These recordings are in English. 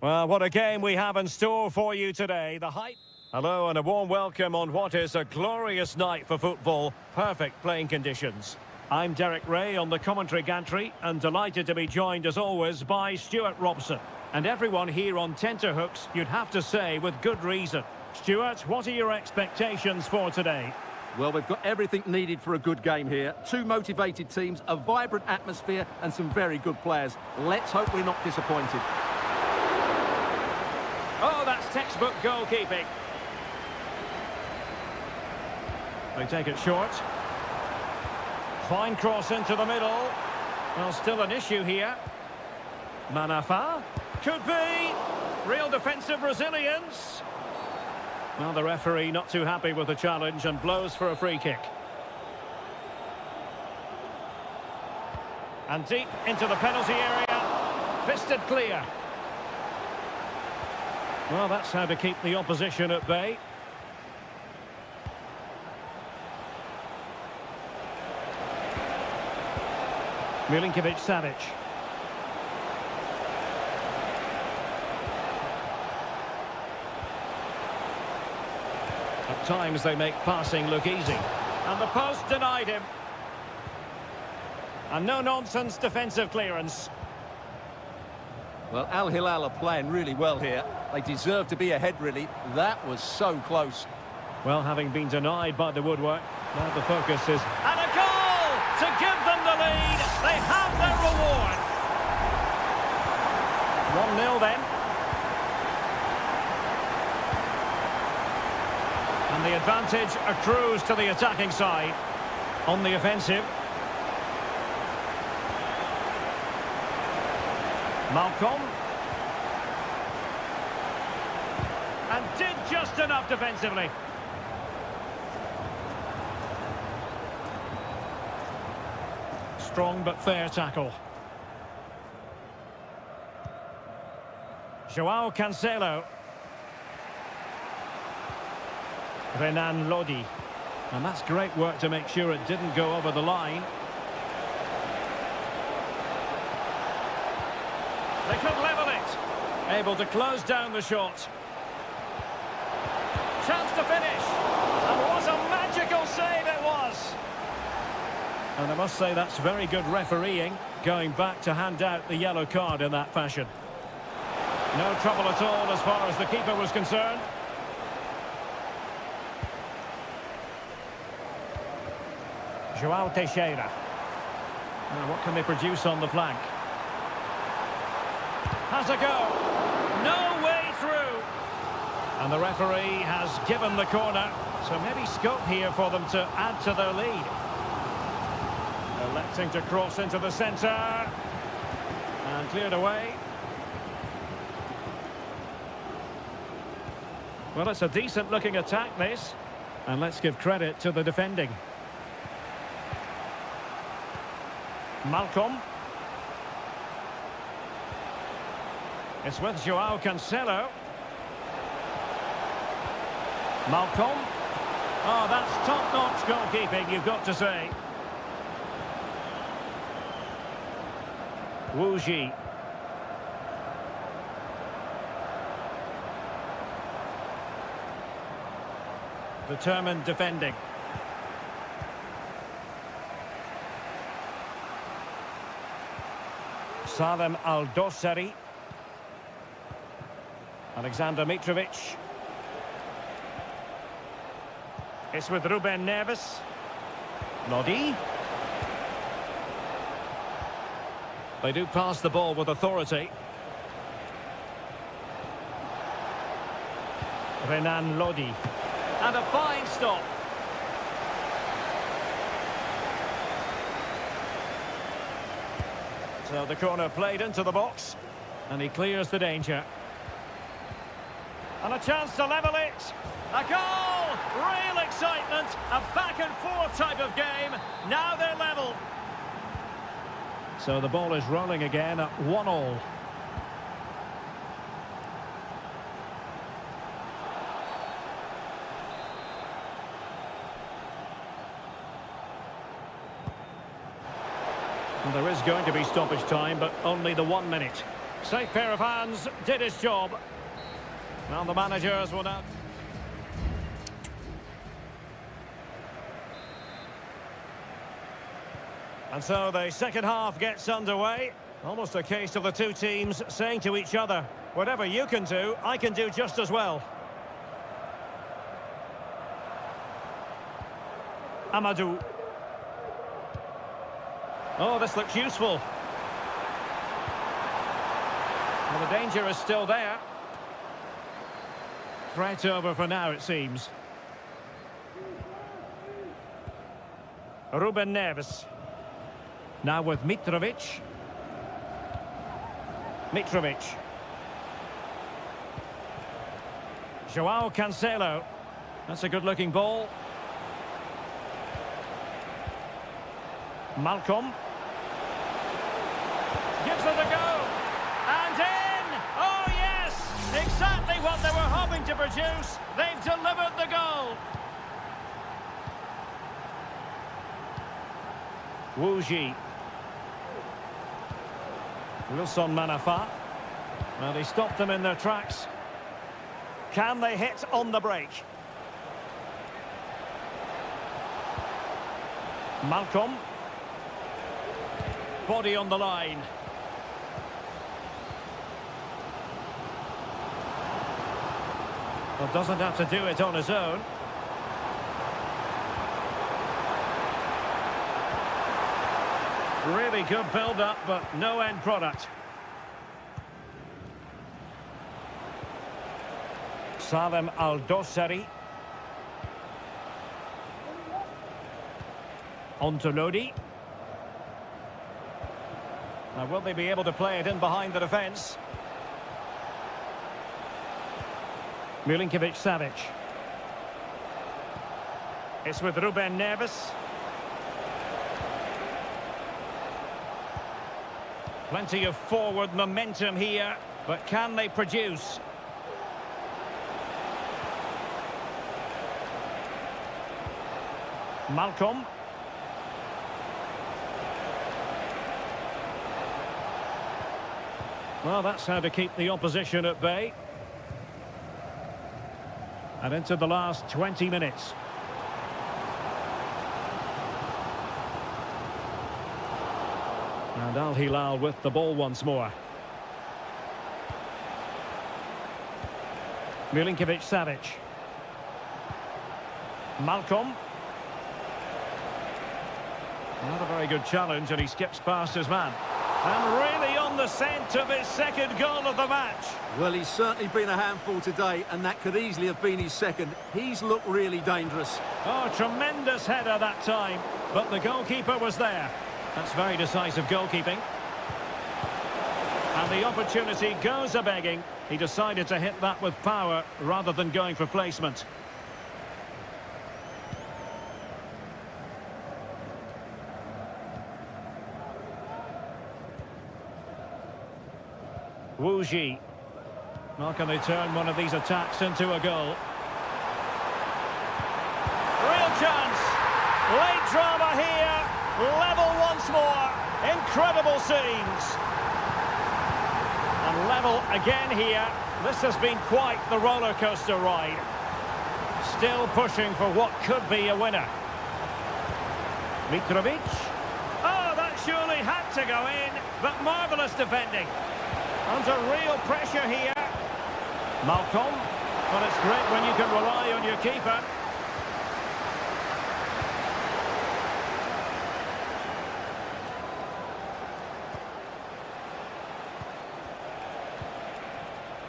Well, what a game we have in store for you today. The hype. Hello and a warm welcome on what is a glorious night for football. Perfect playing conditions. I'm Derek Ray on the commentary gantry and delighted to be joined as always by Stuart Robson. And everyone here on tenterhooks, you'd have to say with good reason. Stuart, what are your expectations for today? Well, we've got everything needed for a good game here. Two motivated teams, a vibrant atmosphere and some very good players. Let's hope we're not disappointed. Oh, that's textbook goalkeeping. They take it short. Fine cross into the middle. Well, still an issue here. Manafa. Could be. Real defensive resilience. Well, the referee not too happy with the challenge and blows for a free kick. And deep into the penalty area. Fisted clear. Well, that's how to keep the opposition at bay. Milinkovic-Savic. At times they make passing look easy. And the post denied him. And no-nonsense defensive clearance. Well, Al Hilal are playing really well here. They deserve to be ahead, really. That was so close. Well, having been denied by the woodwork, now the focus is... And a goal to give them the lead. They have their reward. 1-0 then. And the advantage accrues to the attacking side. On the offensive. Malcolm. And did just enough defensively. Strong but fair tackle. Joao Cancelo. Renan Lodi. And that's great work to make sure it didn't go over the line. They could level it. Able to close down the shot. Chance to finish. And what a magical save it was. And I must say that's very good refereeing, going back to hand out the yellow card in that fashion. No trouble at all as far as the keeper was concerned. Joao Teixeira. Now what can they produce on the flank? Has a go. No way through. And the referee has given the corner. So maybe scope here for them to add to their lead. Electing to cross into the centre. And cleared away. Well, it's a decent looking attack, this. And let's give credit to the defending. Malcolm. It's with Joao Cancelo. Malcolm. Oh, that's top-notch goalkeeping, you've got to say. Wuji. Determined defending. Salem Al-Dossari. Alexander Mitrovic. It's with Ruben Neves. Lodi. They do pass the ball with authority. Renan Lodi. And a fine stop. So the corner played into the box. And he clears the danger. And a chance to level it. A goal! Real excitement. A back-and-forth type of game. Now they're level. So the ball is rolling again at 1-1. And there is going to be stoppage time, but only the 1 minute. Safe pair of hands, did his job. Now the managers will now... And so the second half gets underway. Almost a case of the two teams saying to each other, whatever you can do, I can do just as well. Amadou. Oh, this looks useful. Well, the danger is still there. Threat over for now, it seems. Ruben Neves. Now with Mitrovic. Mitrovic. Joao Cancelo. That's a good-looking ball. Malcolm. Gives it a go. And in! Oh, yes! Exactly what they were hoping to produce. They've delivered the goal. Wu Ji. Wilson Manafa. Well, they stopped them in their tracks. Can they hit on the break? Malcolm. Body on the line. Well, doesn't have to do it on his own. Really good build-up, but no end product. Salem Al-Dossari. On to Lodi. Now, will they be able to play it in behind the defence? Milinkovic-Savic. It's with Ruben Neves. Plenty of forward momentum here, but can they produce? Malcolm. Well, that's how to keep the opposition at bay. And into the last 20 minutes. And Al Hilal with the ball once more. Milinkovic-Savic. Malcolm. Not a very good challenge, and he skips past his man. And really on the scent of his second goal of the match. Well, he's certainly been a handful today, and that could easily have been his second. He's looked really dangerous. Oh, tremendous header that time, but the goalkeeper was there. That's very decisive goalkeeping. And the opportunity goes a-begging. He decided to hit that with power rather than going for placement. Wu Ji. Now can they turn one of these attacks into a goal? Real chance. Late drama here. Level once more. Incredible scenes. And level again here. This has been quite the roller coaster ride. Still pushing for what could be a winner. Mitrovic. Oh, that surely had to go in, but marvellous defending. Under real pressure here. Malcolm. Well, it's great when you can rely on your keeper.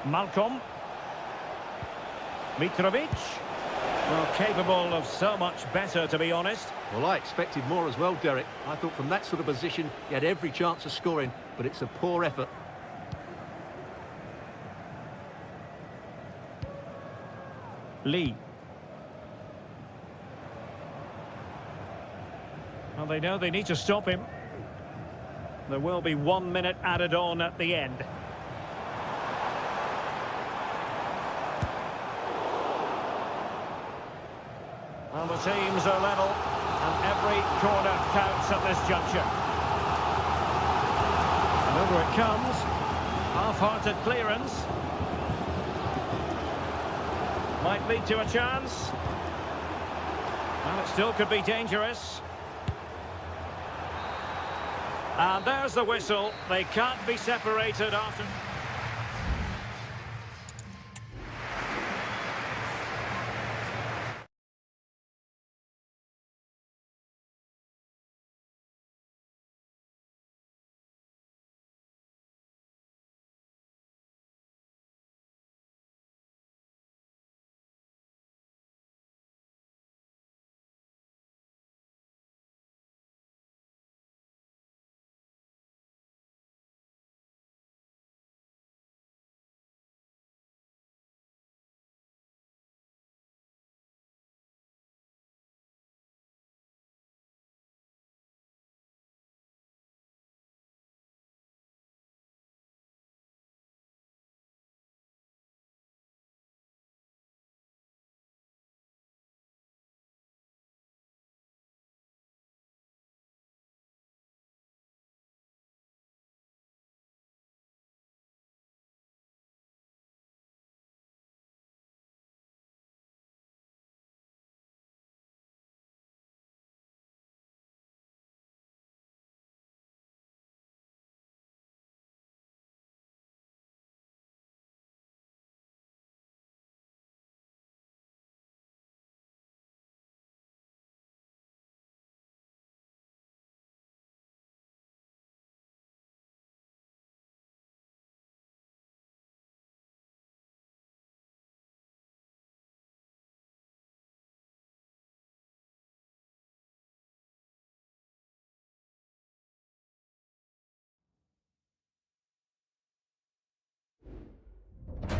Malcolm. Mitrovic. Well, capable of so much better, to be honest. Well, I expected more as well, Derek. I thought from that sort of position, he had every chance of scoring, but it's a poor effort. Lee. Well, they know they need to stop him. There will be 1 minute added on at the end. Well, the teams are level, and every corner counts at this juncture. And over it comes. Half-hearted clearance. Might lead to a chance. And it still could be dangerous. And there's the whistle. They can't be separated after...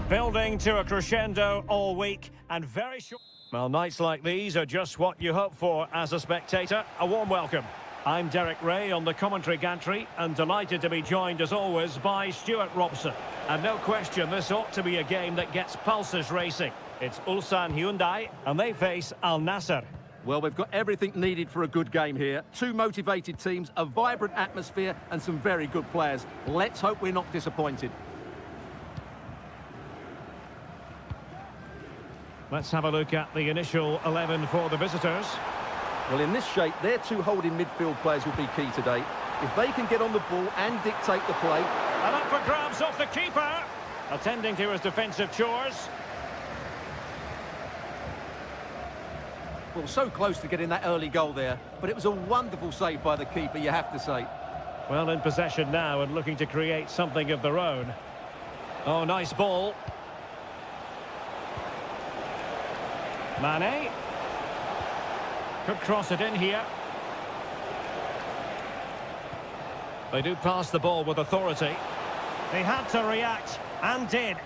Building to a crescendo all week and very short... Well, nights like these are just what you hope for as a spectator. A warm welcome. I'm Derek Ray on the commentary gantry and delighted to be joined as always by Stuart Robson. And no question, this ought to be a game that gets pulses racing. It's Ulsan Hyundai and they face Al Nassr. Well, we've got everything needed for a good game here. Two motivated teams, a vibrant atmosphere and some very good players. Let's hope we're not disappointed. Let's have a look at the initial 11 for the visitors. Well, in this shape, their two holding midfield players will be key today. If they can get on the ball and dictate the play... And up for grabs off the keeper, attending to his defensive chores. Well, so close to getting that early goal there, but it was a wonderful save by the keeper, you have to say. Well, in possession now and looking to create something of their own. Oh, nice ball. Mane. Could cross it in here. They do pass the ball with authority. They had to react, and did.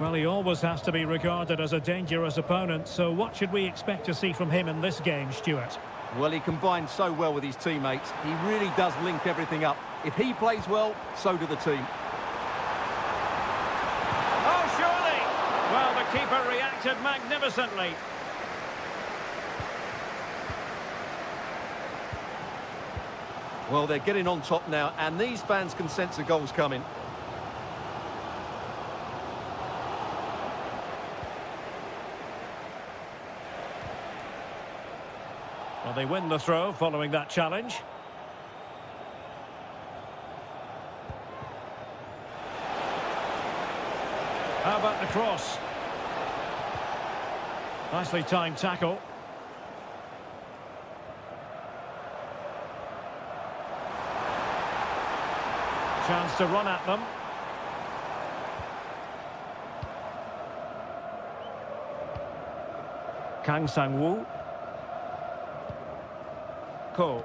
Well, he always has to be regarded as a dangerous opponent, so what should we expect to see from him in this game, Stuart? Well, he combines so well with his teammates. He really does link everything up. If he plays well, so do the team. Well, the keeper reacted magnificently. Well, they're getting on top now, and these fans can sense the goals coming. Well, they win the throw following that challenge. How about the cross? Nicely timed tackle. Chance to run at them. Kang Sang-woo. Ko.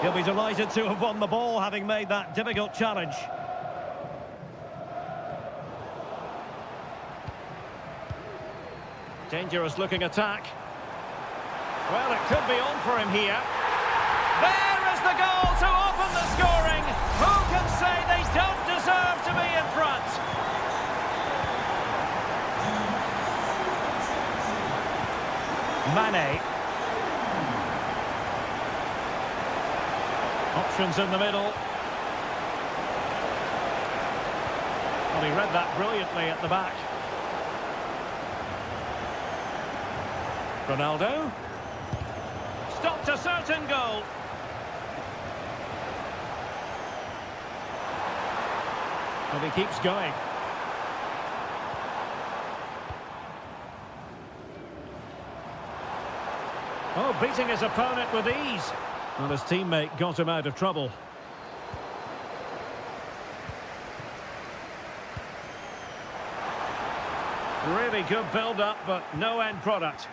He'll be delighted to have won the ball, having made that difficult challenge. Dangerous looking attack. Well, it could be on for him here. There is the goal to open the scoring. Who can say they don't deserve to be in front? Mane. Options in the middle. Well, he read that brilliantly at the back. Ronaldo. Stopped a certain goal. And he keeps going. Oh, beating his opponent with ease. Well, his teammate got him out of trouble. Really good build-up, but no end product.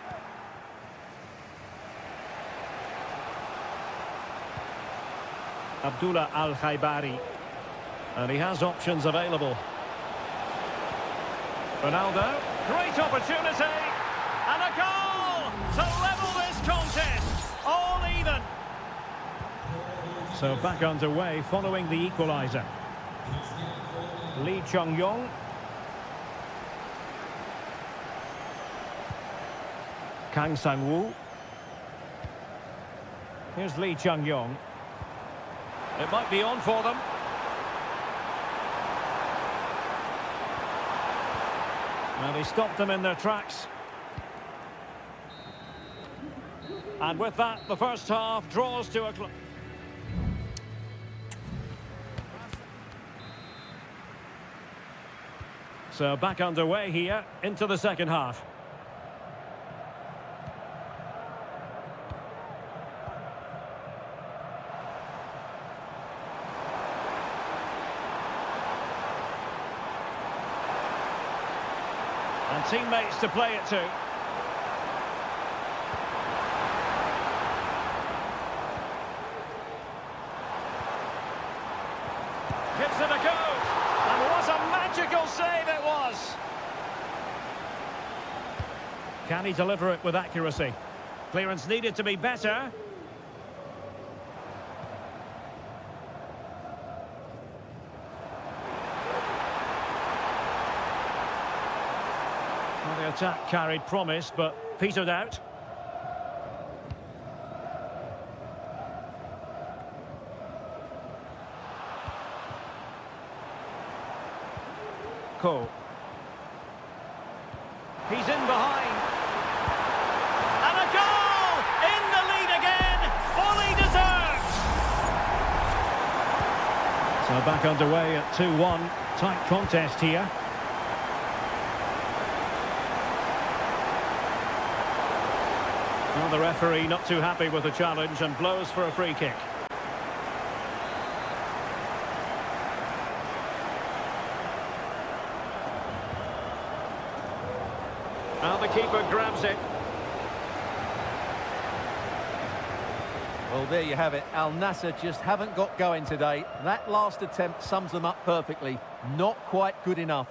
Abdullah Al-Khaibari. And he has options available. Ronaldo. Great opportunity. And a goal to level this contest. All even. So back underway following the equaliser. Lee Chung-yong. Kang Sang-woo. Here's Lee Chung-yong. It might be on for them. And he stopped them in their tracks. And with that, the first half draws to a close. So back underway here into the second half. And teammates to play it to. Gives it a go. And what a magical save it was. Can he deliver it with accuracy? Clearance needed to be better. Well, the attack carried promise, but petered out. Cole. He's in behind. And a goal! In the lead again! Fully deserved! So back underway at 2-1. Tight contest here. Well, the referee not too happy with the challenge and blows for a free kick. Now the keeper grabs it. Well, there you have it. Al Nassr just haven't got going today. That last attempt sums them up perfectly. Not quite good enough.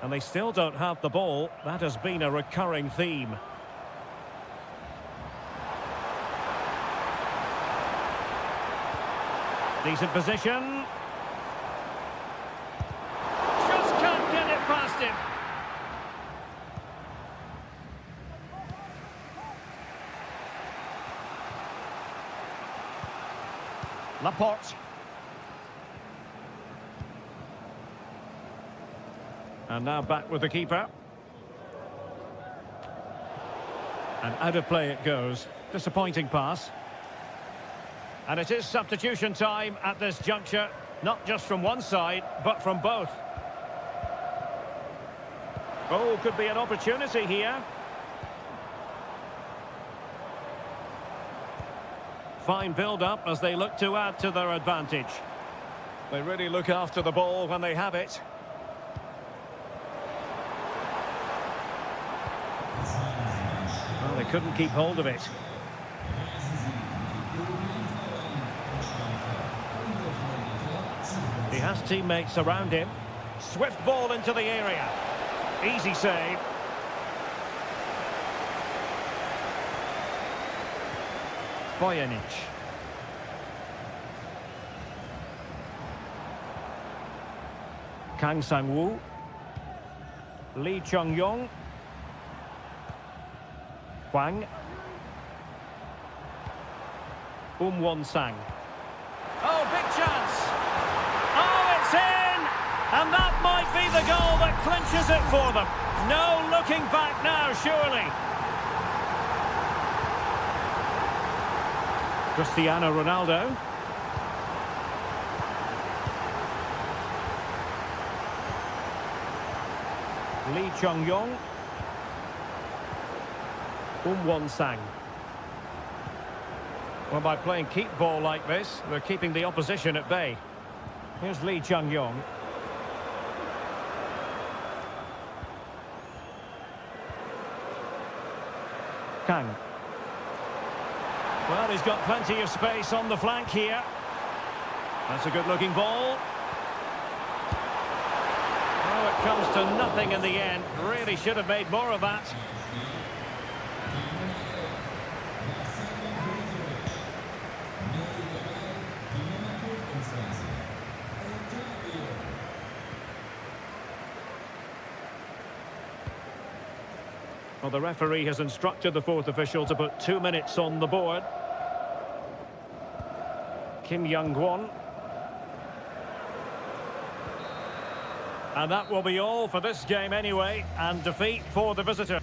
And they still don't have the ball. That has been a recurring theme. Decent position. Just can't get it past him. Laporte. And now back with the keeper. And out of play it goes. Disappointing pass. And it is substitution time at this juncture, not just from one side, but from both. Oh, could be an opportunity here. Fine build-up as they look to add to their advantage. They really look after the ball when they have it. Well, they couldn't keep hold of it. He has teammates around him. Swift ball into the area. Easy save. Bojanic. Kang Sang-woo. Lee Chung-yong. Hwang. Won-sang. chance. Oh, it's in! And that might be the goal that clinches it for them. No looking back now, surely. Cristiano Ronaldo. Lee Chung-yong. Won-sang. Well, by playing keep ball like this, they're keeping the opposition at bay. Here's Lee Chung-yong. Kang. Well, he's got plenty of space on the flank here. That's a good-looking ball. Oh, it comes to nothing in the end. Really should have made more of that. Well, the referee has instructed the fourth official to put 2 minutes on the board. Kim Young-won. And that will be all for this game anyway, and defeat for the visitor.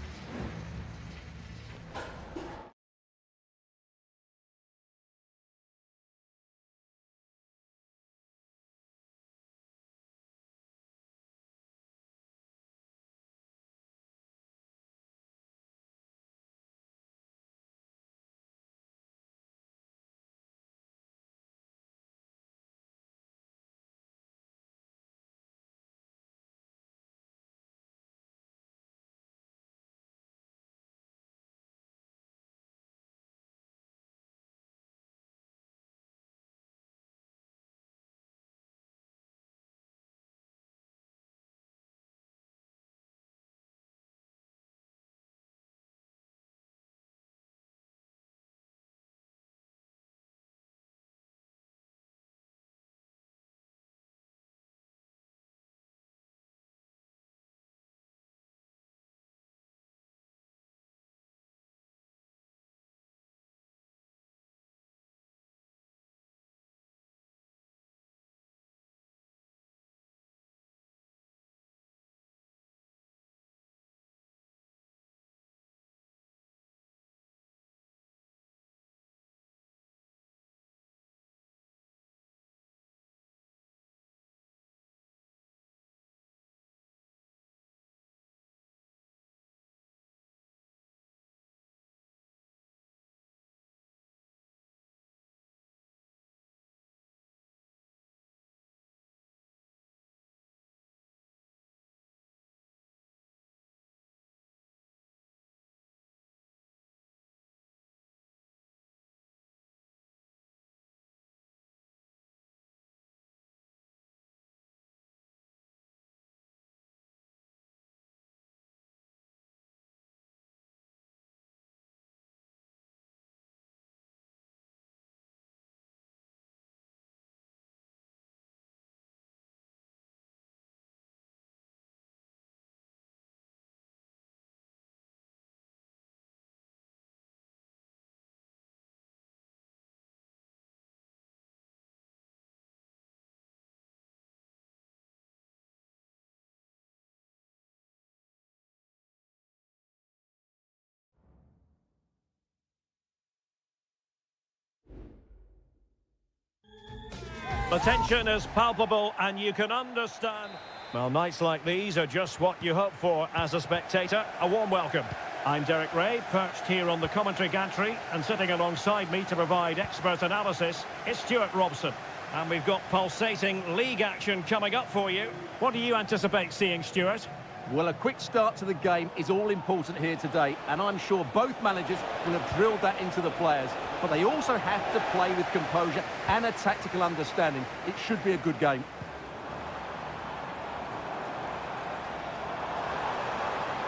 The tension is palpable and you can understand. Well, nights like these are just what you hope for as a spectator. A warm welcome. I'm Derek Ray, perched here on the commentary gantry, and sitting alongside me to provide expert analysis is Stuart Robson. And we've got pulsating league action coming up for you. What do you anticipate seeing, Stuart? Well, a quick start to the game is all important here today, and I'm sure both managers will have drilled that into the players. But they also have to play with composure and a tactical understanding. It should be a good game.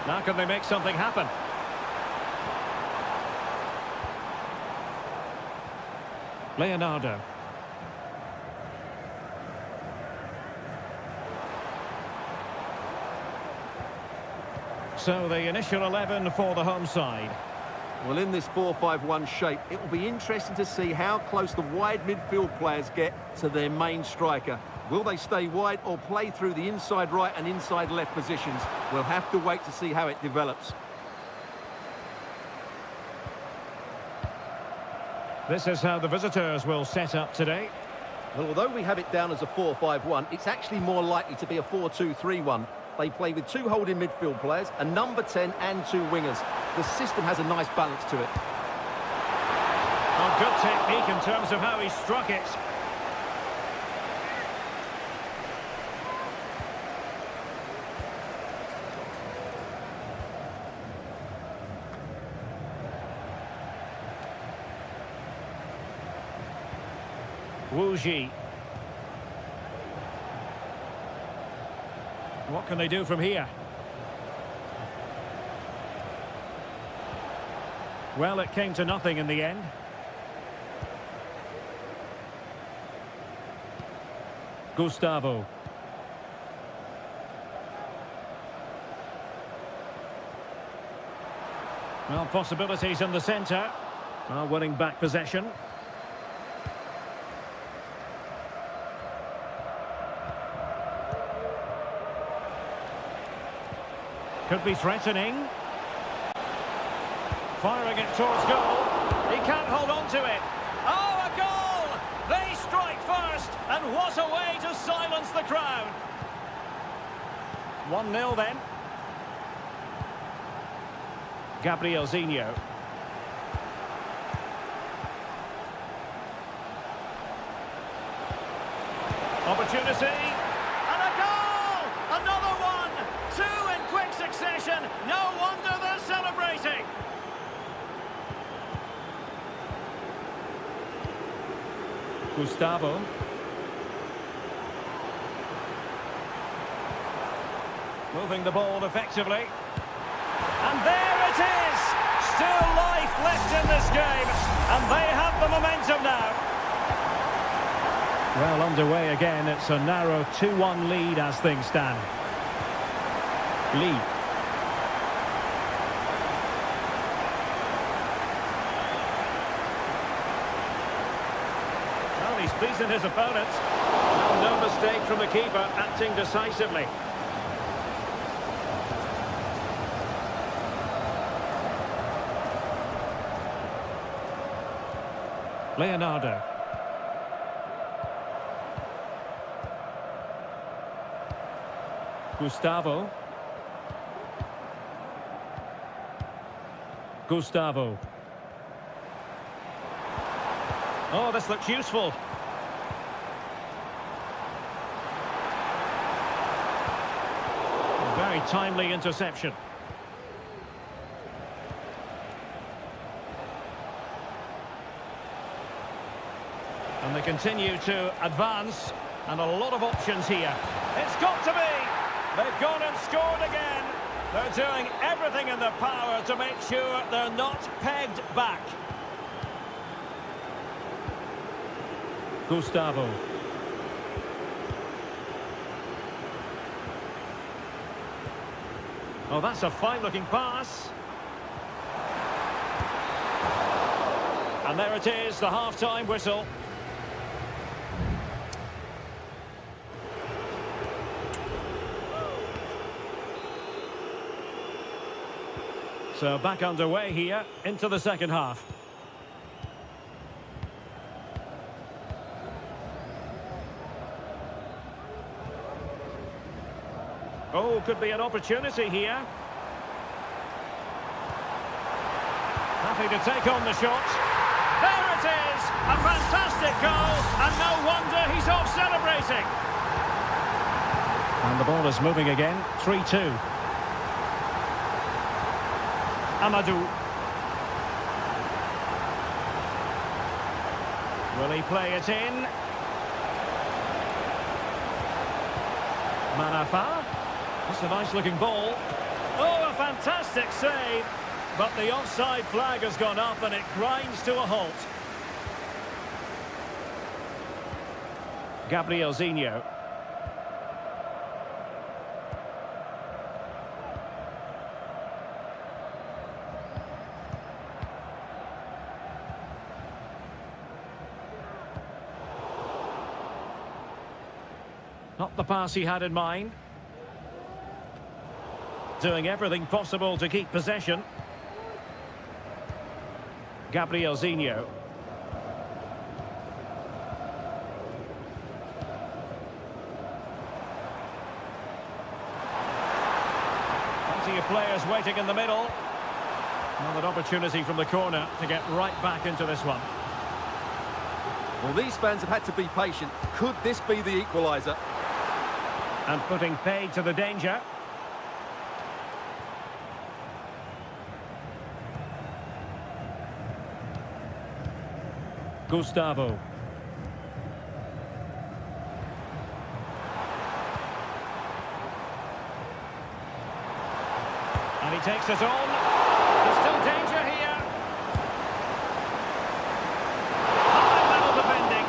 Now can they make something happen? Leonardo. So the initial 11 for the home side. Well, in this 4-5-1 shape, it will be interesting to see how close the wide midfield players get to their main striker. Will they stay wide or play through the inside right and inside left positions? We'll have to wait to see how it develops. This is how the visitors will set up today. Well, although we have it down as a 4-5-1, it's actually more likely to be a 4-2-3-1. They play with two holding midfield players, a number 10 and two wingers. The system has a nice balance to it. Oh, good technique in terms of how he struck it. Wu Ji. What can they do from here? Well, it came to nothing in the end. Gustavo. Well, possibilities in the centre. Well, winning back possession. Could be threatening. Firing it towards goal. He can't hold on to it. Oh, a goal! They strike first, and what a way to silence the crowd. 1-0 then. Gabrielzinho. Opportunity. And a goal! Another one! Two in quick succession. No wonder they're celebrating. Gustavo. Moving the ball effectively. And there it is! Still life left in this game. And they have the momentum now. Well, underway again. It's a narrow 2-1 lead as things stand. Lee. Well, he's beaten his opponent. No mistake from the keeper, acting decisively. Leonardo. Gustavo. Gustavo. Oh, this looks useful. Very timely interception. And they continue to advance, and a lot of options here. It's got to be! They've gone and scored again. They're doing everything in their power to make sure they're not pegged back. Gustavo. Oh, that's a fine-looking pass. And there it is, the half-time whistle. So back underway here into the second half. Oh, could be an opportunity here. Happy to take on the shot. There it is! A fantastic goal, and no wonder he's off celebrating. And the ball is moving again, 3-2. Amadou. Will he play it in? Manafa. That's a nice looking ball. Oh, a fantastic save. But the offside flag has gone up and it grinds to a halt. Gabrielzinho. Not the pass he had in mind. Doing everything possible to keep possession. Gabrielzinho. Plenty of players waiting in the middle. Another opportunity from the corner to get right back into this one. Well, these fans have had to be patient. Could this be the equaliser? And putting paid to the danger. Gustavo. And he takes it on. There's still danger here. High level defending.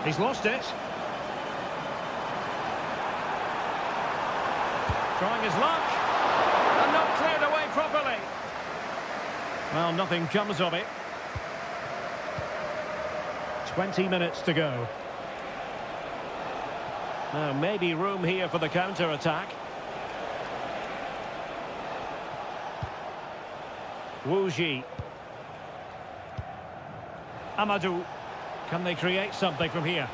He's lost it. Trying his luck. And not cleared away properly. Well, nothing comes of it. 20 minutes to go. Now, maybe room here for the counter-attack. Wu Ji. Amadou. Can they create something from here?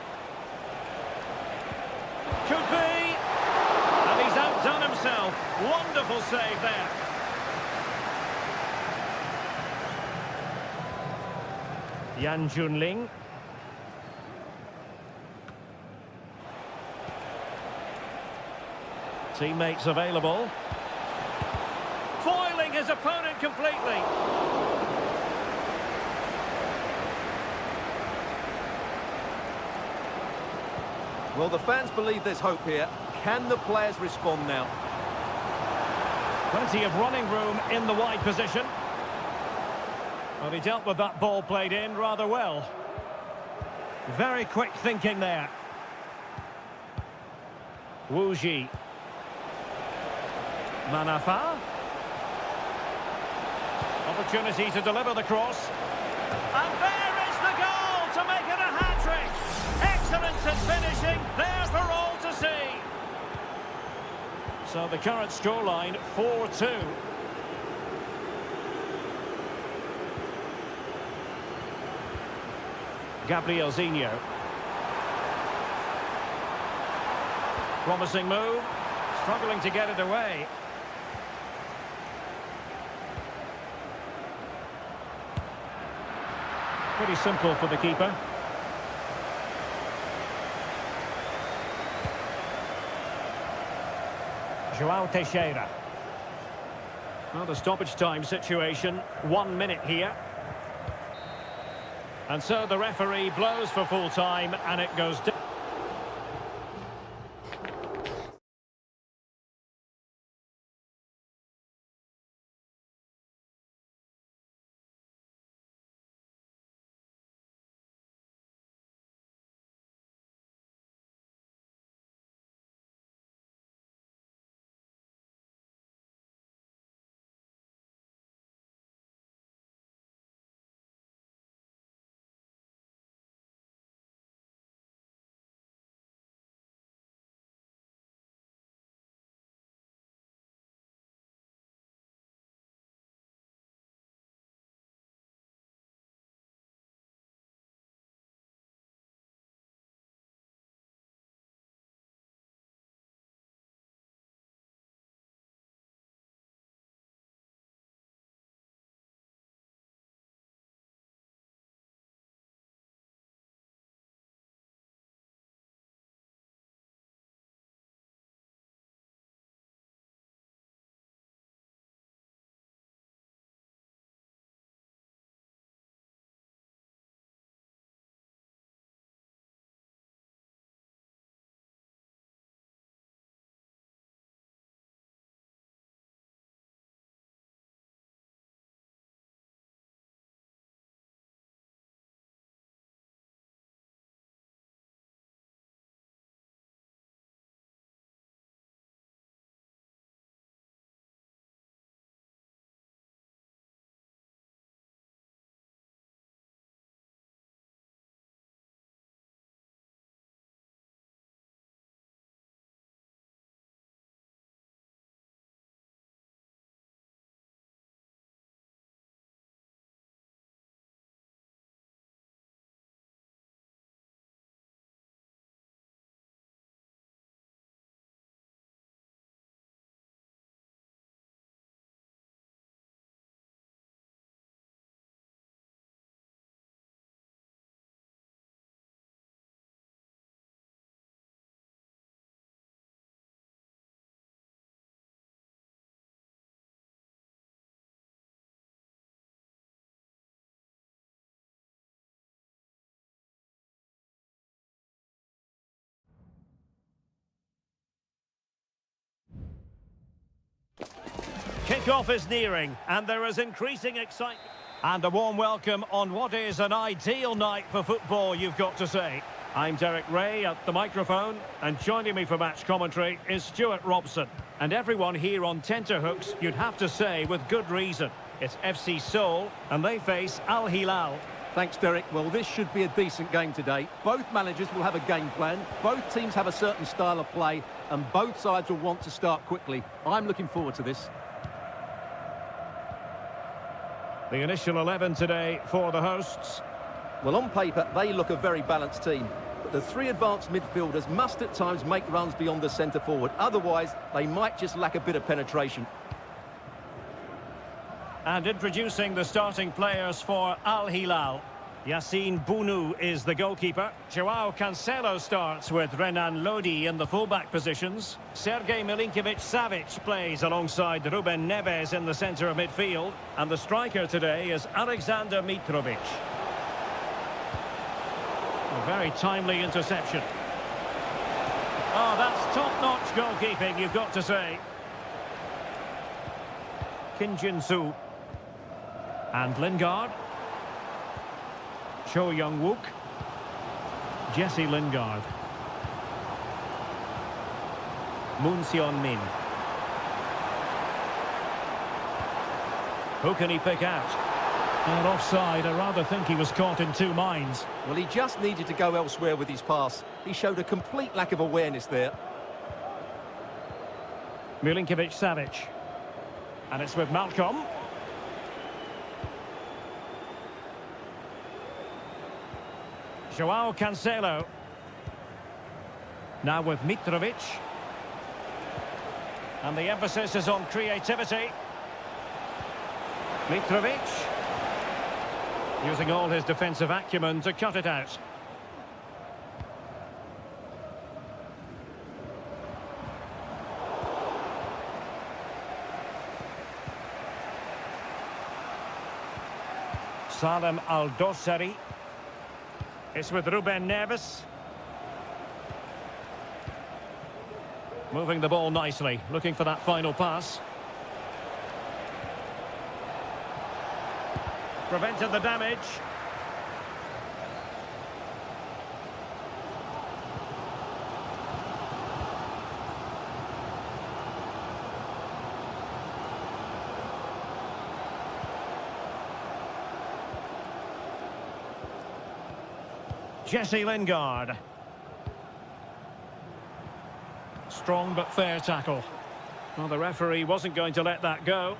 Could be! And he's outdone himself. Wonderful save there. Yan Junling. Teammates available. Foiling his opponent completely. Well, the fans believe there's hope here. Can the players respond now? Plenty of running room in the wide position. Well, he dealt with that ball played in rather well. Very quick thinking there. Wu Ji. Manafa. Opportunity to deliver the cross. And there is the goal to make it a hat-trick. Excellence in finishing, there for all to see. So the current scoreline, 4-2. Gabrielzinho. Promising move. Struggling to get it away. Pretty simple for the keeper. João Teixeira. Well, the stoppage time situation, 1 minute here. And so the referee blows for full time and it goes down. Kickoff is nearing, and there is increasing excitement. And a warm welcome on what is an ideal night for football, you've got to say. I'm Derek Ray at the microphone, and joining me for match commentary is Stuart Robson. And everyone here on tenterhooks, you'd have to say with good reason. It's FC Seoul, and they face Al Hilal. Thanks, Derek. Well, this should be a decent game today. Both managers will have a game plan. Both teams have a certain style of play, and both sides will want to start quickly. I'm looking forward to this. The initial 11 today for the hosts. Well, on paper, they look a very balanced team. But the three advanced midfielders must at times make runs beyond the centre-forward. Otherwise, they might just lack a bit of penetration. And introducing the starting players for Al Hilal. Yassine Bounou is the goalkeeper. Joao Cancelo starts with Renan Lodi in the fullback positions. Sergej Milinkovic-Savic plays alongside Ruben Neves in the centre of midfield. And the striker today is Alexander Mitrovic. A very timely interception. Oh, that's top-notch goalkeeping, you've got to say. Kim Jin-soo. And Lingard. Cho Young-wook. Jesse Lingard. Moon Seon-min. Who can he pick out? And offside, I rather think he was caught in two minds. Well, he just needed to go elsewhere with his pass. He showed a complete lack of awareness there. Milinkovic-Savic. And it's with Malcolm. Joao Cancelo. Now with Mitrovic. And the emphasis is on creativity. Mitrovic. Using all his defensive acumen to cut it out. Salem Al-Dossari. It's with Ruben Neves. Moving the ball nicely, looking for that final pass. Prevented the damage. Jesse Lingard. Strong but fair tackle. Well, the referee wasn't going to let that go.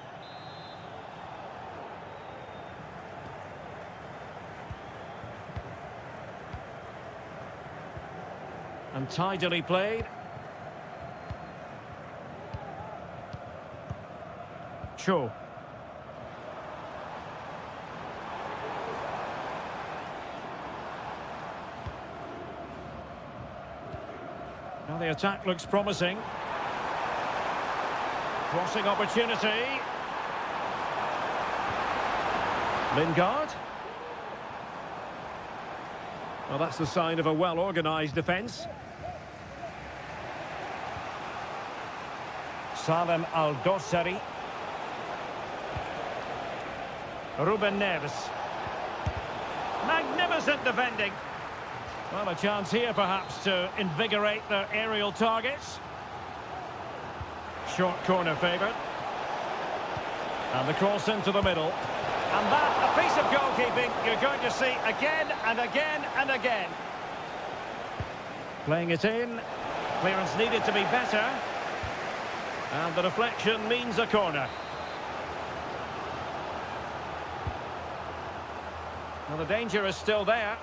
And tidily played. Cho. Now the attack looks promising. Crossing opportunity. Lingard. Well, that's the sign of a well-organised defence. Salem Al-Dossari. Ruben Neves. Magnificent defending. Well, a chance here perhaps to invigorate their aerial targets. Short corner favoured. And the cross into the middle. And that, a piece of goalkeeping you're going to see again and again and again. Playing it in. Clearance needed to be better. And the deflection means a corner. Well, the danger is still there.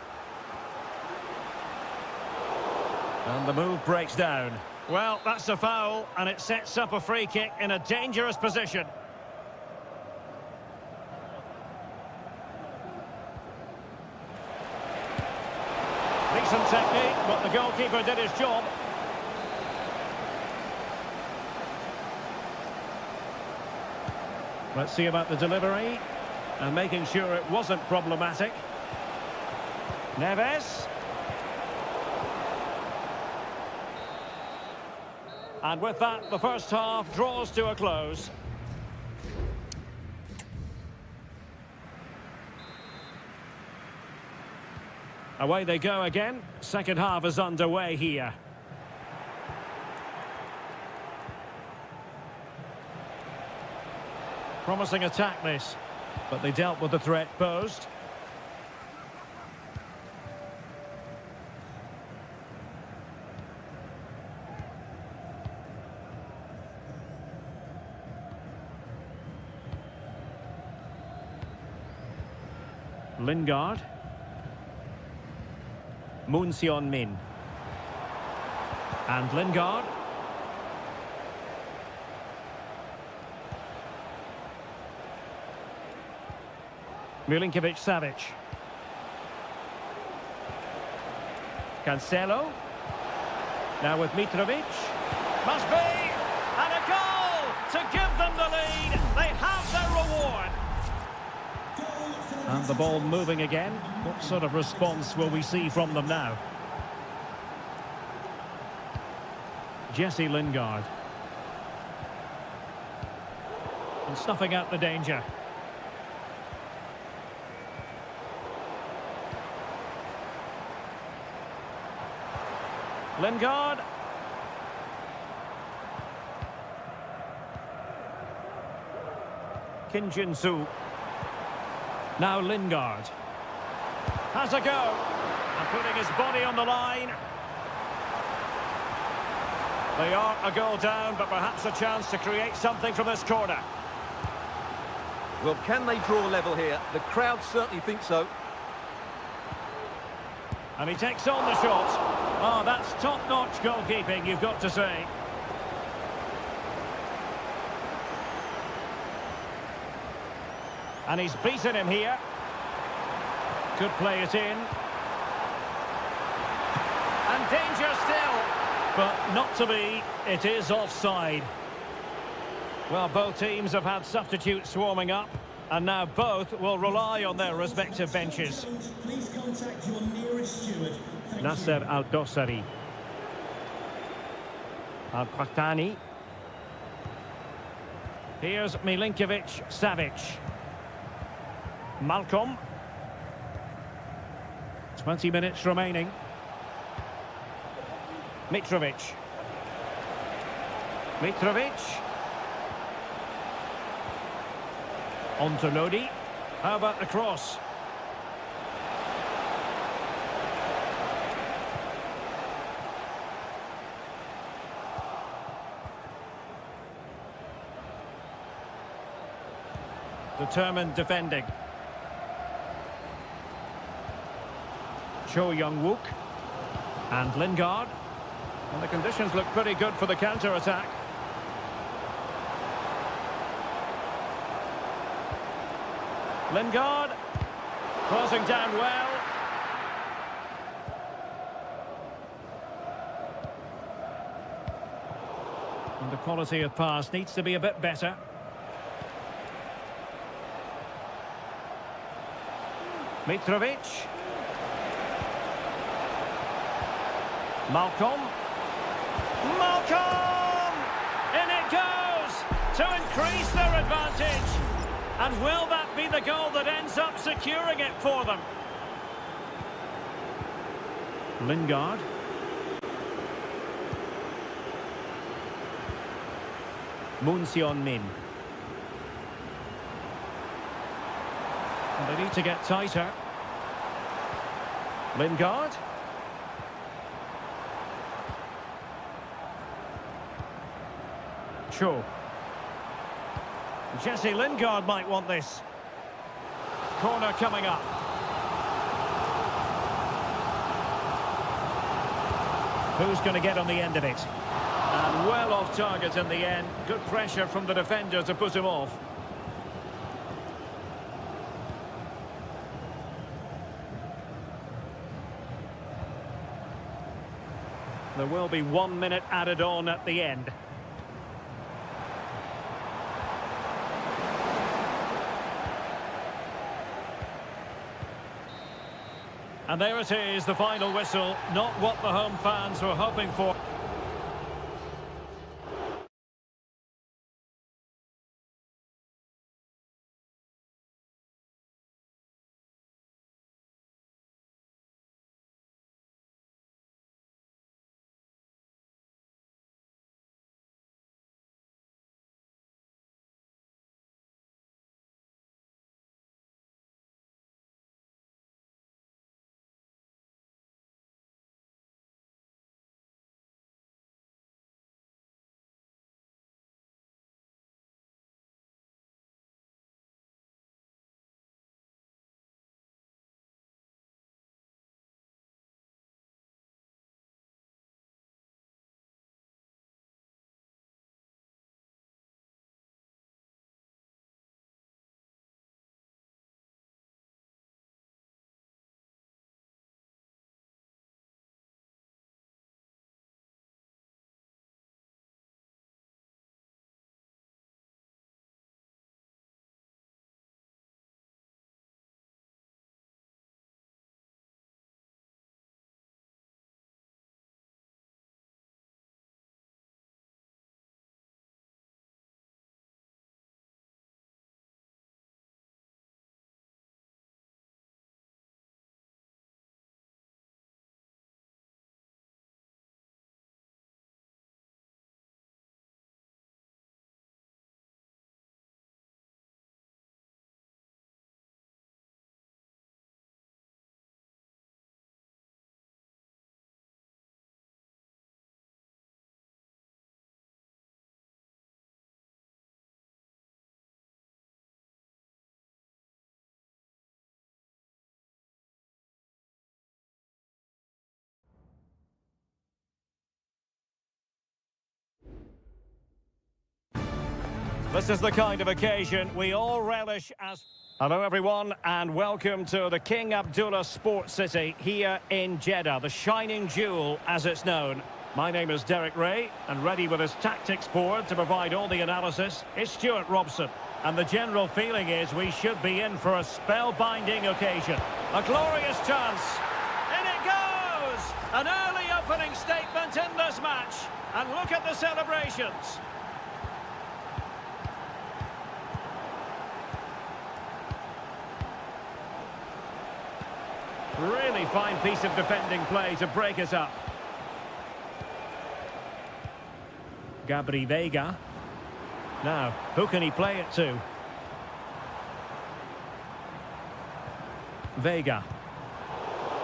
And the move breaks down. Well, that's a foul, and it sets up a free kick in a dangerous position. Decent technique, but the goalkeeper did his job. Let's see about the delivery. And making sure it wasn't problematic. Neves. And with that, the first half draws to a close. Away they go again. Second half is underway here. Promising attack this, but they dealt with the threat posed. Lingard. Min. And Lingard. Milinkovic-Savic. Cancelo. Now with Mitrovic. Must be! And a goal to give them the lead. They have their reward. And the ball moving again. What sort of response will we see from them now? Jesse Lingard. And snuffing out the danger. Lingard. Kim Jin-soo. Now Lingard. Has a go. And putting his body on the line. They are a goal down, but perhaps a chance to create something from this corner. Well, can they draw level here? The crowd certainly think so. And he takes on the shot. Oh, that's top-notch goalkeeping, you've got to say. And he's beaten him here. Could play it in. And danger still. But not to be. It is offside. Well, both teams have had substitutes warming up. And now both will rely on their respective benches. Please contact your nearest steward. Nasser Al-Dossari. Al-Qahtani. Here's Milinkovic-Savic. Malcolm. 20 minutes remaining. Mitrovic. On to Lodi. How about the cross? Determined defending. Cho Young-wook. And Lingard. And the conditions look pretty good for the counter-attack. Lingard. Crossing down well. And the quality of pass needs to be a bit better. Mitrovic. Malcolm. In it goes to increase their advantage. And will that be the goal that ends up securing it for them? Lingard. Min. And they need to get tighter. Lingard. Cho. Jesse Lingard might want this. Corner coming up. Who's going to get on the end of it? And well off target in the end. Good pressure from the defender to put him off. There will be 1 minute added on at the end. And there it is, the final whistle. Not what the home fans were hoping for. This is the kind of occasion we all relish as... Hello everyone and welcome to the King Abdullah Sports City here in Jeddah, the shining jewel as it's known. My name is Derek Ray and ready with his tactics board to provide all the analysis is Stuart Robson. And the general feeling is we should be in for a spellbinding occasion. A glorious chance. In it goes! An early opening statement in this match. And look at the celebrations. Really fine piece of defending play to break us up. Gabri Vega. Now, who can he play it to? Vega.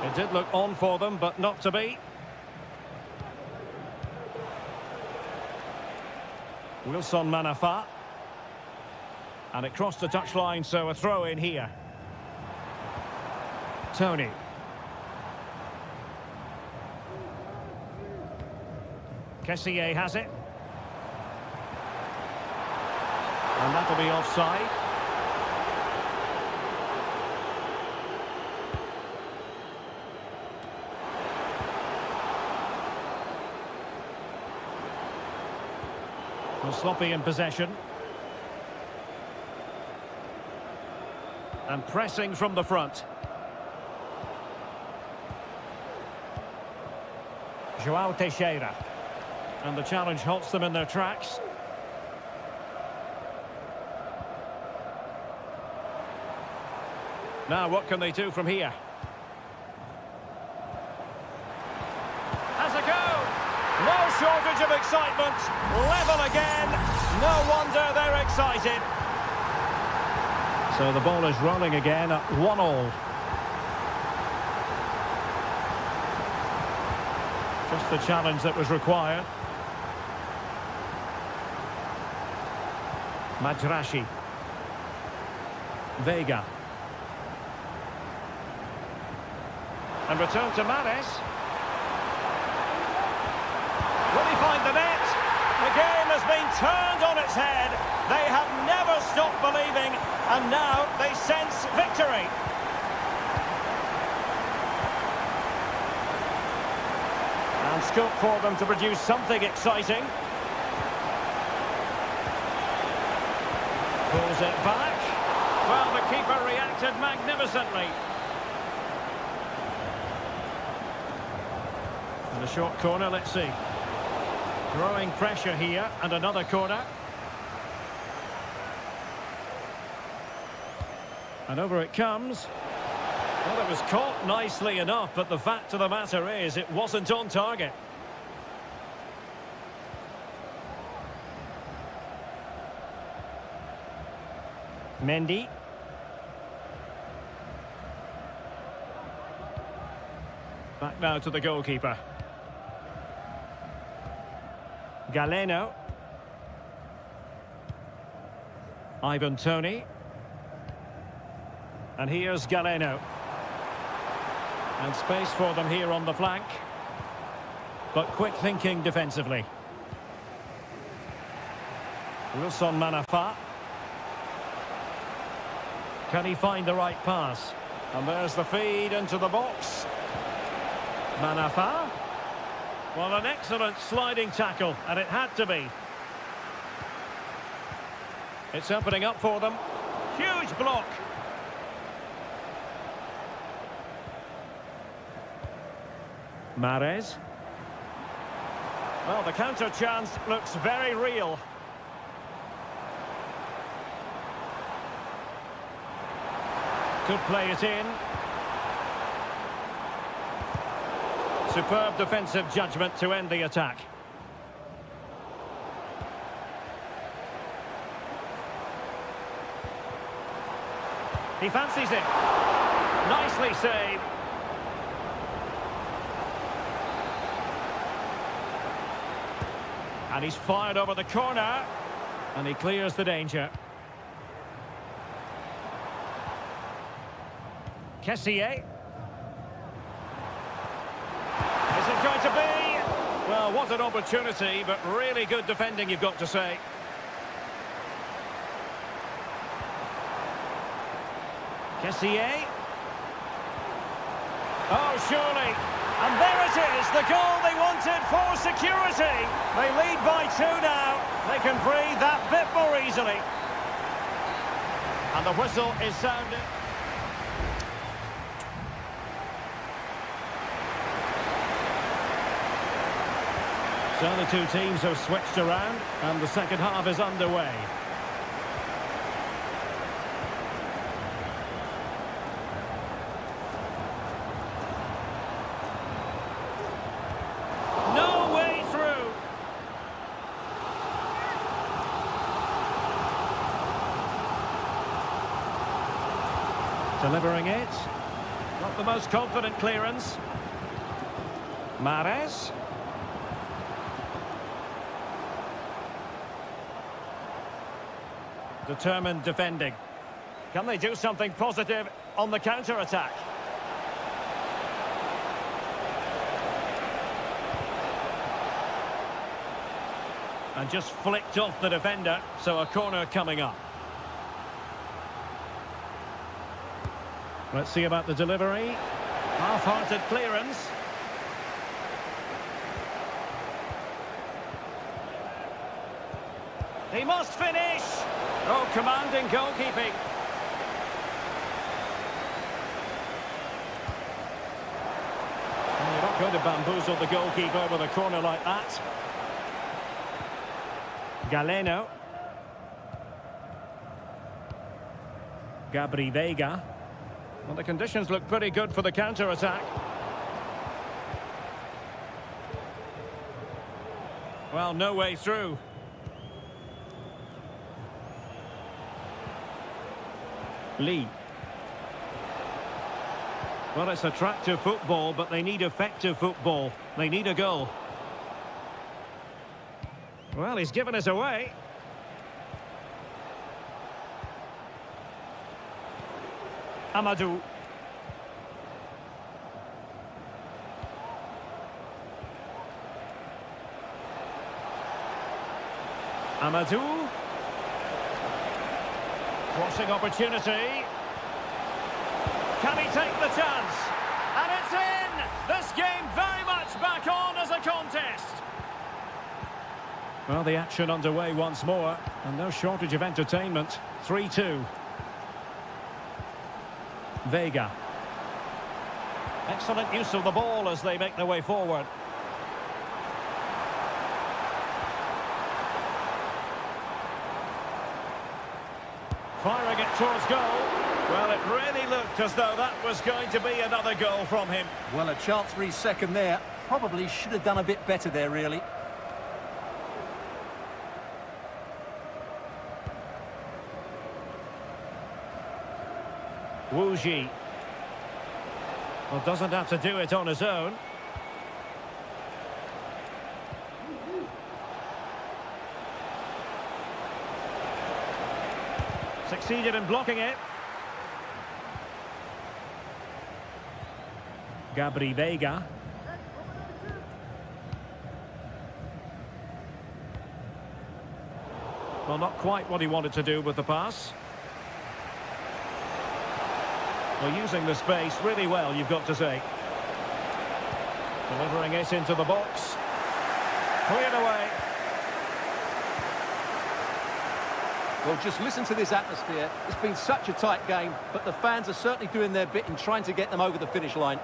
It did look on for them, but not to be. Wilson Manafa. And it crossed the touchline, so a throw in here. Tony. Kessié has it. And that'll be offside. Well, sloppy in possession. And pressing from the front. João Teixeira. And the challenge halts them in their tracks. Now, what can they do from here? Has a go! No shortage of excitement. Level again. No wonder they're excited. So the ball is rolling again at 1-1. Just the challenge that was required. Majrashi. Vega. And return to Mares. Will he find the net? The game has been turned on its head. They have never stopped believing, and now they sense victory. And scope for them to produce something exciting. Pulls it back. Well, the keeper reacted magnificently. And a short corner, let's see. Growing pressure here, and another corner. And over it comes. Well, it was caught nicely enough, but the fact of the matter is it wasn't on target. Mendy. Back now to the goalkeeper. Galeno. Ivan Toney. And here's Galeno. And space for them here on the flank. But quick thinking defensively. Wilson Manafa. Can he find the right pass? And there's the feed into the box. Manafa. Well, an excellent sliding tackle, and it had to be. It's opening up for them. Huge block. Mares. Well, the counter chance looks very real. Could play it in. Superb defensive judgment to end the attack. He fancies it. Nicely saved. And he's fired over the corner. And he clears the danger. Kessié. Is it going to be? Well, what an opportunity, but really good defending, you've got to say. Kessier. Oh, surely. And there it is, the goal they wanted for security. They lead by 2 now. They can breathe that bit more easily. And the whistle is sounded. So the two teams have switched around, and the second half is underway. No way through. Delivering it. Not the most confident clearance. Mahrez. Determined defending. Can they do something positive on the counter-attack? And just flicked off the defender, so a corner coming up. Let's see about the delivery. Half-hearted clearance. He must finish! Oh, commanding goalkeeping. Well, you're not going to bamboozle the goalkeeper with a corner like that. Galeno. Gabri Veiga. Well, the conditions look pretty good for the counter-attack. Well, no way through. Lee. Well, it's attractive football, but they need effective football. They need a goal. Well, he's given us away. Amadou. Amadou. Crossing opportunity. Can he take the chance? And it's in! This game very much back on as a contest. Well, the action underway once more, and no shortage of entertainment. 3-2. Veiga. Excellent use of the ball as they make their way forward. Firing it towards goal. Well, it really looked as though that was going to be another goal from him. Well, a chance for his second there. Probably should have done a bit better there, really. Wu Ji. Well, doesn't have to do it on his own. Succeeded in blocking it. Gabri Veiga. Well, not quite what he wanted to do with the pass. Well, using the space really well, you've got to say. Delivering it into the box. Cleared away. Well, just listen to this atmosphere. It's been such a tight game, but the fans are certainly doing their bit in trying to get them over the finish line.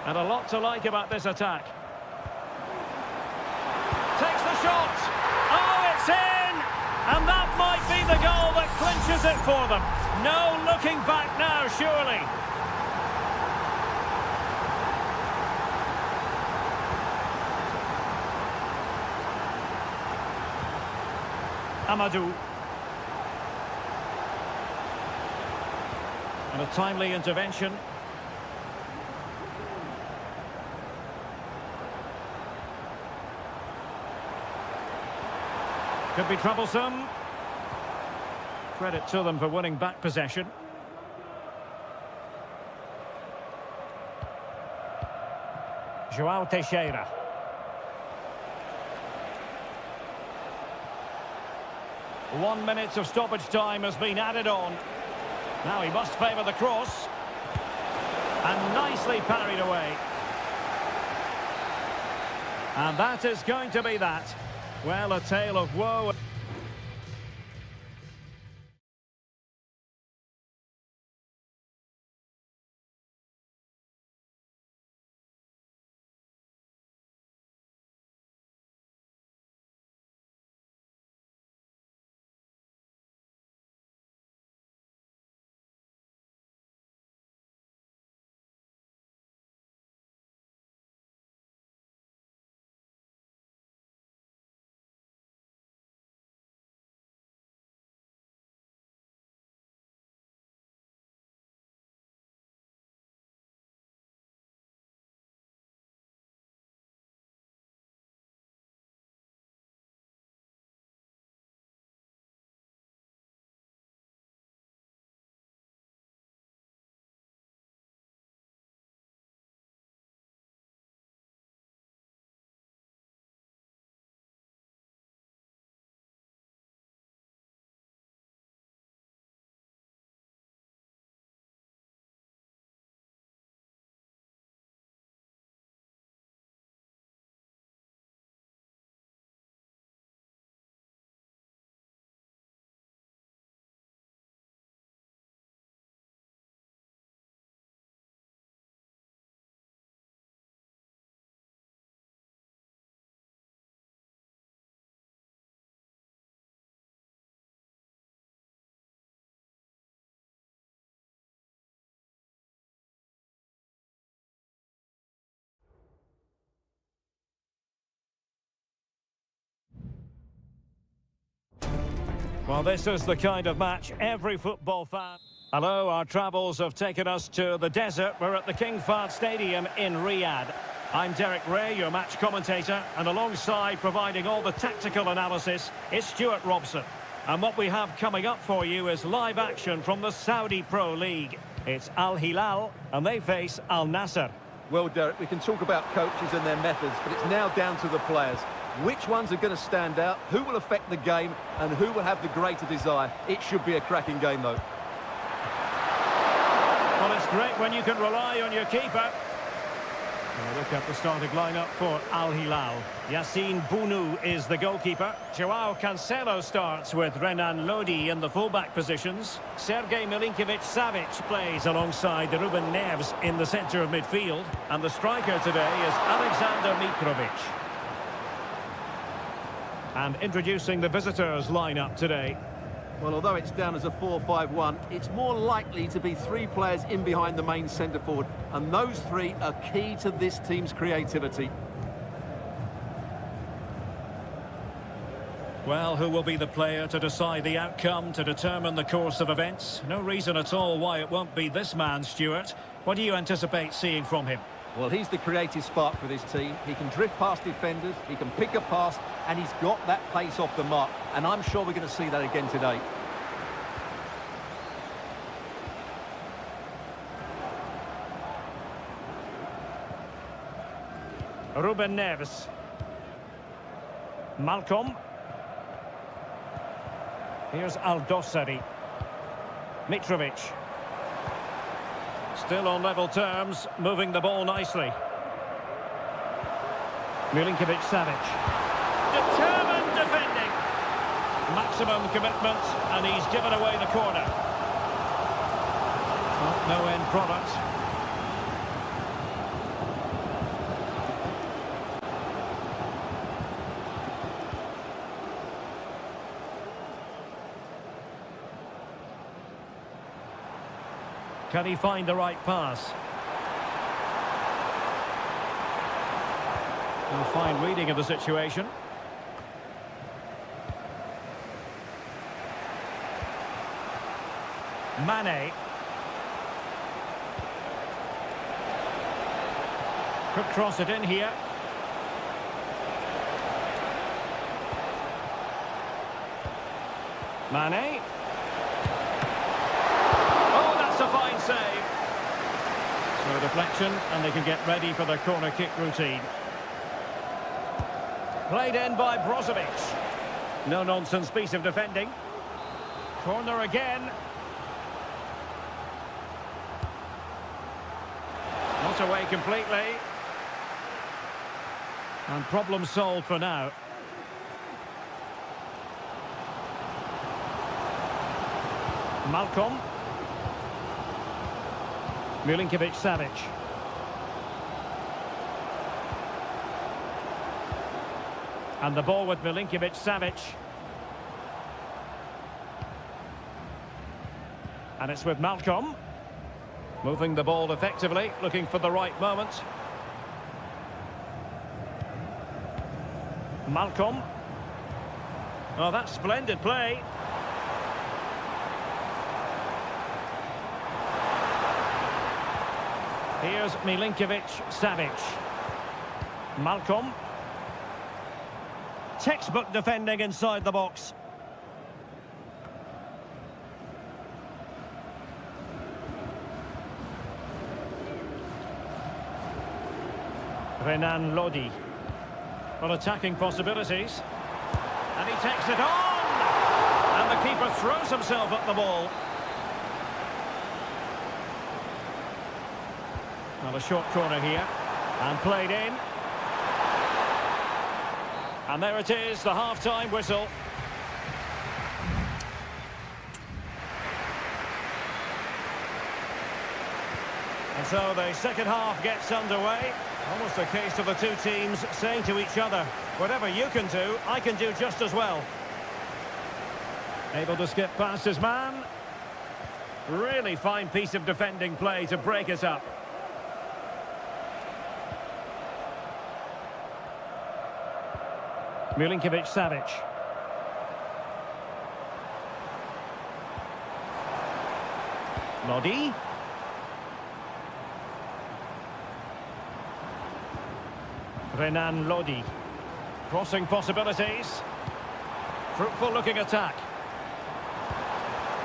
And a lot to like about this attack. Takes the shot. Oh, it's in! And that might be the goal that clinches it for them. No looking back now, surely. Amadou. And a timely intervention. Could be troublesome. Credit to them for winning back possession. João Teixeira. One minute of stoppage time has been added on. Now he must favour the cross. And nicely parried away. And that is going to be that. Well, a tale of woe. Well, this is the kind of match every football fan... Hello, our travels have taken us to the desert. We're at the King Fahd Stadium in Riyadh. I'm Derek Ray, your match commentator, and alongside providing all the tactical analysis is Stuart Robson. And what we have coming up for you is live action from the Saudi Pro League. It's Al Hilal, and they face Al Nassr. Well, Derek, we can talk about coaches and their methods, but it's now down to the players. Which ones are going to stand out, who will affect the game, and who will have the greater desire? It should be a cracking game, though. Well, it's great when you can rely on your keeper. Now look at the starting lineup for Al Hilal. Yassine Bounou is the goalkeeper. Joao Cancelo starts with Renan Lodi in the fullback positions. Sergej Milinkovic-Savic plays alongside Ruben Neves in the centre of midfield. And the striker today is Alexander Mitrovic. And introducing the visitors' lineup today. Well, although it's down as a 4-5-1, it's more likely to be three players in behind the main centre-forward, and those three are key to this team's creativity. Well, who will be the player to decide the outcome, to determine the course of events? No reason at all why it won't be this man, Stuart. What do you anticipate seeing from him? Well, he's the creative spark for this team. He can drift past defenders, he can pick a pass, and he's got that pace off the mark. And I'm sure we're going to see that again today. Ruben Neves. Malcolm. Here's Al-Dossari. Mitrovic. Still on level terms, moving the ball nicely. Milinkovic-Savic. Determined defending. Maximum commitment, and he's given away the corner. Well, no end product. Can he find the right pass? A fine reading of the situation. Mane. Could cross it in here. Mane. Oh, that's a fine save. So a deflection, and they can get ready for the corner kick routine. Played in by Brozovic. No-nonsense piece of defending. Corner again. Not away completely. And problem solved for now. Malcolm. Milinkovic-Savic. And the ball with Milinkovic-Savic. And it's with Malcolm. Moving the ball effectively, looking for the right moment. Malcolm. Oh, that's splendid play. Here's Milinkovic-Savic. Malcolm. Textbook defending inside the box. Renan Lodi. Well, attacking possibilities. And he takes it on! And the keeper throws himself at the ball. Well, a short corner here. And played in. And there it is, the half-time whistle. And so the second half gets underway. Almost a case of the two teams saying to each other, whatever you can do, I can do just as well. Able to skip past his man. Really fine piece of defending play to break it up. Milinkovic-Savic. Lodi. Renan Lodi. Crossing possibilities. Fruitful looking attack.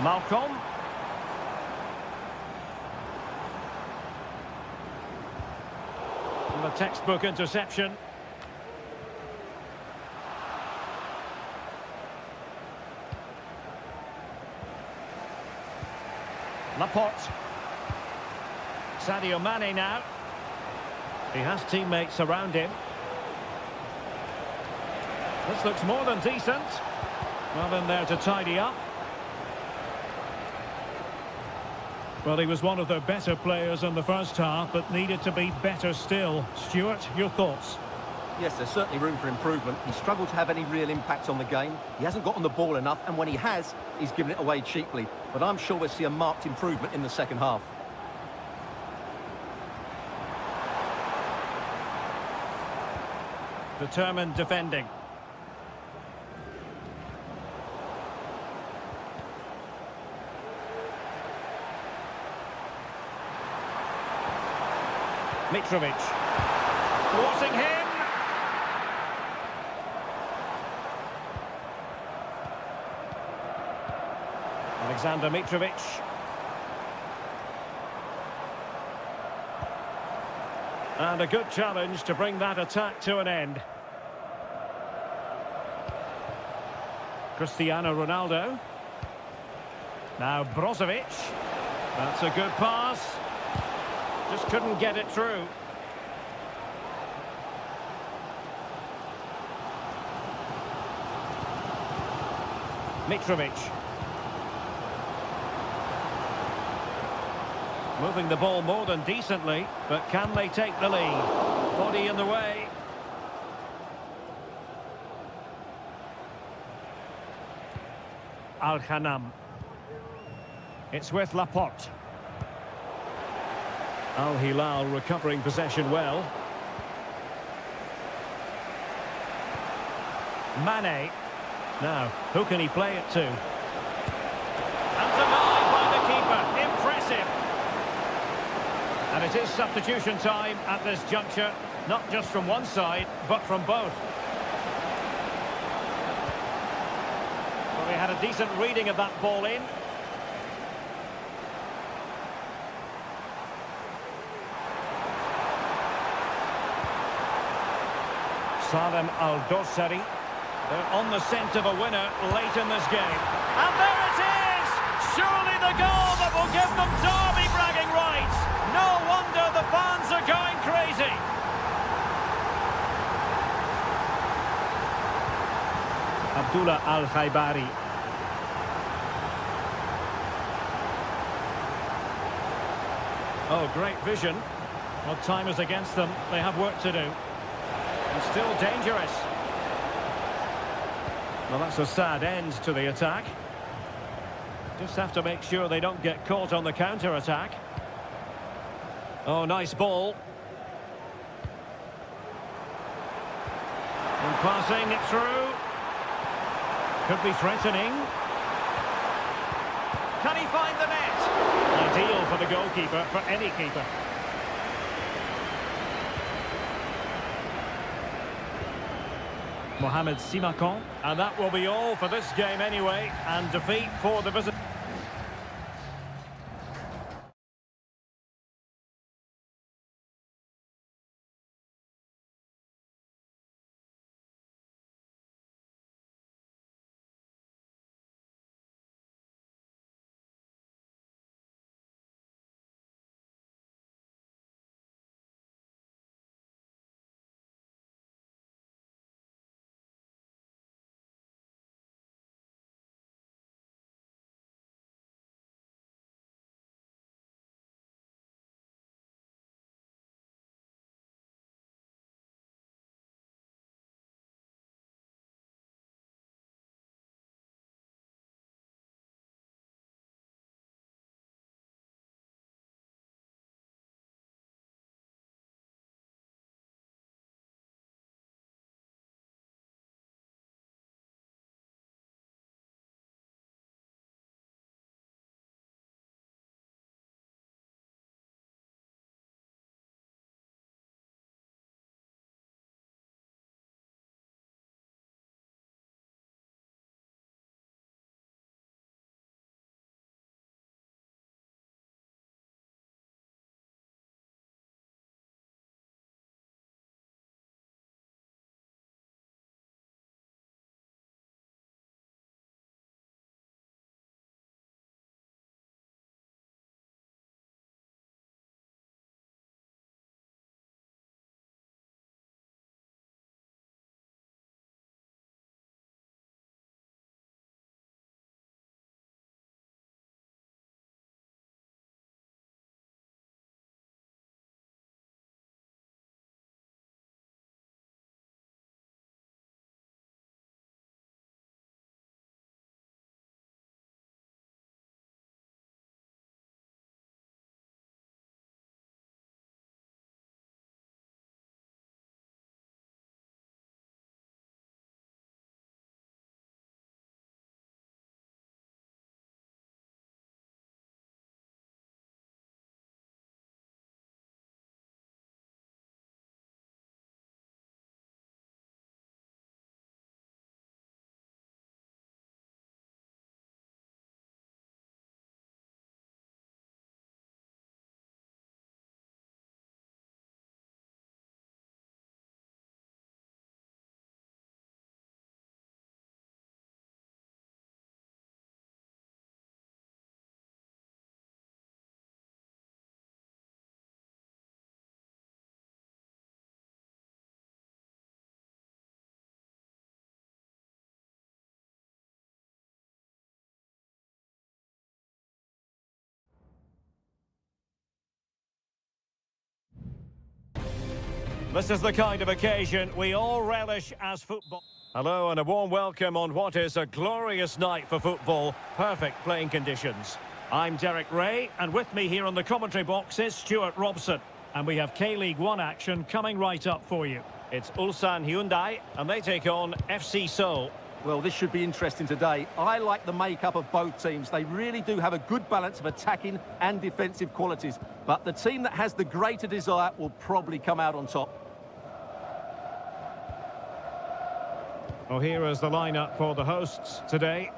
Malcolm. And the textbook interception. Laporte. Sadio Mane now. He has teammates around him. This looks more than decent. Well, in there to tidy up. Well, he was one of the better players in the first half, but needed to be better still. Stuart, your thoughts? Yes, there's certainly room for improvement. He struggled to have any real impact on the game. He hasn't got on the ball enough, and when he has, he's given it away cheaply. But I'm sure we'll see a marked improvement in the second half. Determined defending. Mitrovic. Thwarting him. Alexander Mitrovic. And a good challenge to bring that attack to an end. Cristiano Ronaldo. Now Brozovic. That's a good pass. Just couldn't get it through. Mitrovic. Moving the ball more than decently, but can they take the lead? Body in the way. Al-Khanam. It's with Laporte. Al-Hilal recovering possession well. Mane. Now, who can he play it to? And denied by the keeper. Impressive. And it is substitution time at this juncture, not just from one side, but from both. Well, they had a decent reading of that ball in. Salem Al-Dossari. They're on the scent of a winner late in this game. And there it is! Surely the goal that will give them derby bragging rights. No wonder the fans are going crazy. Abdullah Al-Khaibari. Oh, great vision. Well, time is against them. They have work to do. And still dangerous. Well, that's a sad end to the attack. Just have to make sure they don't get caught on the counter-attack. Oh, nice ball. And passing it through. Could be threatening. Can he find the net? Ideal for the goalkeeper, for any keeper. Mohamed Simakon. And that will be all for this game anyway. And defeat for the visitor. This is the kind of occasion we all relish as football. Hello and a warm welcome on what is a glorious night for football. Perfect playing conditions. I'm Derek Ray, and with me here on the commentary box is Stuart Robson. And we have K-League 1 action coming right up for you. It's Ulsan Hyundai, and they take on FC Seoul. Well, this should be interesting today. I like the makeup of both teams. They really do have a good balance of attacking and defensive qualities. But the team that has the greater desire will probably come out on top. Well, here is the lineup for the hosts today.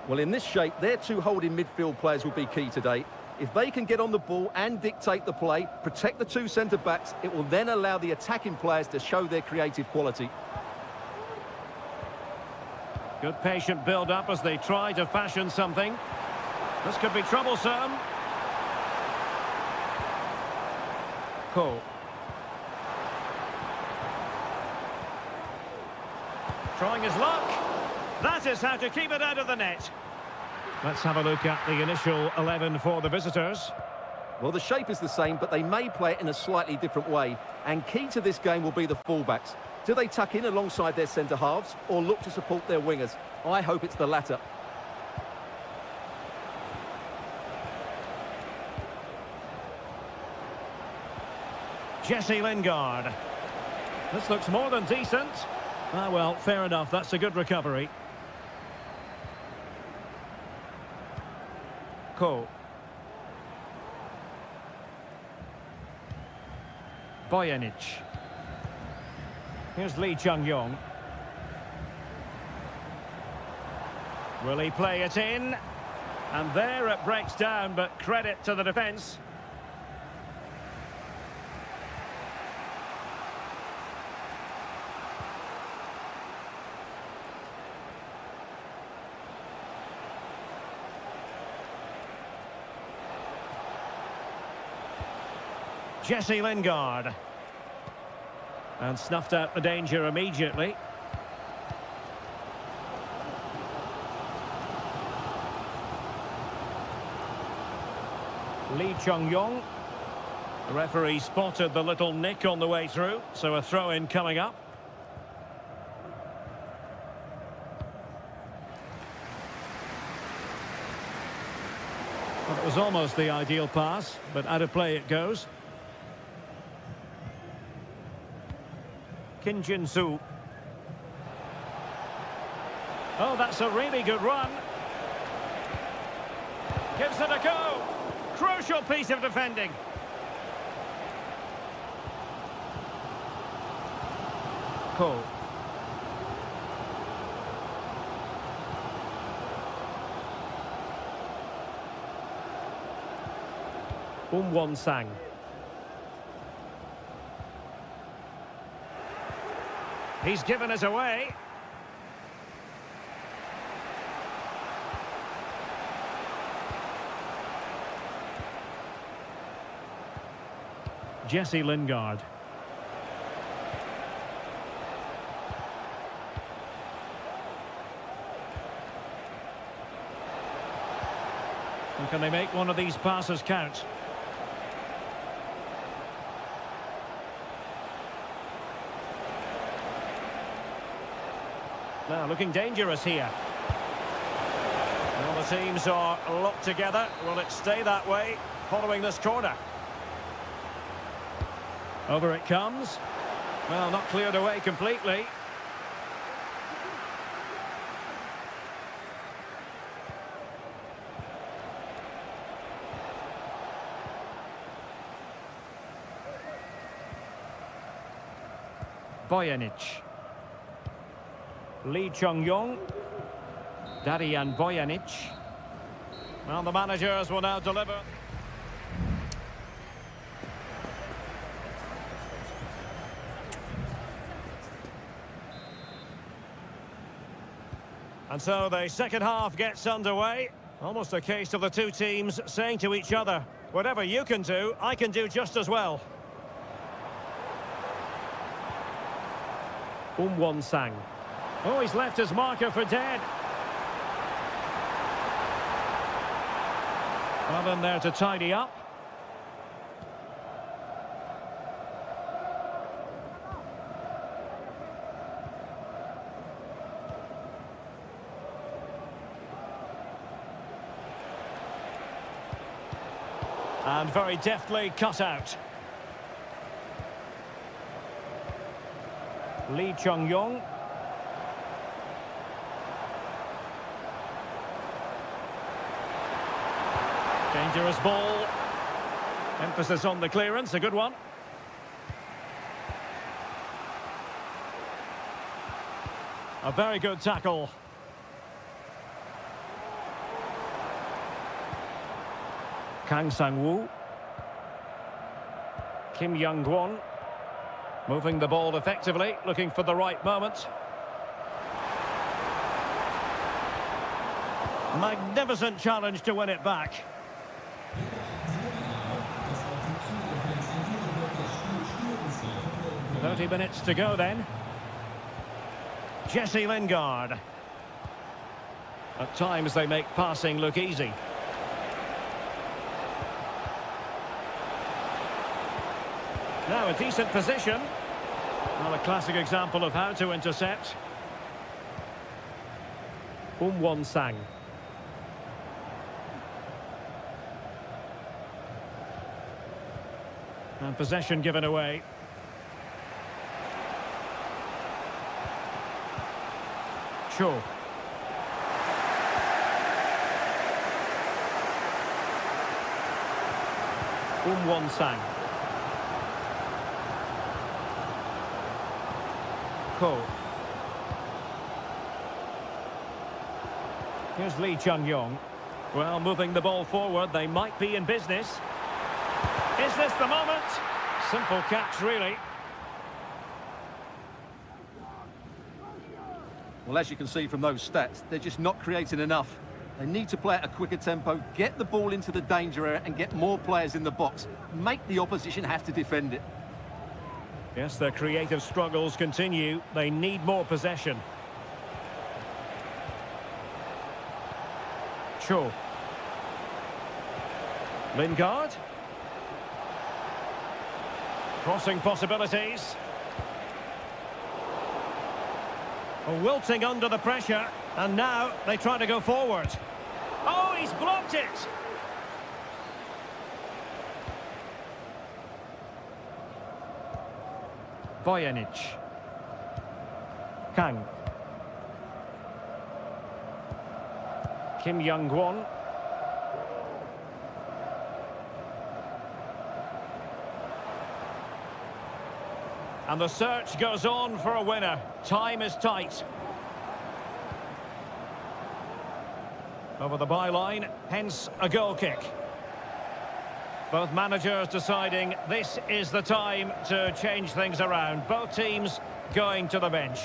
Well, in this shape, their two holding midfield players will be key today. If they can get on the ball and dictate the play, protect the two centre-backs, it will then allow the attacking players to show their creative quality. Good patient build-up as they try to fashion something. This could be troublesome. Ko. Trying his luck. That is how to keep it out of the net. Let's have a look at the initial 11 for the visitors. Well, the shape is the same, but they may play it in a slightly different way. And key to this game will be the fullbacks. Do they tuck in alongside their centre-halves or look to support their wingers? I hope it's the latter. Jesse Lingard. This looks more than decent. Ah, well, fair enough. That's a good recovery. Ko. Bojanic. Here's Lee Chung-yong. Will he play it in? And there it breaks down, but credit to the defence. Jesse Lingard. And snuffed out the danger immediately. Lee Chung-yong. The referee spotted the little nick on the way through, so a throw-in coming up. Well, it was almost the ideal pass, but out of play it goes. Kim Jin-soo. Oh, that's a really good run. Gives it a go. Crucial piece of defending. Ko. Won-sang. He's given us away. Jesse Lingard. And can they make one of these passes count? Now looking dangerous here. Well, the teams are locked together. Will it stay that way following this corner? Over it comes. Well, not cleared away completely. Bojanic. Lee Chung-yong. Darian Bojanic. Well, the managers will now deliver. And so the second half gets underway. Almost a case of the two teams saying to each other, whatever you can do, I can do just as well. Won-sang. Oh, he's left his marker for dead. Well in there to tidy up. And very deftly cut out. Lee Chung-yong. Dangerous ball. Emphasis on the clearance, a good one. A very good tackle. Kang Sang-woo. Kim Young-kwon. Moving the ball effectively, looking for the right moment. Magnificent challenge to win it back. 30 minutes to go then. Jesse Lingard. At times they make passing look easy. Now a decent position. Well, a classic example of how to intercept. Won Sang. And possession given away. Cho. Won Sang. Ko. Here's Lee Chung-yong. Well, moving the ball forward, they might be in business. Is this the moment? Simple catch, really. Well, as you can see from those stats, they're just not creating enough. They need to play at a quicker tempo, get the ball into the danger area and get more players in the box. Make the opposition have to defend it. Yes, their creative struggles continue. They need more possession. Cho. Lingard. Crossing possibilities. Wilting under the pressure, and now they try to go forward. Oh, he's blocked it! Bojanic. Kang. Kim Young-won. And the search goes on for a winner. Time is tight. Over the byline, hence a goal kick. Both managers deciding this is the time to change things around. Both teams going to the bench.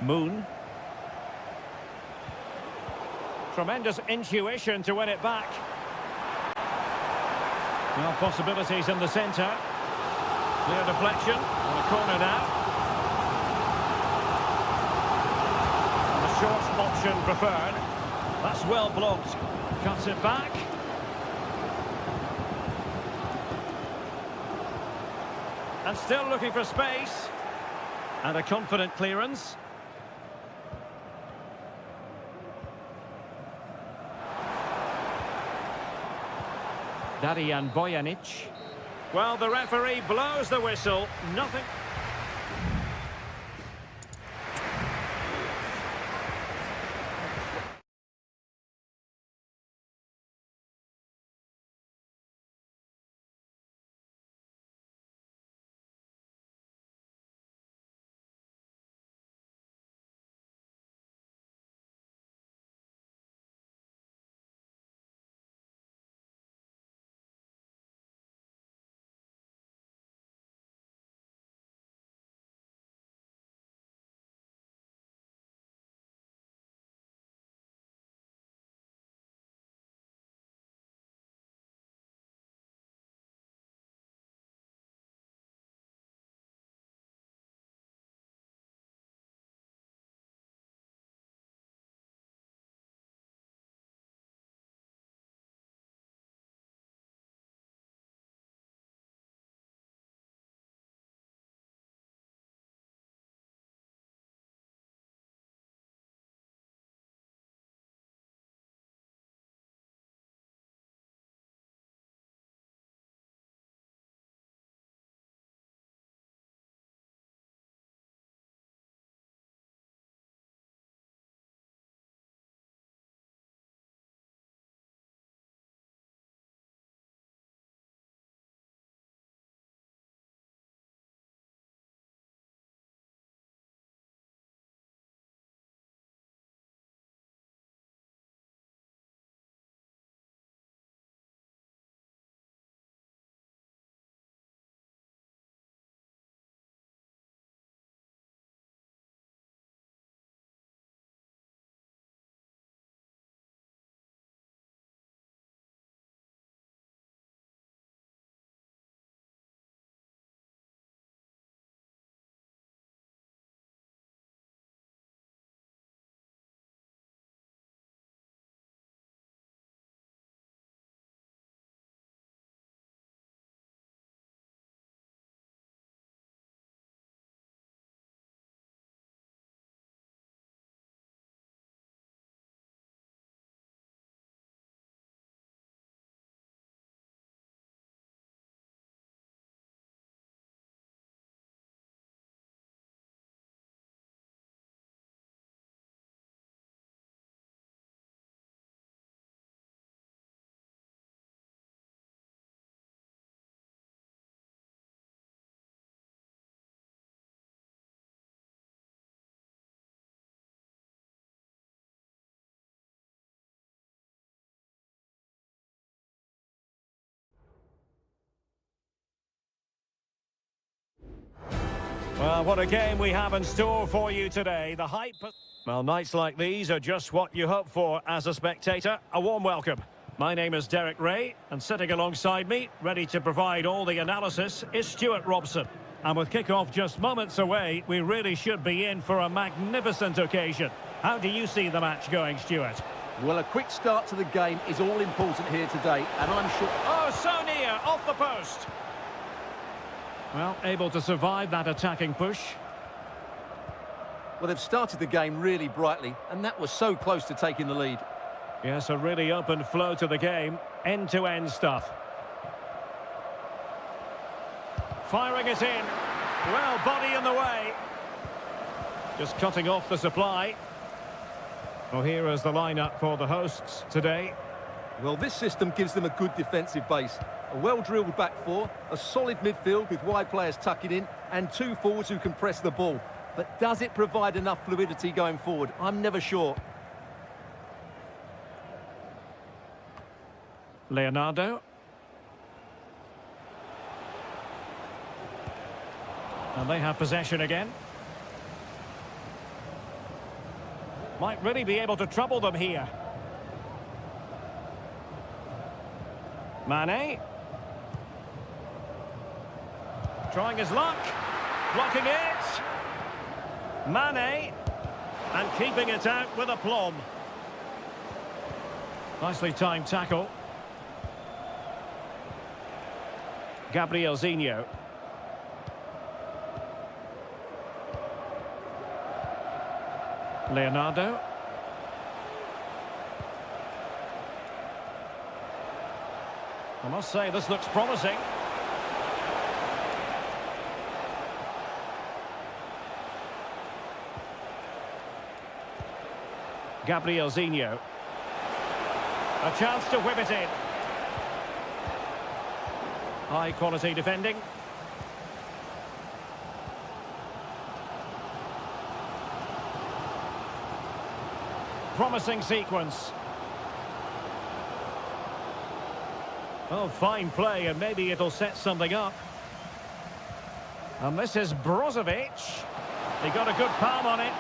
Moon. Tremendous intuition to win it back. Well, possibilities in the centre. Clear deflection on a corner now. And the short option preferred. That's well blocked. Cuts it back. And still looking for space. And a confident clearance. Darijan Bojanic. Well, the referee blows the whistle. Nothing. Well, what a game we have in store for you today. The hype... Well, nights like these are just what you hope for as a spectator. A warm welcome. My name is Derek Ray, and sitting alongside me, ready to provide all the analysis, is Stuart Robson. And with kick-off just moments away, we really should be in for a magnificent occasion. How do you see the match going, Stuart? Well, a quick start to the game is all important here today, and I'm sure... Oh, so near, off the post. Well, able to survive that attacking push. Well, they've started the game really brightly, and that was so close to taking the lead. Yes, a really open flow to the game. End-to-end stuff. Firing it in. Well, body in the way. Just cutting off the supply. Well, here is the lineup for the hosts today. Well, this system gives them a good defensive base. A well-drilled back four, a solid midfield with wide players tucking in, and two forwards who can press the ball. But does it provide enough fluidity going forward? I'm never sure. Leonardo. And they have possession again. Might really be able to trouble them here. Mane. Trying his luck. Blocking it. Mane. And keeping it out with aplomb. Nicely timed tackle. Gabrielzinho. Leonardo. I must say, this looks promising. Gabrielzinho. A chance to whip it in. High quality defending. Promising sequence. Oh, fine play, and maybe it'll set something up. And this is Brozovic. He got a good palm on it.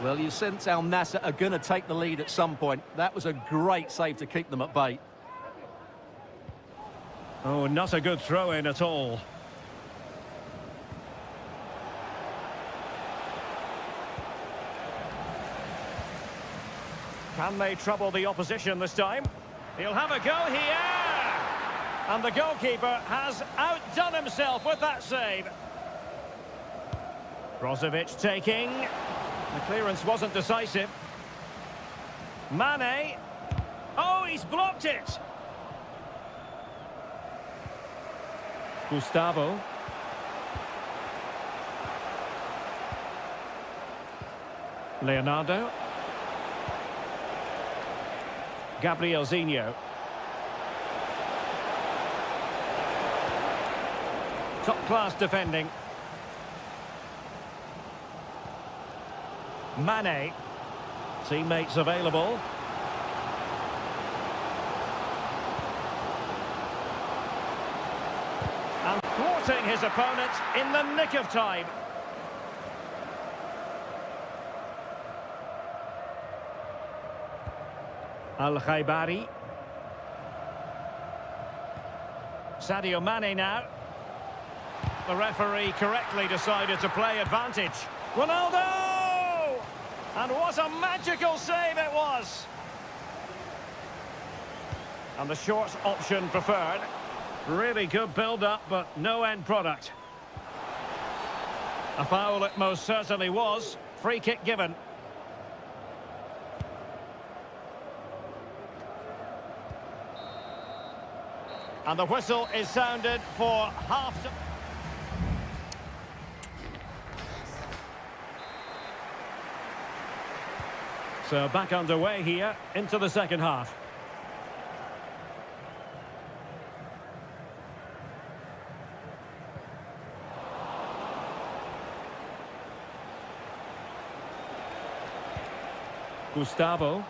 Well, you sense Al Nassr are going to take the lead at some point. That was a great save to keep them at bay. Oh, not a good throw-in at all. Can they trouble the opposition this time? He'll have a go here! And the goalkeeper has outdone himself with that save. Brozovic taking. The clearance wasn't decisive. Mane. Oh, he's blocked it! Gustavo. Leonardo. Gabrielzinho. Top-class defending. Mane. Teammates available. And thwarting his opponent in the nick of time. Al-Khaibari. Sadio Mane now. The referee correctly decided to play advantage. Ronaldo! And what a magical save it was! And the short option preferred. Really good build-up, but no end product. A foul it most certainly was. Free kick given. And the whistle is sounded for half-time. So back underway here into the second half. Gustavo.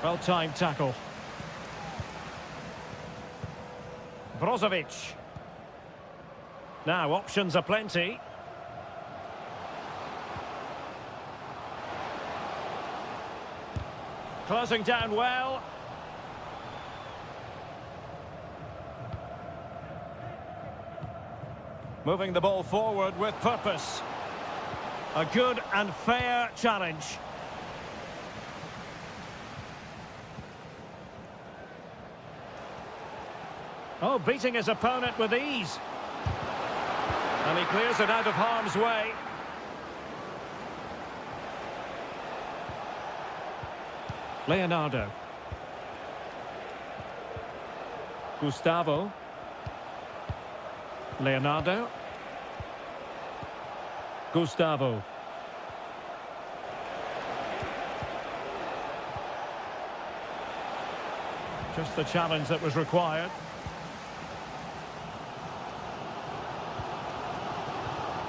Well-timed tackle. Brozovic. Now, options are plenty. Closing down well. Moving the ball forward with purpose. A good and fair challenge. Oh, beating his opponent with ease. And he clears it out of harm's way. Leonardo. Gustavo. Leonardo. Gustavo. Just the challenge that was required.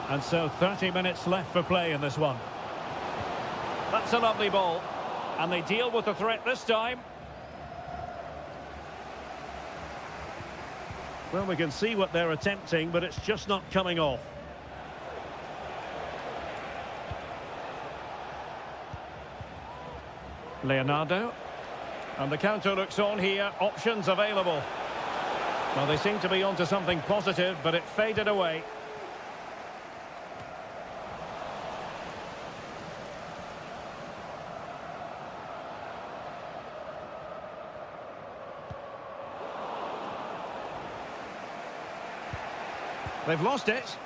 And so 30 minutes left for play in this one. That's a lovely ball. And they deal with the threat this time. Well, we can see what they're attempting, but it's just not coming off. Leonardo. And the counter looks on here. Options available. Well, they seem to be onto something positive, but it faded away. They've lost it.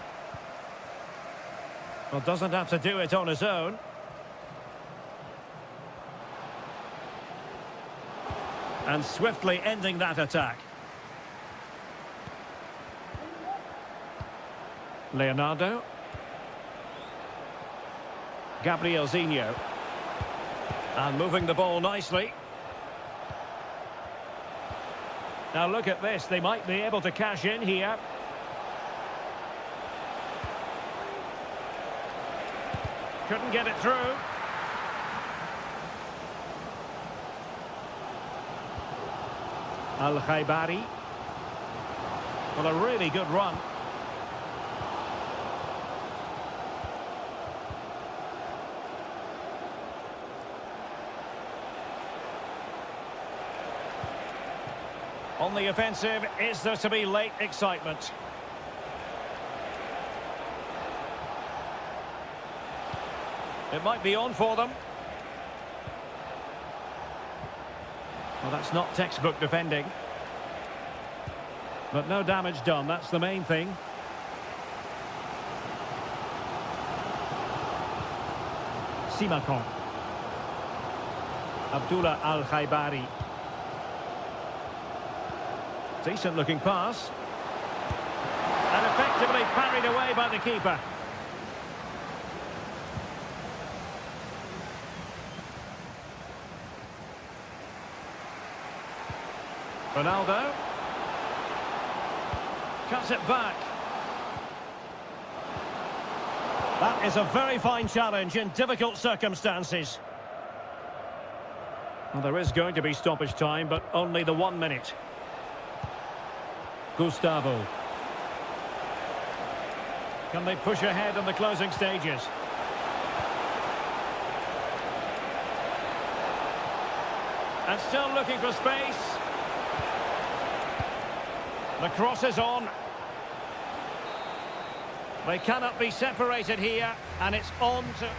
Well, doesn't have to do it on his own. And swiftly ending that attack. Leonardo. Gabrielzinho. And moving the ball nicely. Now look at this. They might be able to cash in here. Couldn't get it through. Al-Khaibari. Well, a really good run. On the offensive, is there to be late excitement? It might be on for them. Well, that's not textbook defending. But no damage done, that's the main thing. Simakon. Abdullah Al-Khaibari. Decent looking pass. And effectively parried away by the keeper. Ronaldo. Cuts it back. That is a very fine challenge in difficult circumstances. Well, there is going to be stoppage time, but only the 1 minute. Gustavo. Can they push ahead in the closing stages? And still looking for space. The cross is on. They cannot be separated here, and it's on to...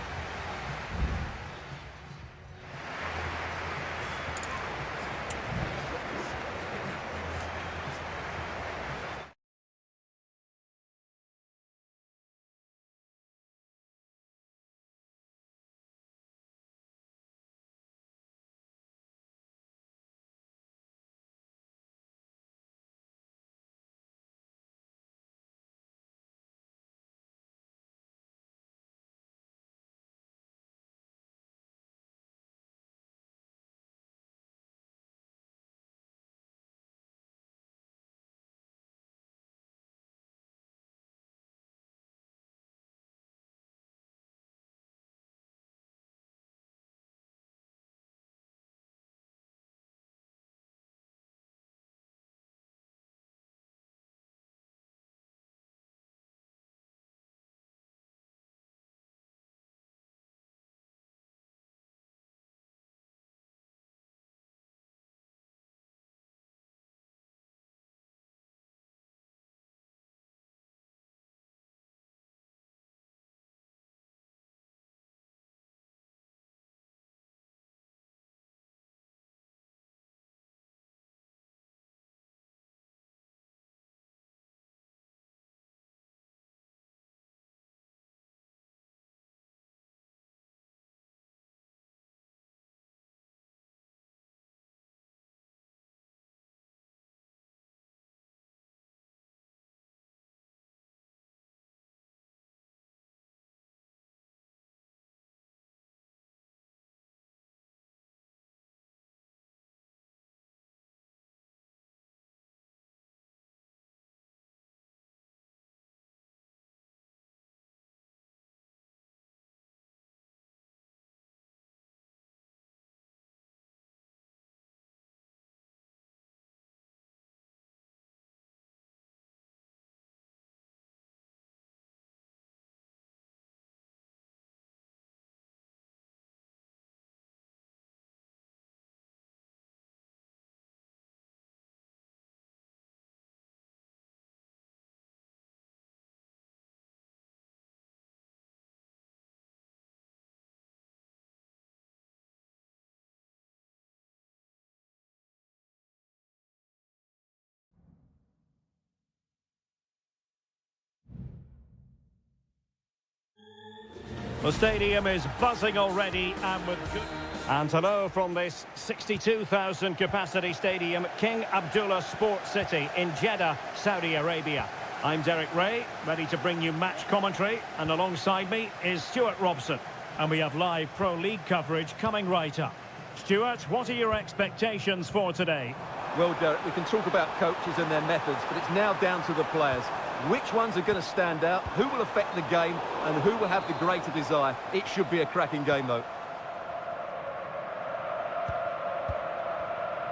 The stadium is buzzing already and with good... And hello from this 62,000 capacity stadium, King Abdullah Sports City in Jeddah, Saudi Arabia. I'm Derek Ray, ready to bring you match commentary, and alongside me is Stuart Robson. And we have live Pro League coverage coming right up. Stuart, what are your expectations for today? Well, Derek, we can talk about coaches and their methods, but it's now down to the players. Which ones are going to stand out, who will affect the game, and who will have the greater desire? It should be a cracking game, though.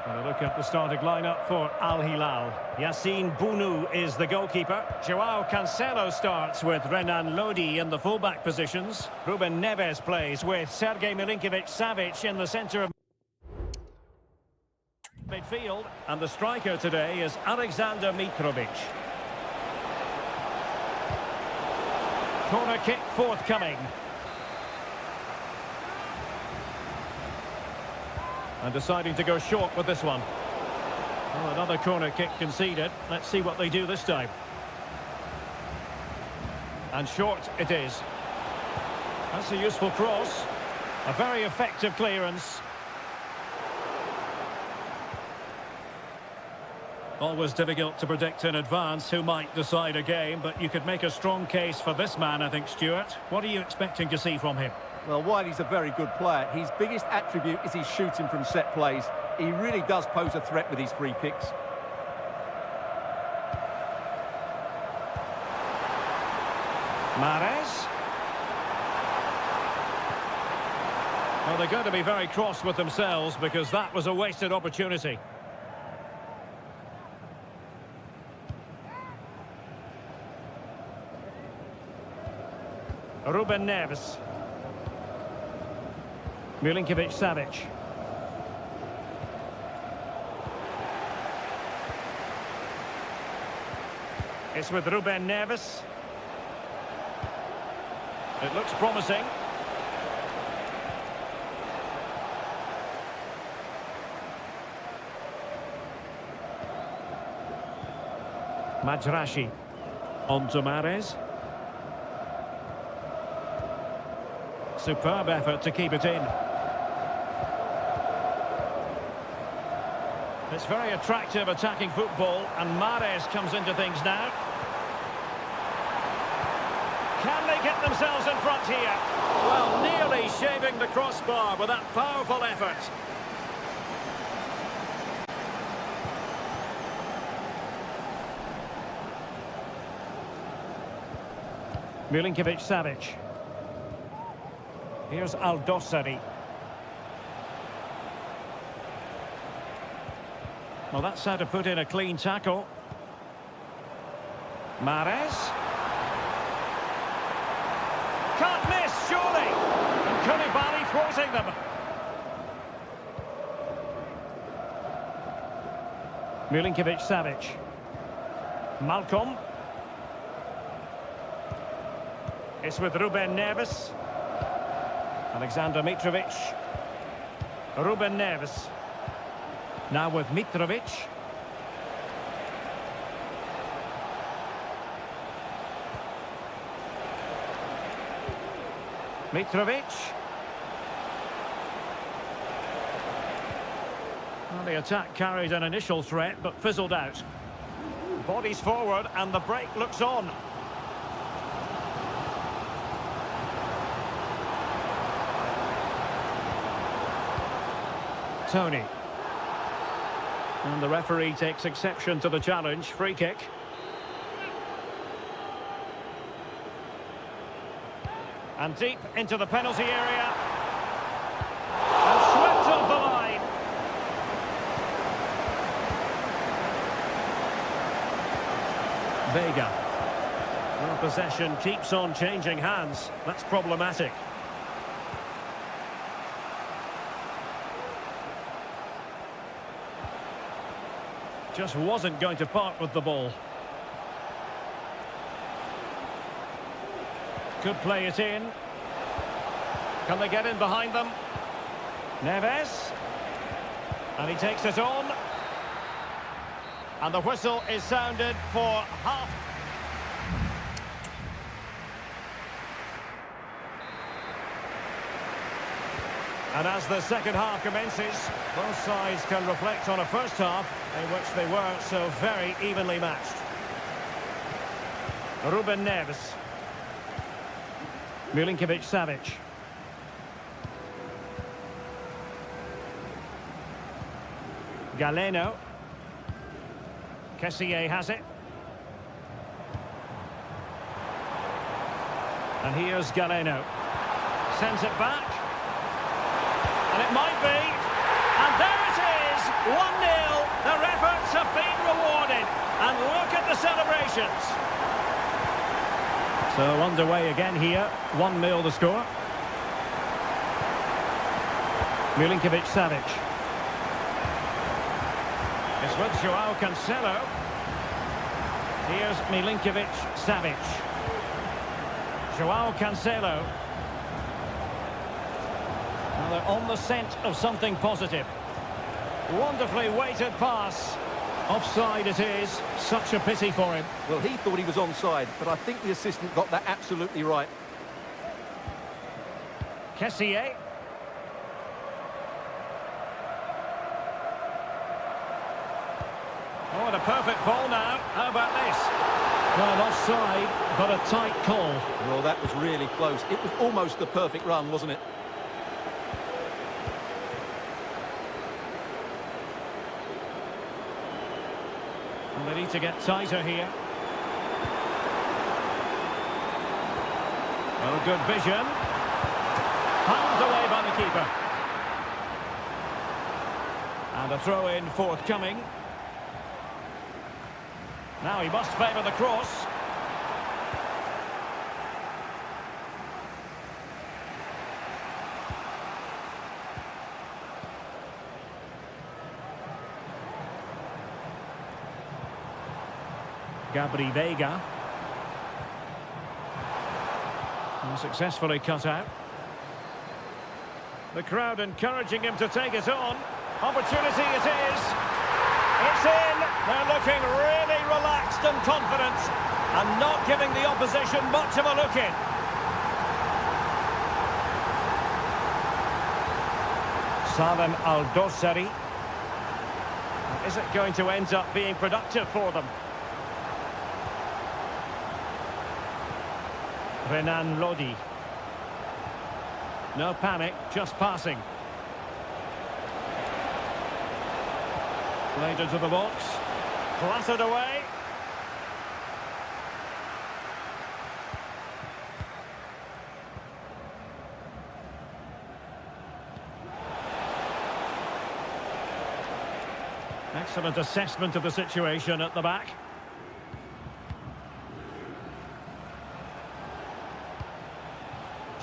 And a look at the starting lineup for Al Hilal. Yassine Bounou is the goalkeeper. Joao Cancelo starts with Renan Lodi in the fullback positions. Ruben Neves plays with Sergej Milinkovic-Savic in the centre of midfield. And the striker today is Alexander Mitrovic. Corner kick forthcoming. And deciding to go short with this one. Well, another corner kick conceded. Let's see what they do this time. And short it is. That's a useful cross. A very effective clearance. Always difficult to predict in advance who might decide a game, but you could make a strong case for this man, I think, Stuart. What are you expecting to see from him? Well, while he's a very good player, his biggest attribute is his shooting from set plays. He really does pose a threat with his free kicks. Mahrez. Well, they're going to be very cross with themselves because that was a wasted opportunity. Ruben Neves. Milinkovic-Savic. It's with Ruben Neves. It looks promising. Majrashi. On to Mahrez. Superb effort to keep it in. It's very attractive attacking football, and Mahrez comes into things now. Can they get themselves in front here? Well, nearly shaving the crossbar with that powerful effort. Milinkovic-Savic. Here's Al-Dossari. Well, that's how to put in a clean tackle. Mahrez. Can't miss, surely. And Koulibaly thwarting them. Milinkovic-Savic. Malcolm. It's with Ruben Neves. Alexander Mitrovic. Ruben Neves. Now with Mitrovic. Mitrovic. Well, the attack carried an initial threat, but fizzled out. Bodies forward, and the break looks on. Tony. And the referee takes exception to the challenge. Free kick. And deep into the penalty area. And swept off the line. Vega. Well, possession keeps on changing hands. That's problematic. Just wasn't going to part with the ball. Could play it in. Can they get in behind them? Neves. And he takes it on. And the whistle is sounded for half. And as the second half commences, both sides can reflect on a first half in which they were so very evenly matched. Ruben Neves. Milinkovic-Savic. Galeno. Kessié has it. And here's Galeno. Sends it back. And it might be. And there it is! 1-0. Their efforts have been rewarded. And look at the celebrations. So underway again here. 1-0 the score. Milinkovic-Savic. It's with Joao Cancelo. Here's Milinkovic-Savic. Joao Cancelo. Now they're on the scent of something positive. Wonderfully weighted pass. Offside it is. Such a pity for him. Well, he thought he was onside, but I think the assistant got that absolutely right. Kessié. Oh, and a perfect ball now. How about this? Well, offside, but a tight call. Well, that was really close. It was almost the perfect run, wasn't it? And they need to get tighter here. Oh, good vision. Palmed away by the keeper. And a throw-in forthcoming. Now he must favour the cross. Gabri Veiga. And successfully cut out. The crowd encouraging him to take it on. Opportunity it is. It's in. They're looking really relaxed and confident and not giving the opposition much of a look in. Salem Al-Dossari. Is it going to end up being productive for them? Renan Lodi. No panic, just passing. Played into the box. Clattered away. Excellent assessment of the situation at the back.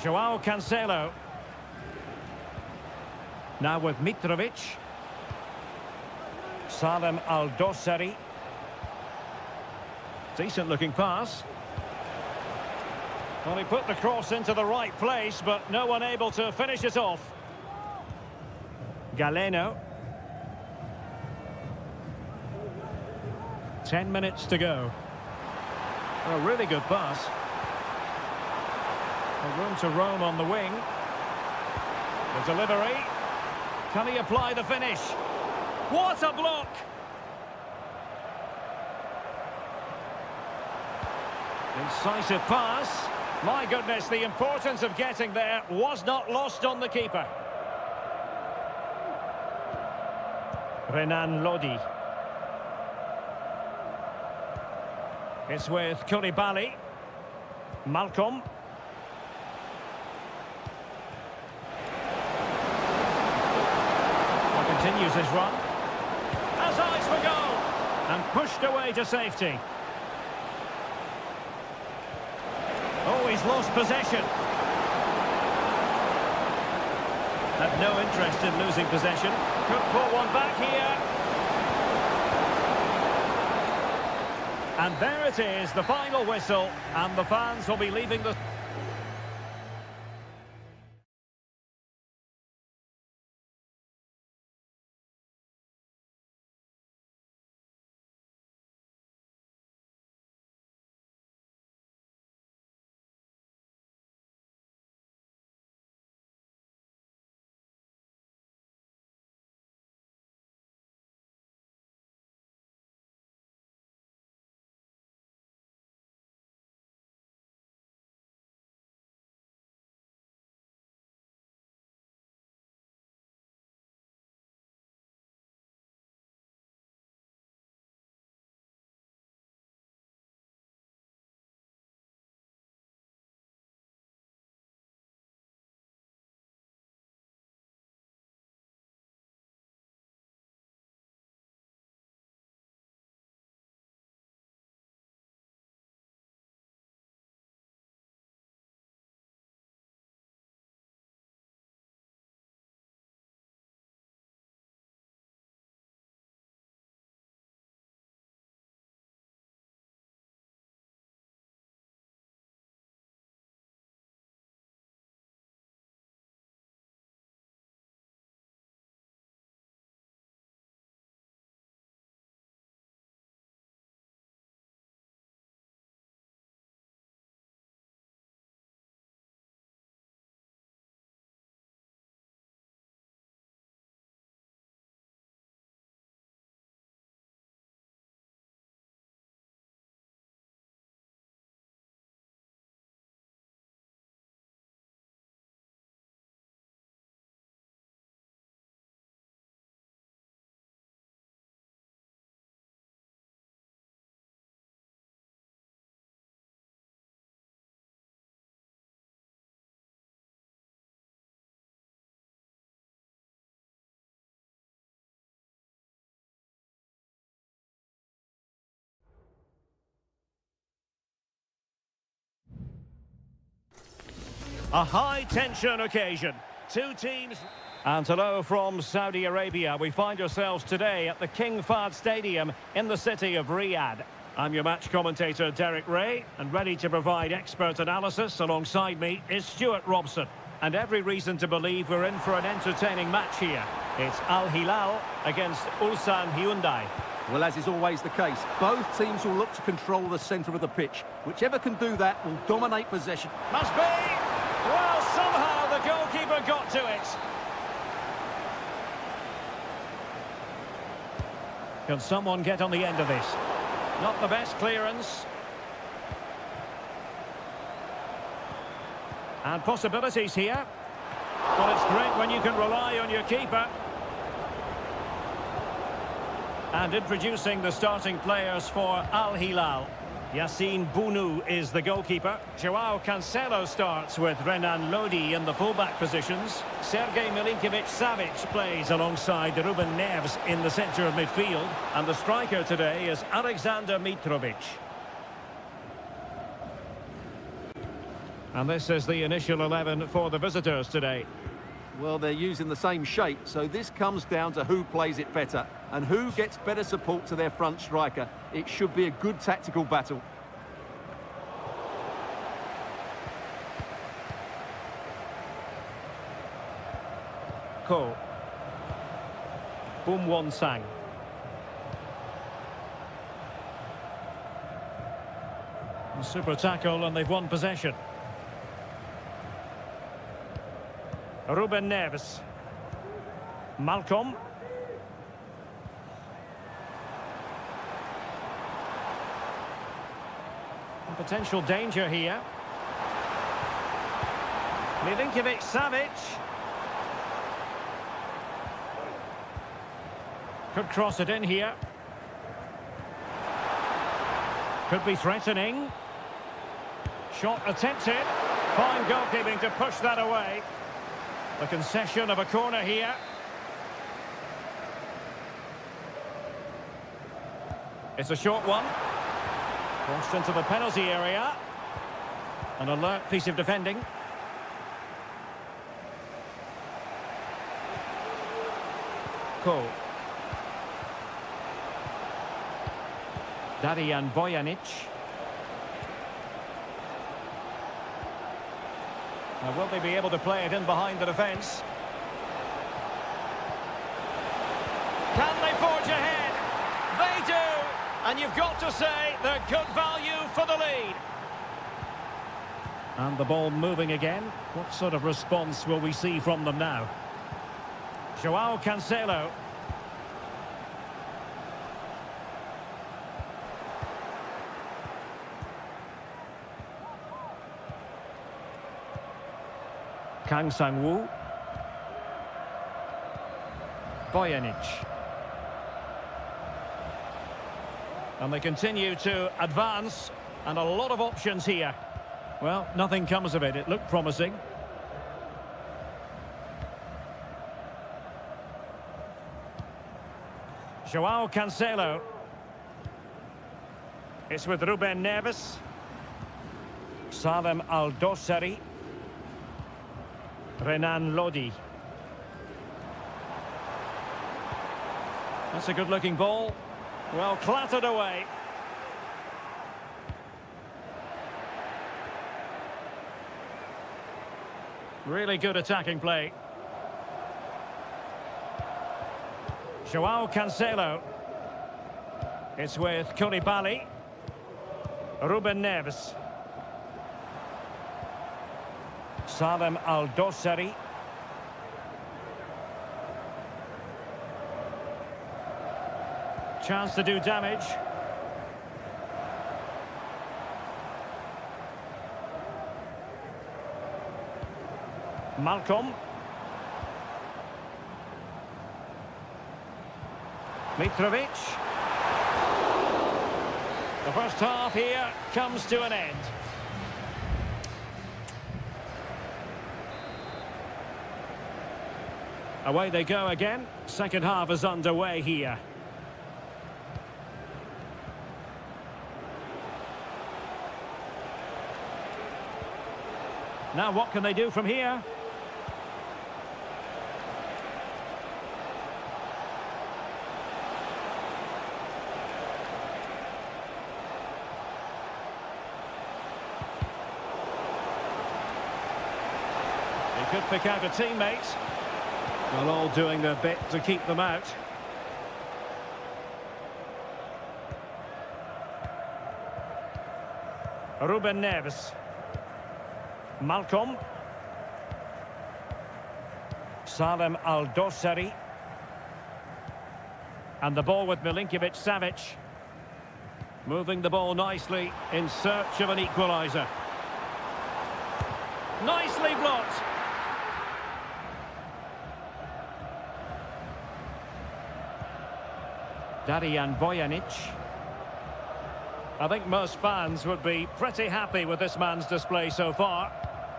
Joao Cancelo. Now with Mitrovic. Salem Al-Dossari. Decent looking pass. Well, he put the cross into the right place, but no one able to finish it off. Galeno. 10 minutes to go. A really good pass. A room to roam on the wing. The delivery. Can he apply the finish? What a block! Incisive pass. My goodness, the importance of getting there was not lost on the keeper. Renan Lodi. It's with Koulibaly. Malcolm. Continues his run. Has eyes for goal. And pushed away to safety. Oh, he's lost possession. Had no interest in losing possession. Could pull one back here. And there it is, the final whistle. And the fans will be leaving the... A high-tension occasion. Two teams... And hello from Saudi Arabia. We find ourselves today at the King Fahd Stadium in the city of Riyadh. I'm your match commentator, Derek Ray, and ready to provide expert analysis alongside me is Stuart Robson. And every reason to believe we're in for an entertaining match here. It's Al Hilal against Ulsan Hyundai. Well, as is always the case, both teams will look to control the centre of the pitch. Whichever can do that will dominate possession. Must be! Well, somehow the goalkeeper got to it. Can someone get on the end of this? Not the best clearance. And possibilities here. Well, it's great when you can rely on your keeper. And introducing the starting players for Al Hilal. Yassine Bounou is the goalkeeper. Joao Cancelo starts with Renan Lodi in the fullback positions. Sergej Milinkovic-Savic plays alongside Ruben Neves in the centre of midfield. And the striker today is Alexander Mitrovic. And this is the initial 11 for the visitors today. Well, they're using the same shape, so this comes down to who plays it better and who gets better support to their front striker. It should be a good tactical battle. Ko. Boom Won Sang. A super tackle and they've won possession. Ruben Neves. Malcolm. Potential danger here. Milinkovic-Savic. Could cross it in here. Could be threatening. Shot attempted. Fine goalkeeping to push that away. The concession of a corner here. It's a short one. Crossed into the penalty area. An alert piece of defending. Ko. Darijan Bojanic. Now, will they be able to play it in behind the defence? Can they forge ahead? They do! And you've got to say they're good value for the lead. And the ball moving again. What sort of response will we see from them now? Joao Cancelo. Kang Sang-woo. Bojanic. And they continue to advance, and a lot of options here. Well, nothing comes of it. It looked promising. Joao Cancelo. It's with Ruben Neves. Salem Al-Dosari. Renan Lodi. That's a good-looking ball. Well, clattered away. Really good attacking play. Joao Cancelo. It's with Koulibaly. Ruben Neves. Salem Al-Dosari. Chance to do damage. Malcolm. Mitrovic. The first half here comes to an end. Away they go again. Second half is underway here. Now what can they do from here? He could pick out a teammate. Well, all doing their bit to keep them out. Ruben Neves. Malcolm. Salem Al-Dossari. And the ball with Milinkovic-Savic. Moving the ball nicely in search of an equaliser. Nicely blocked. Darijan Bojanic. I think most fans would be pretty happy with this man's display so far.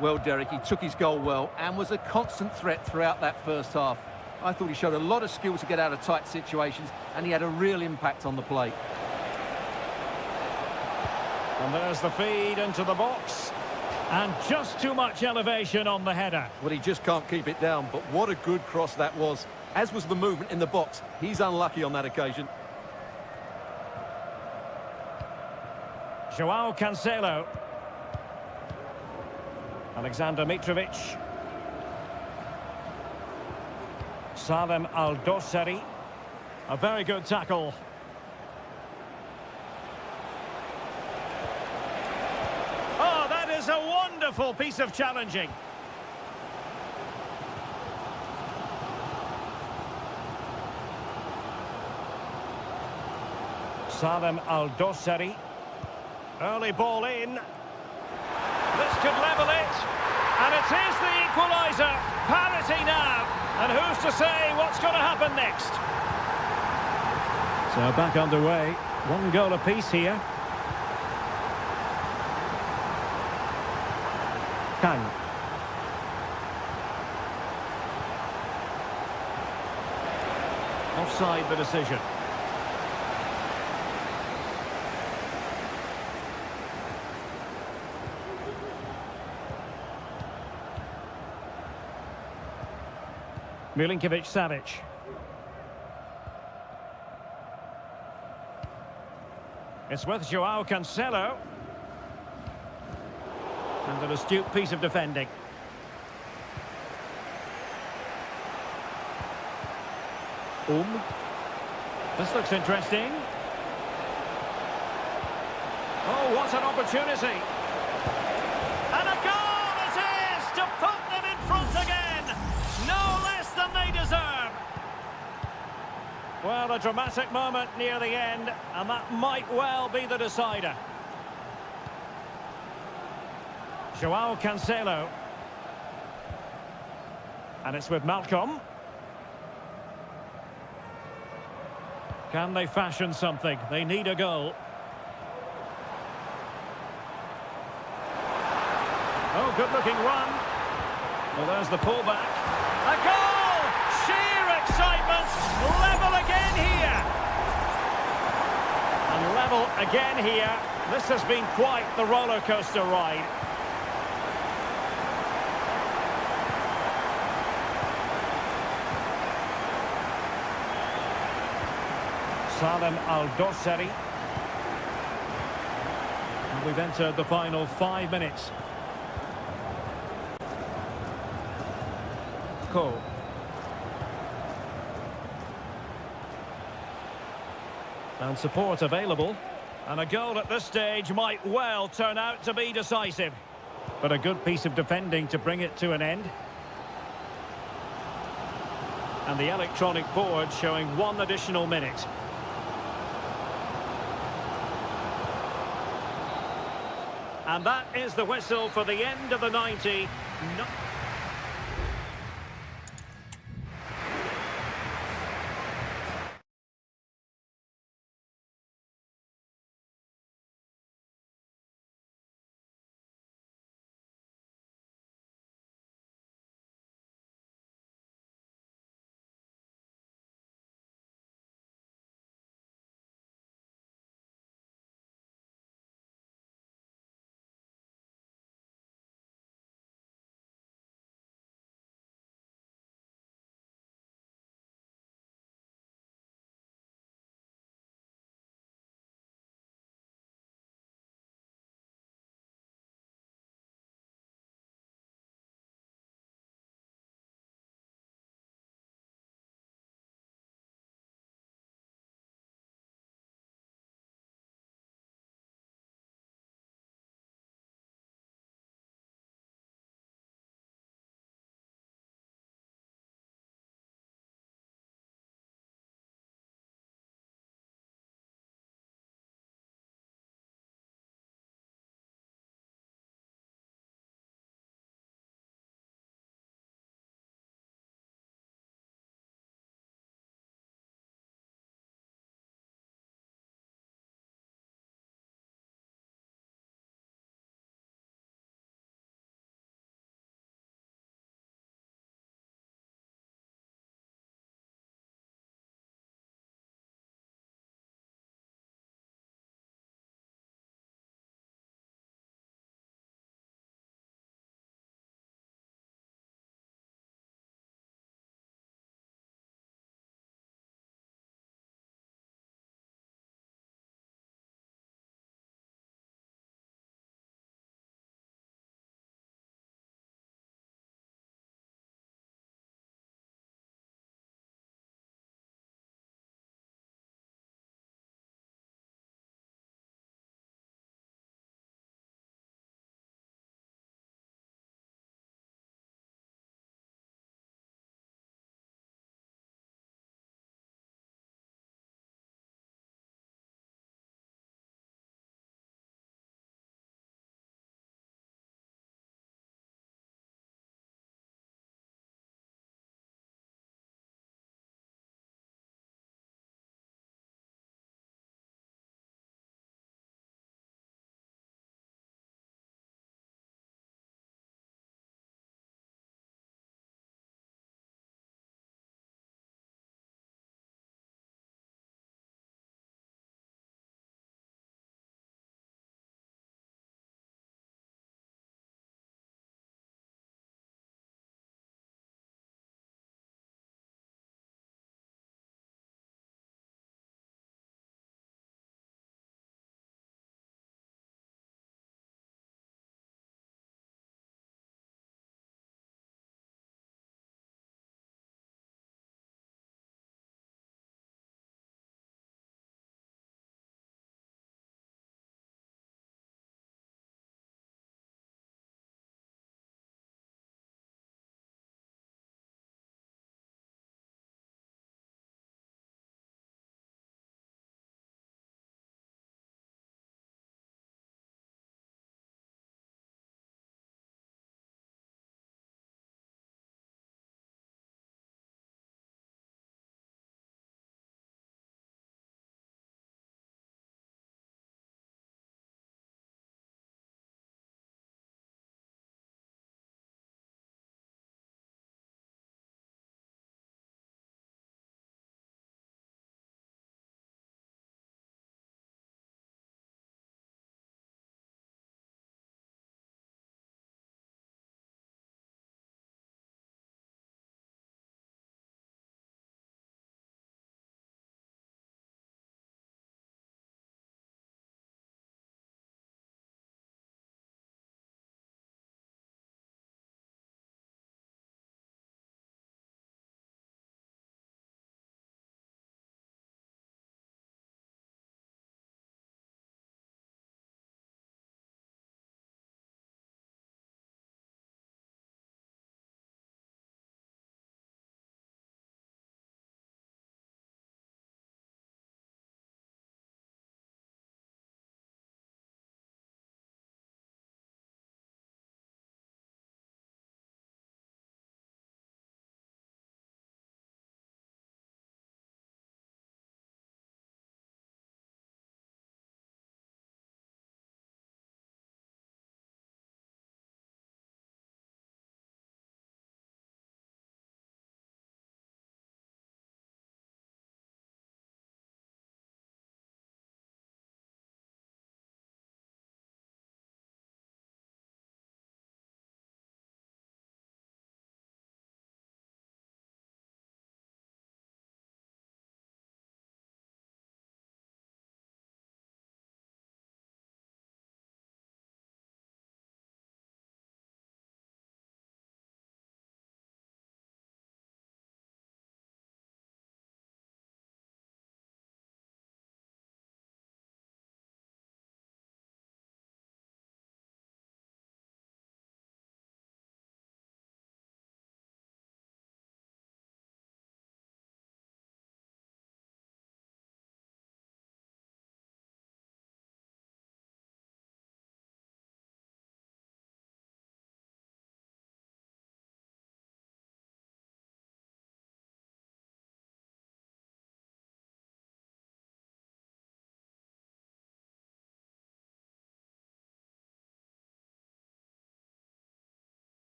Well, Derek, he took his goal well and was a constant threat throughout that first half. I thought he showed a lot of skill to get out of tight situations, and he had a real impact on the plate. And there's the feed into the box. And just too much elevation on the header. Well, he just can't keep it down, but what a good cross that was. As was the movement in the box. He's unlucky on that occasion. Joao Cancelo. Alexander Mitrovic. Salem Al-Dossari. A very good tackle. Oh, that is a wonderful piece of challenging. Salem Al-Dossari. Early ball in. This could level it. And it is the equaliser. Parity now. And who's to say what's going to happen next? So back underway. One goal apiece here. Kang. Offside the decision. Milinkovic-Savic. It's with Joao Cancelo. And an astute piece of defending. This looks interesting. Oh, what an opportunity. And a goal it is to put them in front again. No less than they deserve. Well, a dramatic moment near the end, and that might well be the decider. Joao Cancelo. And it's with Malcolm. Can they fashion something? They need a goal. Oh, good-looking run. Well, there's the pullback. A goal! Sheer excitement! Level again here! And level again here. This has been quite the roller coaster ride. Salem Al-Dossari. And we've entered the final 5 minutes. Cole. And support available. And a goal at this stage might well turn out to be decisive. But a good piece of defending to bring it to an end. And the electronic board showing 1 additional minute. And that is the whistle for the end of the 90.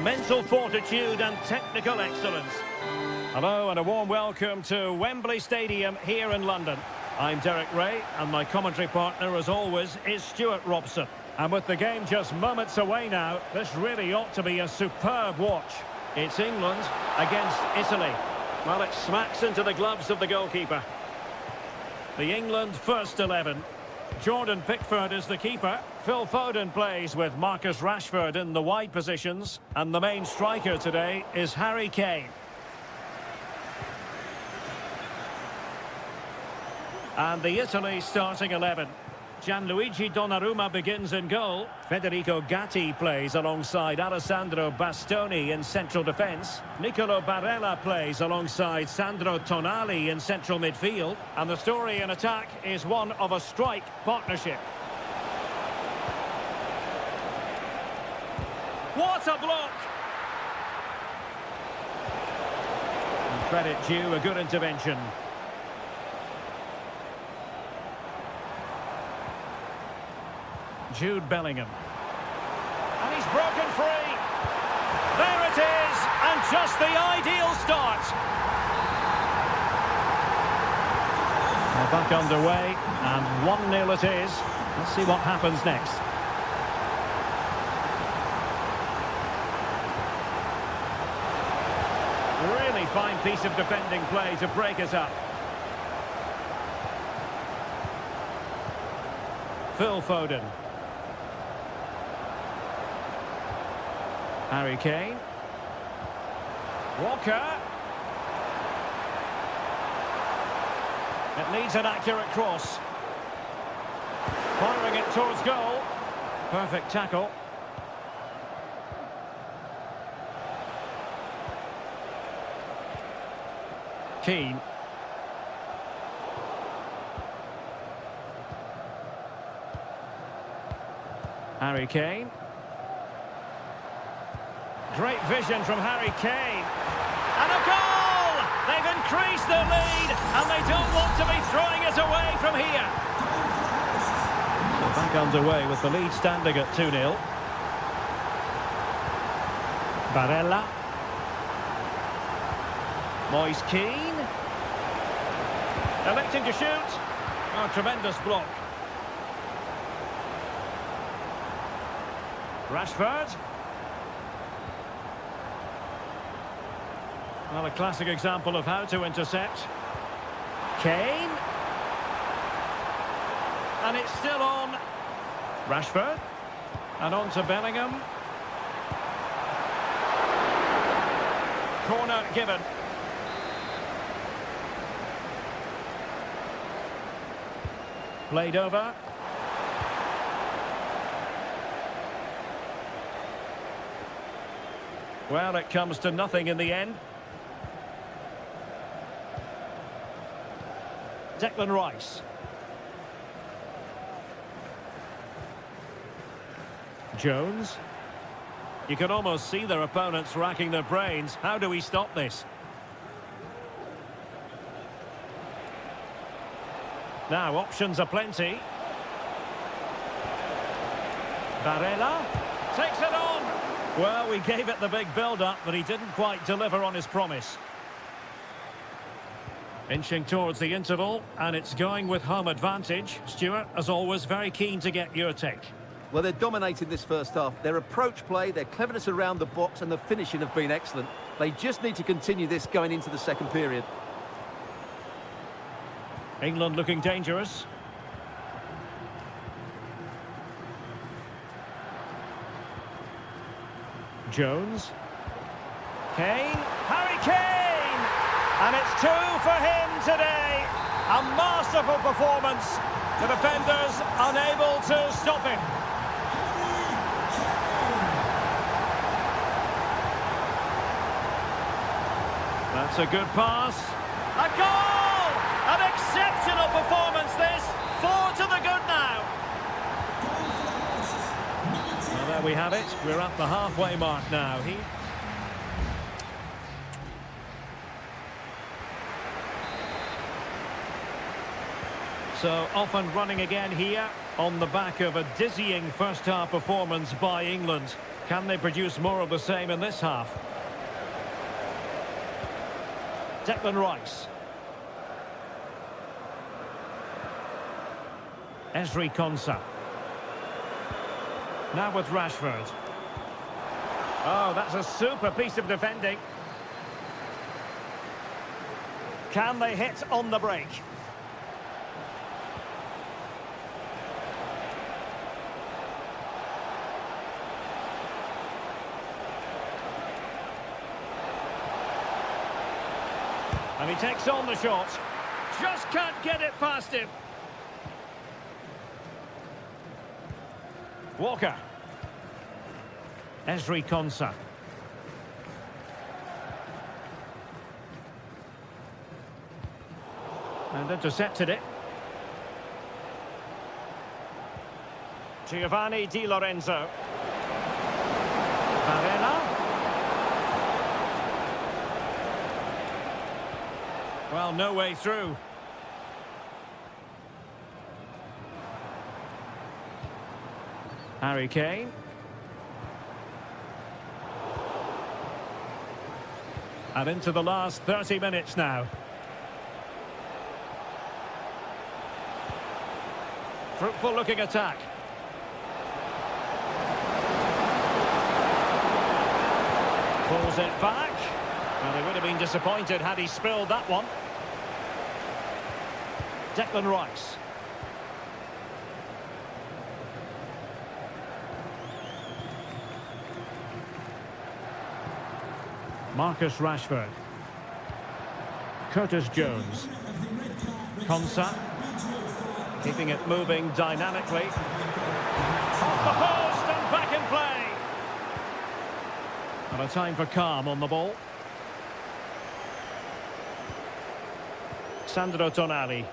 mental fortitude and technical excellence. Hello and a warm welcome to Wembley Stadium here in London. I'm Derek Ray, and my commentary partner, as always, is Stuart Robson. And with the game just moments away now, this really ought to be a superb watch. It's England against Italy. Well, it smacks into the gloves of the goalkeeper. The England first 11. Jordan Pickford is the keeper. Phil Foden plays with Marcus Rashford in the wide positions. And the main striker today is Harry Kane. And the Italy starting 11. Gianluigi Donnarumma begins in goal. Federico Gatti plays alongside Alessandro Bastoni in central defence. Nicolo Barella plays alongside Sandro Tonali in central midfield. And the story in attack is one of a strike partnership. What a block! And credit due, a good intervention. Jude Bellingham. And he's broken free. There it is, and just the ideal start. Well, back underway, and 1-0 it is. Let's see what happens next. Really fine piece of defending play to break it up. Phil Foden. Harry Kane. Walker. It needs an accurate cross. Firing it towards goal. Perfect tackle. Keane. Harry Kane. Great vision from Harry Kane. And a goal! They've increased their lead, and they don't want to be throwing it away from here. So back underway with the lead standing at 2-0. Barella. Moise Keane. Electing to shoot. Oh, tremendous block. Rashford. Well, a classic example of how to intercept. Kane. And it's still on. Rashford. And on to Bellingham. Corner given. Played over. Well, it comes to nothing in the end. Declan Rice. Jones. You can almost see their opponents racking their brains. How do we stop this? Now, options are plenty. Barella takes it on. Well, we gave it the big build-up, but he didn't quite deliver on his promise. Inching towards the interval, and it's going with home advantage. Stuart, as always, very keen to get your take. Well, they're dominating this first half. Their approach play, their cleverness around the box and the finishing have been excellent. They just need to continue this going into the second period. England looking dangerous. Jones. Kane. Harry Kane! And it's 2 for him today. A masterful performance. The defenders unable to stop him. That's a good pass. A goal! An exceptional performance this. 4 to the good now. Well, there we have it. We're at the halfway mark now. So off and running again here on the back of a dizzying first half performance by England. Can they produce more of the same in this half? Declan Rice. Ezri Konsa. Now with Rashford. Oh, that's a super piece of defending. Can they hit on the break? And he takes on the shot. Just can't get it past him. Walker. Ezri Konsa. And intercepted it. Giovanni Di Lorenzo. Varela. Well, no way through. Harry Kane. And into the last 30 minutes now. Fruitful looking attack. Pulls it back. Well, he would have been disappointed had he spilled that one. Declan Rice. Marcus Rashford. Curtis Jones. Konsa. Keeping it moving dynamically. Off the post and back in play. And a time for calm on the ball. Sandro Tonali.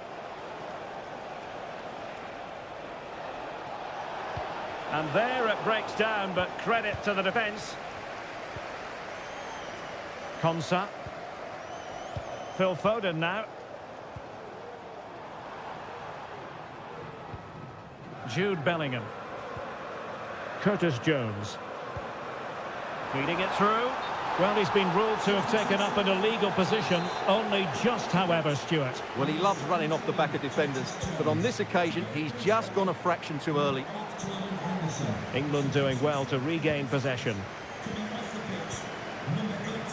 And there it breaks down, but credit to the defence. Konsa. Phil Foden now. Jude Bellingham. Curtis Jones. Feeding it through. Well, he's been ruled to have taken up an illegal position, only just, however, Stuart. Well, he loves running off the back of defenders, but on this occasion, he's just gone a fraction too early. England doing well to regain possession.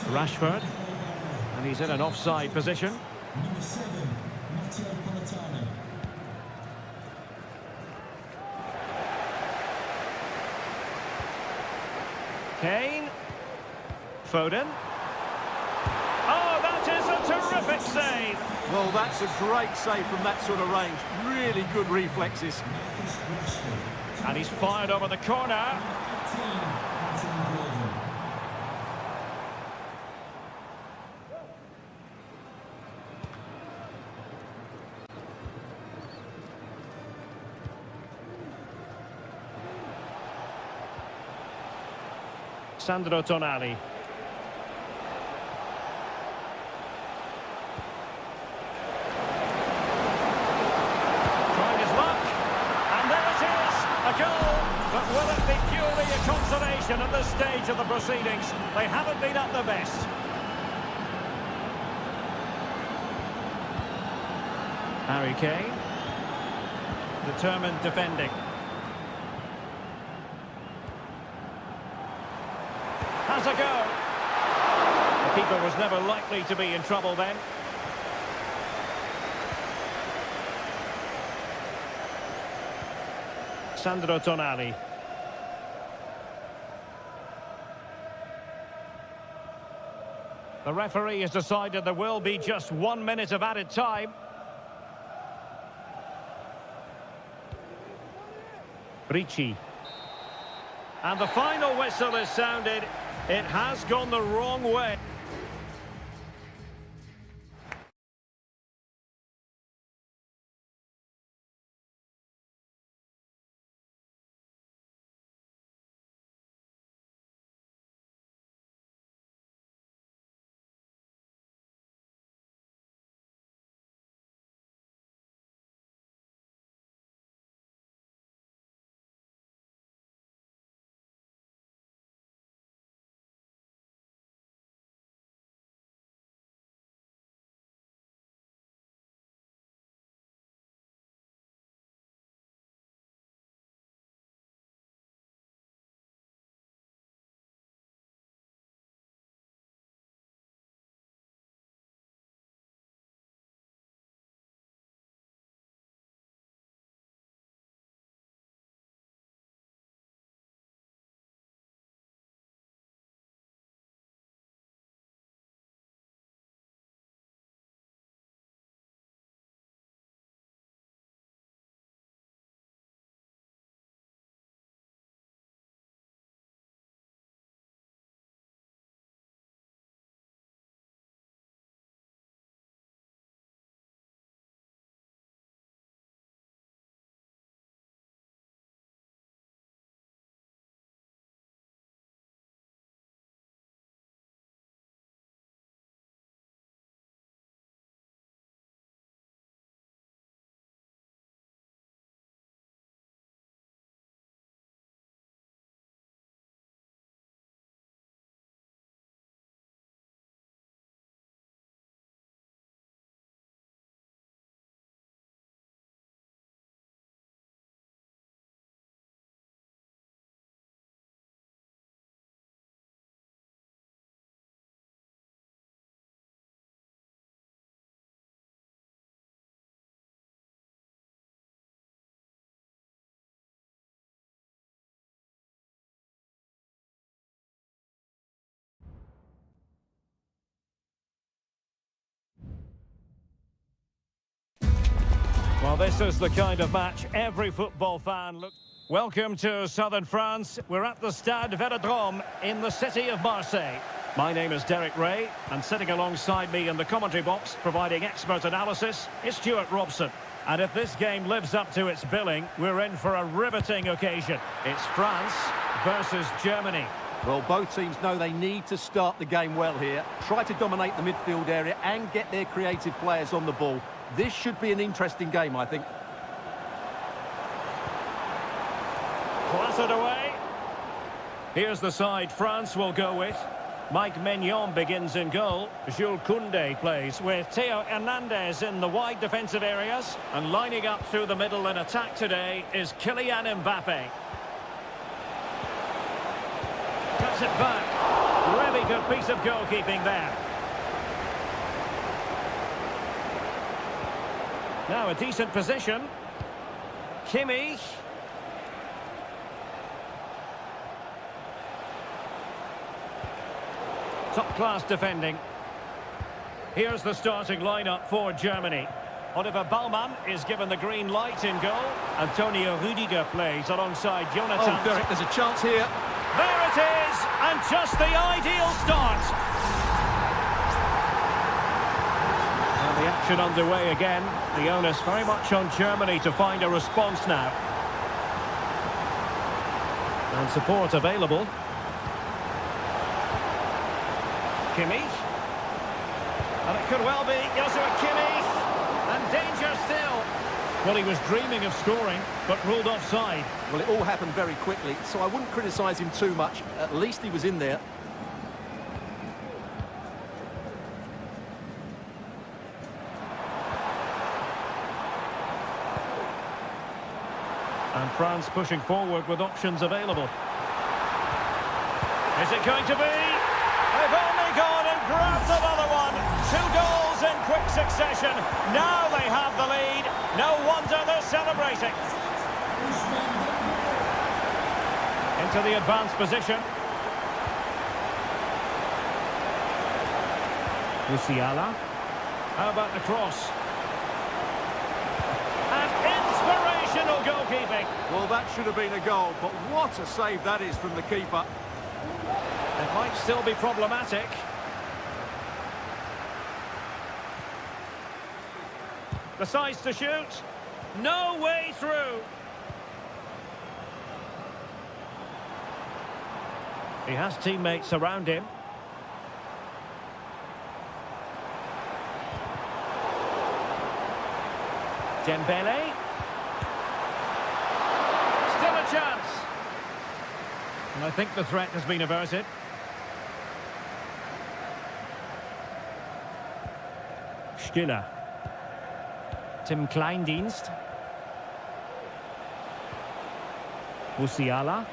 Rashford. And he's in an offside position. Number 7, Kane. Foden. Oh, that is a terrific save. Well, that's a great save from that sort of range. Really good reflexes. And he's fired over the corner. Sandro Tonali. Trying his luck. And there it is. A goal. But will it be purely a consolation at this stage of the proceedings? They haven't been at their best. Harry Kane. Determined defending. Has a go. The keeper was never likely to be in trouble then. Sandro Tonali. The referee has decided there will be just 1 minute of added time. Ricci. And the final whistle is sounded. It has gone the wrong way. this is the kind of match every football fan looks. Welcome to southern France. We're at the Stade Vélodrome in the city of Marseille. My name is Derek Ray, and sitting alongside me in the commentary box, providing expert analysis, is Stuart Robson. And if this game lives up to its billing, we're in for a riveting occasion. It's France versus Germany. Well, both teams know they need to start the game well here. Try to dominate the midfield area and get their creative players on the ball. This should be an interesting game, I think. Clattered away. Here's the side France will go with. Mike Maignan begins in goal. Jules Koundé plays with Theo Hernandez in the wide defensive areas. And lining up through the middle in attack today is Kylian Mbappe. Cuts it back. Really good piece of goalkeeping there. Now a decent position. Kimmich. Top-class defending. Here's the starting lineup for Germany. Oliver Baumann is given the green light in goal. Antonio Rüdiger plays alongside Jonathan. Oh, Derek, there's a chance here. There it is, and just the ideal start. And the action underway again. The onus very much on Germany to find a response now. And support available. Kimmich. And it could well be Joshua Kimmich. And danger still. Well, he was dreaming of scoring, but ruled offside. Well, it all happened very quickly, so I wouldn't criticise him too much. At least he was in there. And France pushing forward with options available. Is it going to be? They've only gone and grabbed another one. 2 goals in quick succession. Now they have the lead. No wonder they're celebrating. Into the advanced position. Musiala. How about the cross? And inspirational goalkeeping. Well, that should have been a goal, but what a save that is from the keeper. It might still be problematic. Decides to shoot. No way through. He has teammates around him. Dembele. Still a chance. And I think the threat has been averted. Stiller. Tim Kleindienst. Musiala.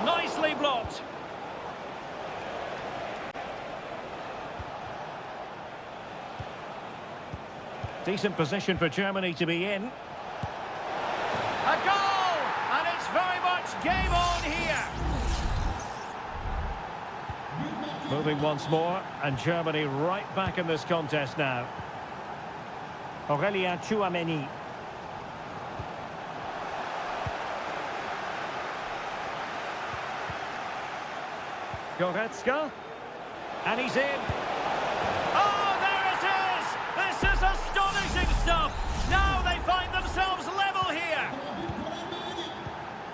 Nicely blocked. Decent position for Germany to be in. A goal! And it's very much game on here. Moving once more, and Germany right back in this contest now. Aurélien Tchouaméni. Goretzka. And he's in. Oh, there it is! This is astonishing stuff! Now they find themselves level here!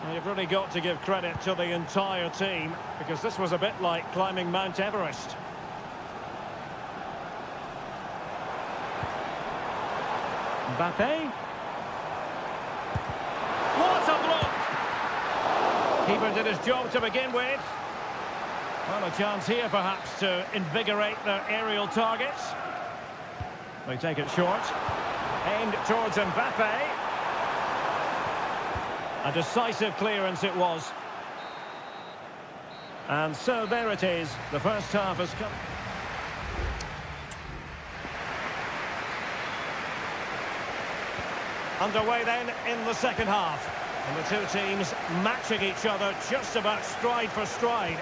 Well, you've really got to give credit to the entire team, because this was a bit like climbing Mount Everest. Mbappe. What a block! Keeper did his job to begin with. Well, a chance here perhaps to invigorate their aerial targets. They take it short. Aimed towards Mbappe. A decisive clearance it was. And so there it is. The first half has come. Underway then in the second half. And the two teams matching each other just about stride for stride.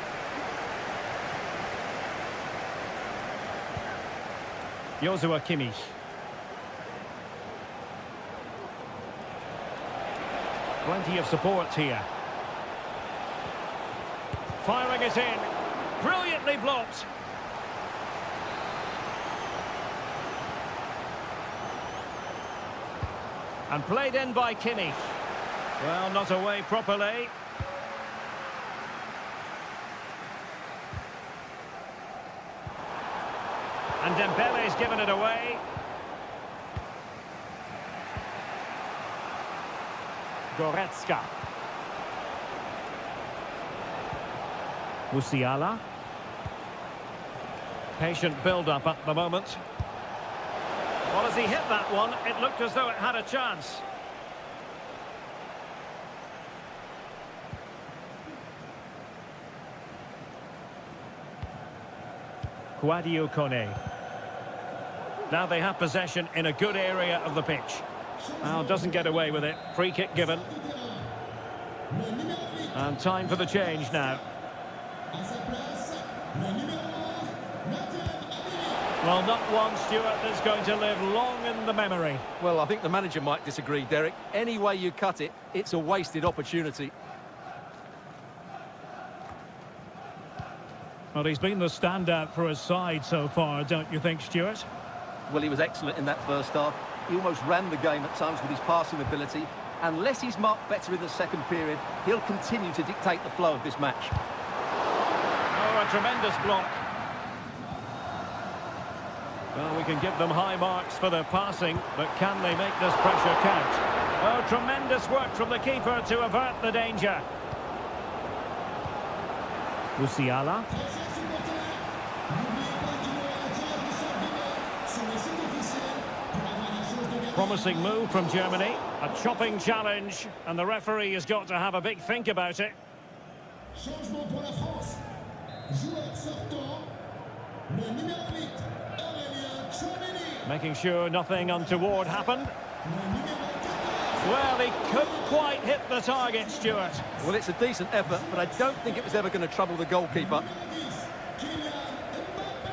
Joshua Kimmich. Plenty of support here. Firing it in. Brilliantly blocked. And played in by Kimmich. Well, not away properly. And Dembele's given it away. Goretzka. Musiala. Patient build-up at the moment. Well, as he hit that one, it looked as though it had a chance. Kouadio Kone. Now they have possession in a good area of the pitch. Well, doesn't get away with it. Free kick given. And time for the change now. Well, not one, Stuart, that's going to live long in the memory. Well, I think the manager might disagree, Derek. Any way you cut it, it's a wasted opportunity. Well, he's been the standout for his side so far, don't you think, Stuart? Well, he was excellent in that first half. He almost ran the game at times with his passing ability. Unless he's marked better in the second period, he'll continue to dictate the flow of this match. Oh, a tremendous block. Well, we can give them high marks for their passing, but can they make this pressure count? Oh, tremendous work from the keeper to avert the danger. Musiala. Promising move from Germany. A chopping challenge, and the referee has got to have a big think about it. Changement pour la France. Joueur sortant, le numéro 8, Aurélien Tchouameni. Making sure nothing untoward happened. Well, he couldn't quite hit the target, Stuart. Well, it's a decent effort, but I don't think it was ever going to trouble the goalkeeper.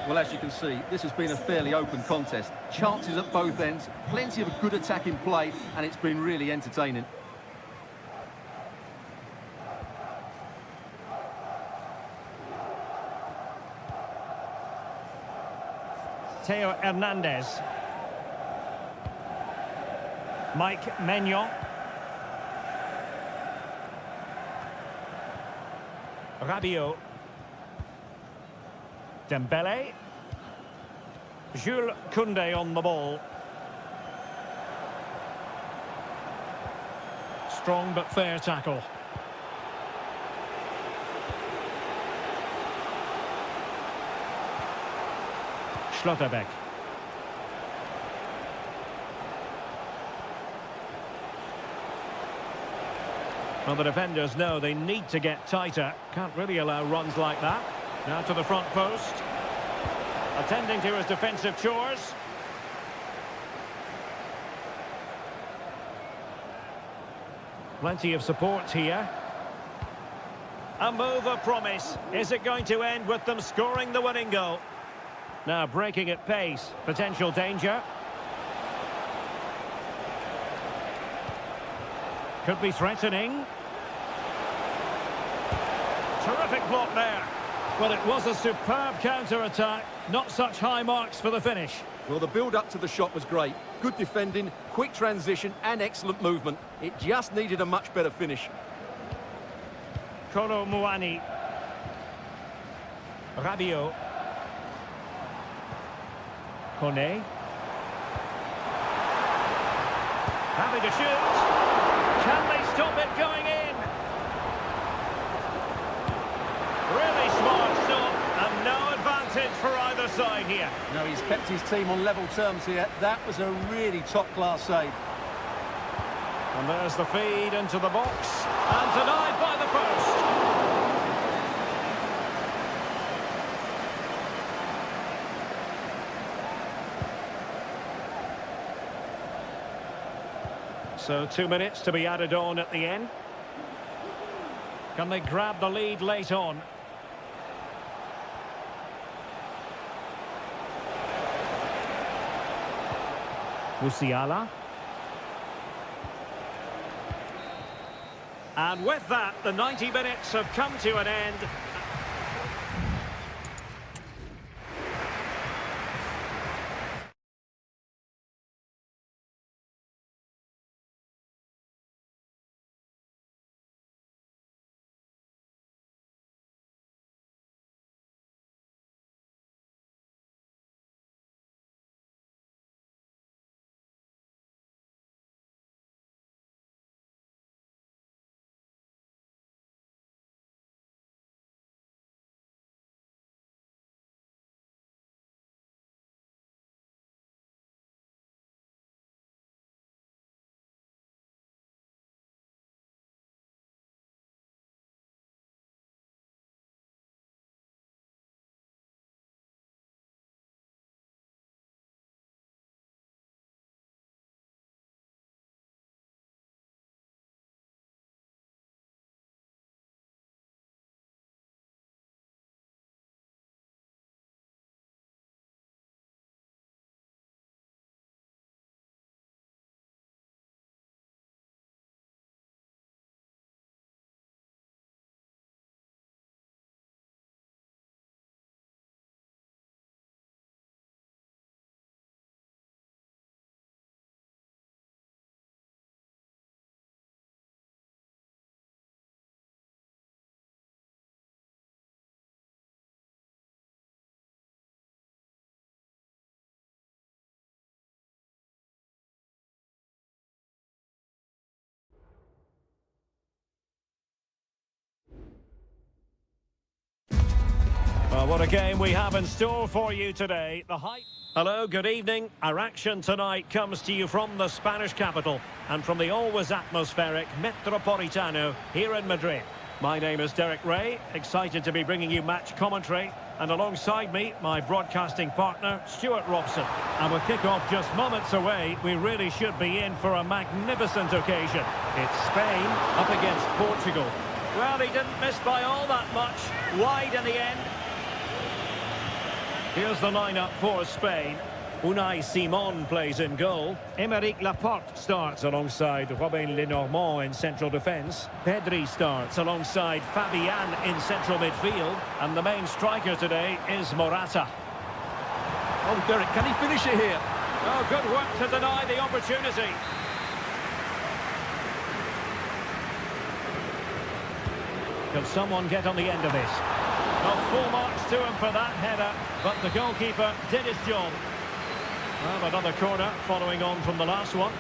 Well, as you can see, this has been a fairly open contest. Chances at both ends, plenty of good attacking play, and it's been really entertaining. Theo Hernandez. Mike Maignan. Rabiot. Dembele. Jules Koundé on the ball. Strong but fair tackle. Schlotterbeck. Well, the defenders know they need to get tighter. Can't really allow runs like that. Now to the front post. Attending to his defensive chores. Plenty of support here. A move of promise. Is it going to end with them scoring the winning goal? Now breaking at pace. Potential danger. Could be threatening. Terrific block there. Well, it was a superb counter-attack. Not such high marks for the finish. Well, the build-up to the shot was great. Good defending, quick transition and excellent movement. It just needed a much better finish. Kolo Muani. Rabiot. Kone. Having to shoot. Can they stop it going in? Really smart stop, and no advantage for either side here. No, he's kept his team on level terms here. That was a really top-class save. And there's the feed into the box, and denied by the post. So 2 minutes to be added on at the end. Can they grab the lead late on? Musiala. And with that, the 90 minutes have come to an end. Well, what a game we have in store for you today. The hype. Hello, good evening. Our action tonight comes to you from the Spanish capital and from the always atmospheric Metropolitano here in Madrid. My name is Derek Ray, excited to be bringing you match commentary. And alongside me, my broadcasting partner, Stuart Robson. And with kick-off just moments away, we really should be in for a magnificent occasion. It's Spain up against Portugal. Well, he didn't miss by all that much. Wide in the end. Here's the lineup for Spain. Unai Simon plays in goal. Aymeric Laporte starts alongside Robin Lenormand in central defence. Pedri starts alongside Fabian in central midfield. And the main striker today is Morata. Oh, Derek, can he finish it here? Oh, good work to deny the opportunity. Can someone get on the end of this? Well, full marks to him for that header, but the goalkeeper did his job. Well, another corner following on from the last one.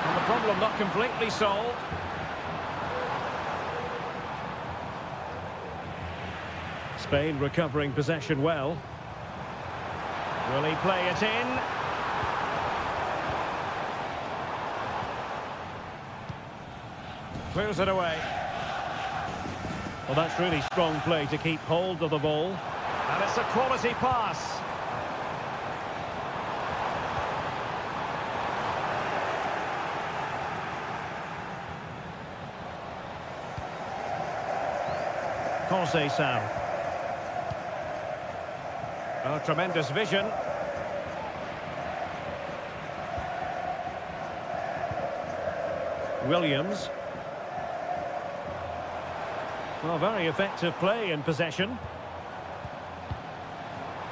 And the problem not completely solved. Spain recovering possession well. Will he play it in? Clears it away. Well, that's really strong play to keep hold of the ball. And it's a quality pass. Conceição. Oh, tremendous vision. Williams. Well, very effective play in possession.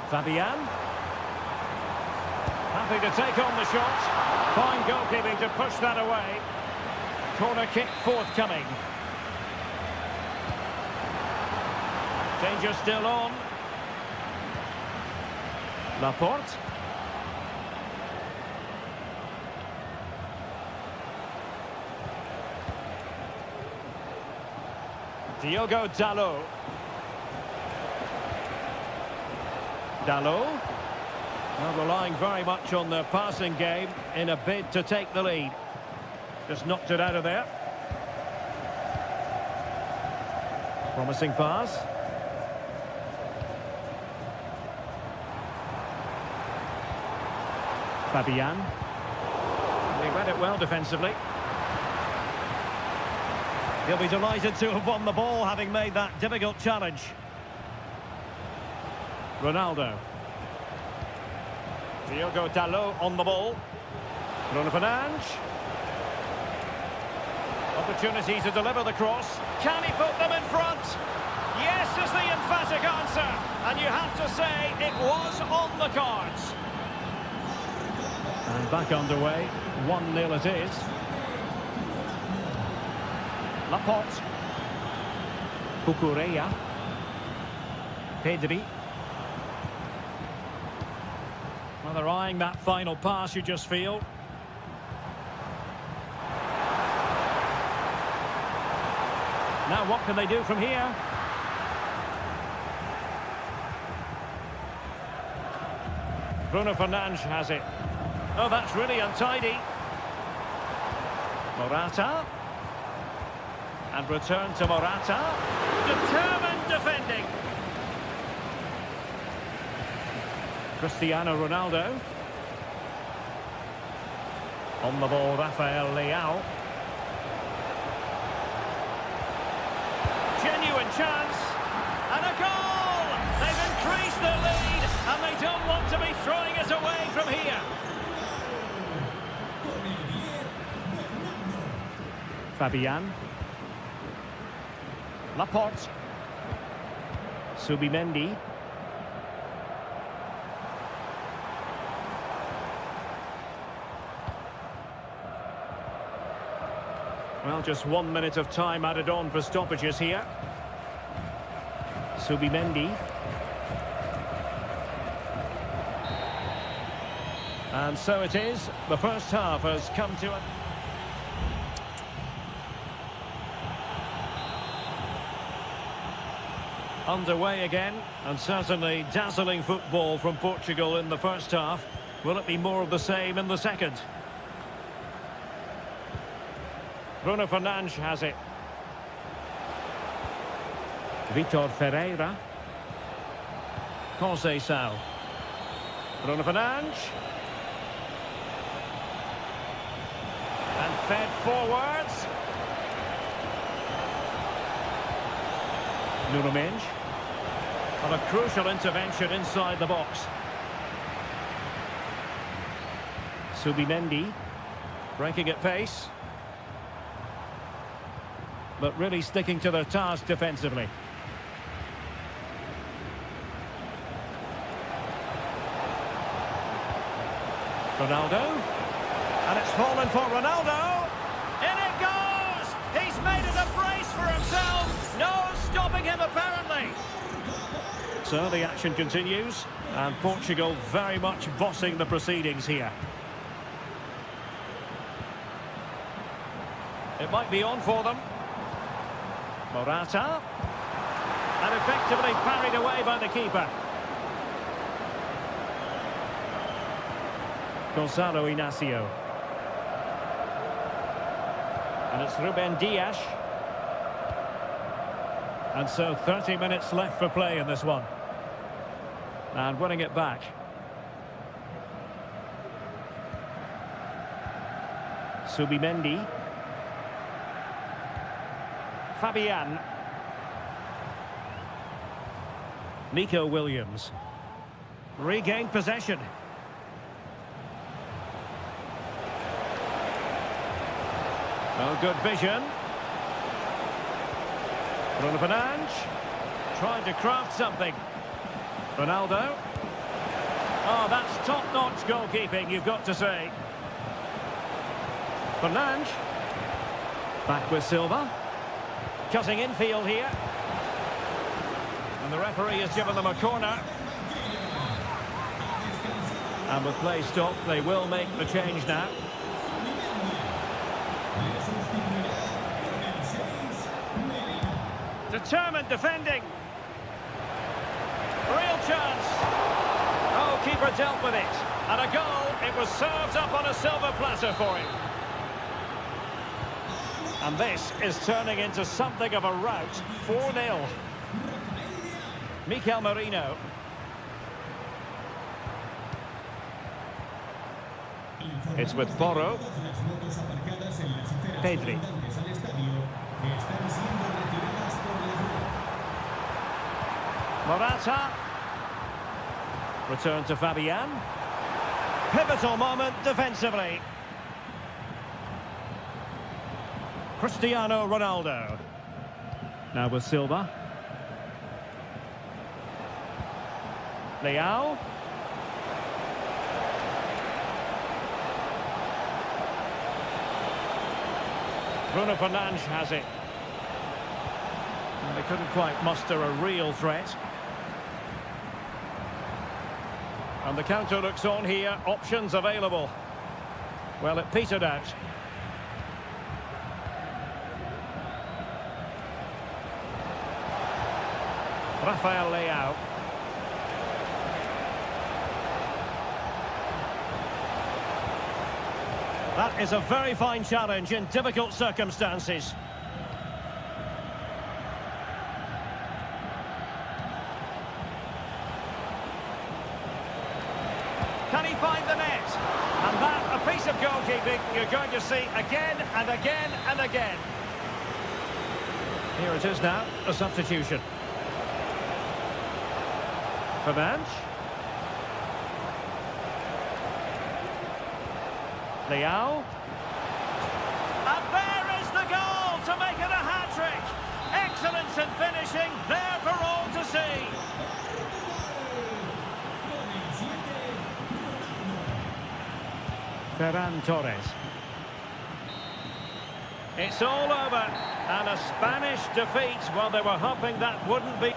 Fabian. Happy to take on the shot. Fine goalkeeping to push that away. Corner kick forthcoming. Danger still on. Laporte. Diogo Dalot. Dalot. Well, relying very much on their passing game in a bid to take the lead. Just knocked it out of there. Promising pass. Fabian. He read it well defensively. He'll be delighted to have won the ball, having made that difficult challenge. Ronaldo. Diogo Dalot on the ball. Bruno Fernandes. Opportunity to deliver the cross. Can he put them in front? Yes is the emphatic answer. And you have to say it was on the cards. And back underway. 1-0 it is. Laporte. Cucurella. Pedri. Well, they're eyeing that final pass, you just feel. Now what can they do from here? Bruno Fernandes has it. Oh, that's really untidy. Morata. And return to Morata. Determined defending. Cristiano Ronaldo. On the ball, Rafael Leao. Genuine chance. And a goal! They've increased their lead, and they don't want to be throwing it away from here. Fabian. Laporte. Subimendi. Well, just 1 minute of time added on for stoppages here. Subimendi. And so it is. The first half has come to an... Underway again, and certainly dazzling football from Portugal in the first half. Will it be more of the same in the second? Bruno Fernandes has it. Vitor Ferreira. Conceição. Bruno Fernandes. And fed forwards. Nuno Mendes. And a crucial intervention inside the box. Subimendi. Breaking at pace. But really sticking to their task defensively. Ronaldo. And it's fallen for Ronaldo. In it goes! He's made it a brace for himself. No stopping him, apparently. So the action continues. And Portugal very much bossing the proceedings here. It might be on for them. Morata. And effectively parried away by the keeper. Gonzalo Inacio. And it's Ruben Dias. And so 30 minutes left for play in this one. And winning it back. Subimendi. Fabian. Nico Williams. Regained possession. Well, good vision. Bruno Fernandes. Trying to craft something. Ronaldo. Oh, that's top-notch goalkeeping, you've got to say. Fernandes. Back with Silva. Cutting infield here. And the referee has given them a corner. And with play stopped, they will make the change now. Determined defending. Real chance. Oh, keeper dealt with it. And a goal. It was served up on a silver platter for him. And this is turning into something of a rout. 4-0. Mikel Merino. It's with Porro. Pedri. Morata. Return to Fabian. Pivotal moment defensively. Cristiano Ronaldo. Now with Silva. Leao. Bruno Fernandes has it. And they couldn't quite muster a real threat. And the counter looks on here. Options available. Well, it petered out. Rafael Leao. That is a very fine challenge in difficult circumstances. Can he find the net? And that, a piece of goalkeeping you're going to see again and again and again. Here it is now, a substitution. Fernandes. Leao. And there is the goal to make it a hat-trick. Excellence in finishing, there for all to see. Ferran Torres. It's all over. And a Spanish defeat. Well, they were hoping that wouldn't be.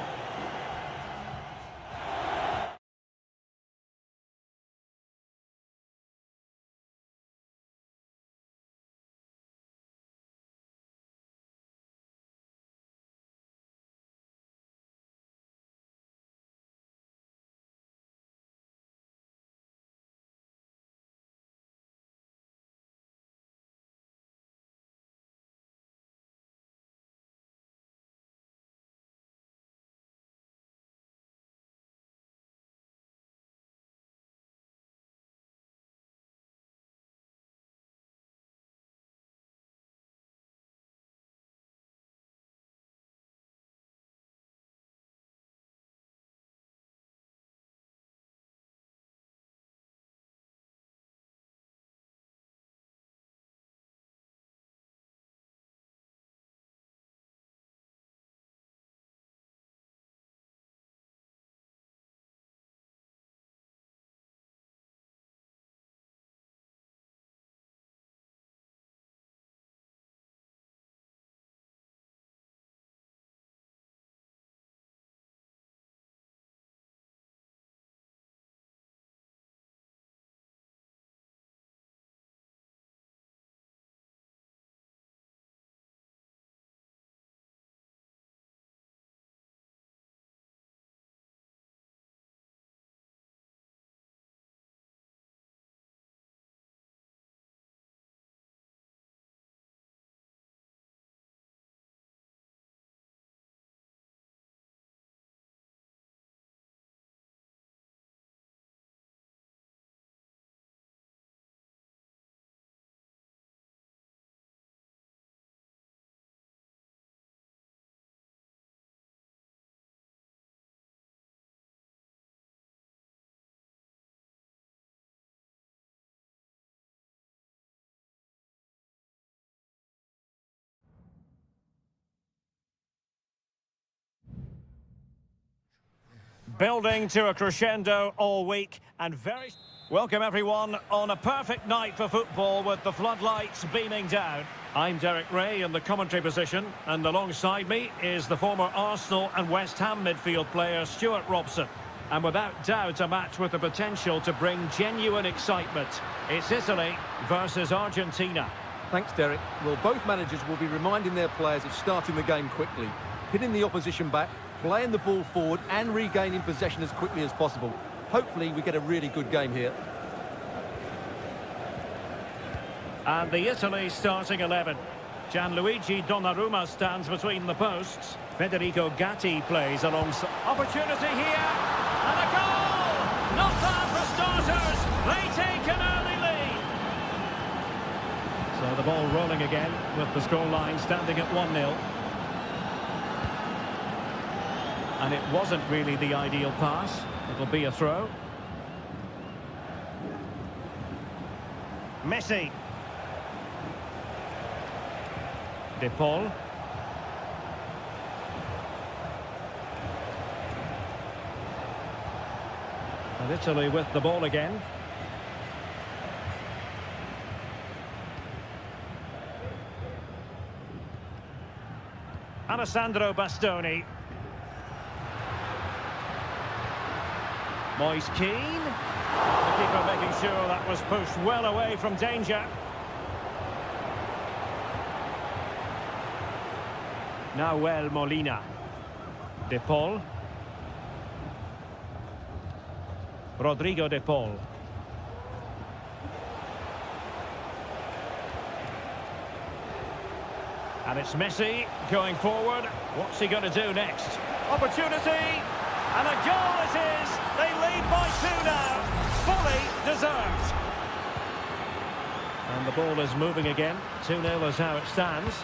Building to a crescendo all week and very... Welcome everyone on a perfect night for football with the floodlights beaming down. I'm Derek Ray in the commentary position, and alongside me is the former Arsenal and West Ham midfield player Stuart Robson. And without doubt a match with the potential to bring genuine excitement. It's Italy versus Argentina. Thanks, Derek. Well, both managers will be reminding their players of starting the game quickly, hitting the opposition back, playing the ball forward and regaining possession as quickly as possible. Hopefully we get a really good game here. And the Italy starting 11. Gianluigi Donnarumma stands between the posts. Federico Gatti plays alongside. Opportunity here, and a goal! Not bad for starters. They take an early lead. So the ball rolling again with the scoreline standing at 1-0. And it wasn't really the ideal pass. It'll be a throw. Messi. De Paul. And Italy with the ball again. Alessandro Bastoni. Moise Keane. The keeper making sure that was pushed well away from danger. Nahuel Molina. De Paul. Rodrigo De Paul. And it's Messi going forward. What's he going to do next? Opportunity! And a goal it is! They lead by 2 now. Fully deserved. And the ball is moving again. 2-0 is how it stands.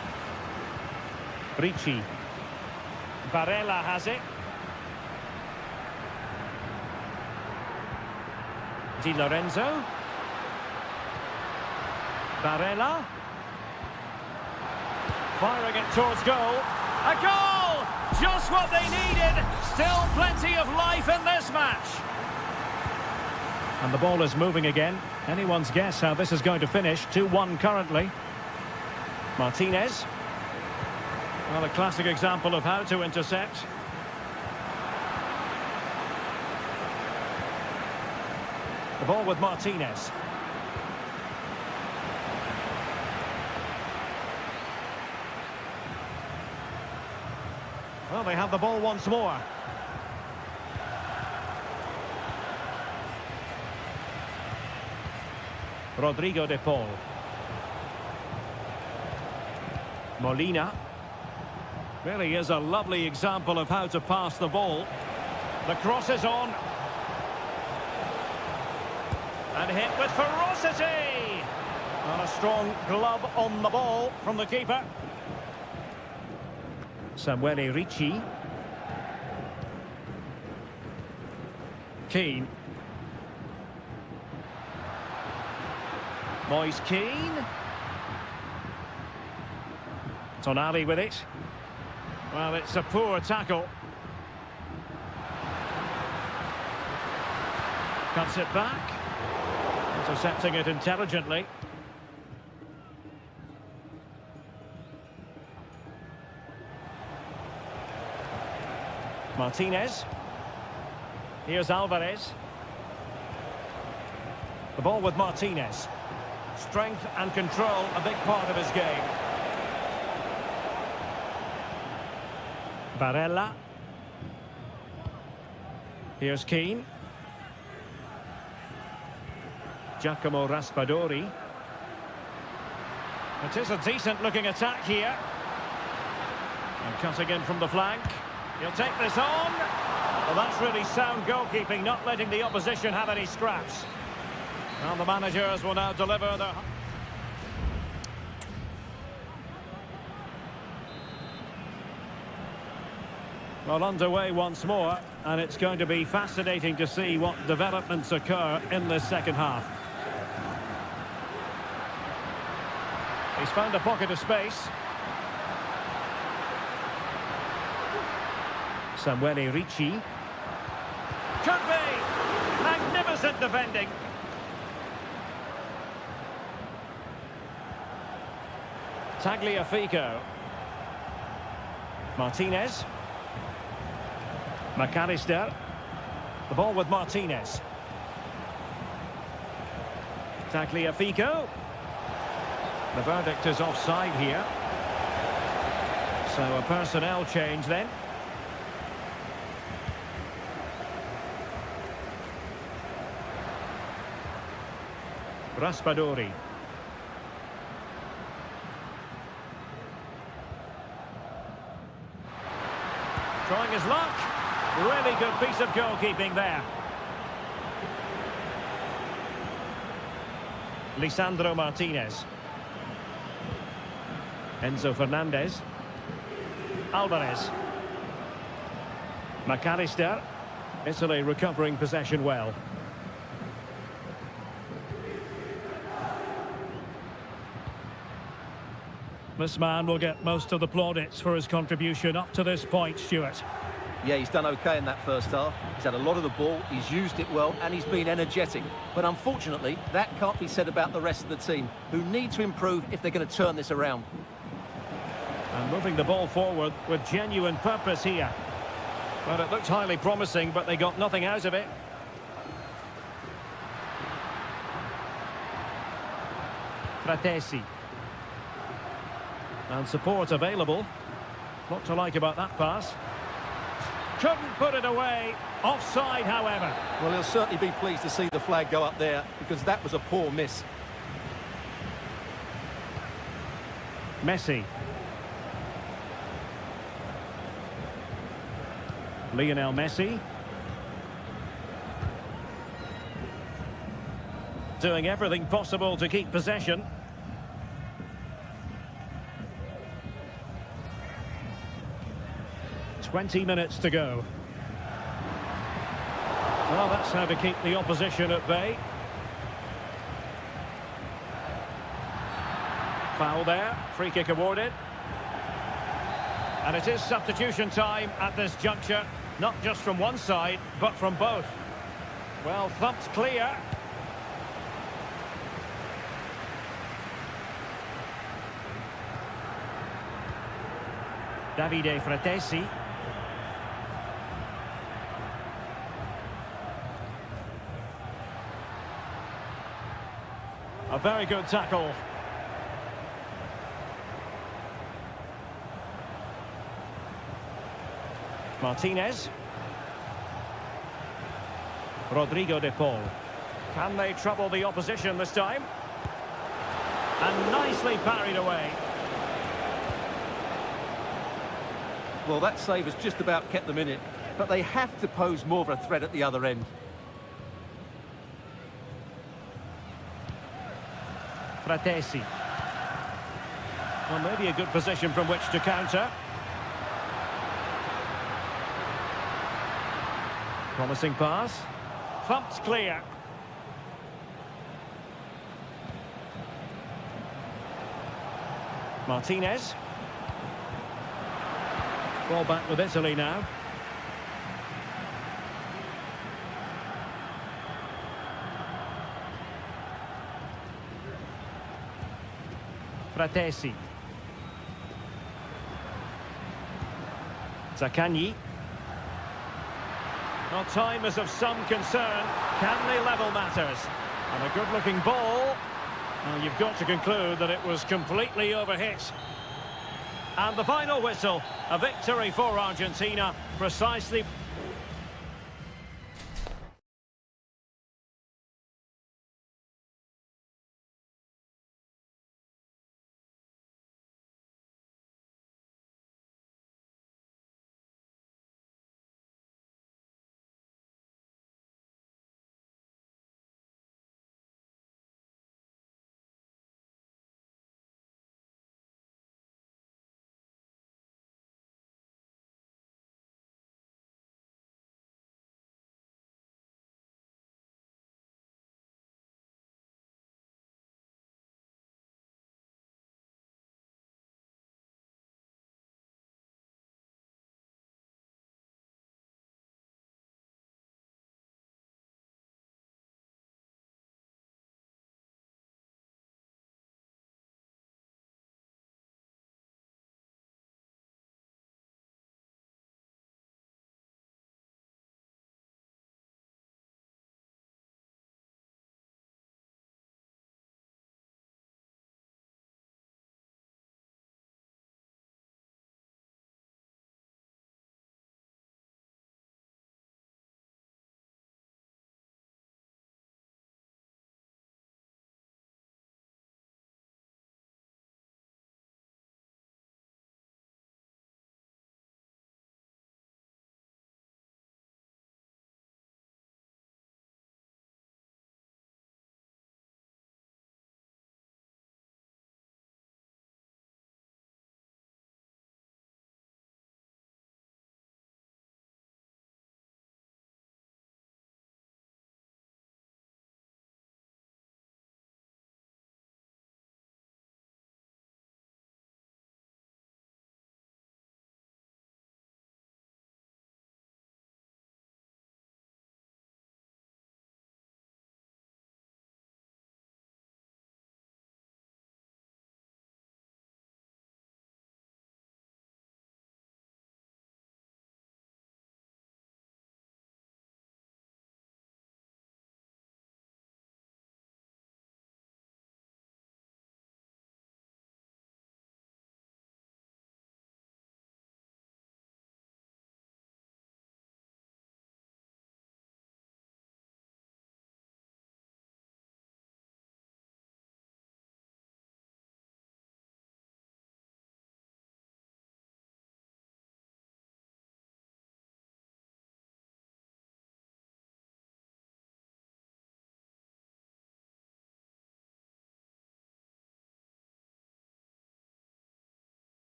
Ricci. Barella has it. Di Lorenzo. Barella. Firing it towards goal. A goal! Just what they needed. Still plenty of life in this match. And the ball is moving again. Anyone's guess how this is going to finish. 2-1 currently. Martinez. Well, a classic example of how to intercept. The ball with Martinez. Well, they have the ball once more. Rodrigo De Paul. Molina. Really is a lovely example of how to pass the ball. The cross is on. And hit with ferocity. And a strong glove on the ball from the keeper. Samuele Ricci. Keane. Moise Keane. Tonali with it. Well, it's a poor tackle. Cuts it back. Intercepting it intelligently. Martinez. Here's Alvarez. The ball with Martinez. Strength and control, a big part of his game. Barella. Here's Keane. Giacomo Raspadori. It is a decent-looking attack here. And cutting in from the flank. He'll take this on. Well, that's really sound goalkeeping, not letting the opposition have any scraps. And the managers will now deliver their... Well, underway once more, and it's going to be fascinating to see what developments occur in this second half. He's found a pocket of space. Samuele Ricci. Could be! Magnificent defending. Tagliafico. Martinez. McAllister. The ball with Martinez. Tagliafico. The verdict is offside here. So a personnel change then. Raspadori. Trying his luck. Really good piece of goalkeeping there. Lisandro Martinez. Enzo Fernandez. Alvarez. McAllister. Italy recovering possession well. This man will get most of the plaudits for his contribution up to this point, Stuart. Yeah, he's done okay in that first half. He's had a lot of the ball, he's used it well, and he's been energetic. But unfortunately, that can't be said about the rest of the team, who need to improve if they're going to turn this around. And moving the ball forward with genuine purpose here. Well, it looked highly promising, but they got nothing out of it. Fratesi. And support available. What to like about that pass. Couldn't put it away. Offside, however. Well, he'll certainly be pleased to see the flag go up there, because that was a poor miss. Messi. Lionel Messi. Doing everything possible to keep possession. "20 minutes to go." Well, that's how to keep the opposition at bay. Foul there, free kick awarded. And it is substitution time at this juncture, not just from one side, but from both. Well, thumped clear. Davide Fratesi. A very good tackle. Martinez. Rodrigo de Paul. Can they trouble the opposition this time? And nicely parried away. Well, that save has just about kept them in it, but they have to pose more of a threat at the other end. Fratesi. Well, maybe a good position from which to counter. Promising pass. Thumped clear. Martinez. Ball back with Italy now. Fratesi. Zaccagni. Well, time is of some concern. Can they level matters? And a good-looking ball. Well, you've got to conclude that it was completely overhit. And the final whistle, a victory for Argentina, precisely...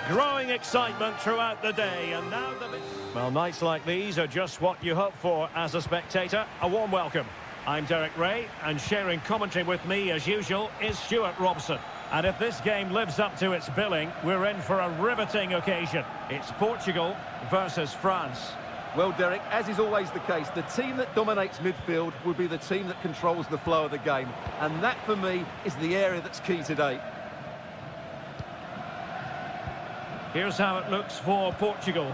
Growing excitement throughout the day, and now well, nights like these are just what you hope for as a spectator. A warm welcome. I'm Derek Ray, and sharing commentary with me, as usual, is Stuart Robson. And if this game lives up to its billing, we're in for a riveting occasion. It's Portugal versus France. Well, Derek, as is always the case, the team that dominates midfield will be the team that controls the flow of the game. And that, for me, is the area that's key today. Here's how it looks for Portugal.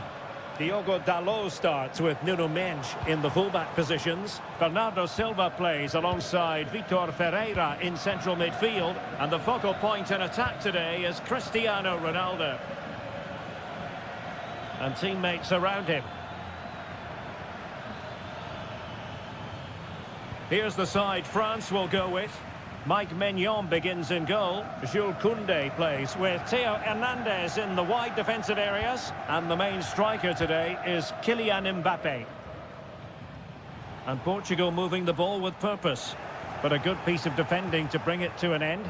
Diogo Dalot starts with Nuno Mendes in the fullback positions. Bernardo Silva plays alongside Vitor Ferreira in central midfield. And the focal point in attack today is Cristiano Ronaldo. And teammates around him. Here's the side France will go with. Mike Maignan begins in goal. Jules Koundé plays with Theo Hernandez in the wide defensive areas. And the main striker today is Kylian Mbappe. And Portugal moving the ball with purpose. But a good piece of defending to bring it to an end.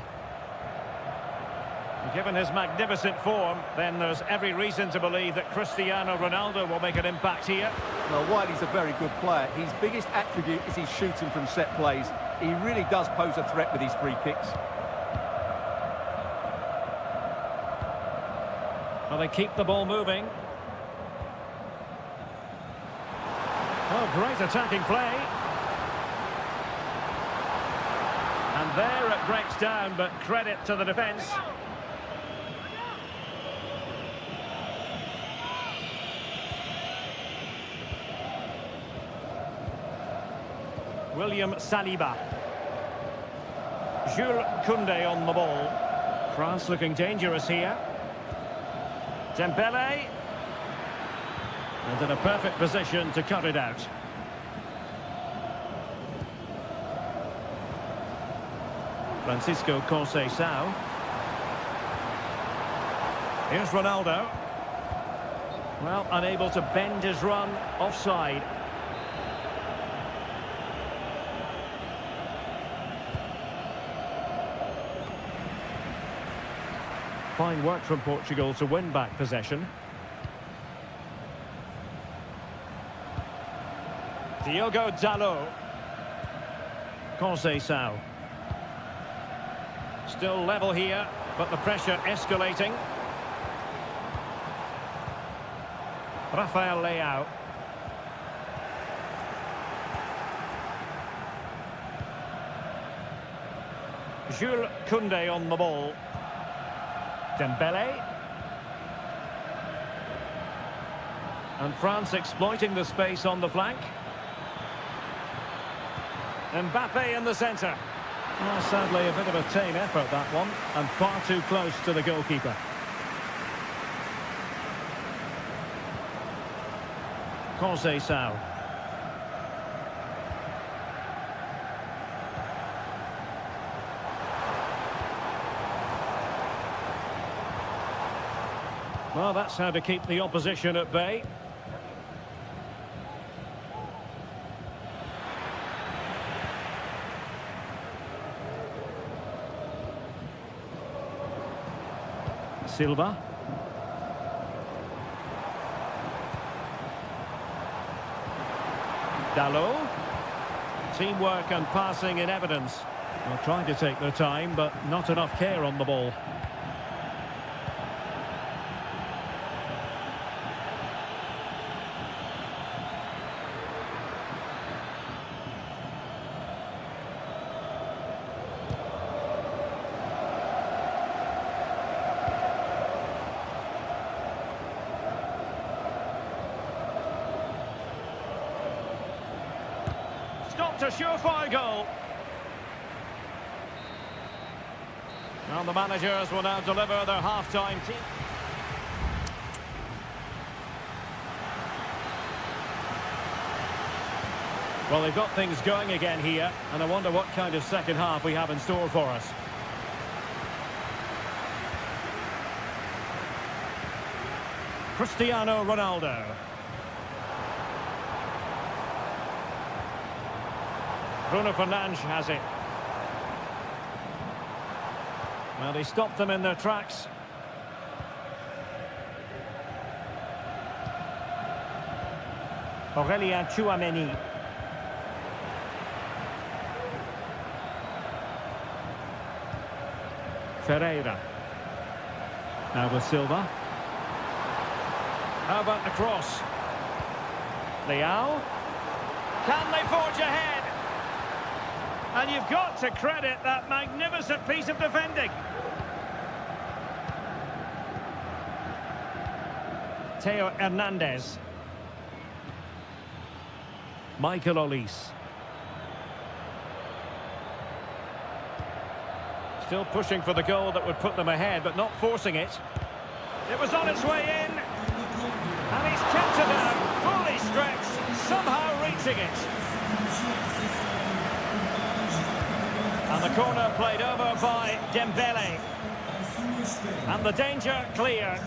Given his magnificent form, then there's every reason to believe that Cristiano Ronaldo will make an impact here. Well, while he's a very good player, his biggest attribute is his shooting from set plays. He really does pose a threat with his free kicks. Well, they keep the ball moving. Oh, great attacking play. And there it breaks down, but credit to the defence. William Saliba. Jules Koundé on the ball. France looking dangerous here. Dembele. And in a perfect position to cut it out. Francisco Conceição. Here's Ronaldo. Well, unable to bend his run, offside. Fine work from Portugal to win back possession. Diogo Dalot. Conceição. Still level here, but the pressure escalating. Rafael Leao. Jules Koundé on the ball. Dembele. And France exploiting the space on the flank. Mbappe in the centre. Well, sadly, a bit of a tame effort, that one, and far too close to the goalkeeper. Conceição. Well, that's how to keep the opposition at bay. Silva. Dalot. Teamwork and passing in evidence. Well, trying to take their time, but not enough care on the ball. Stopped a surefire goal. And the managers will now deliver their half-time team. Well, they've got things going again here, and I wonder what kind of second half we have in store for us. Cristiano Ronaldo. Bruno Fernandes has it. Well, he stopped them in their tracks. Tchouameni. Ferreira. Now with Silva. How about the cross? Leao. Can they forge ahead? And you've got to credit that magnificent piece of defending. Theo Hernandez. Michael Olise. Still pushing for the goal that would put them ahead, but not forcing it. It was on its way in. And he's kept it out, fully stretched, somehow reaching it. And the corner played over by Dembele. And the danger clear.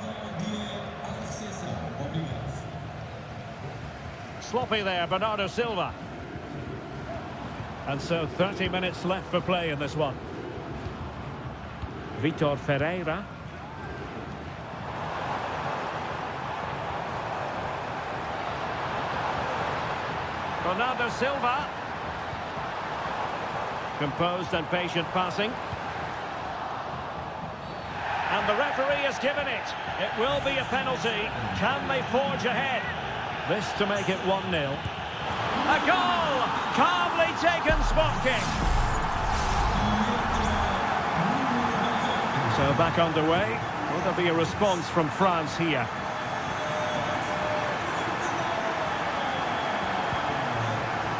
Sloppy there, Bernardo Silva. And so 30 minutes left for play in this one. Vitor Ferreira. Bernardo Silva. Composed and patient passing. And the referee has given it. It will be a penalty. Can they forge ahead? This to make it 1-0. A goal! Calmly taken spot kick. So back underway. Will there be a response from France here?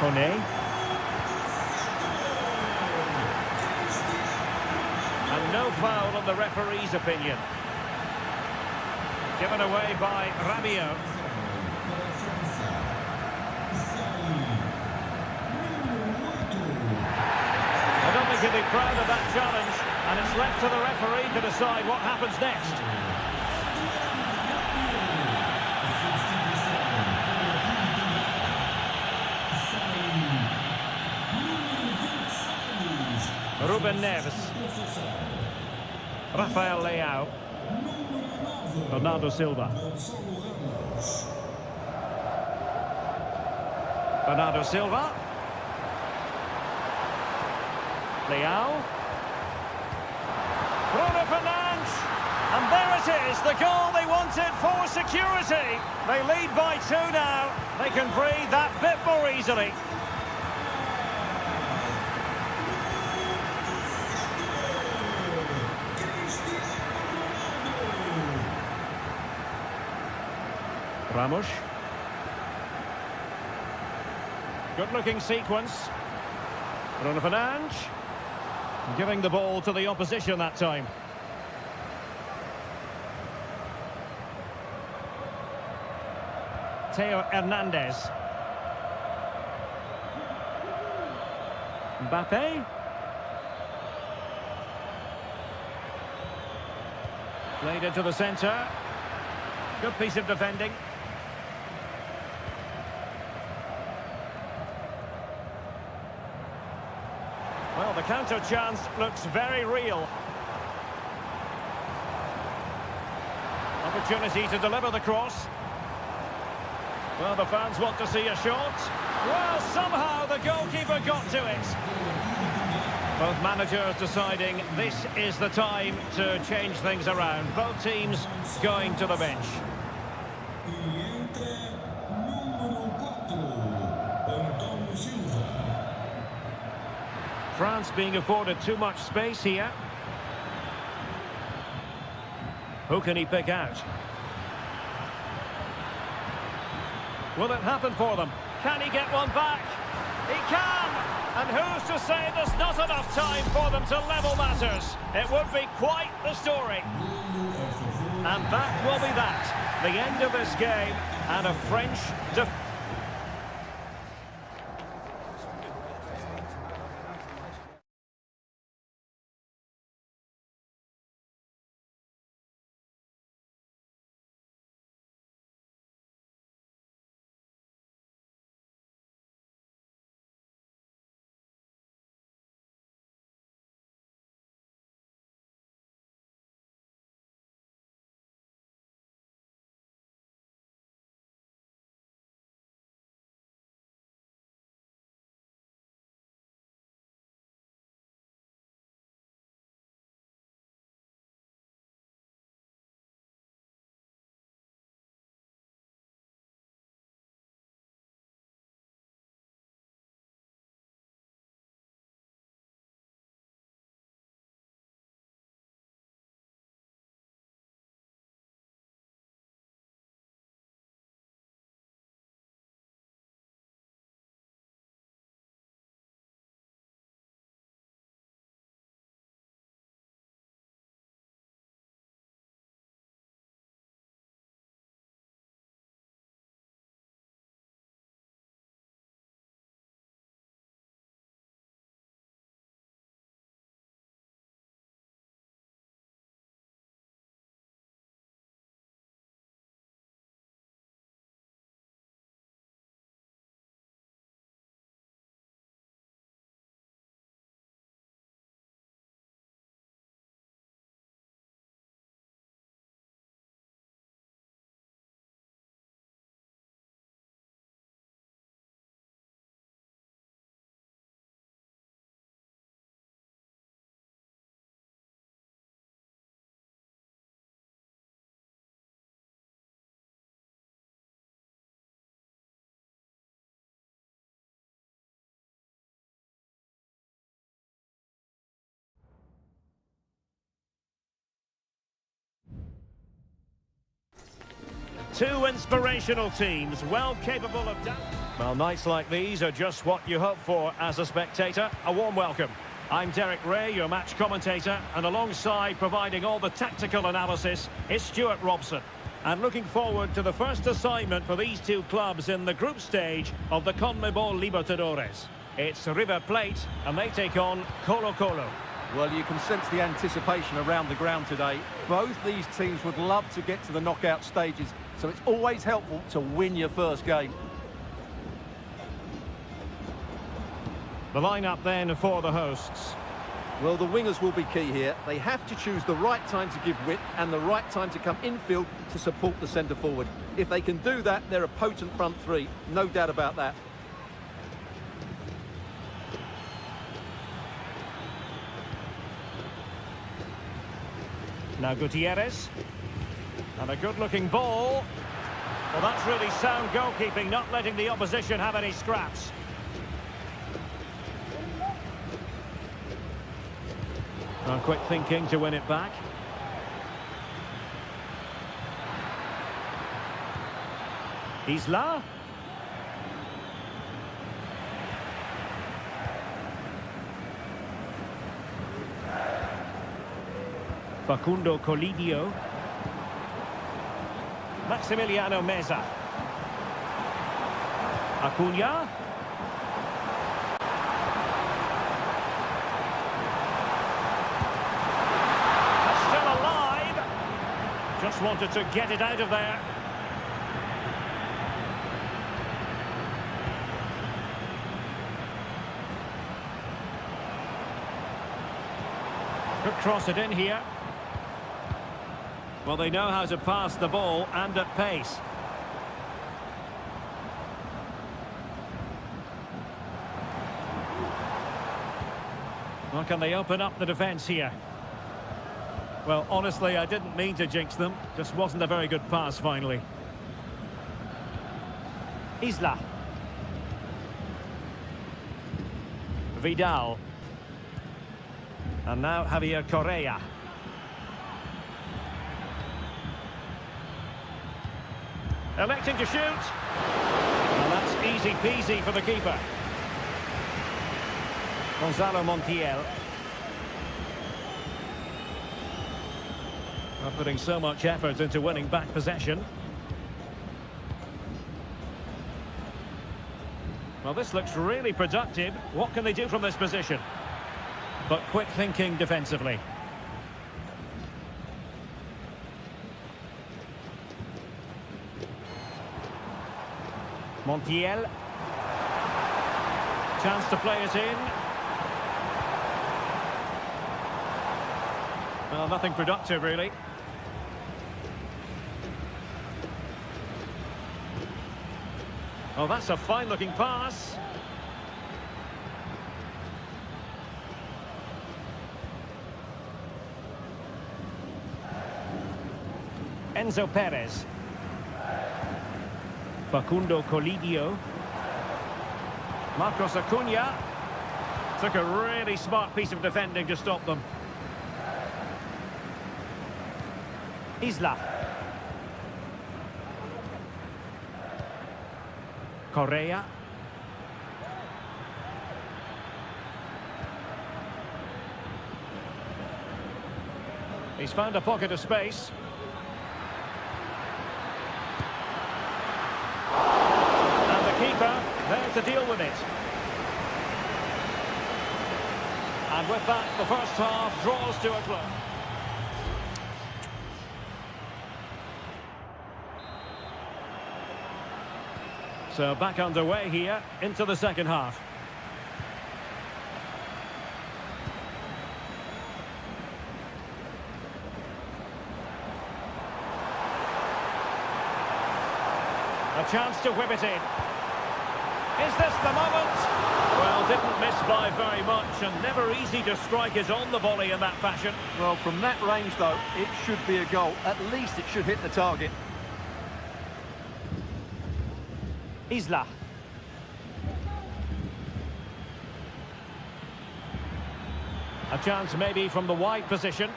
Kone. And no foul on the referee's opinion. Given away by Rabiot. I don't think he'll be proud of that challenge, and it's left to the referee to decide what happens next. Ruben Neves. Rafael Leao. Bernardo Silva. Bernardo Silva. Leao. Bruno Fernandes. And there it is, the goal they wanted for security. They lead by 2 now. They can breathe that bit more easily. Ramos. Good-looking sequence. Bruno Fernandes. Giving the ball to the opposition that time. Theo Hernandez. Mbappe. Played into the centre. Good piece of defending. Well, the counter chance looks very real. Opportunity to deliver the cross. Well, the fans want to see a shot. Well, somehow the goalkeeper got to it. Both managers deciding this is the time to change things around. Both teams going to the bench. France being afforded too much space here. Who can he pick out? Will it happen for them? Can he get one back? He can! And who's to say there's not enough time for them to level matters? It would be quite the story. And that will be that. The end of this game and a French defense. Two inspirational teams, well capable of... Well, nights like these are just what you hope for as a spectator. A warm welcome. I'm Derek Ray, your match commentator, and alongside providing all the tactical analysis is Stuart Robson. And looking forward to the first assignment for these two clubs in the group stage of the CONMEBOL Libertadores. It's River Plate, and they take on Colo-Colo. Well, you can sense the anticipation around the ground today. Both these teams would love to get to the knockout stages, so it's always helpful to win your first game. The lineup then for the hosts. Well, the wingers will be key here. They have to choose the right time to give width and the right time to come infield to support the centre forward. If they can do that, they're a potent front three. No doubt about that. Now Gutierrez. And a good-looking ball. Well, that's really sound goalkeeping, not letting the opposition have any scraps. Well, quick thinking to win it back. Isla. Facundo Colidio. Maximiliano Meza. Acuna. Just wanted to get it out of there. Could cross it in here. Well, they know how to pass the ball and at pace. Well, can they open up the defence here? Well, honestly, I didn't mean to jinx them. Just wasn't a very good pass, finally. Isla. Vidal. And now Javier Correa. Electing to shoot. Well, that's easy peasy for the keeper. Gonzalo Montiel. Putting so much effort into winning back possession. Well, this looks really productive. What can they do from this position? But quick thinking defensively. Montiel. Chance to play it in. Well, nothing productive, really. Oh, that's a fine-looking pass. Enzo Perez. Facundo Colidio. Marcos Acuna. Took a really smart piece of defending to stop them. Isla. Correa. He's found a pocket of space. And the keeper there to deal with it. And with that, the first half draws to a close. So back underway here into the second half. A chance to whip it in. Is this the moment? Well, didn't miss by very much and never easy to strike it on the volley in that fashion. Well, from that range, though, it should be a goal. At least it should hit the target. Isla. A chance maybe from the wide position.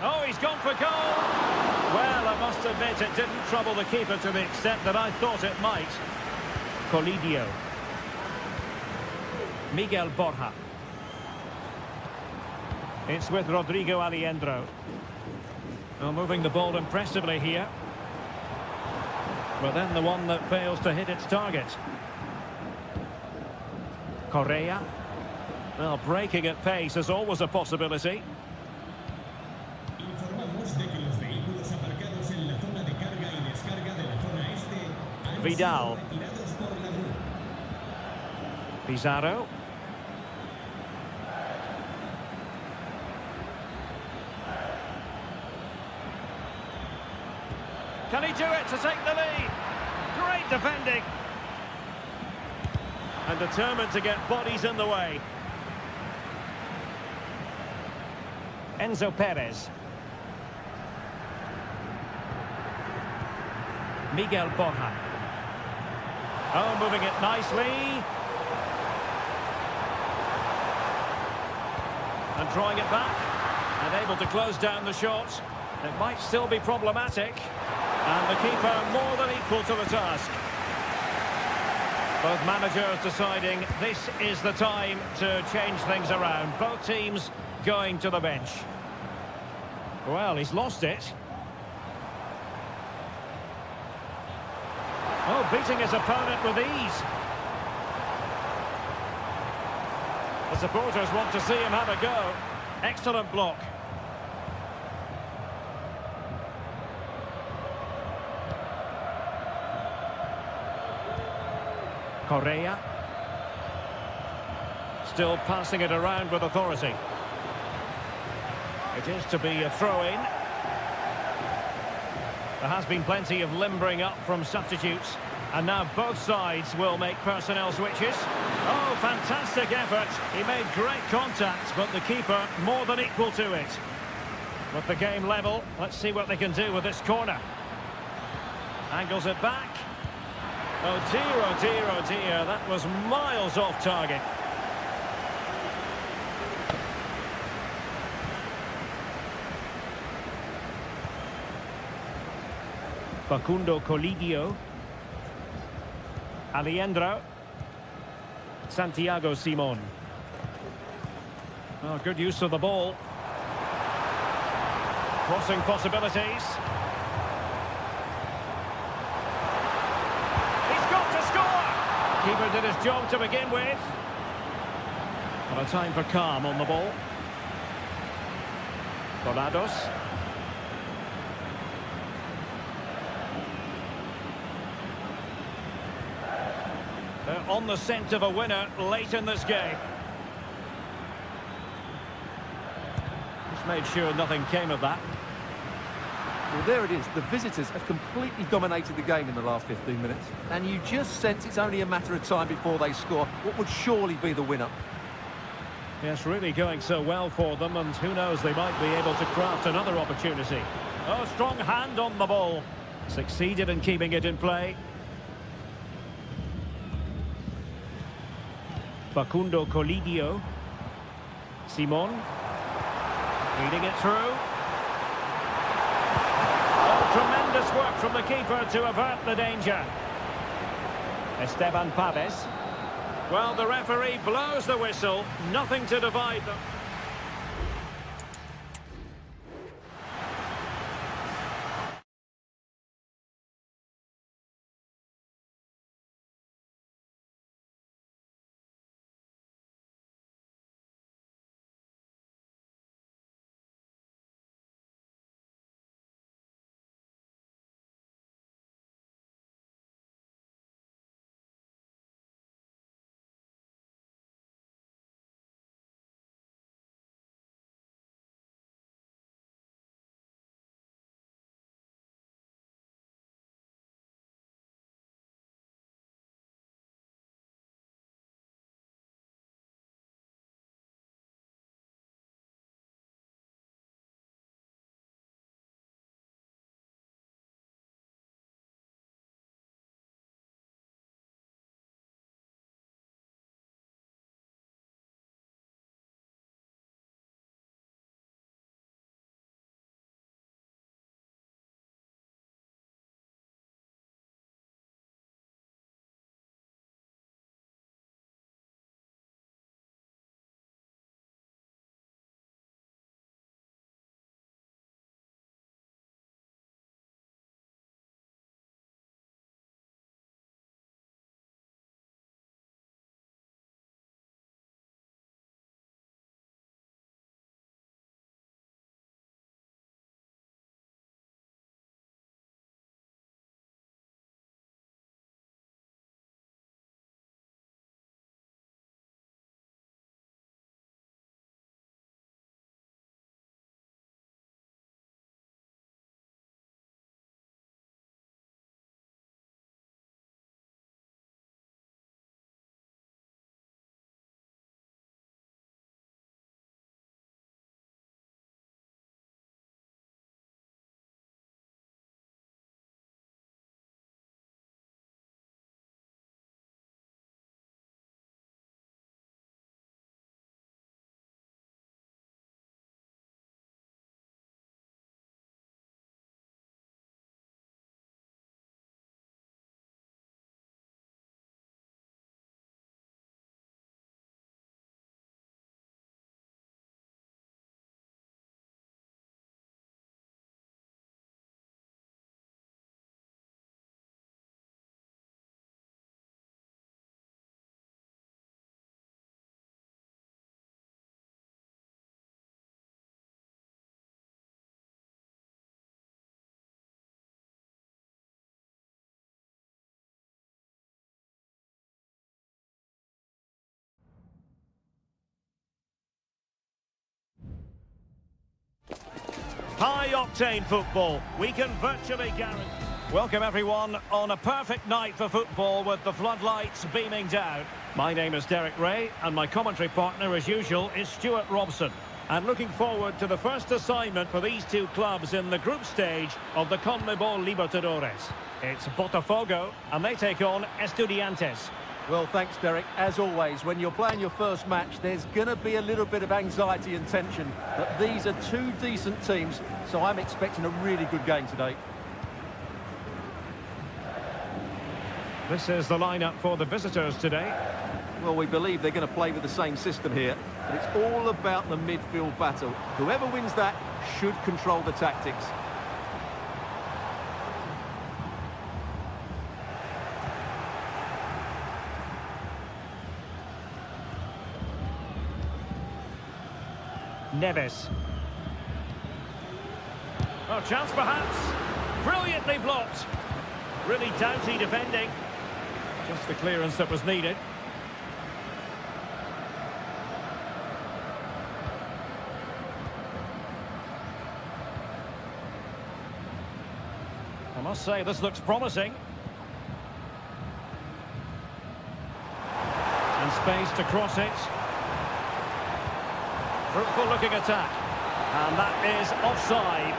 Oh, he's gone for goal! Well, I must admit it didn't trouble the keeper to the extent that I thought it might. Colidio. Miguel Borja. It's with Rodrigo Alejandro. Well, moving the ball impressively here. But then the one that fails to hit its target. Correa. Well, breaking at pace is always a possibility. Informamos de que los vehículos aparcados en la zona de carga y descarga de la zona este han Vidal. sido retirados por la grúa. Pizarro. Can he do it to take the lead? Great defending. And determined to get bodies in the way. Enzo Perez. Miguel Borja. Oh, moving it nicely. And drawing it back. And able to close down the shot. It might still be problematic. And the keeper more than equal to the task. Both managers deciding this is the time to change things around. Both teams going to the bench. Well, he's lost it. Oh, beating his opponent with ease. The supporters want to see him have a go. Excellent block. Correa. Still passing it around with authority. It is to be a throw-in. There has been plenty of limbering up from substitutes. And now both sides will make personnel switches. Oh, fantastic effort. He made great contact, but the keeper more than equal to it. With the game level, let's see what they can do with this corner. Angles it back. Oh dear, oh dear, oh dear. That was miles off target. Facundo Colidio. Alejandro. Santiago Simon. Oh, good use of the ball. Crossing possibilities. He's got to score! Keeper did his job to begin with. But a time for calm on the ball. Dorados. They're on the scent of a winner late in this game. Just made sure nothing came of that. Well, there it is. The visitors have completely dominated the game in the last 15 minutes. And you just sense it's only a matter of time before they score what would surely be the winner. Yes, really going so well for them, and who knows, they might be able to craft another opportunity. Oh, strong hand on the ball. Succeeded in keeping it in play. Facundo Colidio. Simon. Feeding it through. Oh, tremendous work from the keeper to avert the danger. Esteban Paves. Well, the referee blows the whistle. Nothing to divide them. High-octane football. We can virtually guarantee... Welcome everyone on a perfect night for football with the floodlights beaming down. My name is Derek Ray and my commentary partner as usual is Stuart Robson. And looking forward to the first assignment for these two clubs in the group stage of the CONMEBOL Libertadores. It's Botafogo and they take on Estudiantes. Well, thanks, Derek. As always, when you're playing your first match, there's going to be a little bit of anxiety and tension. But these are two decent teams, so I'm expecting a really good game today. This is the lineup for the visitors today. Well, we believe they're going to play with the same system here, but it's all about the midfield battle. Whoever wins that should control the tactics. Neves. Oh, chance perhaps. Brilliantly blocked. Really doughty defending. Just the clearance that was needed. I must say, this looks promising. And space to cross it. Fruitful looking attack. And that is offside.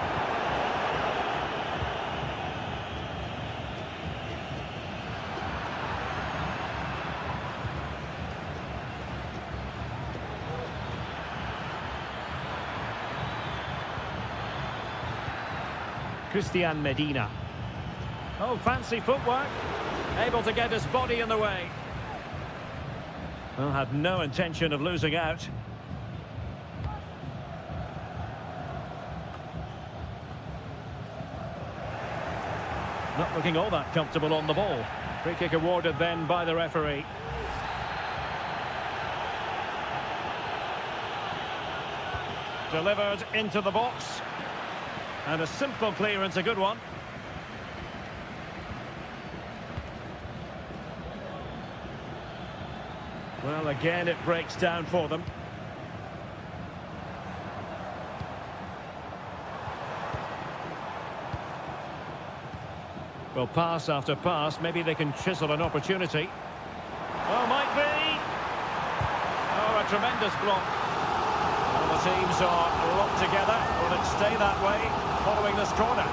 Christian Medina. Oh, fancy footwork. Able to get his body in the way. Well, had no intention of losing out. Not looking all that comfortable on the ball. Free kick awarded then by the referee. Delivered into the box. And a simple clearance, a good one. Well, again, it breaks down for them. Well, pass after pass, maybe they can chisel an opportunity. Oh, might be! Oh, a tremendous block. Well, the teams are locked together. Will it stay that way following this corner?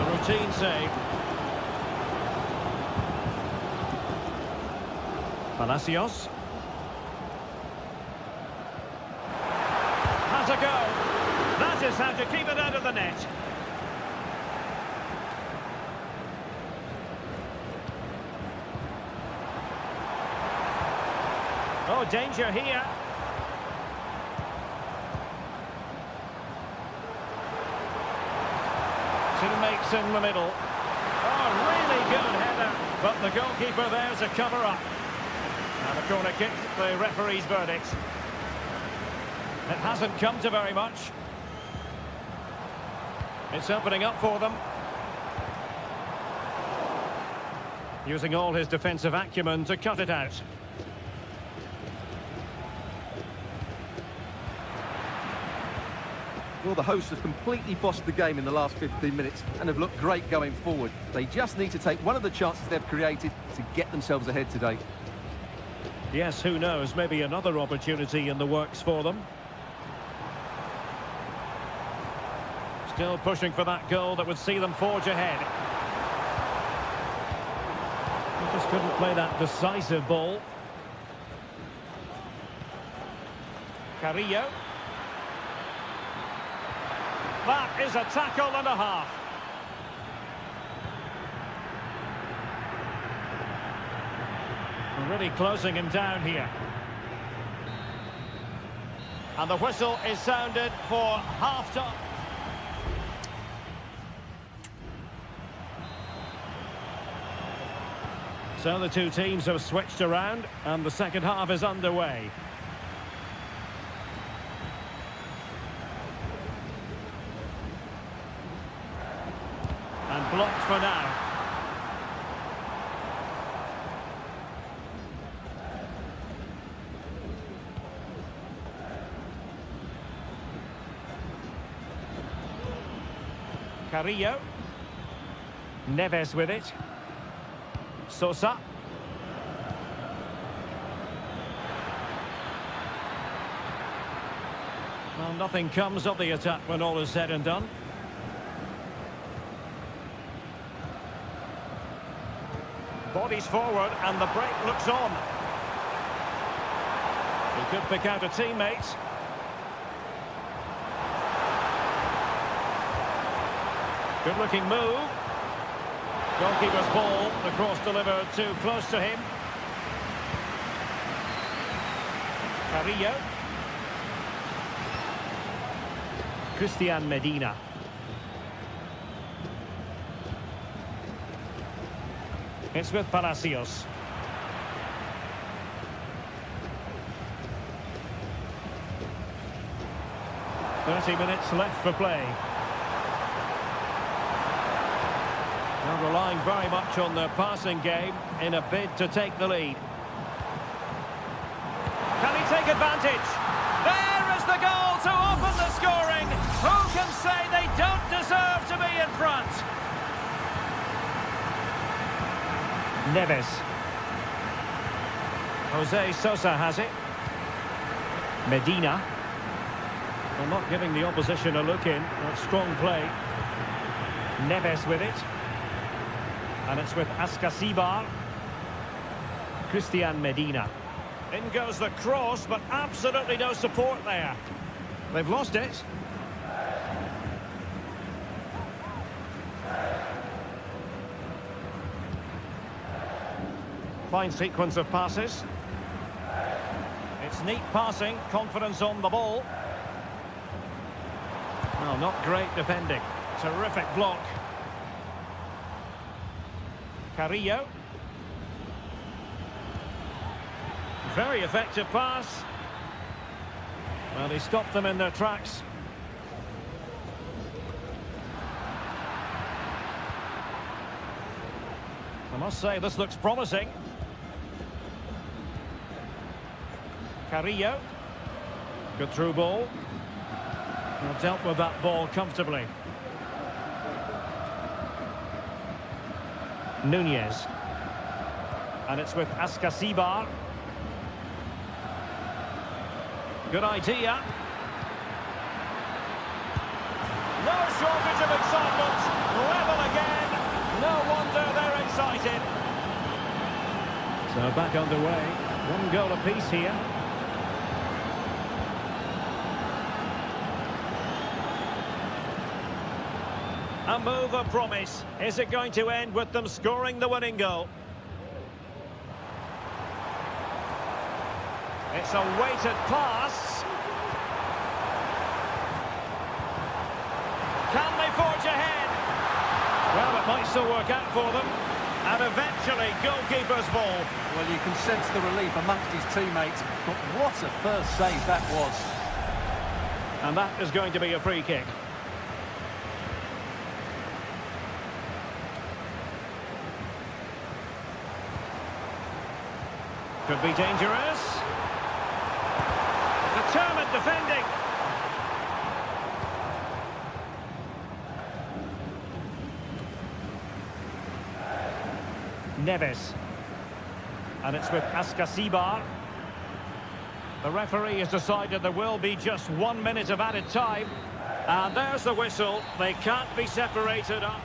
A routine save. Palacios. Has a go. That is how to keep it out of the net. Oh, danger here. Teammates in the middle. Oh, really good header. But the goalkeeper there to cover up. And a corner kick, the referee's verdict. It hasn't come to very much. It's opening up for them. Using all his defensive acumen to cut it out. Well, the hosts have completely bossed the game in the last 15 minutes and have looked great going forward. They just need to take one of the chances they've created to get themselves ahead today. Yes, who knows, maybe another opportunity in the works for them. Still pushing for that goal that would see them forge ahead. They just couldn't play that decisive ball. Carrillo. That is a tackle and a half. Really closing him down here. And the whistle is sounded for half-time. So the two teams have switched around and the second half is underway. And blocked for now. Carrillo. Neves with it. Sosa. Well, nothing comes of the attack when all is said and done. Bodies forward and the break looks on. He could pick out a teammate. Good looking move. Goalkeeper's ball, the cross delivered too close to him. Carrillo. Christian Medina. It's with Palacios. "30 minutes left for play." Now relying very much on their passing game in a bid to take the lead. Can he take advantage? There is the goal to open the scoring. Who can say they don't deserve to be in front? Neves. Jose Sosa has it. Medina. Well, not giving the opposition a look in. That's strong play. Neves with it. And it's with Ascasibar. Christian Medina. In goes the cross, but absolutely no support there. They've lost it. Fine sequence of passes. It's neat passing, confidence on the ball. Well, not great defending. Terrific block. Carrillo. Very effective pass. Well, he stopped them in their tracks. I must say, this looks promising. Carrillo. Good through ball. Well, dealt with that ball comfortably. Nunez. And it's with Ascasibar. Good idea. No shortage of excitement. Level again. No wonder they're excited. So back underway. One goal apiece here. A move of promise. Is it going to end with them scoring the winning goal? It's a weighted pass. Can they forge ahead? Well, it might still work out for them. And eventually, goalkeeper's ball. Well, you can sense the relief amongst his teammates. But what a first save that was. And that is going to be a free kick. Could be dangerous. Determined defending. Neves. And it's with Ascasibar. The referee has decided there will be just 1 minute of added time. And there's the whistle. They can't be separated up.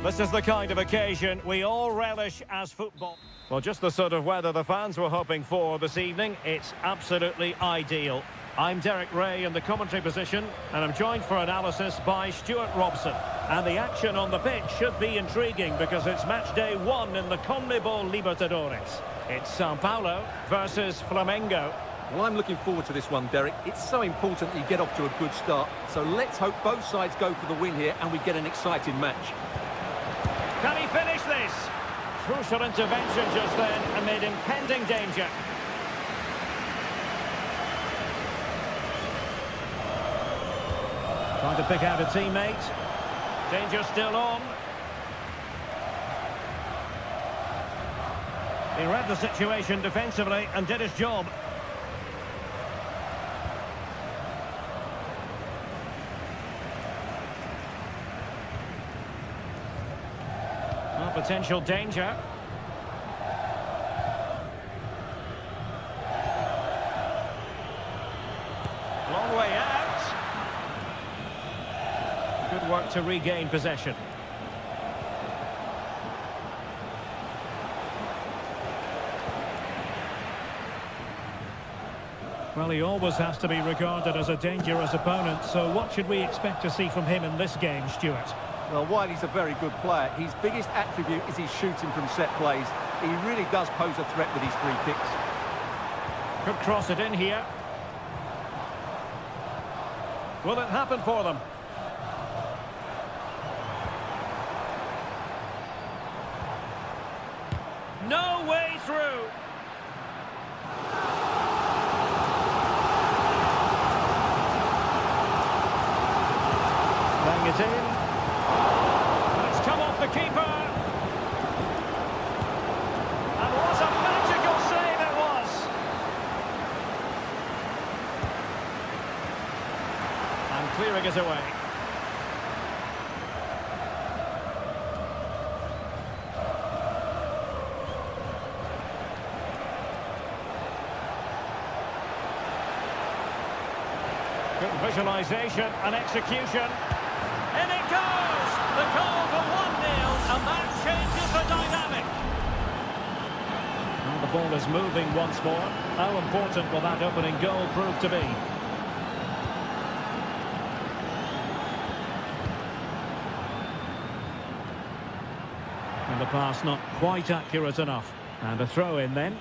This is the kind of occasion we all relish as football. Well, just the sort of weather the fans were hoping for this evening. It's absolutely ideal. I'm Derek Ray in the commentary position, and I'm joined for analysis by Stuart Robson. And the action on the pitch should be intriguing because it's match day 1 in the CONMEBOL Libertadores. It's Sao Paulo versus Flamengo. Well, I'm looking forward to this one, Derek. It's so important that you get off to a good start. So let's hope both sides go for the win here and we get an exciting match. Can he finish this? Crucial intervention just then amid impending danger. Trying to pick out a teammate. Danger still on. He read the situation defensively and did his job. Well, potential danger. Long way out. Good work to regain possession. Well, he always has to be regarded as a dangerous opponent, so what should we expect to see from him in this game, Stuart? Well, while he's a very good player, his biggest attribute is his shooting from set plays. He really does pose a threat with his free kicks. Could cross it in here. Will it happen for them? No way through. Playing it in. It's come off the keeper. And what a magical save it was. And clearing it away. Good visualisation and execution. In it goes! The goal for 1-0, and that changes the dynamic. And the ball is moving once more. How important will that opening goal prove to be? And the pass not quite accurate enough. And a throw in then.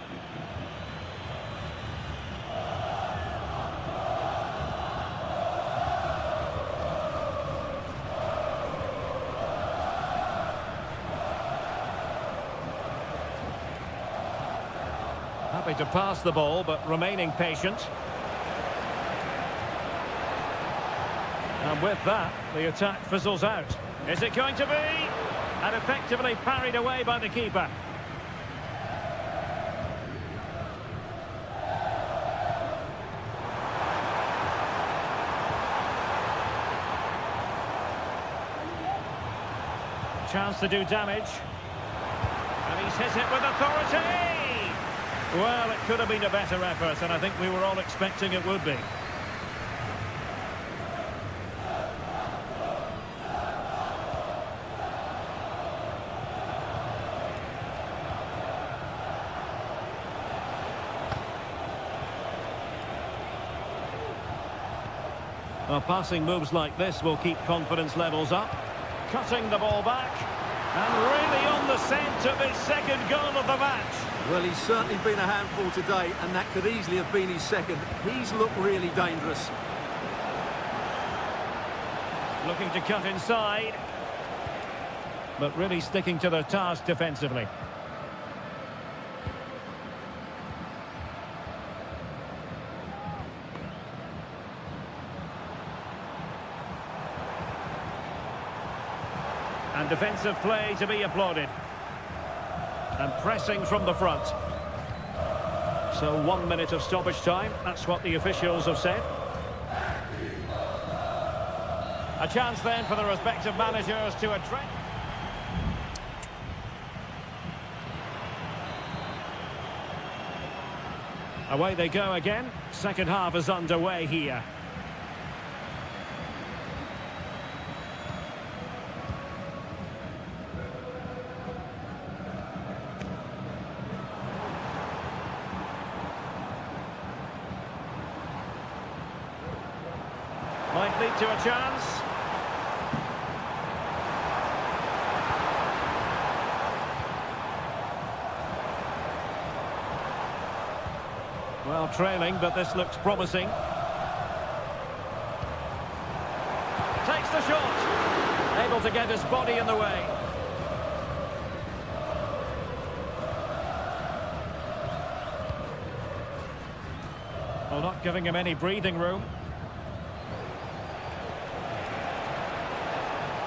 Happy to pass the ball, but remaining patient. And with that, the attack fizzles out. Is it going to be? And effectively parried away by the keeper. Chance to do damage. And he's hit it with authority. Well, it could have been a better effort, and I think we were all expecting it would be. Well, passing moves like this will keep confidence levels up. Cutting the ball back. And really on the scent of his second goal of the match. Well, he's certainly been a handful today, and that could easily have been his second. He's looked really dangerous. Looking to cut inside. But really sticking to their task defensively. And defensive play to be applauded. And pressing from the front. So 1 minute of stoppage time. That's what the officials have said. A chance then for the respective managers to address. Away they go again. Second half is underway here. lead to a chance. Well, trailing, but this looks promising. Takes the shot. Able to get his body in the way. Well, not giving him any breathing room.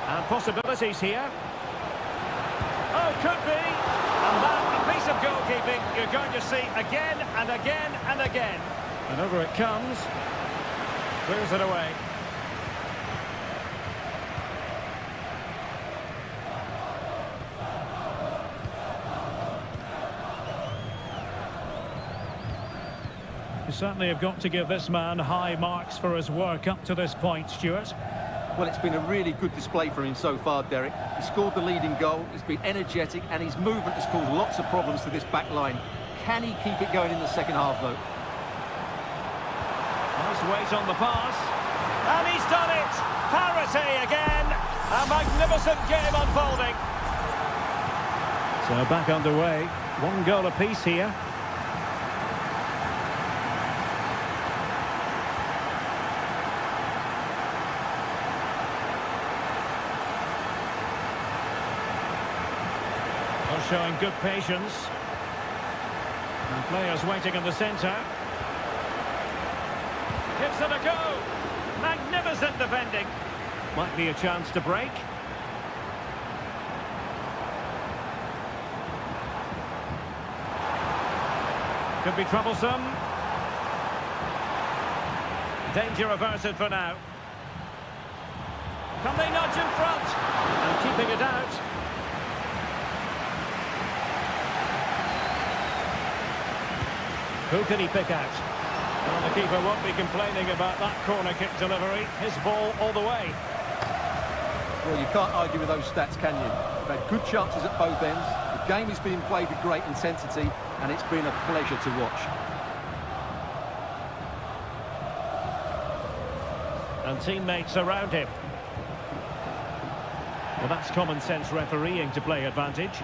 And possibilities here. Oh, could be. And that, a piece of goalkeeping you're going to see again and again and again. And over it comes. Clears it away. You certainly have got to give this man high marks for his work up to this point, Stuart. Well, it's been a really good display from him so far, Derek. He scored the leading goal, he's been energetic, and his movement has caused lots of problems to this back line. Can he keep it going in the second half, though? Nice weight on the pass. And he's done it! Parity again! A magnificent game unfolding. So back underway. One goal apiece here. Showing good patience. And players waiting in the centre. Gives it a go. Magnificent defending. Might be a chance to break. Could be troublesome. Danger averted for now. Can they nudge in front? And keeping it out. Who can he pick out? Well, the keeper won't be complaining about that corner kick delivery. His ball all the way. Well, you can't argue with those stats, can you? They've had good chances at both ends. The game is being played with great intensity, and it's been a pleasure to watch. And teammates around him. Well, that's common sense refereeing to play advantage.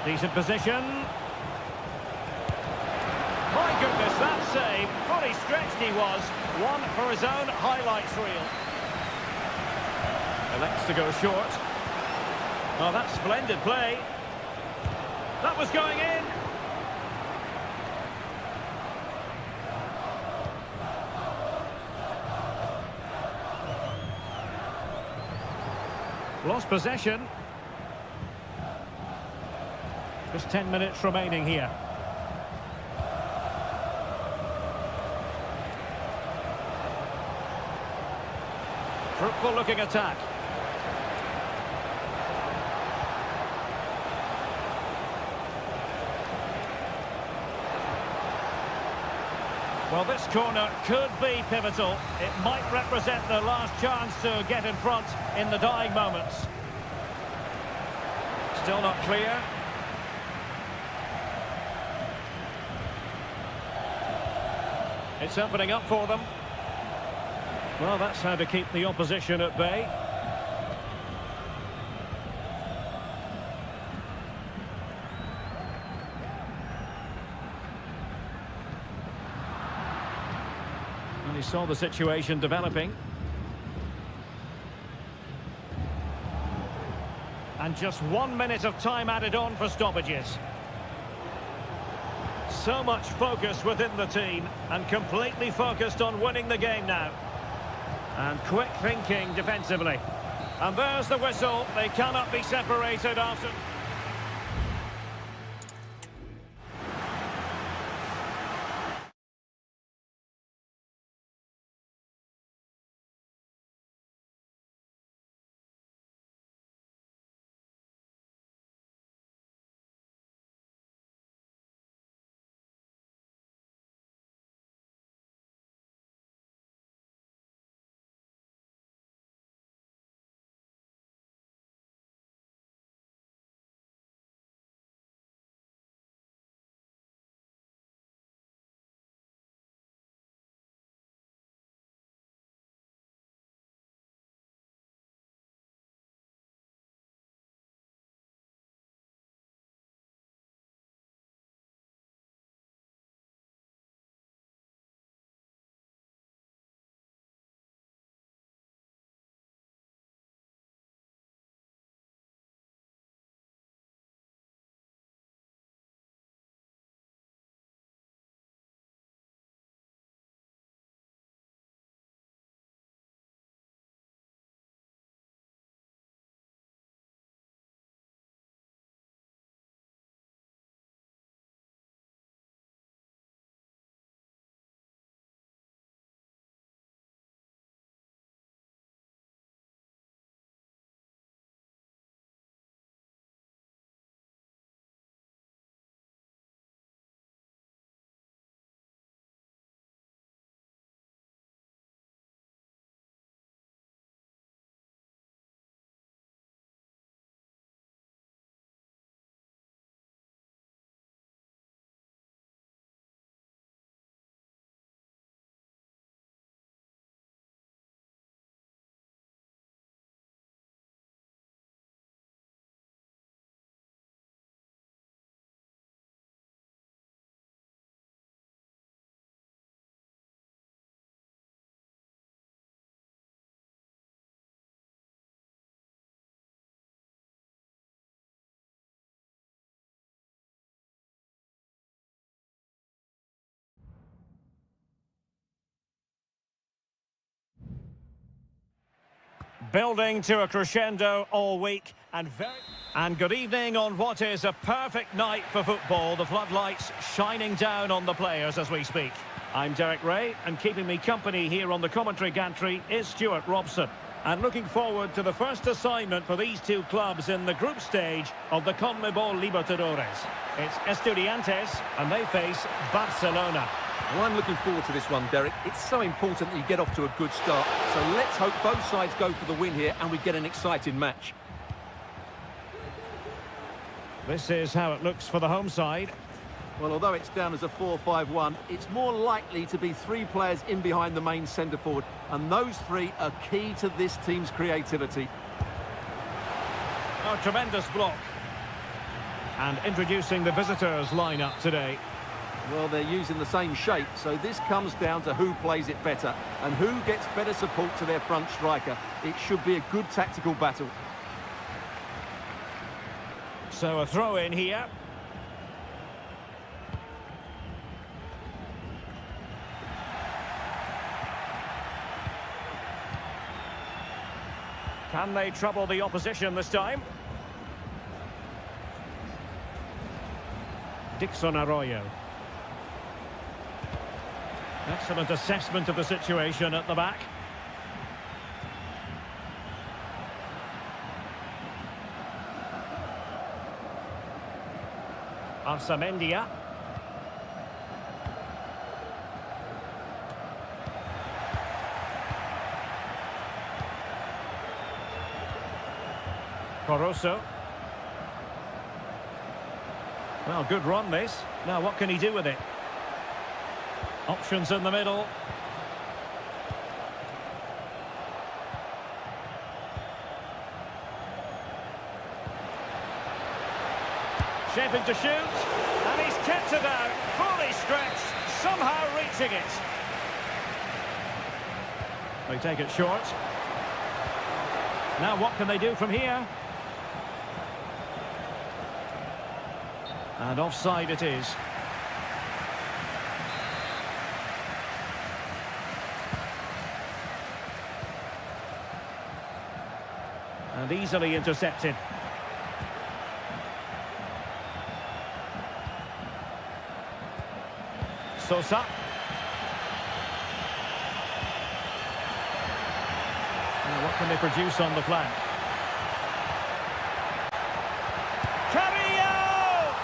Decent position. My goodness, that save. Fully stretched he was. One for his own highlights reel. Elects to go short. Oh, that's splendid play. That was going in. Lost possession. Just 10 minutes remaining here. Fruitful looking attack. Well, this corner could be pivotal. It might represent the last chance to get in front in the dying moments. Still not clear. It's opening up for them. Well, that's how to keep the opposition at bay. And he saw the situation developing. And just 1 minute of time added on for stoppages. So much focus within the team and completely focused on winning the game now. And quick thinking defensively. And there's the whistle. They cannot be separated after... Building to a crescendo all week and good evening on what is a perfect night for football. The floodlights shining down on the players as we speak. I'm Derek Ray, and keeping me company here on the commentary gantry is Stuart Robson. And looking forward to the first assignment for these two clubs in the group stage of the CONMEBOL Libertadores. It's Estudiantes, and they face Barcelona. Well, I'm looking forward to this one, Derek. It's so important that you get off to a good start. So let's hope both sides go for the win here and we get an exciting match. This is how it looks for the home side. Well, although it's down as a 4-5-1, it's more likely to be three players in behind the main centre-forward, and those three are key to this team's creativity. A tremendous block. And introducing the visitors' lineup today. Well, they're using the same shape, so this comes down to who plays it better and who gets better support to their front striker. It should be a good tactical battle. So a throw in here. Can they trouble the opposition this time? Dixon Arroyo. Excellent assessment of the situation at the back. Arsamendia. Coroso. Well, good run this. Now what can he do with it? Options in the middle. Shaping to shoot, and he's kept it out, fully stretched, somehow reaching it. They take it short. Now what can they do from here? And offside it is. And easily intercepted. Sosa. Now what can they produce on the flank? Carrillo!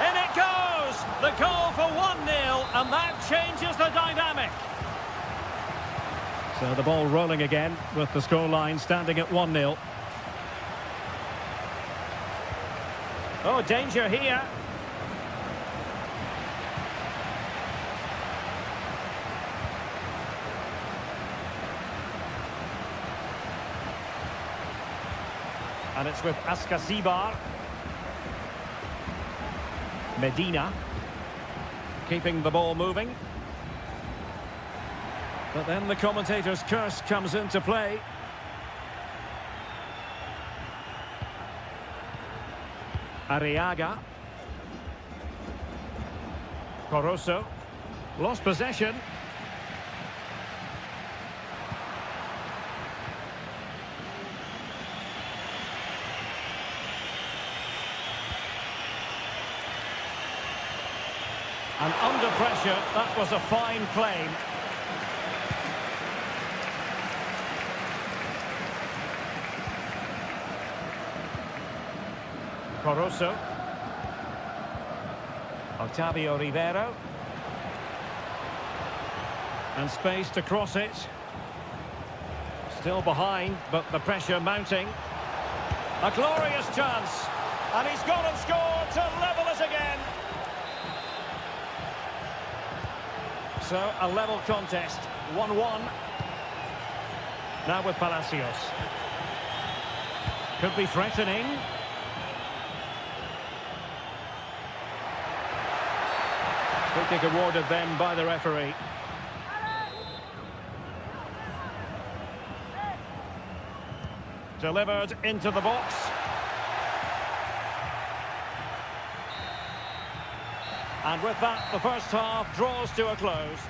In it goes! The goal for 1-0, and that changes the dynamic. So the ball rolling again with the scoreline standing at 1-0. Oh, danger here. And it's with Ascasibar. Medina. Keeping the ball moving. But then the commentator's curse comes into play. Arriaga. Coroso. Lost possession. And under pressure, that was a fine claim. Coroso. Octavio Rivero. And space to cross it. Still behind, but the pressure mounting. A glorious chance. And he's gone and scored to level it again. So, a level contest, 1-1. Now with Palacios. Could be threatening. Free kick awarded then by the referee. Delivered into the box. And with that, the first half draws to a close.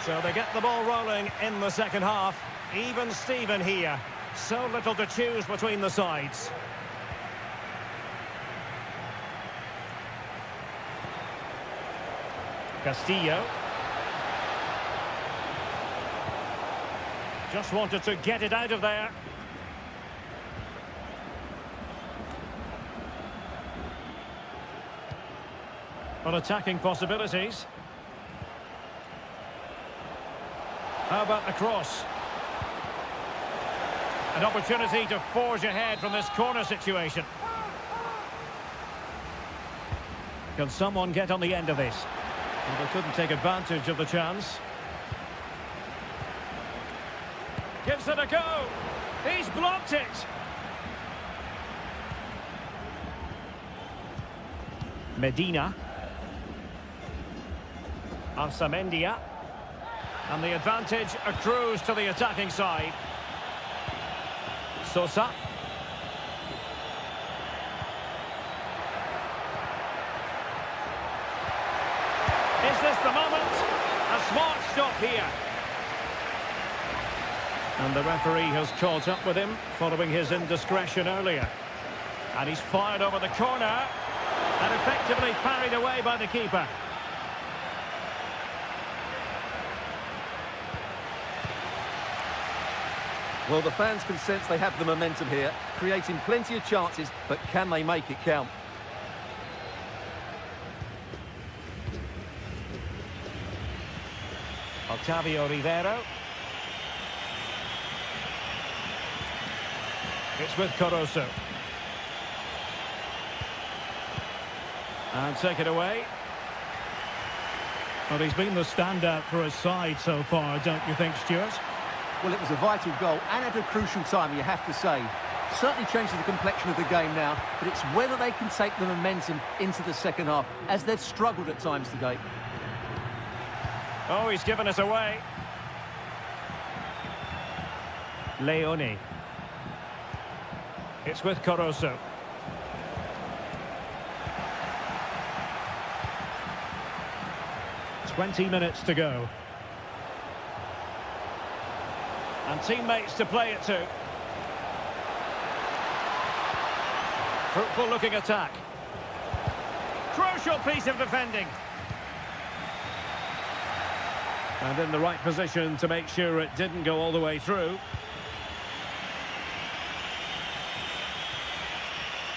So they get the ball rolling in the second half. Even Steven here. So little to choose between the sides. Castillo. Just wanted to get it out of there. On attacking possibilities. How about the cross? An opportunity to forge ahead from this corner situation. Can someone get on the end of this? Well, they couldn't take advantage of the chance. Gives it a go. He's blocked it. Medina. Arsamendia. And the advantage accrues to the attacking side. Sosa. Is this the moment? A smart stop here. And the referee has caught up with him following his indiscretion earlier. And he's fired over the corner and effectively parried away by the keeper. Well, the fans can sense they have the momentum here, creating plenty of chances, but can they make it count? Octavio Rivero. It's with Caruso. And take it away. Well, he's been the standout for his side so far, don't you think, Stuart? Well, it was a vital goal and at a crucial time, you have to say. Certainly changes the complexion of the game now, but it's whether they can take the momentum into the second half, as they've struggled at times today. Oh, he's given us away. Leone. It's with Caruso. "20 minutes to go. And teammates to play it to. Fruitful looking attack. Crucial piece of defending. And in the right position to make sure it didn't go all the way through.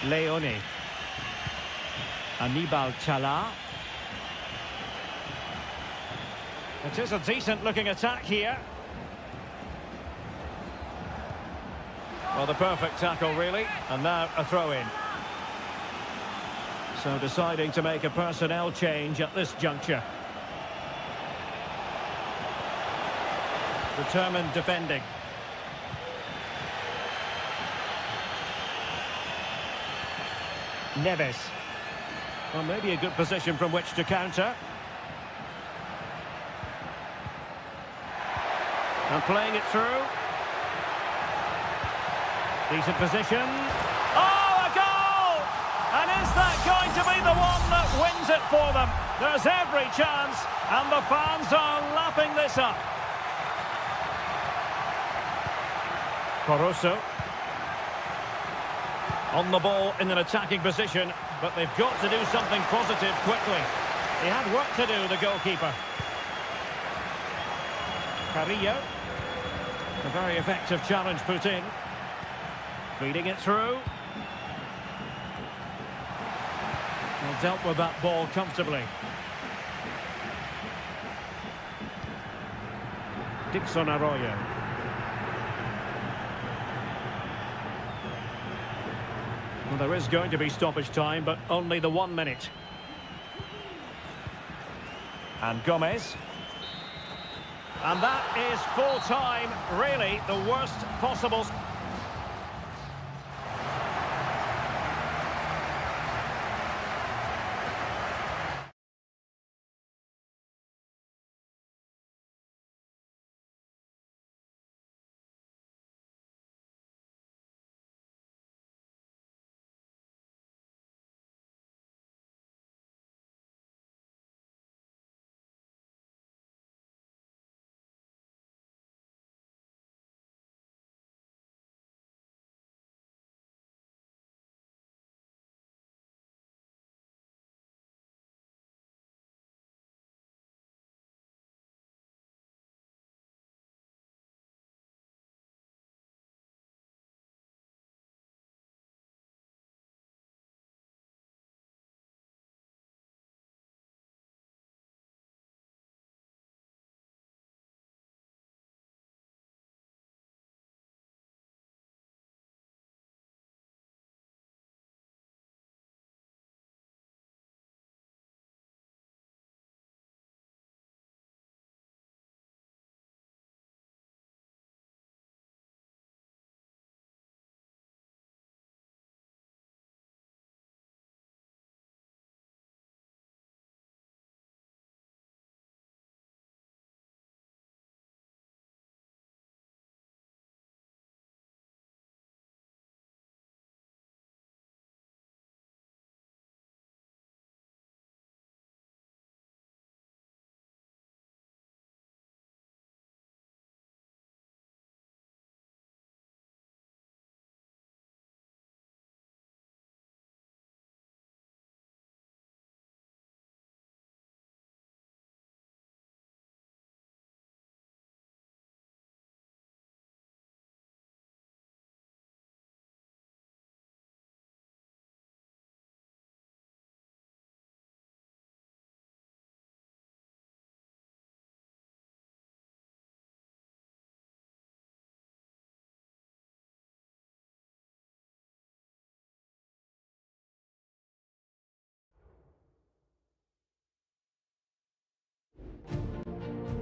Leone. Anibal Chala. It is a decent looking attack here. Well, the perfect tackle, really. And now a throw-in. So deciding to make a personnel change at this juncture. Determined defending. Neves. Well, maybe a good position from which to counter. And playing it through. Decent position. Oh, a goal! And is that going to be the one that wins it for them? There's every chance, and the fans are lapping this up. Caruso. On the ball in an attacking position, but they've got to do something positive quickly. He had work to do, the goalkeeper. Carrillo. A very effective challenge put in. Feeding it through. Well, dealt with that ball comfortably. Dixon Arroyo. Well, there is going to be stoppage time, but only the 1 minute. And Gomez. And that is full time, really the worst possible.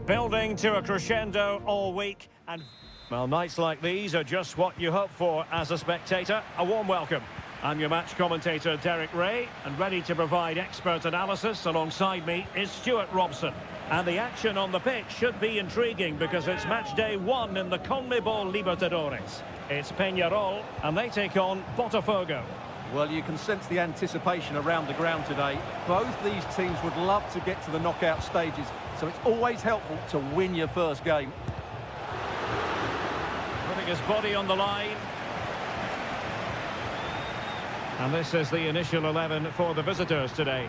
Building to a crescendo all week, and well, nights like these are just what you hope for as a spectator. A warm welcome. I'm your match commentator Derek Ray, and ready to provide expert analysis alongside me is Stuart Robson. And the action on the pitch should be intriguing because it's match day 1 in the CONMEBOL Libertadores. It's Peñarol, and they take on Botafogo. Well, you can sense the anticipation around the ground today. Both these teams would love to get to the knockout stages, so it's always helpful to win your first game. Putting his body on the line. And this is the initial 11 for the visitors today.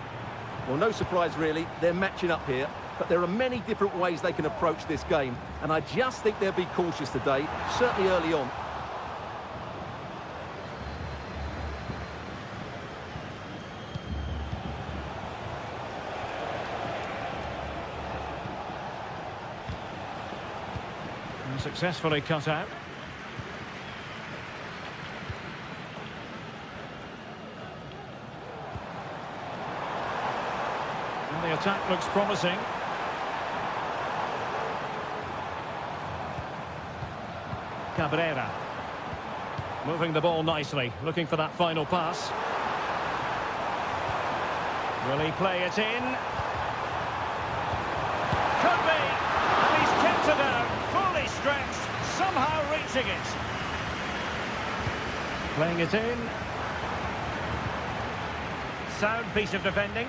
Well, no surprise really, they're matching up here, but there are many different ways they can approach this game, and I just think they'll be cautious today, certainly early on. Successfully cut out. And the attack looks promising. Cabrera. Moving the ball nicely, looking for that final pass. Will he play it in? Could be! And he's kept it out. Fully stretched, somehow reaching it. Playing it in. Sound piece of defending.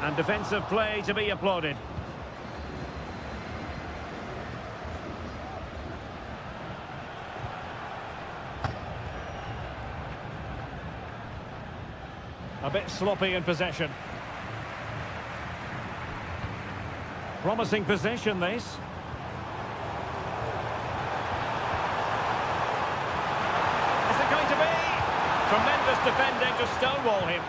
And defensive play to be applauded. A bit sloppy in possession. Promising possession, this. Is it going to be? Tremendous defending to stonewall him.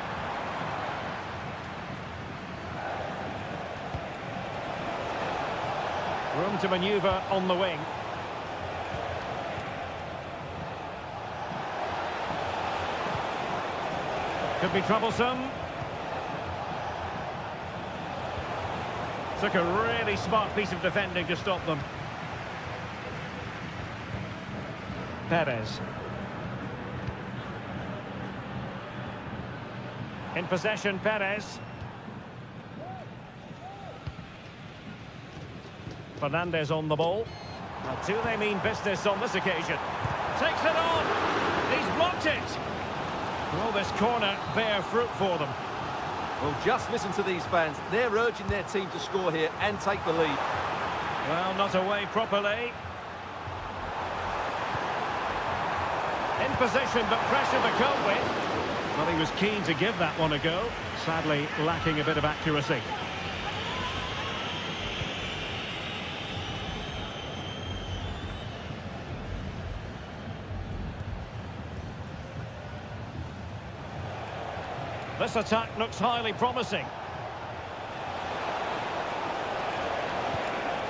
Room to manoeuvre on the wing. Could be troublesome. Took a really smart piece of defending to stop them. Perez. In possession, Perez. Fernandez on the ball. Now, do they mean business on this occasion? Takes it on! He's blocked it! Will this corner bear fruit for them? Well, just listen to these fans. They're urging their team to score here and take the lead. Well, not away properly. In position, but pressure to cope with. Well, he was keen to give that one a go. Sadly, lacking a bit of accuracy. This attack looks highly promising.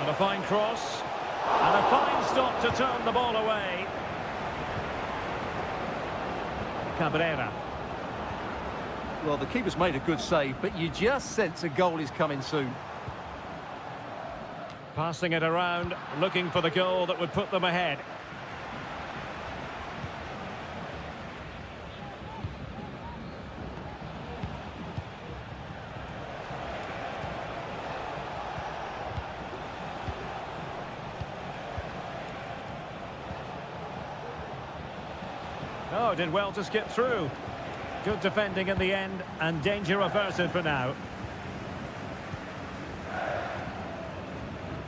And a fine cross. And a fine stop to turn the ball away. Cabrera. Well, the keeper's made a good save, but you just sense a goal is coming soon. Passing it around, looking for the goal that would put them ahead. Oh, did well to skip through. Good defending in the end, and danger averted for now.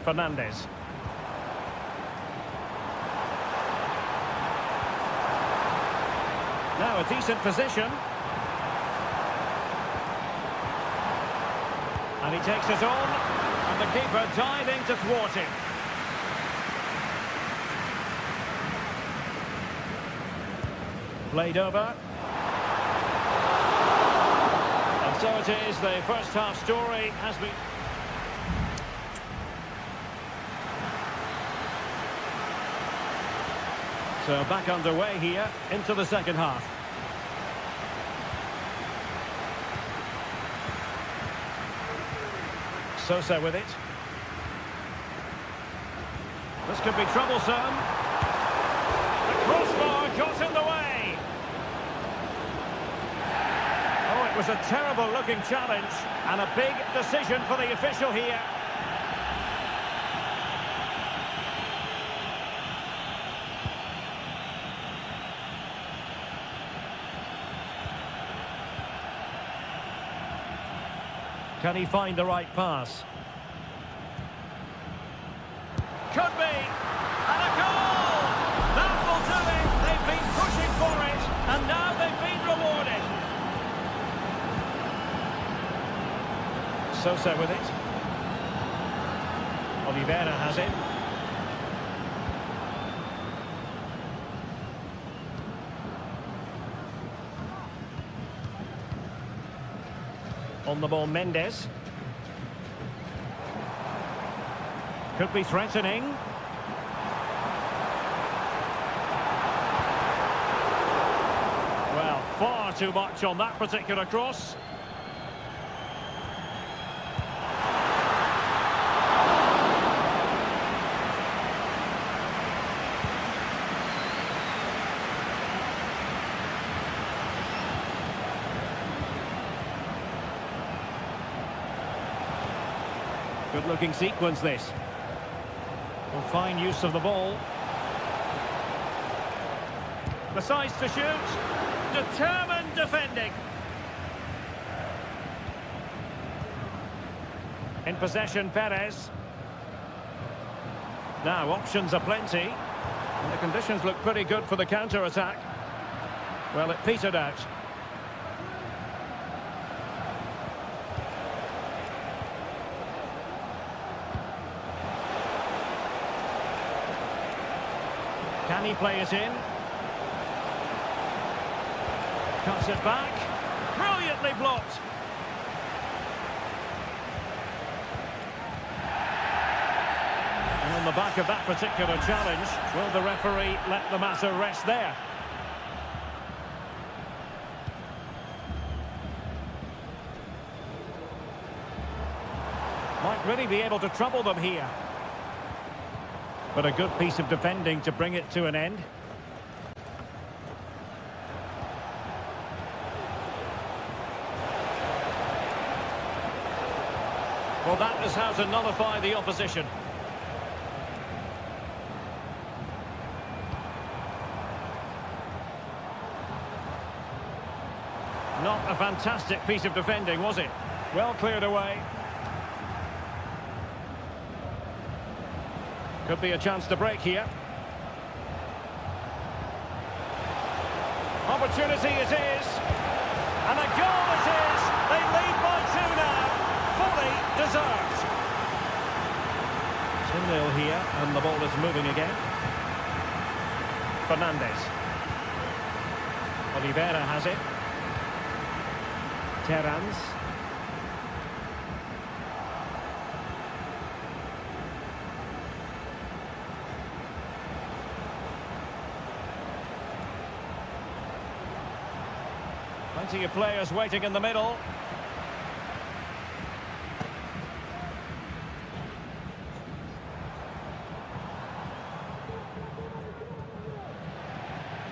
Fernandez. Now a decent position. And he takes it on, and the keeper diving to thwart him. Played over. And so it is, the first half story has been... So back underway here into the second half. Sosa with it. This could be troublesome. The crossbar got in the way. Oh, it was a terrible-looking challenge and a big decision for the official here. Can he find the right pass? Could be! And a goal! That will do it! They've been pushing for it, and now they've been rewarded. Sosa with it. Oliveira has it. On the ball, Mendes. Could be threatening. Well, far too much on that particular cross. Good-looking sequence, this. Will find use of the ball. Decides to shoot. Determined defending. In possession, Perez. Now, options are plenty. And the conditions look pretty good for the counter-attack. Well, it petered out. Can he play it in? Cuts it back. Brilliantly blocked. And on the back of that particular challenge, will the referee let the matter rest there? Might really be able to trouble them here. But a good piece of defending to bring it to an end. Well, that is how to nullify the opposition. Not a fantastic piece of defending, was it? Well cleared away. Could be a chance to break here. Opportunity it is. And a goal it is. They lead by 2 now. Fully deserved. 2-0 here, and the ball is moving again. Fernandez. Oliveira has it. Terrans. Plenty of players waiting in the middle.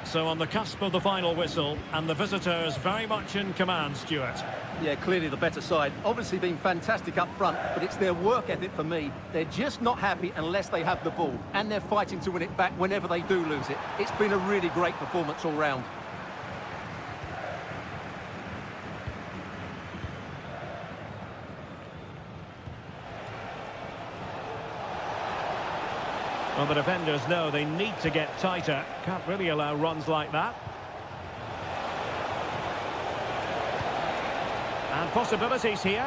So on the cusp of the final whistle, and the visitors very much in command, Stuart. Yeah, clearly the better side. Obviously been fantastic up front, but it's their work ethic for me. They're just not happy unless they have the ball, and they're fighting to win it back whenever they do lose it. It's been a really great performance all round. Well, the defenders know they need to get tighter. Can't really allow runs like that. And possibilities here.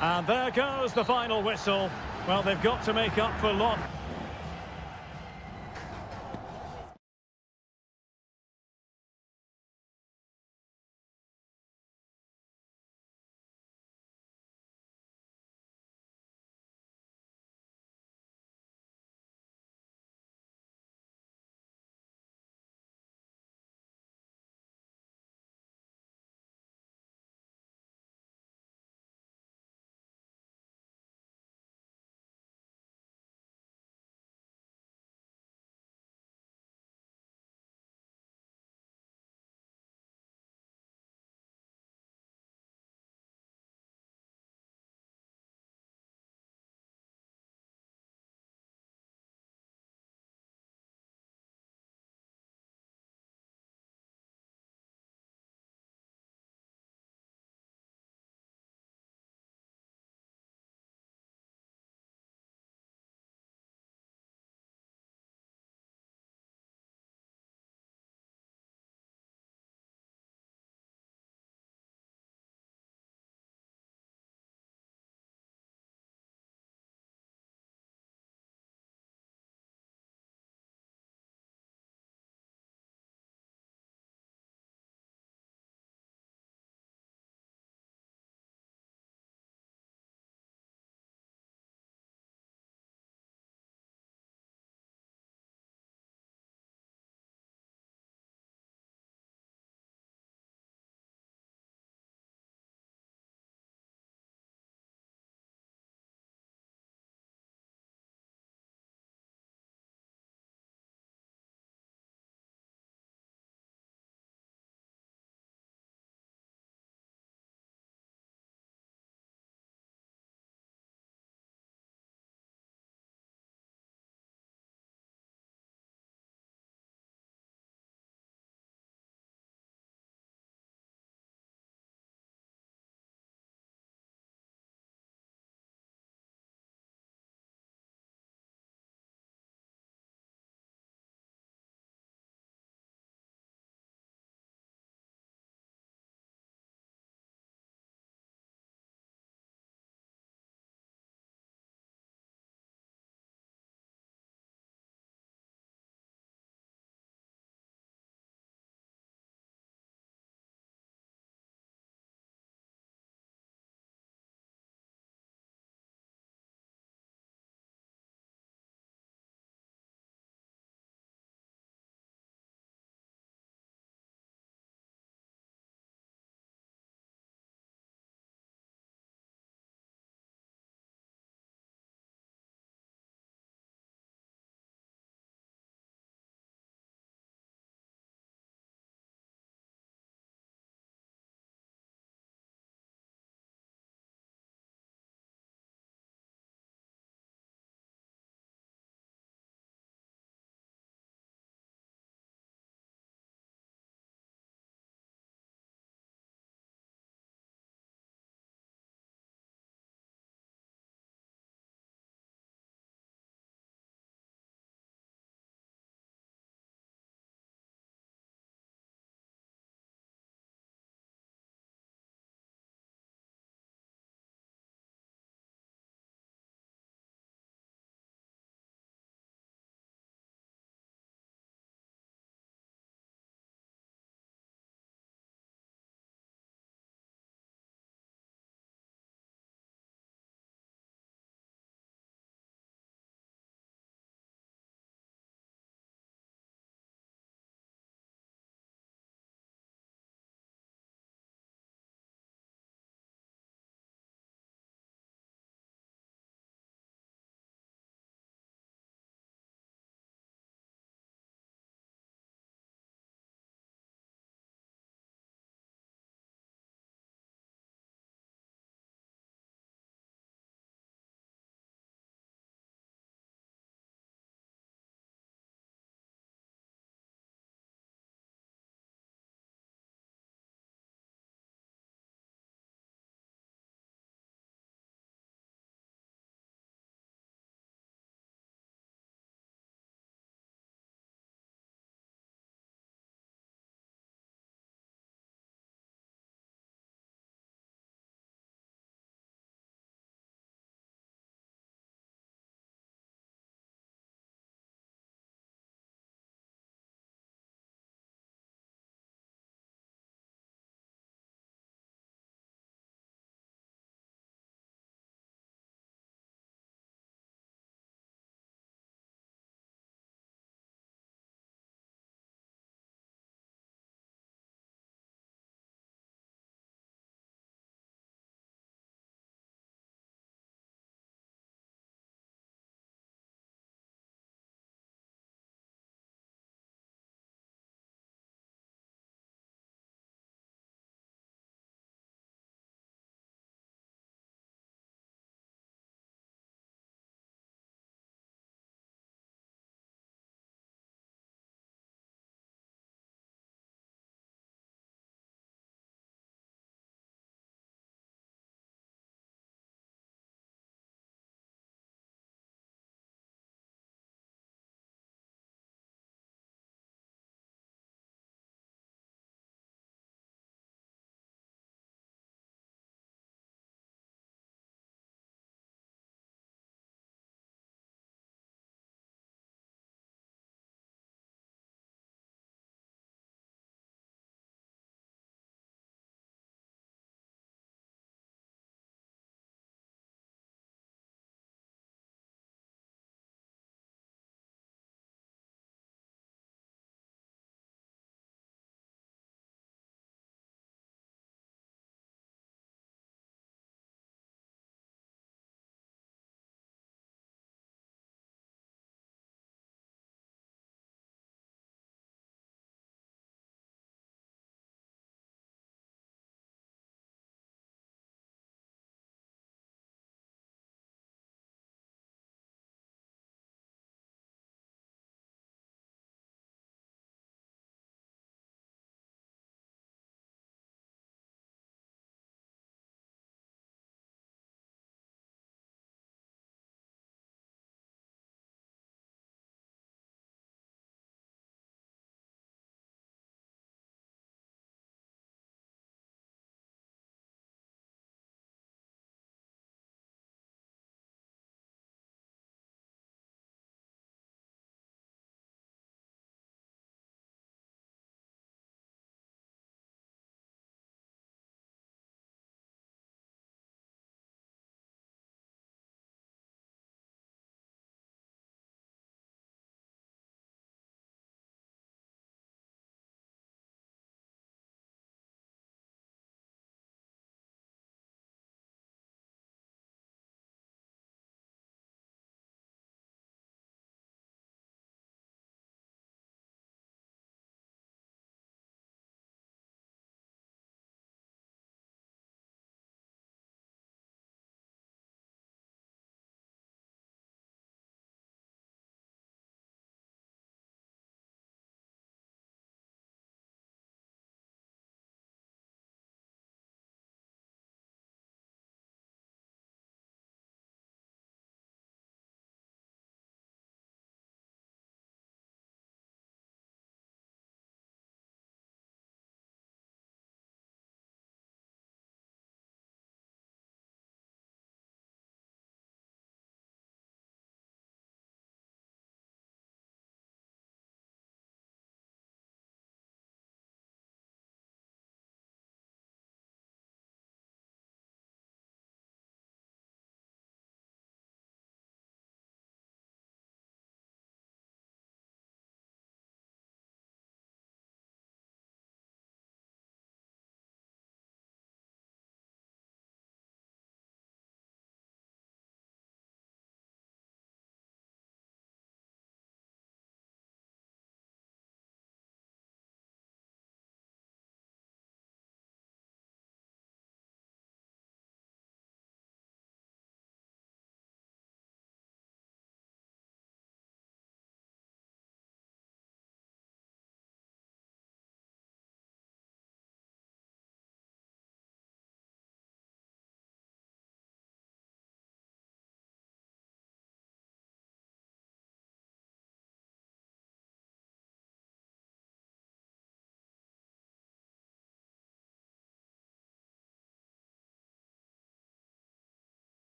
And there goes the final whistle. Well, they've got to make up for loss.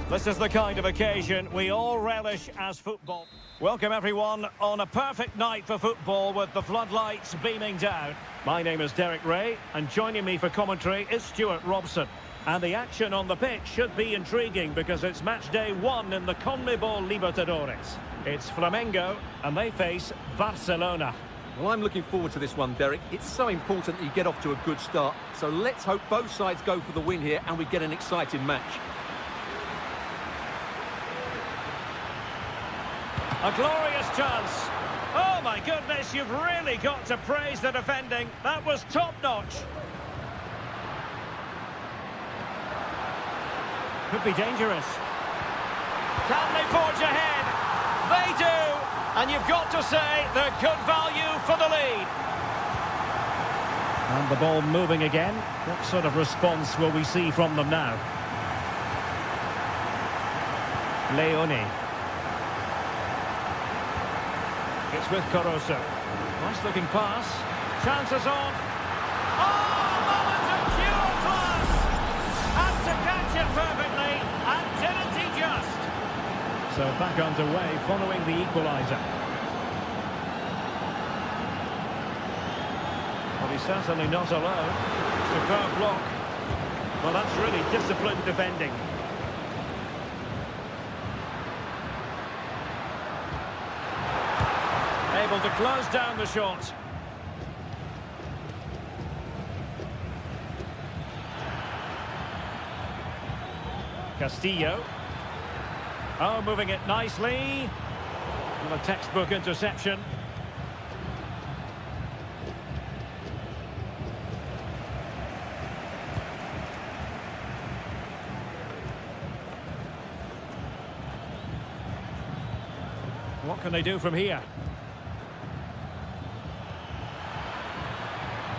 This is the kind of occasion we all relish as football. Welcome everyone on a perfect night for football with the floodlights beaming down. My name is Derek Ray and joining me for commentary is Stuart Robson. And the action on the pitch should be intriguing because it's match day 1 in the CONMEBOL Libertadores. It's Flamengo and they face Barcelona. Well, I'm looking forward to this one, Derek. It's so important that you get off to a good start. So let's hope both sides go for the win here and we get an exciting match. A glorious chance. Oh my goodness, you've really got to praise the defending. That was top-notch. Could be dangerous. Can they forge ahead? They do. And you've got to say they're good value for the lead. And the ball moving again. What sort of response will we see from them now? Leone. It's with Caruso. Nice looking pass. Chances on. Oh, moment of pure class! Had to catch it perfectly, and didn't he just? So back underway following the equaliser. Well, he's certainly not alone. Superb block. Well, that's really disciplined defending. Able to close down the shot. Castillo. Oh, moving it nicely. Well, a textbook interception. What can they do from here?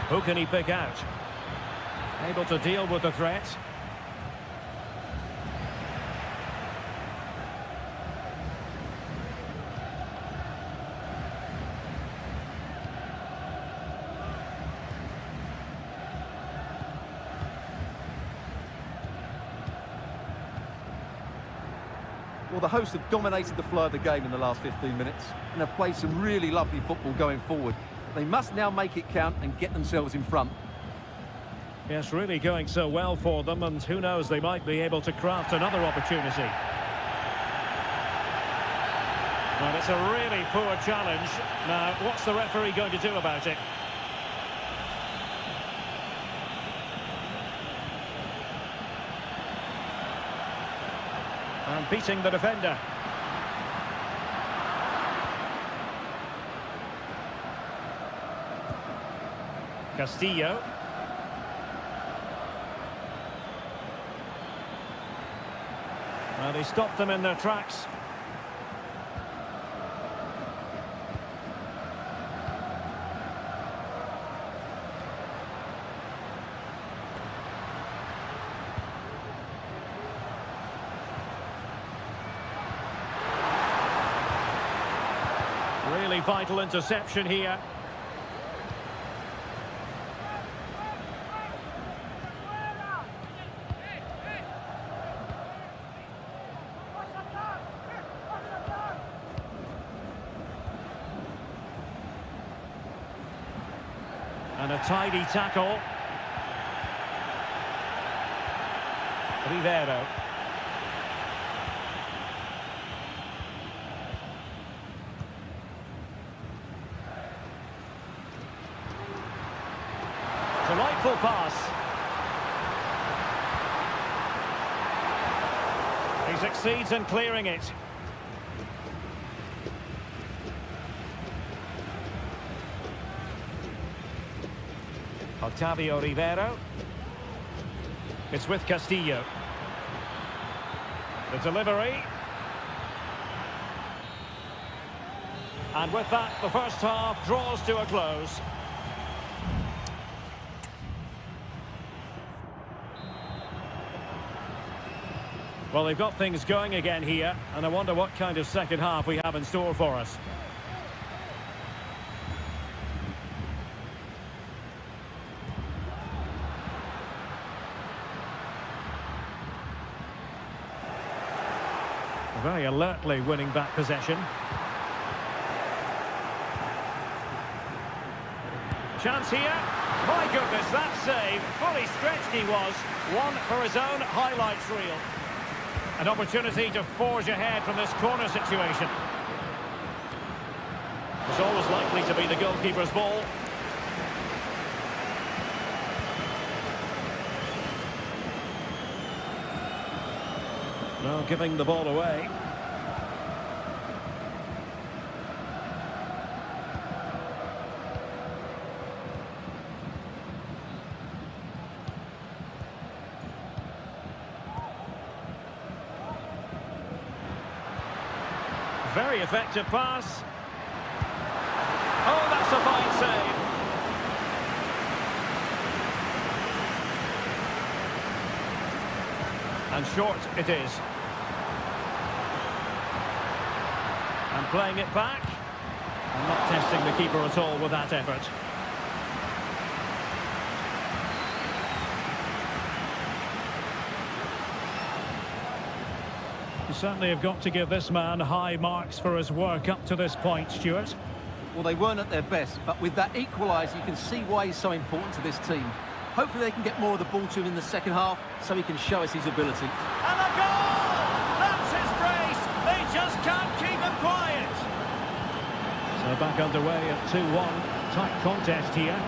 Who can he pick out? Able to deal with the threat. Well, the hosts have dominated the flow of the game in the last 15 minutes and have played some really lovely football going forward. They must now make it count and get themselves in front. Yes, really going so well for them, and who knows, they might be able to craft another opportunity. Well, it's a really poor challenge. Now, what's the referee going to do about it? And beating the defender. Castillo. Well, they stopped them in their tracks. Really vital interception here. And a tidy tackle. Rivero. Delightful pass. He succeeds in clearing it. Octavio Rivero. It's with Castillo. The delivery. And with that, the first half draws to a close. Well, they've got things going again here, and I wonder what kind of second half we have in store for us. Very alertly winning back possession. Chance here. My goodness, that save. Fully stretched he was. One for his own highlights reel. An opportunity to forge ahead from this corner situation. It's always likely to be the goalkeeper's ball. No, giving the ball away. Very effective pass. Oh, that's a fine save. And short it is. And playing it back. And not testing the keeper at all with that effort. You certainly have got to give this man high marks for his work up to this point, Stuart. Well, they weren't at their best, but with that equaliser, you can see why he's so important to this team. Hopefully they can get more of the ball to him in the second half so he can show us his ability. And a goal! That's his brace! They just can't keep him quiet! So back underway at 2-1. Tight contest here.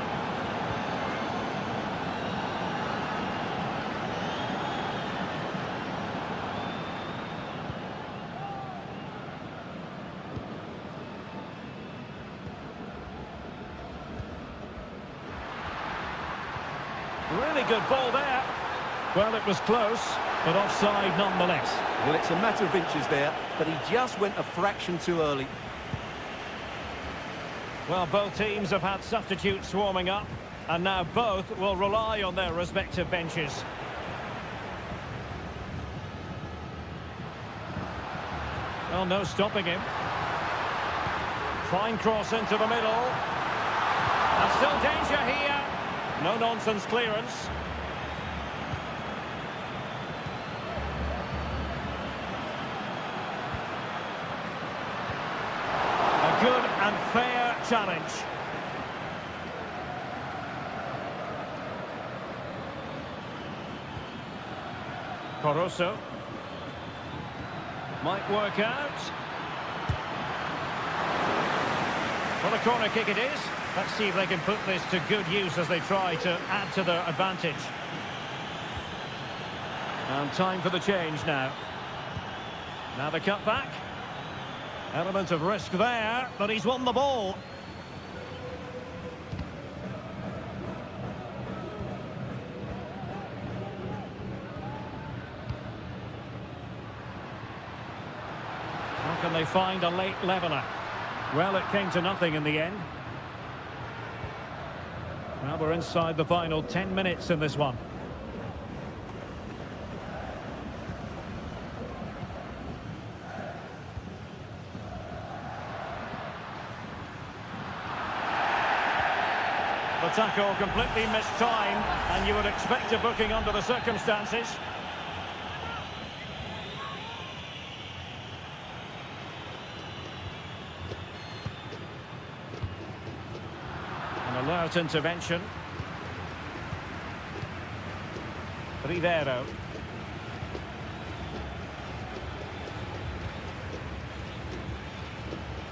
Really good ball there. Well, it was close, but offside nonetheless. Well, it's a matter of inches there, but he just went a fraction too early. Well, both teams have had substitutes warming up, and now both will rely on their respective benches. Well, no stopping him. Fine cross into the middle. And still danger here. No-nonsense clearance. A good and fair challenge. Caruso. Might work out. Well, a corner kick it is. Let's see if they can put this to good use as they try to add to their advantage. And time for the change now. Now the cut back. Element of risk there, but he's won the ball. How can they find a late leveller? Well, it came to nothing in the end. Well, we're inside the final 10 minutes in this one. The tackle completely missed time, and you would expect a booking under the circumstances. An alert intervention. Rivero.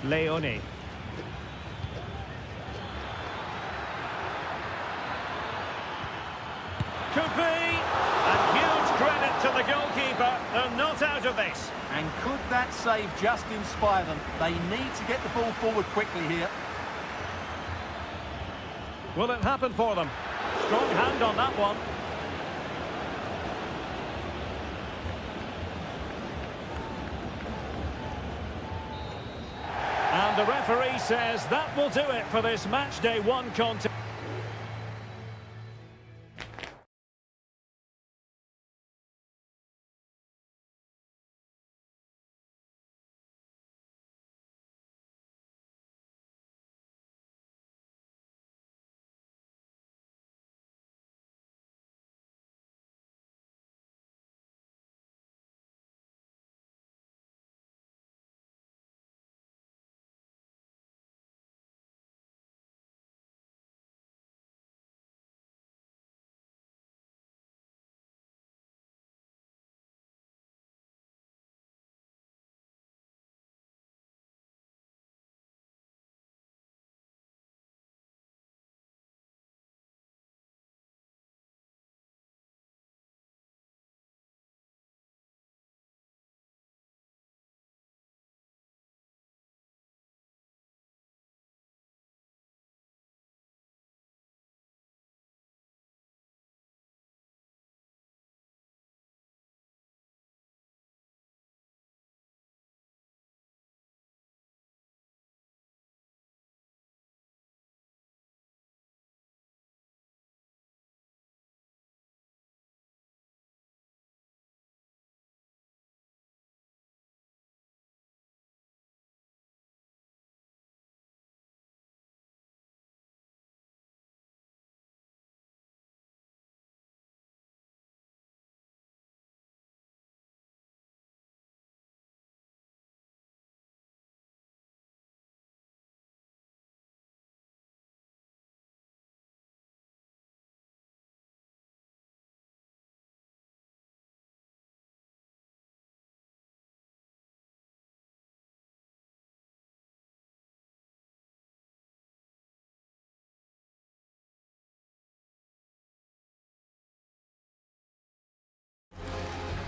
Leone. Could be. And huge credit to the goalkeeper. They're not out of this. And could that save just inspire them? They need to get the ball forward quickly here. Will it happen for them? Strong hand on that one. And the referee says that will do it for this match day 1 contest.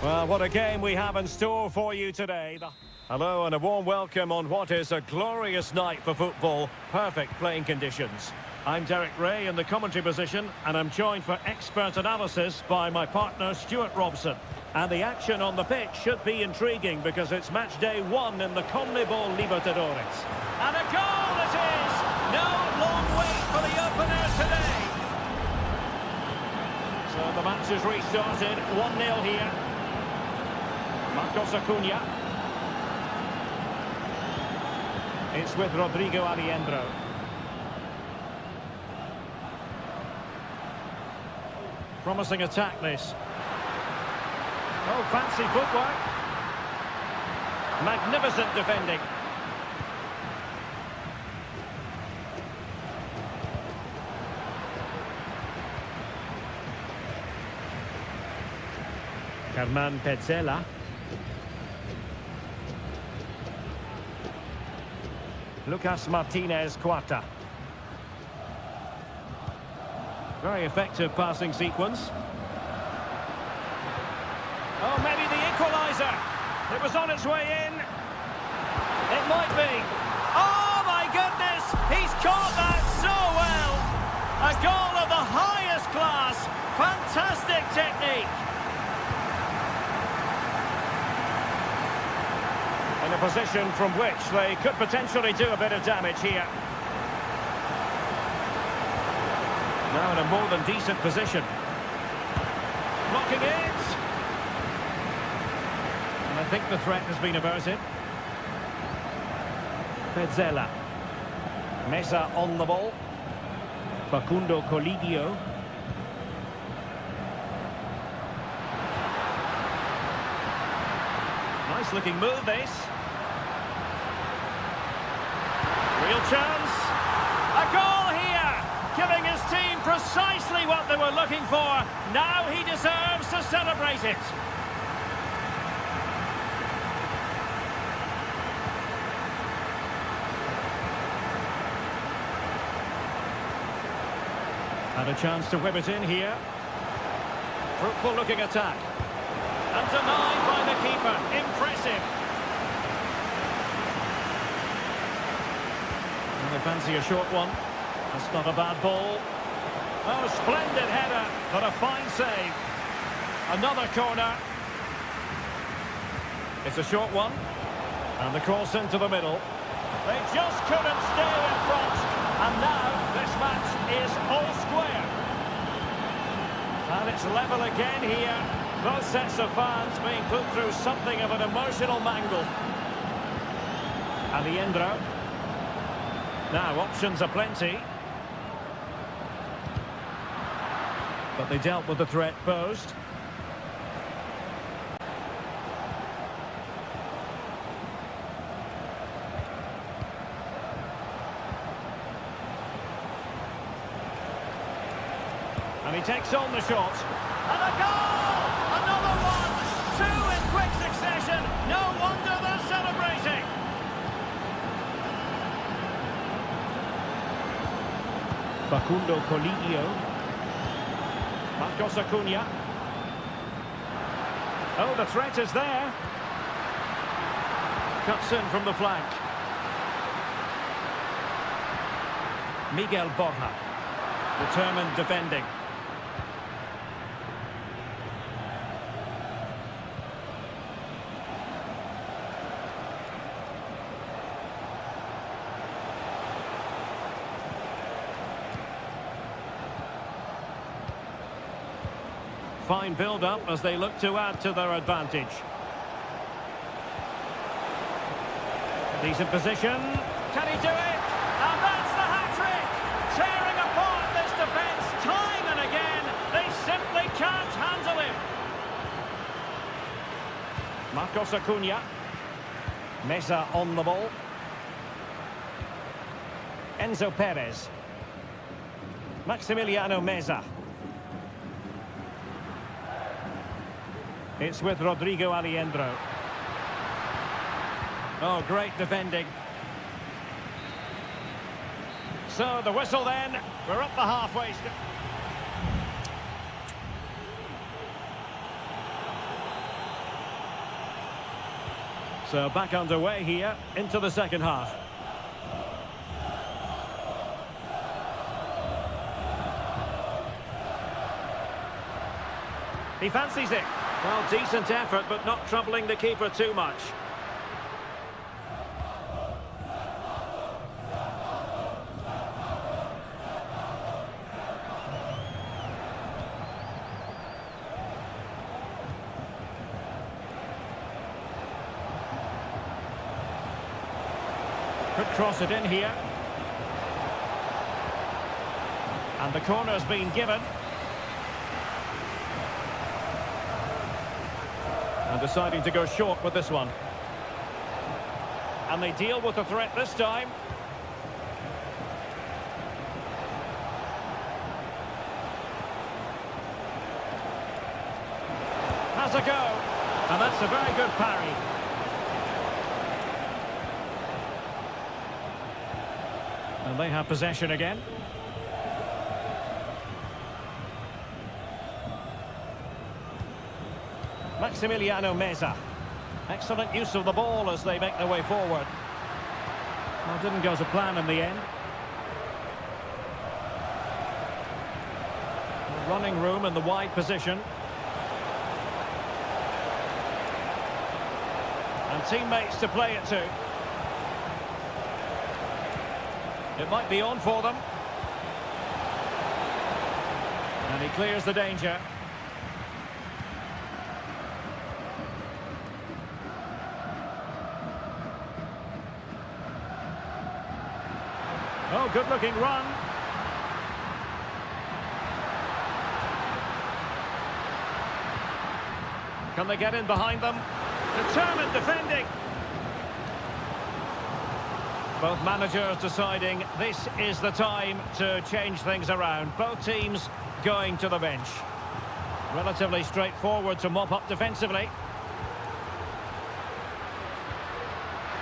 Well, what a game we have in store for you today. Hello and a warm welcome on what is a glorious night for football. Perfect playing conditions. I'm Derek Ray in the commentary position, and I'm joined for expert analysis by my partner Stuart Robson. And the action on the pitch should be intriguing because it's match day 1 in the CONMEBOL Libertadores. And a goal it is! No long wait for the opener today. So the match is restarted, 1-0 here. Marcos Acuna. It's with Rodrigo Alejandro. Promising attack this. Oh, fancy footwork. Magnificent defending. Herman Petzela. Lucas Martinez Cuarta. Very effective passing sequence. Oh, maybe the equaliser. It was on its way in. It might be. Oh, my goodness! He's caught that so well! A goal of the highest class. Fantastic technique. In a position from which they could potentially do a bit of damage here. Now in a more than decent position. Blocking it. And I think the threat has been averted. Petzela. Mesa on the ball. Facundo Colidio. Nice looking move this. Real chance. A goal here, giving his team precisely what they were looking for. Now he deserves to celebrate it. And a chance to whip it in here. Fruitful looking attack. And denied by the keeper. Impressive. And they fancy a short one. That's not a bad ball. Oh, splendid header, but a fine save. Another corner. It's a short one. And the cross into the middle. They just couldn't stay in front. And now this match is all square. And it's level again here. Both sets of fans being put through something of an emotional mangle. Alejandro. Now, options are plenty. But they dealt with the threat posed. And he takes on the shot. And a goal! Another one! Two in quick succession. No wonder they're celebrating. Facundo Colidio. Marcos Acuna. Oh, the threat is there. Cuts in from the flank. Miguel Borja. Determined defending. Fine build-up as they look to add to their advantage. Decent position. Can he do it? And that's the hat-trick! Tearing apart this defence time and again. They simply can't handle him. Marcos Acuna. Mesa on the ball. Enzo Perez. Maximiliano Meza. It's with Rodrigo Alejandro. Oh, great defending. So the whistle then. We're up the halfway. So back underway here into the second half. He fancies it. Well, decent effort, but not troubling the keeper too much. Could cross it in here. And the corner's been given. And deciding to go short with this one. And they deal with the threat this time. Has a go. And that's a very good parry. And they have possession again. Maximiliano Meza. Excellent use of the ball as they make their way forward. Well, didn't go to plan in the end. Running room in the wide position. And teammates to play it to. It might be on for them. And he clears the danger. Oh, good-looking run. Can they get in behind them? Determined defending. Both managers deciding this is the time to change things around. Both teams going to the bench. Relatively straightforward to mop up defensively.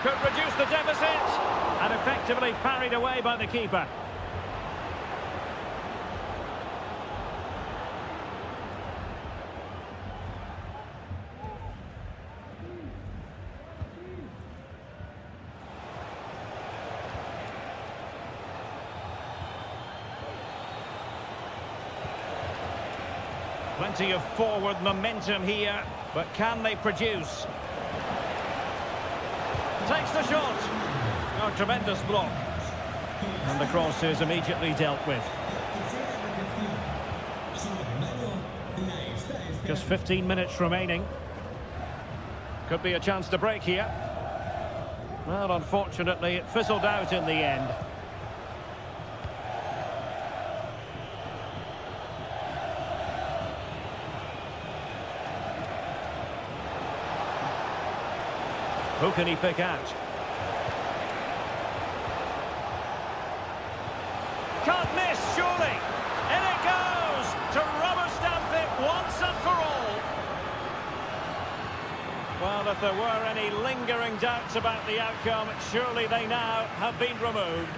Could reduce the deficit. And effectively parried away by the keeper. Plenty of forward momentum here, but can they produce? Takes the shot. Oh, tremendous block. And the cross is immediately dealt with. Just 15 minutes remaining. Could be a chance to break here. Well, unfortunately, it fizzled out in the end. Who can he pick out? Can't miss, surely. In it goes to rubber stamp it once and for all. Well, if there were any lingering doubts about the outcome, surely they now have been removed.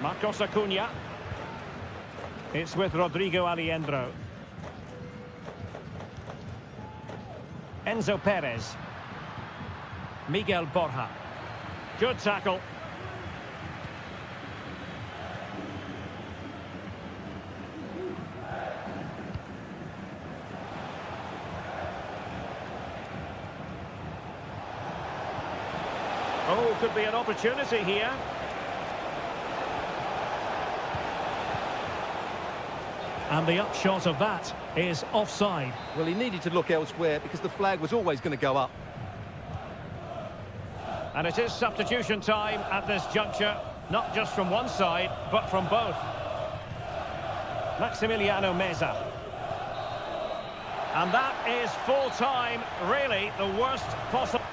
Marcos Acuna. It's with Rodrigo Aliendro. Enzo Perez. Miguel Borja. Good tackle. Oh, could be an opportunity here. And the upshot of that is offside. Well, he needed to look elsewhere because the flag was always going to go up. And it is substitution time at this juncture, not just from one side, but from both. Maximiliano Meza. And that is full time, really the worst possible.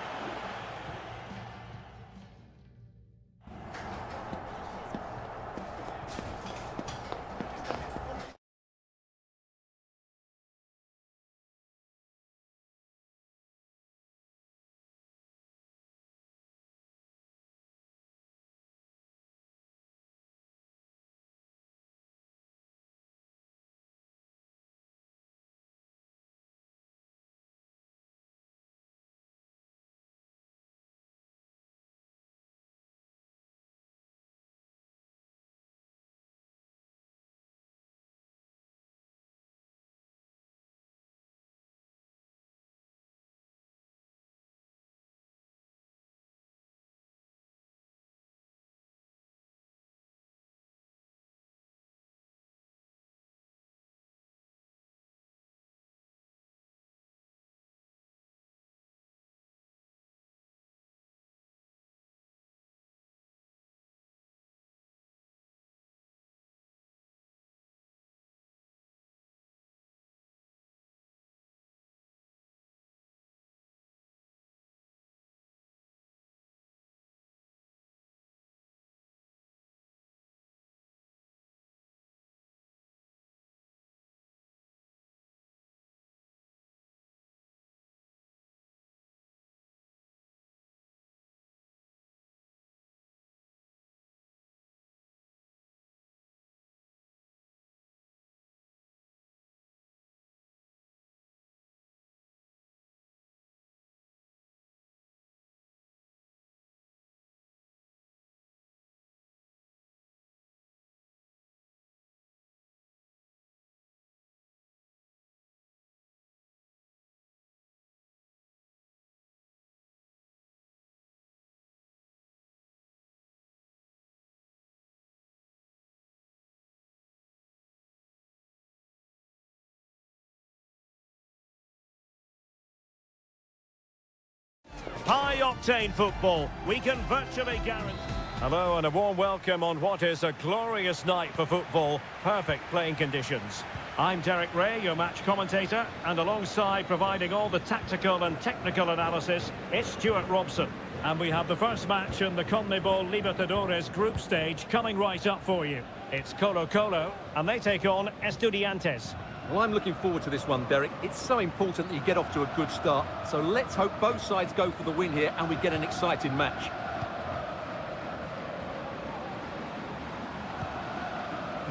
High-octane football. We can virtually guarantee... Hello and a warm welcome on what is a glorious night for football. Perfect playing conditions. I'm Derek Ray, your match commentator, and alongside providing all the tactical and technical analysis, it's Stuart Robson. And we have the first match in the CONMEBOL Libertadores group stage coming right up for you. It's Colo-Colo, and they take on Estudiantes. Well, I'm looking forward to this one, Derek. It's so important that you get off to a good start. So let's hope both sides go for the win here and we get an exciting match.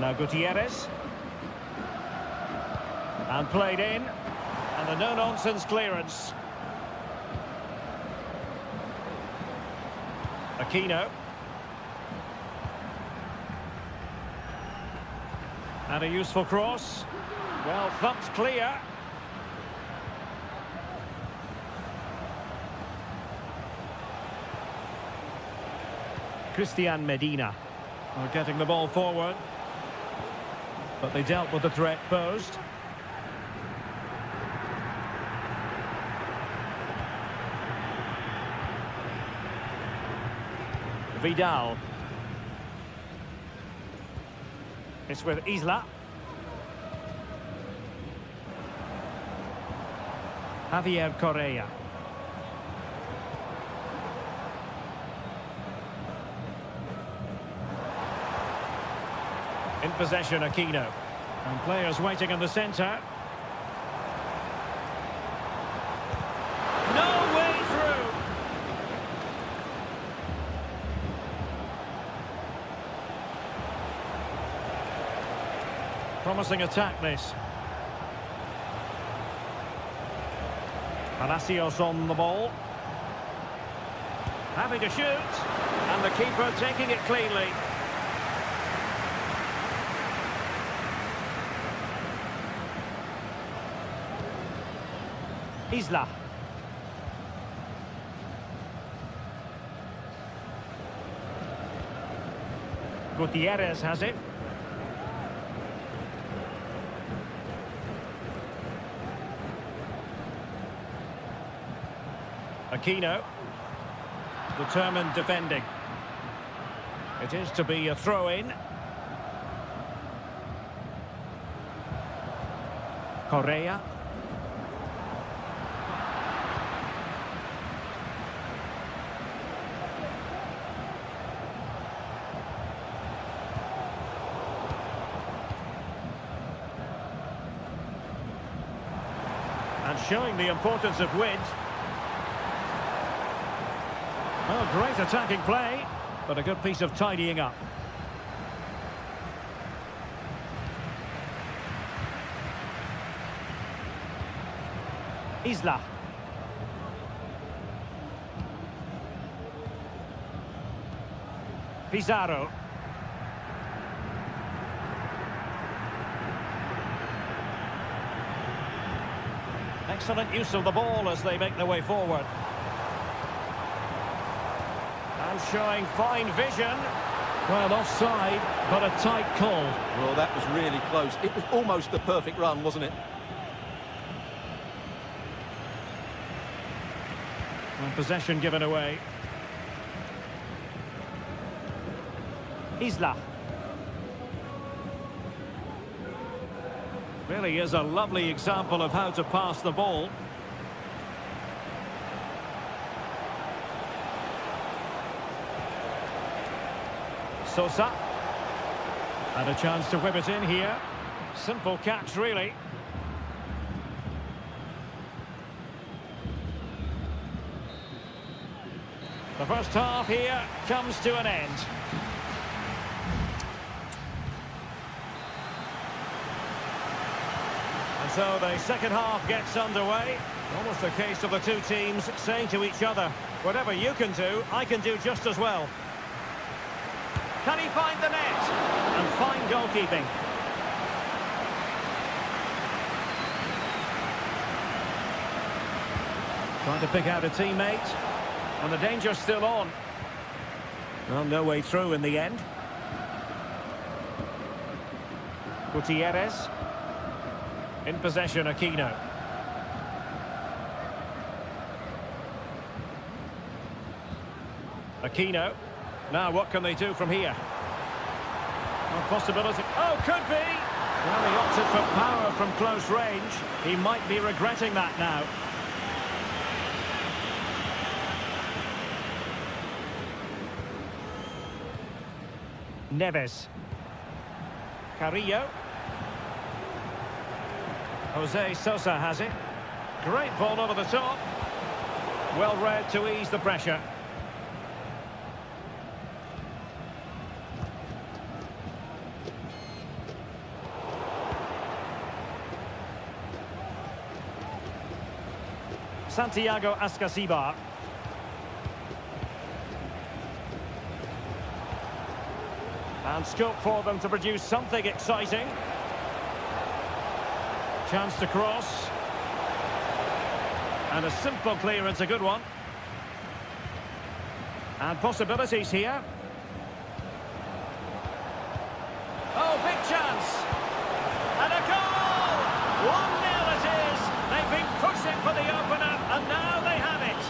Now Gutierrez. And played in. And a no-nonsense clearance. Aquino. And a useful cross. Well, thumped clear. Christian Medina are getting the ball forward. But they dealt with the threat posed. Vidal. It's with Isla. Javier Correa. In possession, Aquino. And players waiting in the centre. No way through! Promising attack, this. Palacios on the ball. Having to shoot. And the keeper taking it cleanly. Isla. Gutierrez has it. Aquino. Determined defending. It is to be a throw-in. Correa. And showing the importance of width. Oh, great attacking play, but a good piece of tidying up. Isla. Pizarro. Excellent use of the ball as they make their way forward. And showing fine vision. Well, offside, but a tight call. Well, that was really close. It was almost the perfect run, wasn't it? And possession given away. Isla. Really is a lovely example of how to pass the ball. Sosa. And a chance to whip it in here. Simple catch, really. The first half here comes to an end. And so the second half gets underway. Almost a case of the two teams saying to each other, whatever you can do, I can do just as well. Can he find the net? And fine goalkeeping. Trying to pick out a teammate. And the danger's still on. Well, no way through in the end. Gutierrez. In possession, Aquino. Aquino. Now what can they do from here? A possibility. Oh, could be! Well, he opted for power from close range. He might be regretting that now. Neves. Carrillo. Jose Sosa has it. Great ball over the top. Well read to ease the pressure. Santiago Ascasibar. And scope for them to produce something exciting. Chance to cross. And a simple clearance, a good one. And possibilities here. Oh, big chance. And a goal! 1-0 it is. They've been pushing for the opener, and now they have it.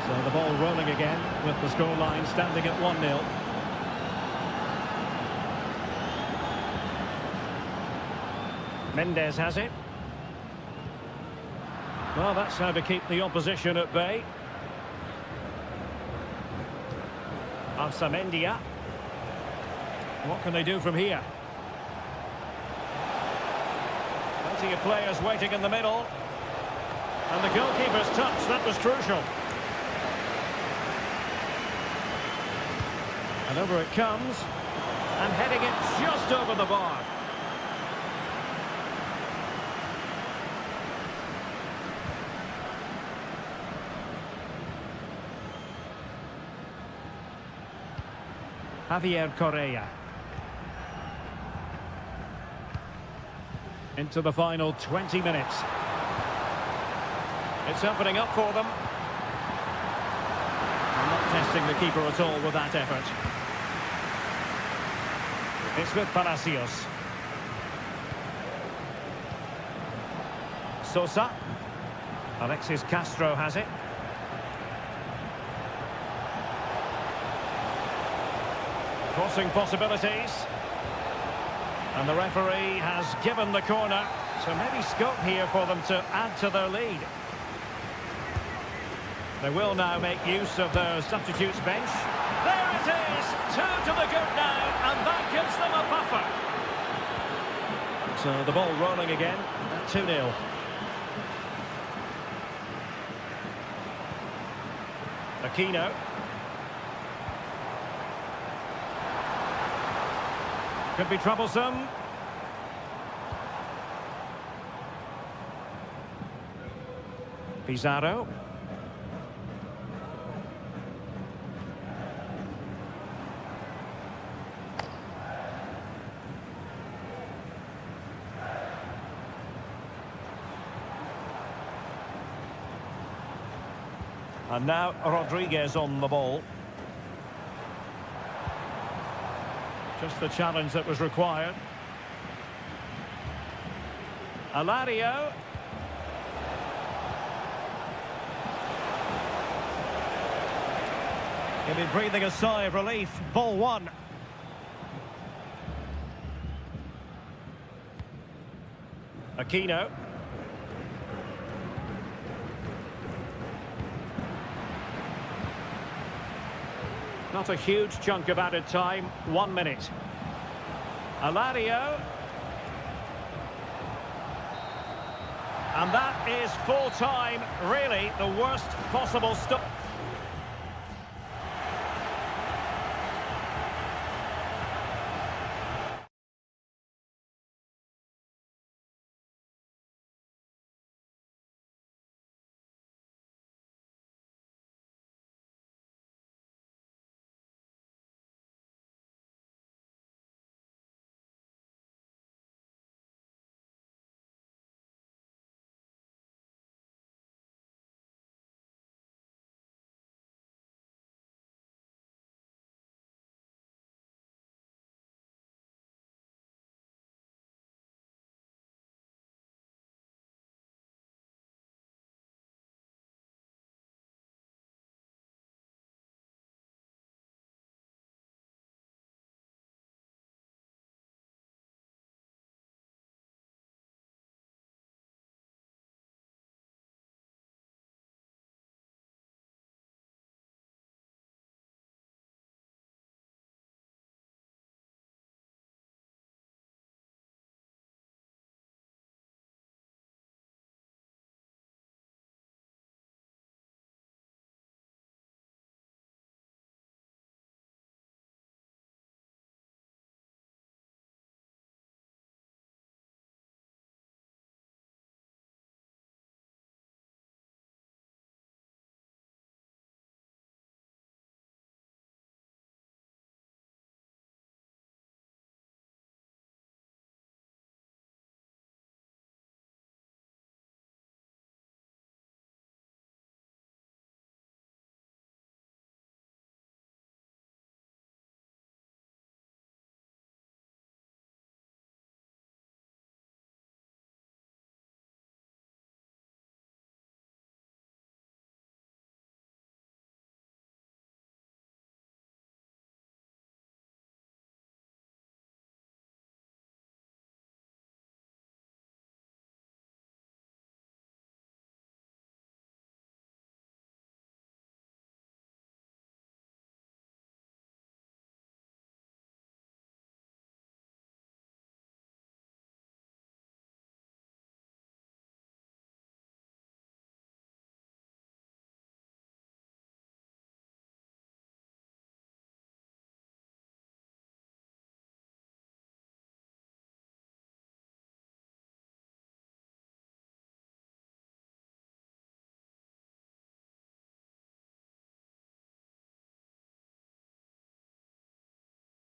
So the ball rolling again, with the scoreline standing at 1-0. Mendes has it. Well, that's how to keep the opposition at bay. Arsamendia. What can they do from here? Plenty of players waiting in the middle. And the goalkeeper's touch, that was crucial. And over it comes. And heading it just over the bar. Javier Correa. Into the final 20 minutes. It's opening up for them. And not testing the keeper at all with that effort. It's with Palacios. Sosa. Alexis Castro has it. Crossing possibilities. And the referee has given the corner. So maybe scope here for them to add to their lead. They will now make use of their substitutes bench. There it is! 2 to the good now, and that gives them a buffer. So the ball rolling again at 2-0. Aquino. Could be troublesome. Pizarro. And now Rodriguez on the ball. Just the challenge that was required. Alario. He'll be breathing a sigh of relief. Ball one. Aquino. Not a huge chunk of added time. 1 minute. Alario. And that is full time. Really, the worst possible stop.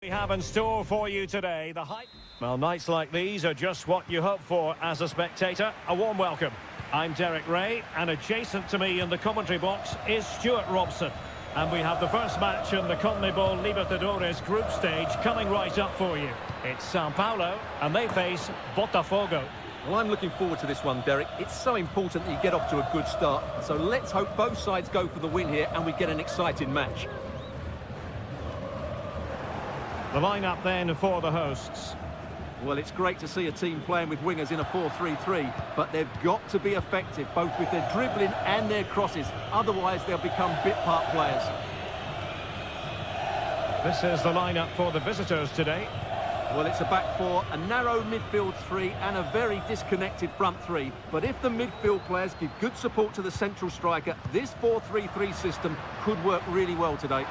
We have in store for you today the hype. Well, nights like these are just what you hope for as a spectator. A warm welcome. I'm Derek Ray, and adjacent to me in the commentary box is Stuart Robson. And we have the first match in the CONMEBOL Libertadores group stage coming right up for you. It's Sao Paulo, and they face Botafogo. Well, I'm looking forward to this one, Derek. It's so important that you get off to a good start. So let's hope both sides go for the win here and we get an exciting match. The lineup then for the hosts. Well, it's great to see a team playing with wingers in a 4-3-3, but they've got to be effective, both with their dribbling and their crosses. Otherwise, they'll become bit-part players. This is the lineup for the visitors today. Well, it's a back four, a narrow midfield three, and a very disconnected front three. But if the midfield players give good support to the central striker, this 4-3-3 system could work really well today.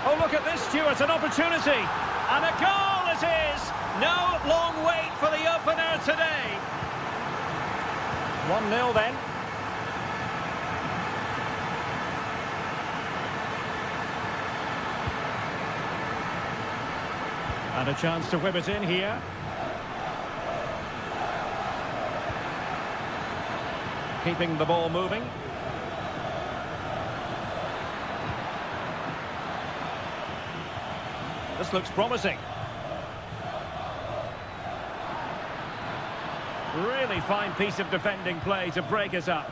Oh, look at this, Stuart, an opportunity. And a goal it is! No long wait for the opener today. 1-0 then. And a chance to whip it in here. Keeping the ball moving. This looks promising. Really fine piece of defending play to break us up.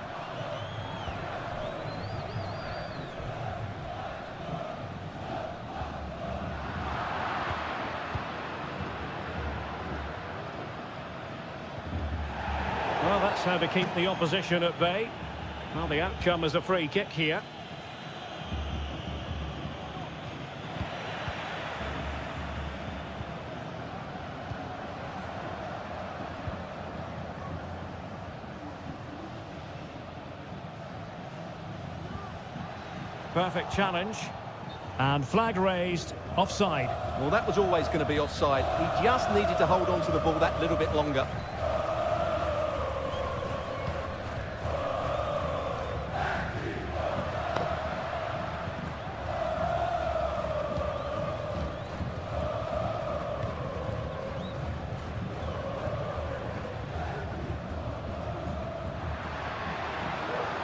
Well, that's how to keep the opposition at bay. Well, the outcome is a free kick here. Perfect challenge. And flag raised, offside. Well, that was always going to be offside. He just needed to hold on to the ball that little bit longer.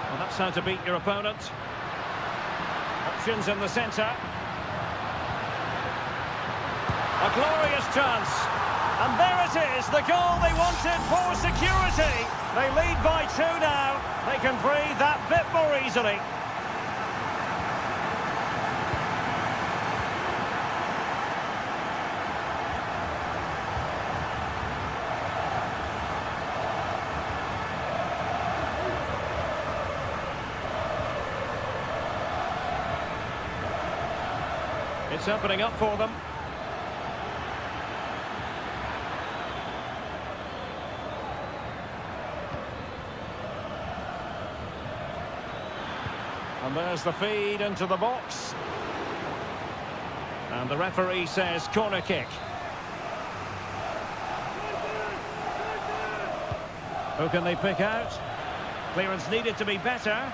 Well, that's how to beat your opponent. Options in the centre. A glorious chance. And there it is, the goal they wanted for security. They lead by 2 now. They can breathe that bit more easily. It's opening up for them. And there's the feed into the box. And the referee says corner kick. Who can they pick out? Clearance needed to be better.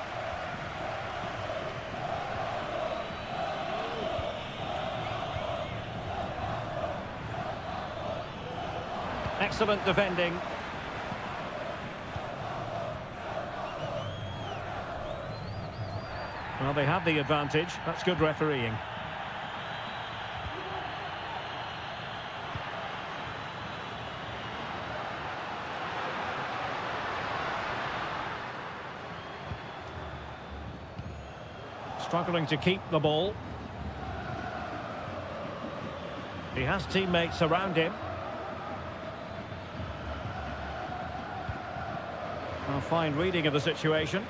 Excellent defending. Well, they have the advantage. That's good refereeing. Struggling to keep the ball. He has teammates around him. A fine reading of the situation.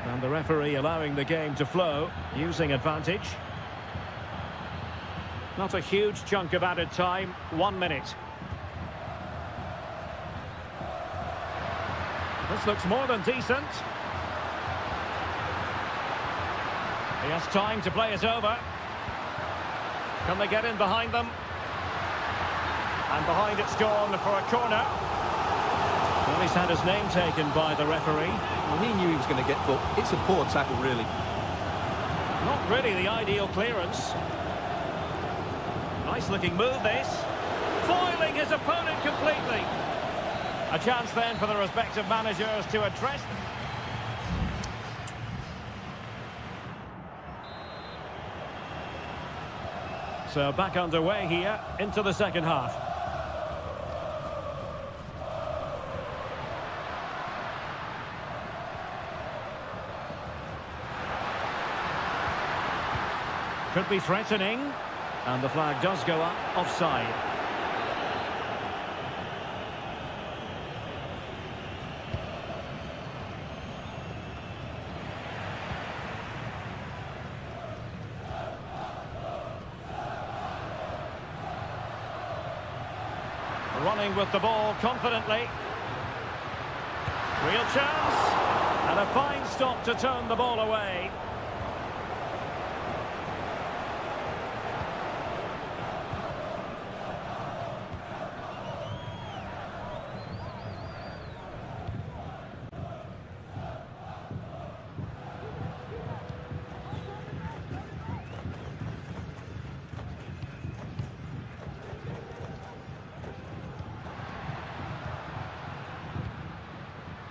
And the referee allowing the game to flow, using advantage. Not a huge chunk of added time, 1 minute. This looks more than decent. He has time to play it over. Can they get in behind them? And behind it's gone for a corner. Well, he's had his name taken by the referee. Well, he knew he was going to get booked. It's a poor tackle, really. Not really the ideal clearance. Nice looking move, this. Foiling his opponent completely. A chance then for the respective managers to address them. So back underway here into the second half. Could be threatening. And the flag does go up offside. Running with the ball confidently. Real chance. And a fine stop to turn the ball away.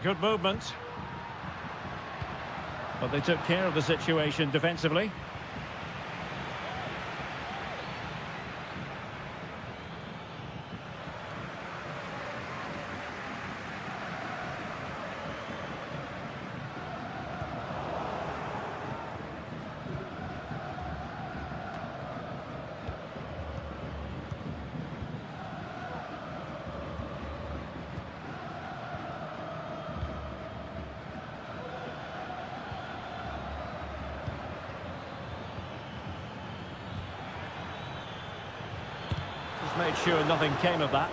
Good movement. But they took care of the situation defensively. Just made sure nothing came of that.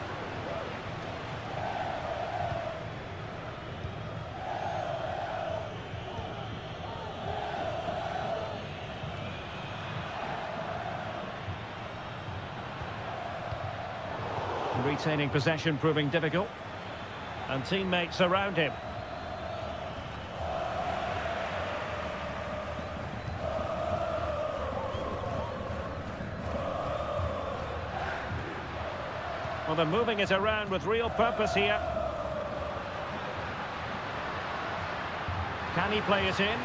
Retaining possession proving difficult. And teammates around him. Well, they're moving it around with real purpose here. Can he play it in?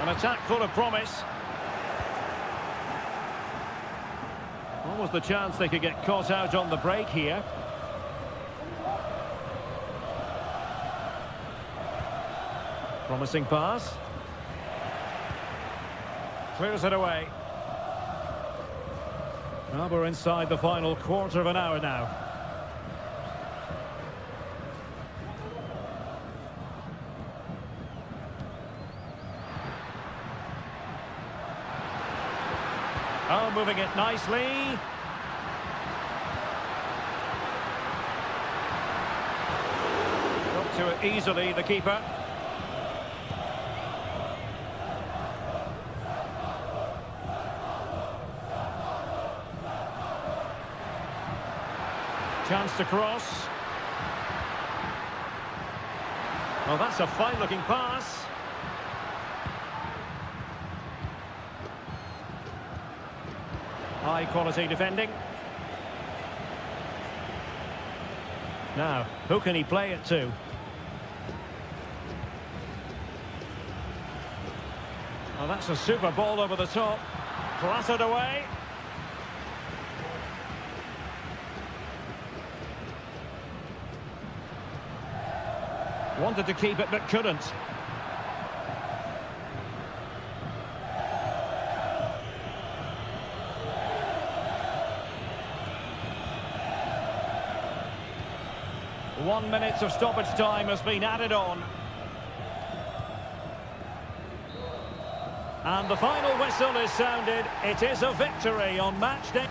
An attack full of promise. What was the chance they could get caught out on the break here? Promising pass. Clears it away. Well, we're inside the final quarter of an hour now. Oh, moving it nicely. Got to it easily, the keeper. Chance to cross. Well, that's a fine-looking pass. High-quality defending. Now, who can he play it to? Well, that's a super ball over the top. Clattered away. Wanted to keep it, but couldn't. One minute of stoppage time has been added on. And the final whistle is sounded. It is a victory on match day.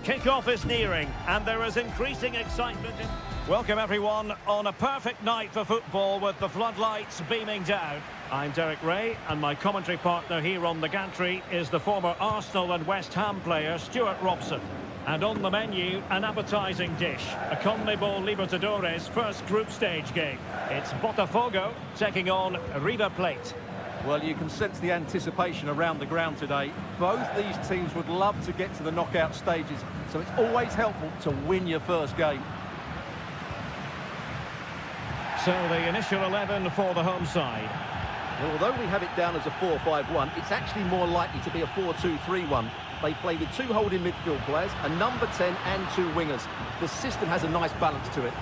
Kick-off is nearing, and there is increasing excitement. Welcome, everyone, on a perfect night for football with the floodlights beaming down. I'm Derek Ray, and my commentary partner here on the gantry is the former Arsenal and West Ham player Stuart Robson. And on the menu, an appetising dish, a CONMEBOL Libertadores first group stage game. It's Botafogo taking on River Plate. Well, you can sense the anticipation around the ground today. Both these teams would love to get to the knockout stages, so it's always helpful to win your first game. So the initial 11 for the home side. Well, although we have it down as a 4-5-1, it's actually more likely to be a 4-2-3-1. They play with two holding midfield players, a number 10 and two wingers. The system has a nice balance to it.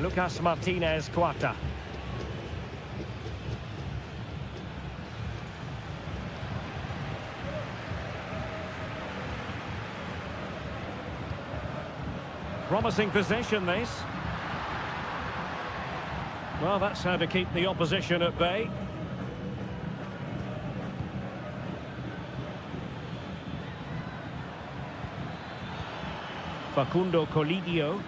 Lucas Martinez Cuarta. Promising possession, this. Well, that's how to keep the opposition at bay. Facundo Colidio.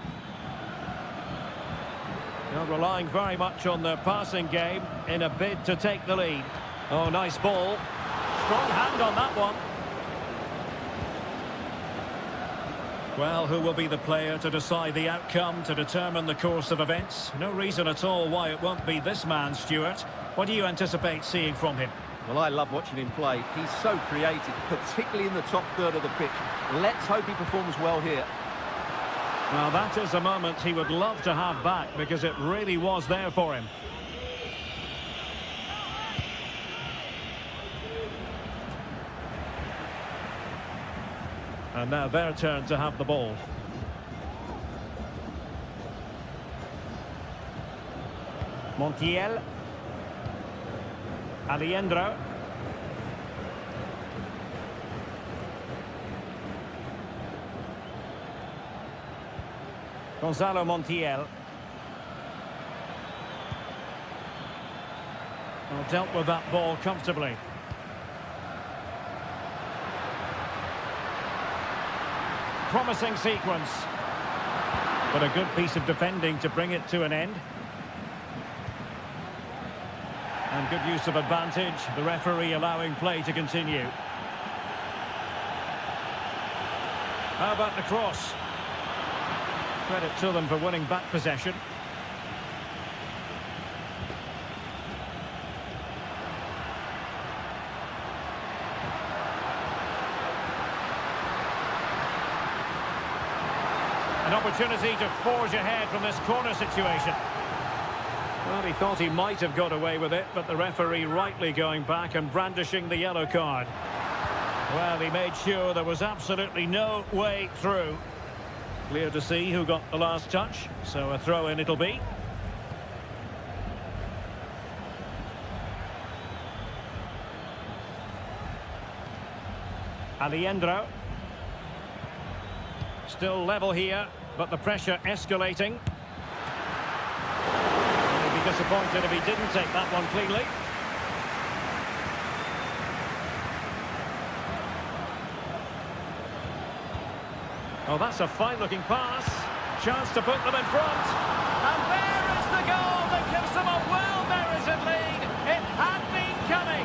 They're relying very much on their passing game in a bid to take the lead. Oh, nice ball. Strong hand on that one. Well, who will be the player to decide the outcome, to determine the course of events? No reason at all why it won't be this man, Stuart. What do you anticipate seeing from him? Well, I love watching him play. He's so creative, particularly in the top third of the pitch. Let's hope he performs well here. Well, that is a moment he would love to have back because it really was there for him. And now their turn to have the ball. Montiel. Aliendro. Gonzalo Montiel. Well, dealt with that ball comfortably. Promising sequence. But a good piece of defending to bring it to an end. And good use of advantage. The referee allowing play to continue. How about the cross? Credit to them for winning back possession. An opportunity to forge ahead from this corner situation. Well, he thought he might have got away with it, but the referee rightly going back and brandishing the yellow card. Well, he made sure there was absolutely no way through. Clear to see who got the last touch, so a throw-in it'll be. Aliendro. Still level here, but the pressure escalating. He'd be disappointed if he didn't take that one cleanly. Oh, that's a fine-looking pass. Chance to put them in front. And there is the goal that gives them a well-merited lead. It had been coming.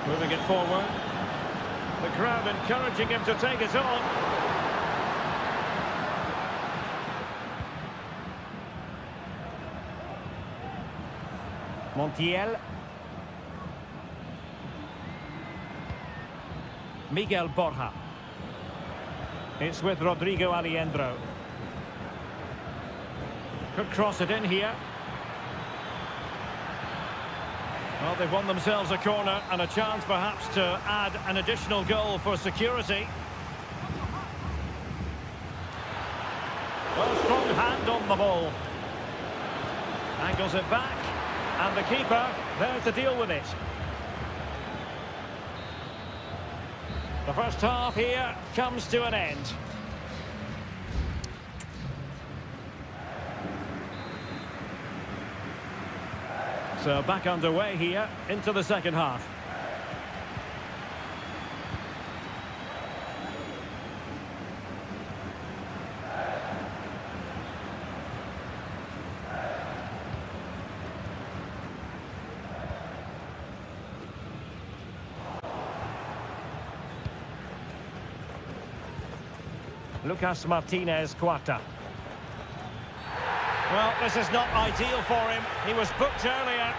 Moving it forward. The crowd encouraging him to take it on. Montiel. Miguel Borja. It's with Rodrigo Aliendro. Could cross it in here. Well, they've won themselves a corner and a chance perhaps to add an additional goal for security. Well, strong hand on the ball. Angles it back. And the keeper there to deal with it. The first half here comes to an end. So back underway here into the second half. Lucas Martinez Quarta. Well, this is not ideal for him. He was booked earlier.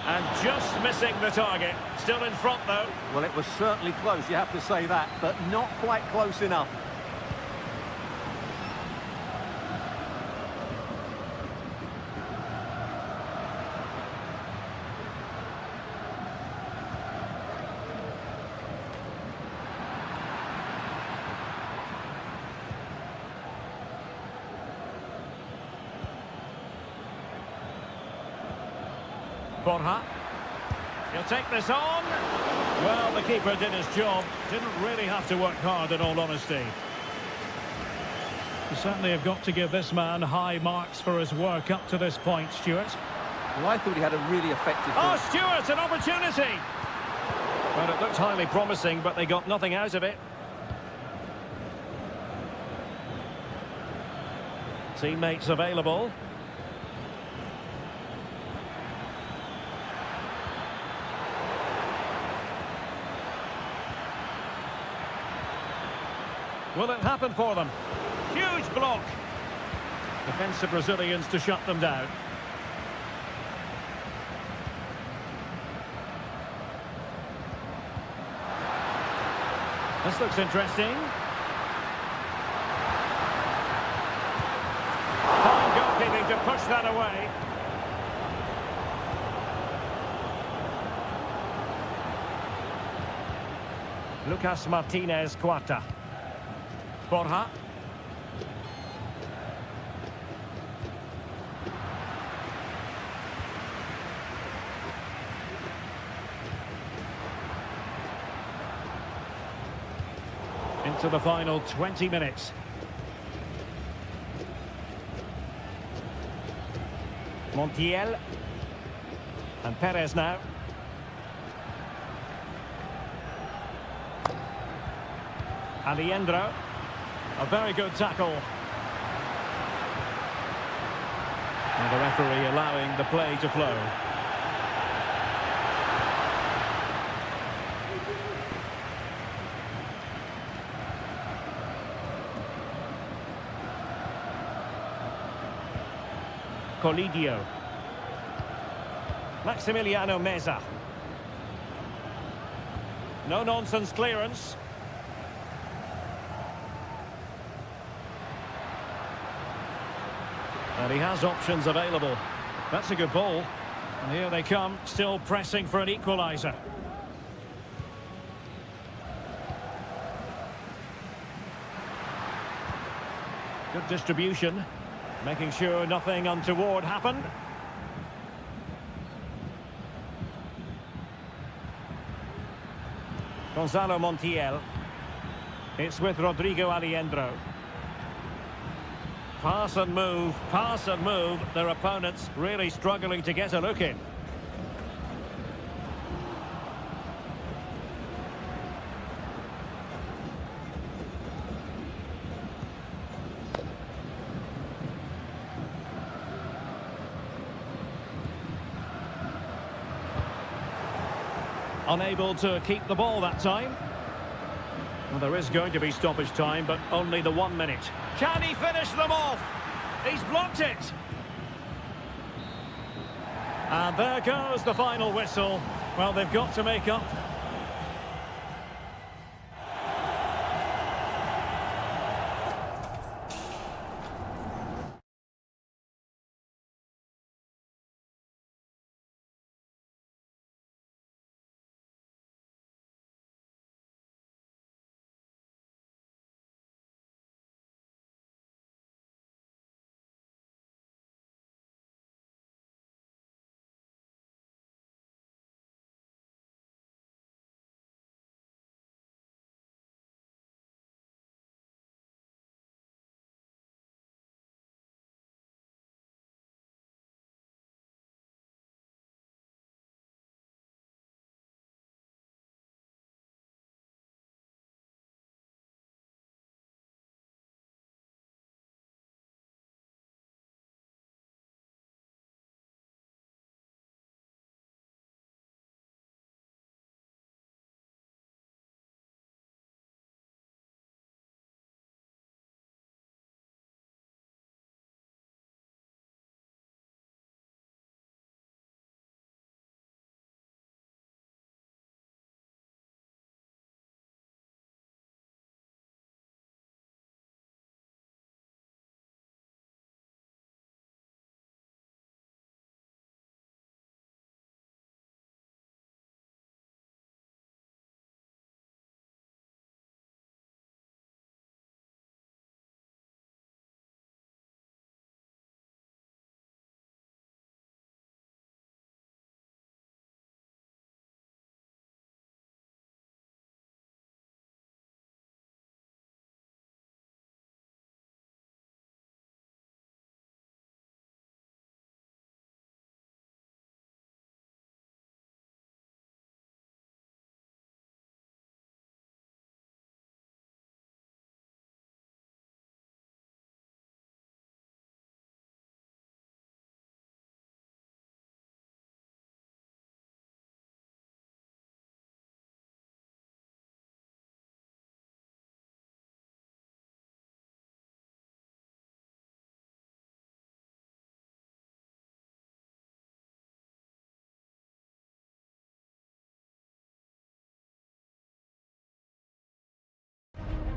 And just missing the target. Still in front, though. Well, it was certainly close, you have to say that, but not quite close enough. Borja. He'll take this on. Well, the keeper did his job. Didn't really have to work hard, in all honesty. You certainly have got to give this man high marks for his work up to this point, Stuart. Well, I thought he had a really effective... Oh, Stuart, an opportunity! Well, it looked highly promising, but they got nothing out of it. Teammates available. Will it happen for them? Huge block. Defensive Brazilians to shut them down. This looks interesting. Fine goalkeeping to push that away. Lucas Martinez Quarta. Borja. Into the final 20 minutes. Montiel. And Perez now. Aliendro. A very good tackle. And the referee allowing the play to flow. Colidio. Maximiliano Meza. No-nonsense clearance. And he has options available. That's a good ball. And here they come, still pressing for an equaliser. Good distribution, making sure nothing untoward happened. Gonzalo Montiel. It's with Rodrigo Aliendro. Pass and move, pass and move. Their opponents really struggling to get a look in. Unable to keep the ball that time. Well, there is going to be stoppage time, but only the 1 minute. Can he finish them off? He's blocked it. And there goes the final whistle. Well, they've got to make up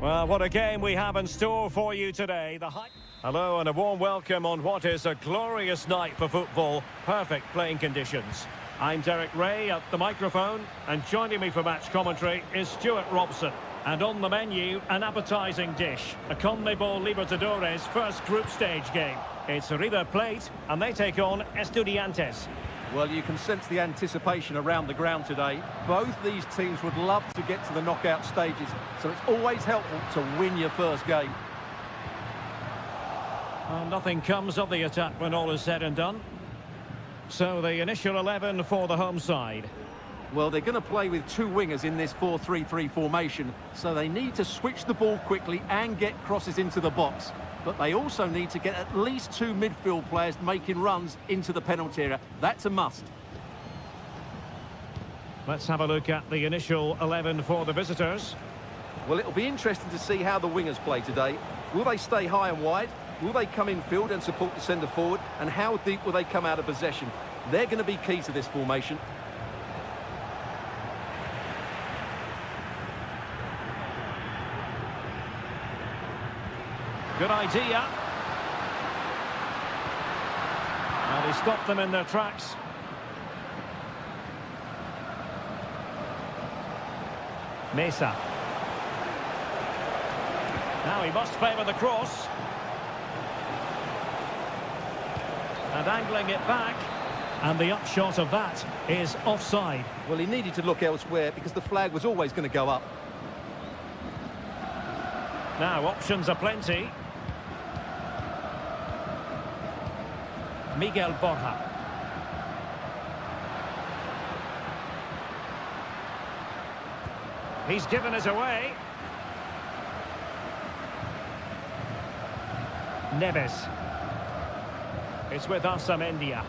Well, what a game we have in store for you today. Hello and a warm welcome on what is a glorious night for football. Perfect playing conditions. I'm Derek Ray at the microphone, and joining me for match commentary is Stuart Robson. And on the menu, an appetising dish, a CONMEBOL Libertadores first group stage game. It's River Plate, and they take on Estudiantes. Well, you can sense the anticipation around the ground today. Both these teams would love to get to the knockout stages, so it's always helpful to win your first game. Well, nothing comes of the attack when all is said and done. So the initial 11 for the home side. Well, they're going to play with two wingers in this 4-3-3 formation, so they need to switch the ball quickly and get crosses into the box. But they also need to get at least two midfield players making runs into the penalty area. That's a must. Let's have a look at the initial 11 for the visitors. Well, it'll be interesting to see how the wingers play today. Will they stay high and wide? Will they come in field and support the centre forward? And how deep will they come out of possession? They're going to be key to this formation. Good idea. And he stopped them in their tracks. Mesa. Now he must favour the cross. And angling it back. And the upshot of that is offside. Well, he needed to look elsewhere because the flag was always going to go up. Now, options are plenty. Miguel Borja. He's given it away. Neves. It's with Amendia.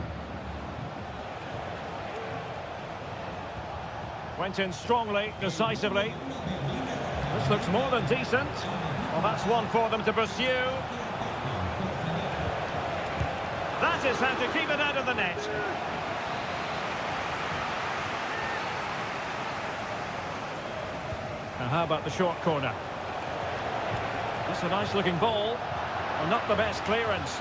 Went in strongly, decisively. This looks more than decent. Well, that's one for them to pursue. That is how to keep it out of the net. Now, how about the short corner? That's a nice-looking ball. Well, not the best clearance.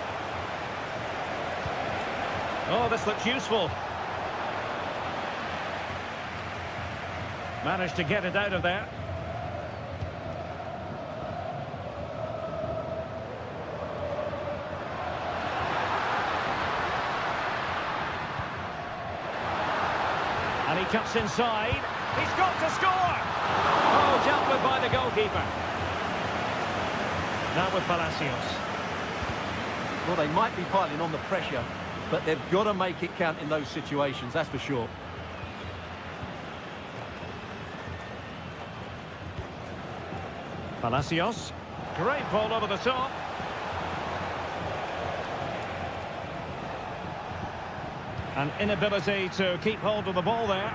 Oh, this looks useful. Managed to get it out of there. And he cuts inside. He's got to score! Oh, dealt with by the goalkeeper. Now with Palacios. Well, they might be piling on the pressure, but they've got to make it count in those situations, that's for sure. Palacios. Great ball over the top. An inability to keep hold of the ball there.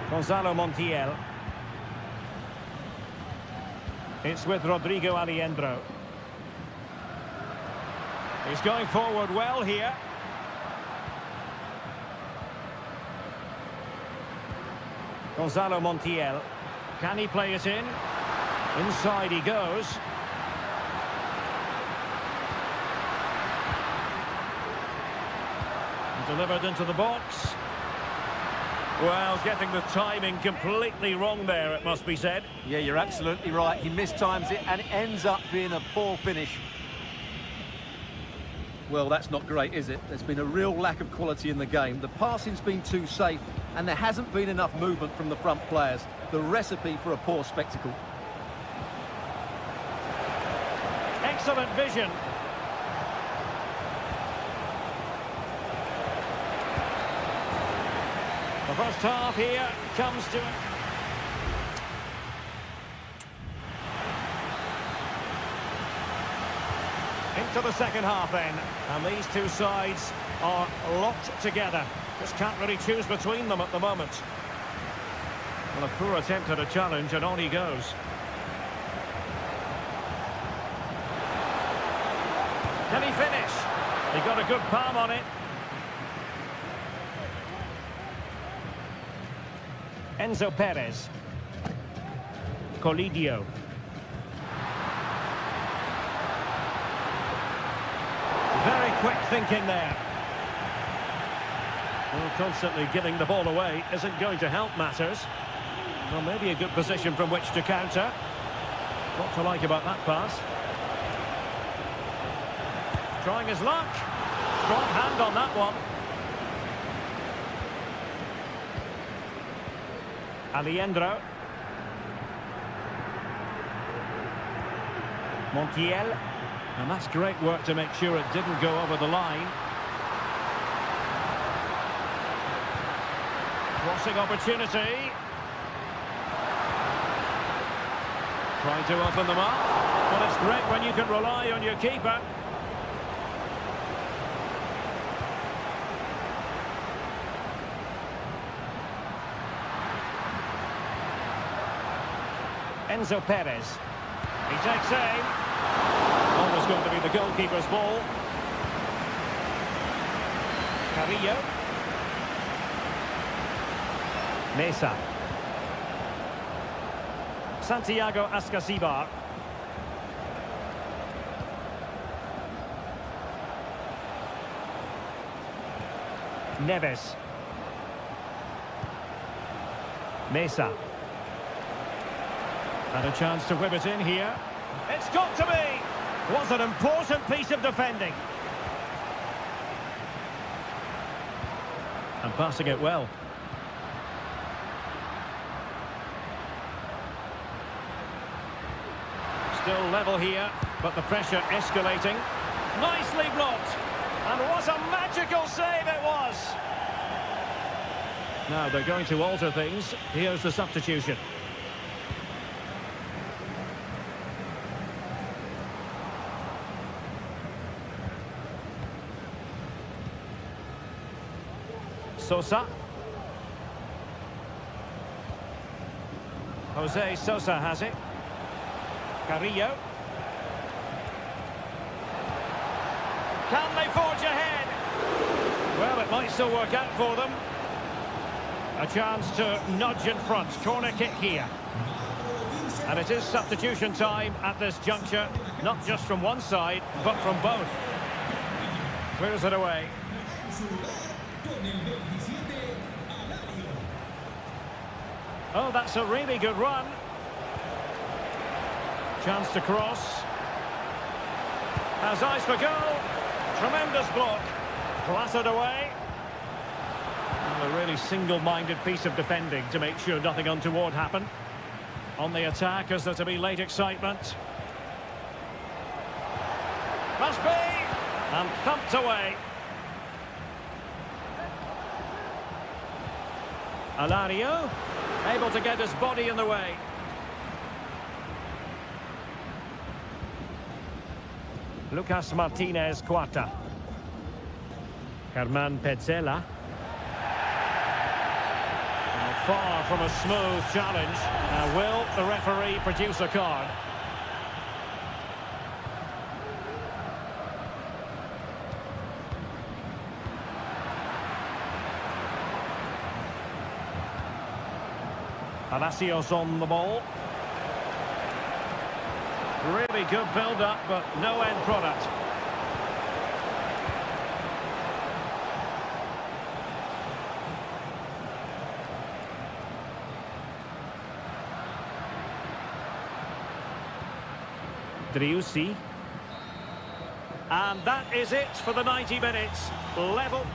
Gonzalo Montiel. It's with Rodrigo Aliendro. He's going forward well here. Gonzalo Montiel. Can he play it in? Inside he goes. Delivered into the box. Well, getting the timing completely wrong there, it must be said. Yeah, you're absolutely right. He mistimes it and it ends up being a poor finish. Well, that's not great, is it? There's been a real lack of quality in the game. The passing's been too safe and there hasn't been enough movement from the front players. The recipe for a poor spectacle. Excellent vision. The first half here comes to it. Into the second half then, and these two sides are locked together. Just can't really choose between them at the moment. Well, a poor attempt at a challenge, and on he goes. Can he finish? He got a good palm on it. Enzo Perez. Colidio. Very quick thinking there. Well, constantly giving the ball away isn't going to help matters. Well, maybe a good position from which to counter. What to like about that pass? Trying his luck. Strong hand on that one. Aliendro. Montiel. And that's great work to make sure it didn't go over the line. Crossing opportunity. Trying to open them up. Well, it's great when you can rely on your keeper. Enzo Perez. He takes aim. Always going to be the goalkeeper's ball. Carrillo. Mesa. Santiago Ascasibar. Neves. Mesa. And a chance to whip it in here. It's got to be! Was an important piece of defending. And passing it well. Still level here, but the pressure escalating. Nicely blocked. And what a magical save it was! Now they're going to alter things. Here's the substitution. Sosa. Jose Sosa has it. Carrillo. Can they forge ahead? Well, it might still work out for them. A chance to nudge in front. Corner kick here. And it is substitution time at this juncture. Not just from one side, but from both. Clears it away. Oh, that's a really good run. Chance to cross. Has eyes for goal. Tremendous block. Clattered away. And a really single-minded piece of defending to make sure nothing untoward happened. On the attack, is there to be late excitement? Must be! And thumped away. Alario, able to get his body in the way. Lucas Martinez Cuarta. Germán Petzela. Far from a smooth challenge. Now will the referee produce a card? Palacios on the ball. Really good build-up, but no end product. Driussi. And that is it for the 90 minutes. Level.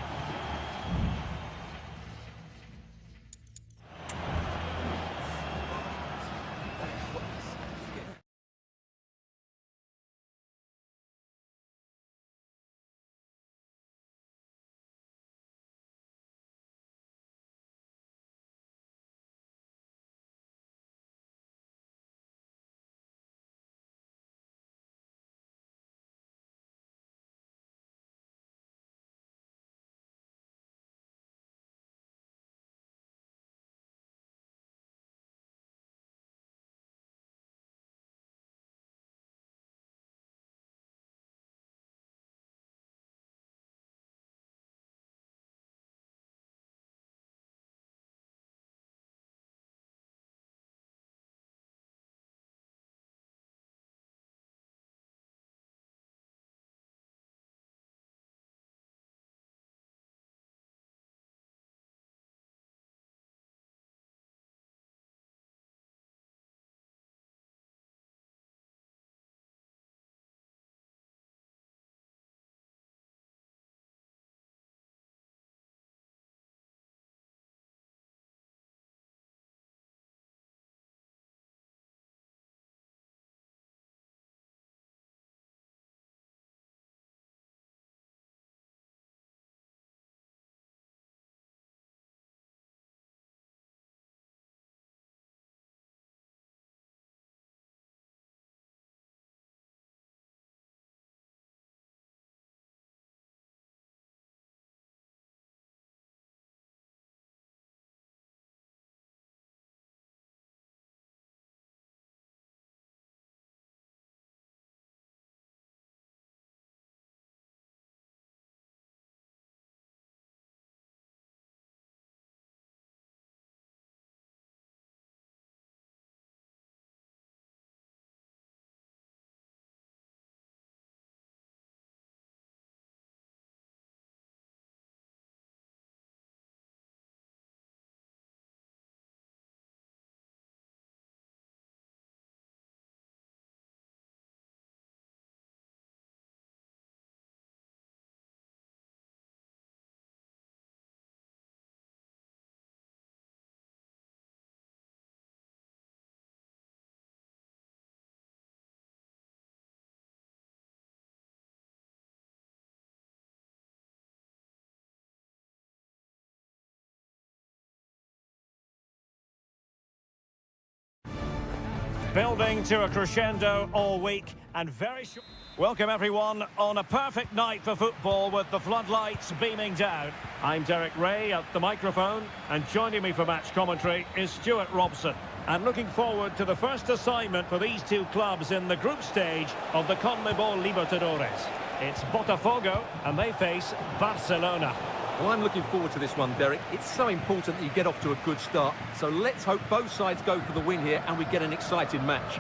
Building to a crescendo all week and very short. Welcome everyone on a perfect night for football with the floodlights beaming down. I'm Derek Ray at the microphone, and joining me for match commentary is Stuart Robson. And looking forward to the first assignment for these two clubs in the group stage of the CONMEBOL Libertadores. It's Botafogo and they face Barcelona. Well, I'm looking forward to this one, Derek. It's so important that you get off to a good start. So let's hope both sides go for the win here and we get an exciting match.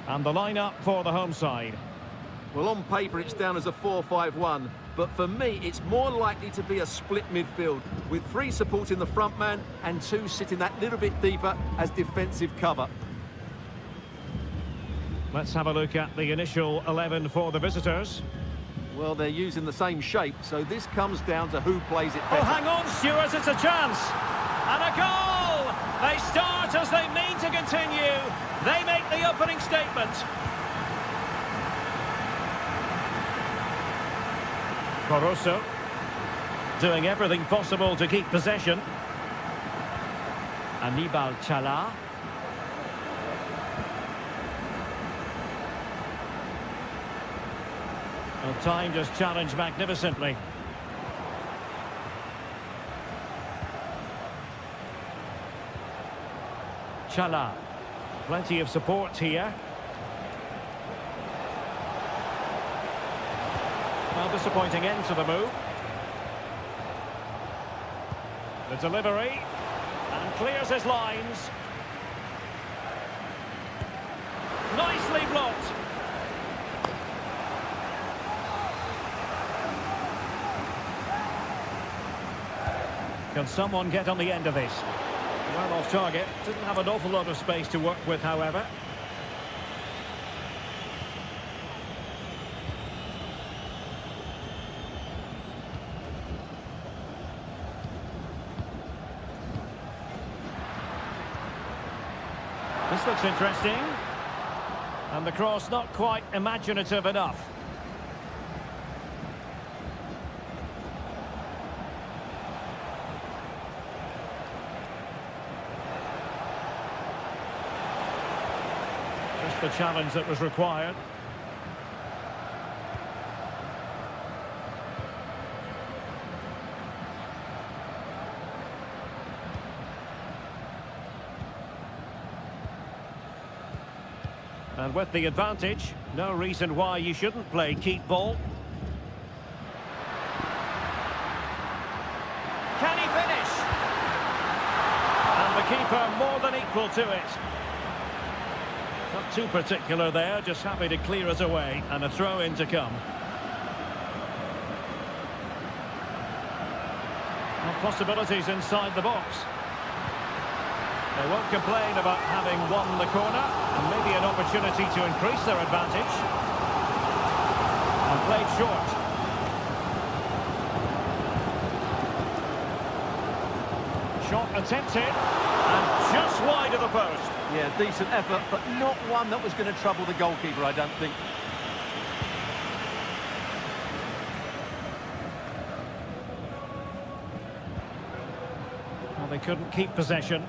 And the lineup for the home side. Well, on paper it's down as a 4-5-1, but for me it's more likely to be a split midfield with 3 supporting the front man and 2 sitting that little bit deeper as defensive cover. Let's have a look at the initial 11 for the visitors. Well, they're using the same shape, so this comes down to who plays it better. Oh, hang on, Stuart, it's a chance. And a goal! They start as they mean to continue. They make the opening statement. Barroso doing everything possible to keep possession. Aníbal Chala. Well, time just challenged magnificently. Chala. Plenty of support here. Well, disappointing end to the move. The delivery. And clears his lines. Nicely blocked. Can someone get on the end of this? Well off target. Didn't have an awful lot of space to work with, however. This looks interesting. And the cross not quite imaginative enough. The challenge that was required. And with the advantage, no reason why you shouldn't play keep ball. Can he finish? And the keeper more than equal to it. Not too particular there, just happy to clear it away, and a throw-in to come. Well, possibilities inside the box. They won't complain about having won the corner, and maybe an opportunity to increase their advantage. And played short. Shot attempted, and just wide of the post. Yeah, decent effort, but not one that was going to trouble the goalkeeper, I don't think. Well, they couldn't keep possession.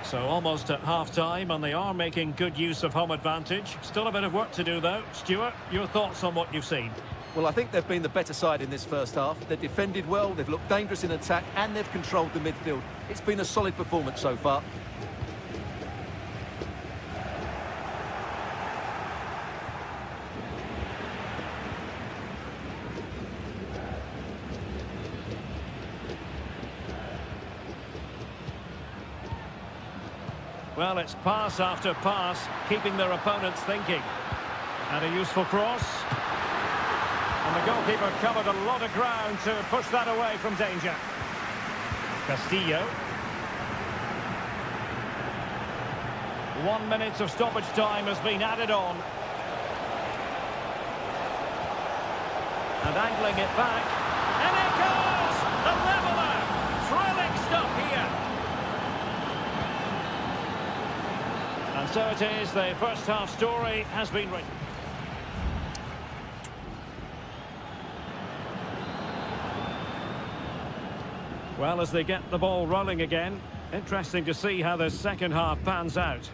So almost at half-time, and they are making good use of home advantage. Still a bit of work to do, though. Stuart, your thoughts on what you've seen? Well, I think they've been the better side in this first half. They've defended well, they've looked dangerous in attack, and they've controlled the midfield. It's been a solid performance so far. Well, it's pass after pass, keeping their opponents thinking. And a useful cross. And the goalkeeper covered a lot of ground to push that away from danger. Castillo. 1 minute of stoppage time has been added on. And angling it back. And it goes! The leveller! Thrilling stuff here. And so it is, the first half story has been written. Well, as they get the ball rolling again, interesting to see how the second half pans out.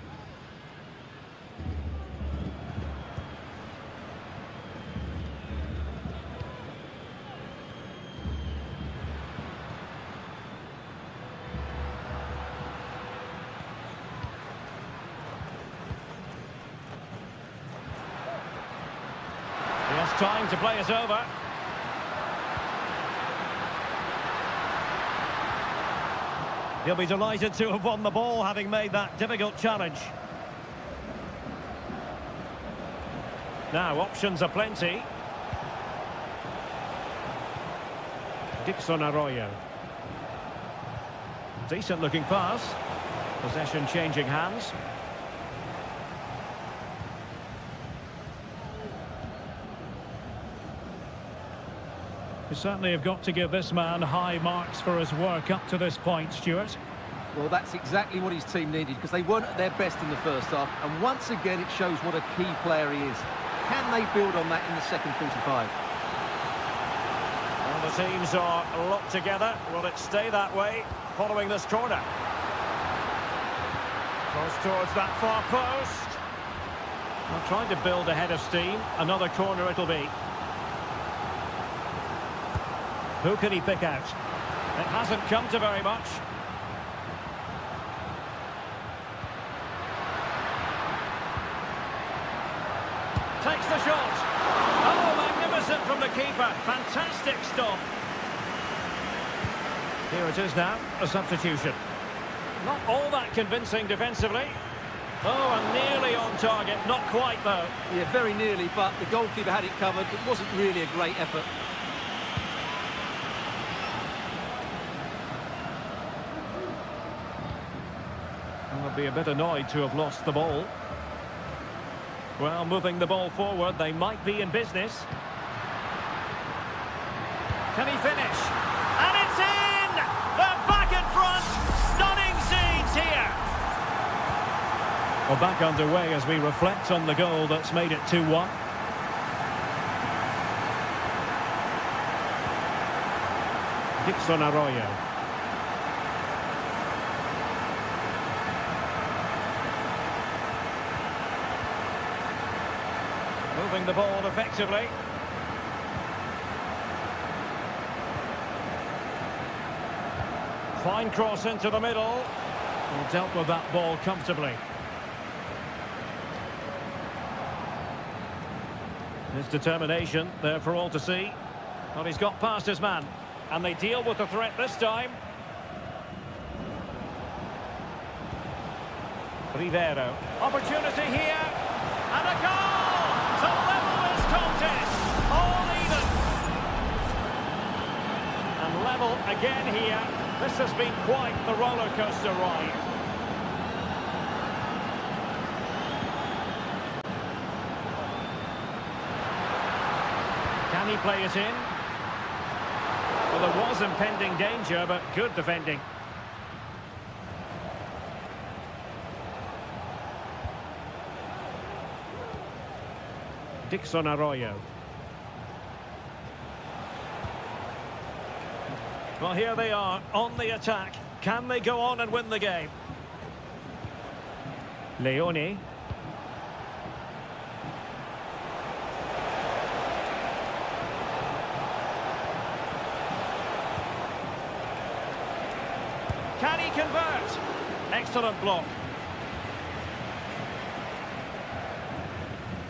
He has time to play it over. He'll be delighted to have won the ball, having made that difficult challenge. Now, options are plenty. Dixon Arroyo. Decent looking pass. Possession changing hands. You certainly have got to give this man high marks for his work up to this point, Stuart. Well, that's exactly what his team needed, because they weren't at their best in the first half, and once again it shows what a key player he is. Can they build on that in the second 45? Well, the teams are locked together. Will it stay that way following this corner? Cross towards that far post. Well, trying to build a head of steam. Another corner it'll be. Who can he pick out? It hasn't come to very much. Takes the shot. Oh, magnificent from the keeper. Fantastic stop. Here it is now, a substitution. Not all that convincing defensively. Oh, and nearly on target. Not quite, though. Yeah, very nearly, but the goalkeeper had it covered. It wasn't really a great effort. I'll be a bit annoyed to have lost the ball. Well, moving the ball forward, they might be in business. Can he finish? And it's in! They're back in front! Stunning scenes here! Well, back underway as we reflect on the goal that's made it 2-1. Dixon Arroyo. Moving the ball effectively. Fine cross into the middle. Well, dealt with that ball comfortably. His determination there for all to see. Well, he's got past his man. And they deal with the threat this time. Rivero. Opportunity here. And a goal! To level this contest. All even. And level again here. This has been quite the roller coaster ride. Can he play it in? Well, there was impending danger, but good defending. Dixon Arroyo. Well, here they are on the attack. Can they go on and win the game? Leone. Can he convert? Excellent block.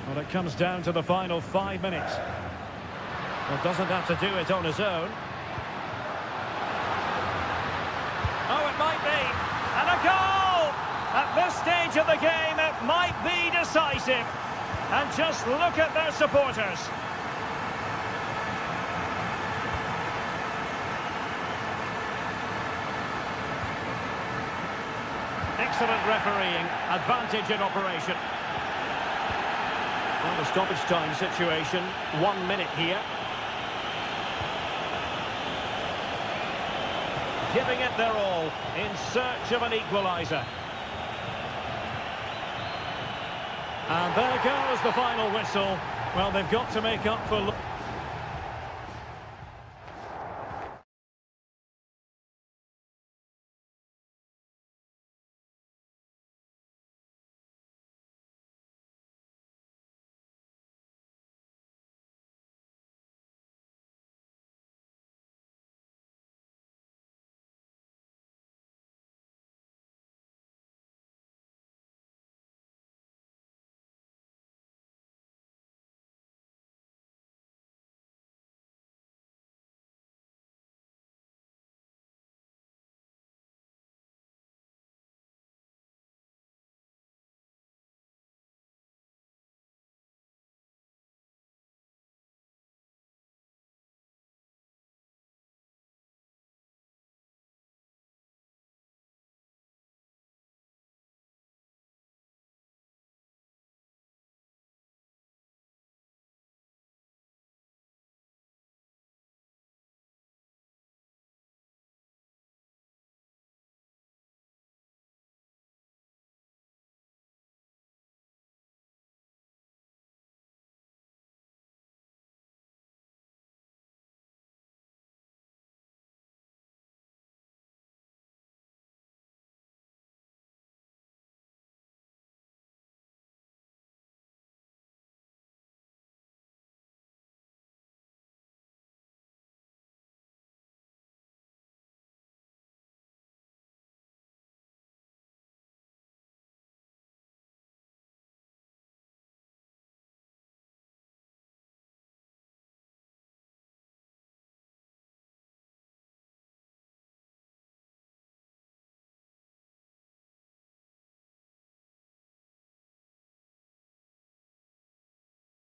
Well, it comes down to the final 5 minutes. Well, doesn't have to do it on his own. Oh, it might be. And a goal! At this stage of the game, it might be decisive. And just look at their supporters. Excellent refereeing. Advantage in operation. Well, the stoppage time situation. 1 minute here. Giving it their all in search of an equaliser. And there goes the final whistle. Well, they've got to make up for...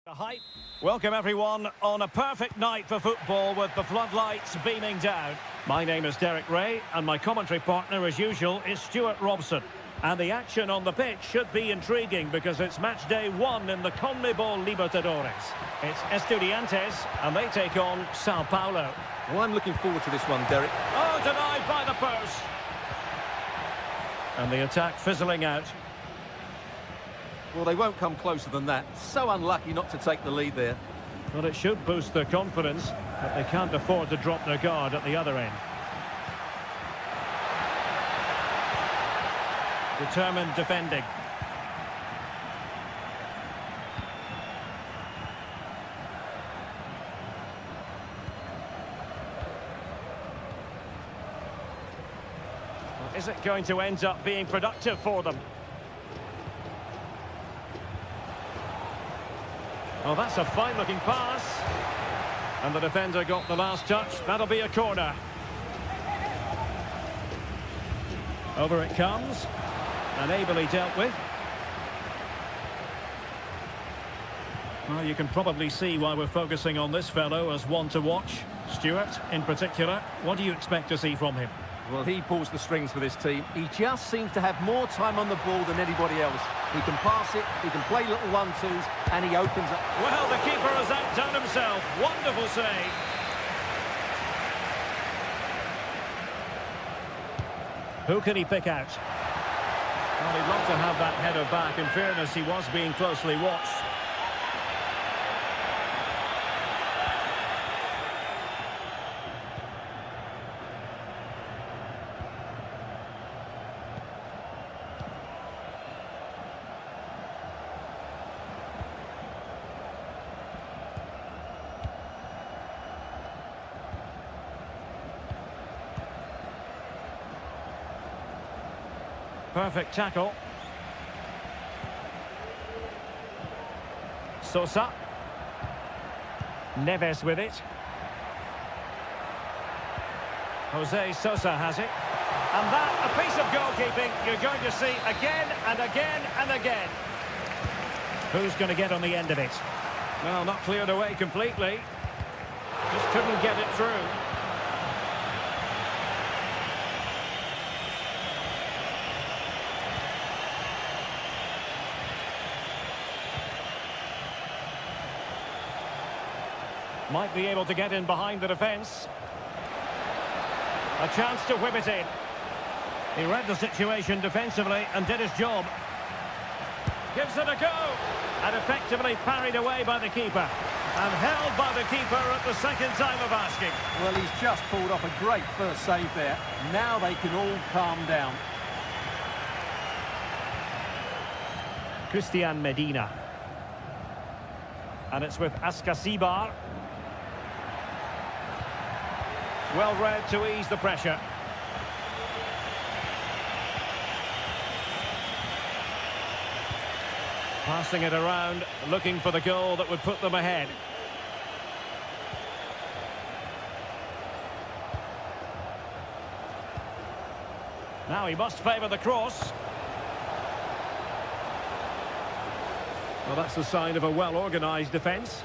The hype. Welcome everyone on a perfect night for football with the floodlights beaming down. My name is Derek Ray and my commentary partner as usual is Stuart Robson. And the action on the pitch should be intriguing because it's match day 1 in the CONMEBOL Libertadores. It's Estudiantes and they take on Sao Paulo. Well, I'm looking forward to this one, Derek. Oh, denied by the post. And the attack fizzling out. Well, they won't come closer than that. So unlucky not to take the lead there. Well, it should boost their confidence, but they can't afford to drop their guard at the other end. Determined defending. Well, is it going to end up being productive for them? Oh, that's a fine-looking pass. And the defender got the last touch. That'll be a corner. Over it comes. And ably dealt with. Well, you can probably see why we're focusing on this fellow as one to watch. Stuart, in particular, what do you expect to see from him? Well, he pulls the strings for this team. He just seems to have more time on the ball than anybody else. He can pass it, he can play little one-twos, and he opens up. Well, the keeper has outdone himself. Wonderful save. Who can he pick out? Well, he'd love to have that header back. In fairness, he was being closely watched. Perfect tackle. Sosa. Neves with it. Jose Sosa has it. And that, a piece of goalkeeping you're going to see again and again and again. Who's going to get on the end of it? Well, not cleared away completely. Just couldn't get it through. Might be able to get in behind the defence. A chance to whip it in. He read the situation defensively and did his job. Gives it a go. And effectively parried away by the keeper. And held by the keeper at the second time of asking. Well, he's just pulled off a great first save there. Now they can all calm down. Christian Medina. And it's with Ascasibar. Well read to ease the pressure. Passing it around, looking for the goal that would put them ahead. Now he must favour the cross. Well, that's a sign of a well-organised defence.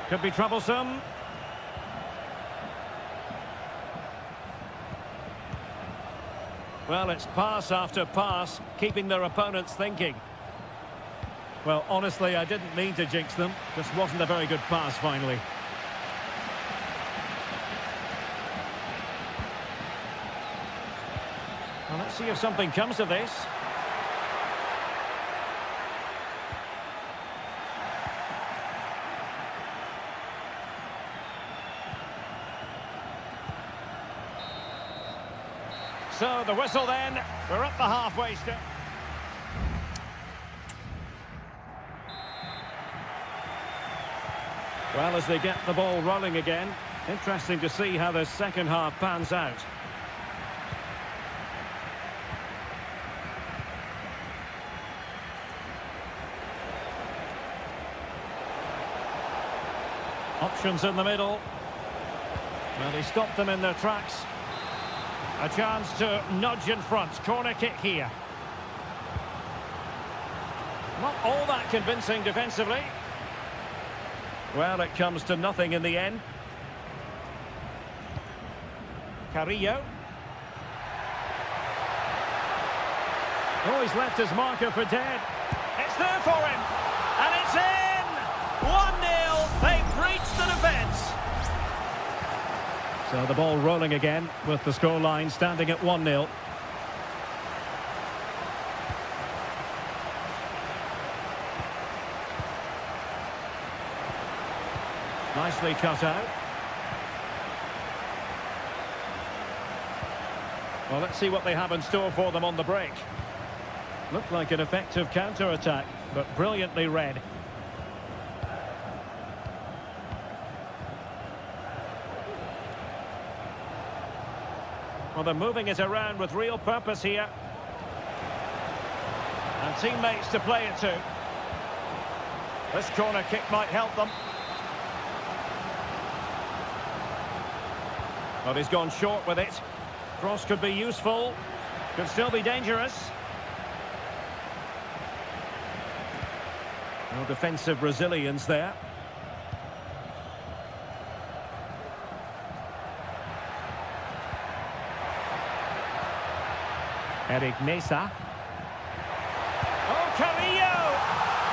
Could be troublesome. Well, it's pass after pass, keeping their opponents thinking. Well, honestly, I didn't mean to jinx them. Just wasn't a very good pass, finally. Well, let's see if something comes of this. So the whistle then, we're at the halfway step. Well, as they get the ball rolling again, interesting to see how the second half pans out. Options in the middle. Well, he stopped them in their tracks. A chance to nudge in front. Corner kick here. Not all that convincing defensively. Well, it comes to nothing in the end. Carrillo. Oh, he's left his marker for dead. It's there for him. And it's in! 1-0. They've breached the defence. So the ball rolling again with the scoreline standing at 1-0. Nicely cut out. Well, let's see what they have in store for them on the break. Looked like an effective counter-attack, but brilliantly read. Well, they're moving it around with real purpose here. And teammates to play it to. This corner kick might help them. But he's gone short with it. Cross could be useful. Could still be dangerous. No defensive resilience there. Eric Mesa. Oh, Carrillo!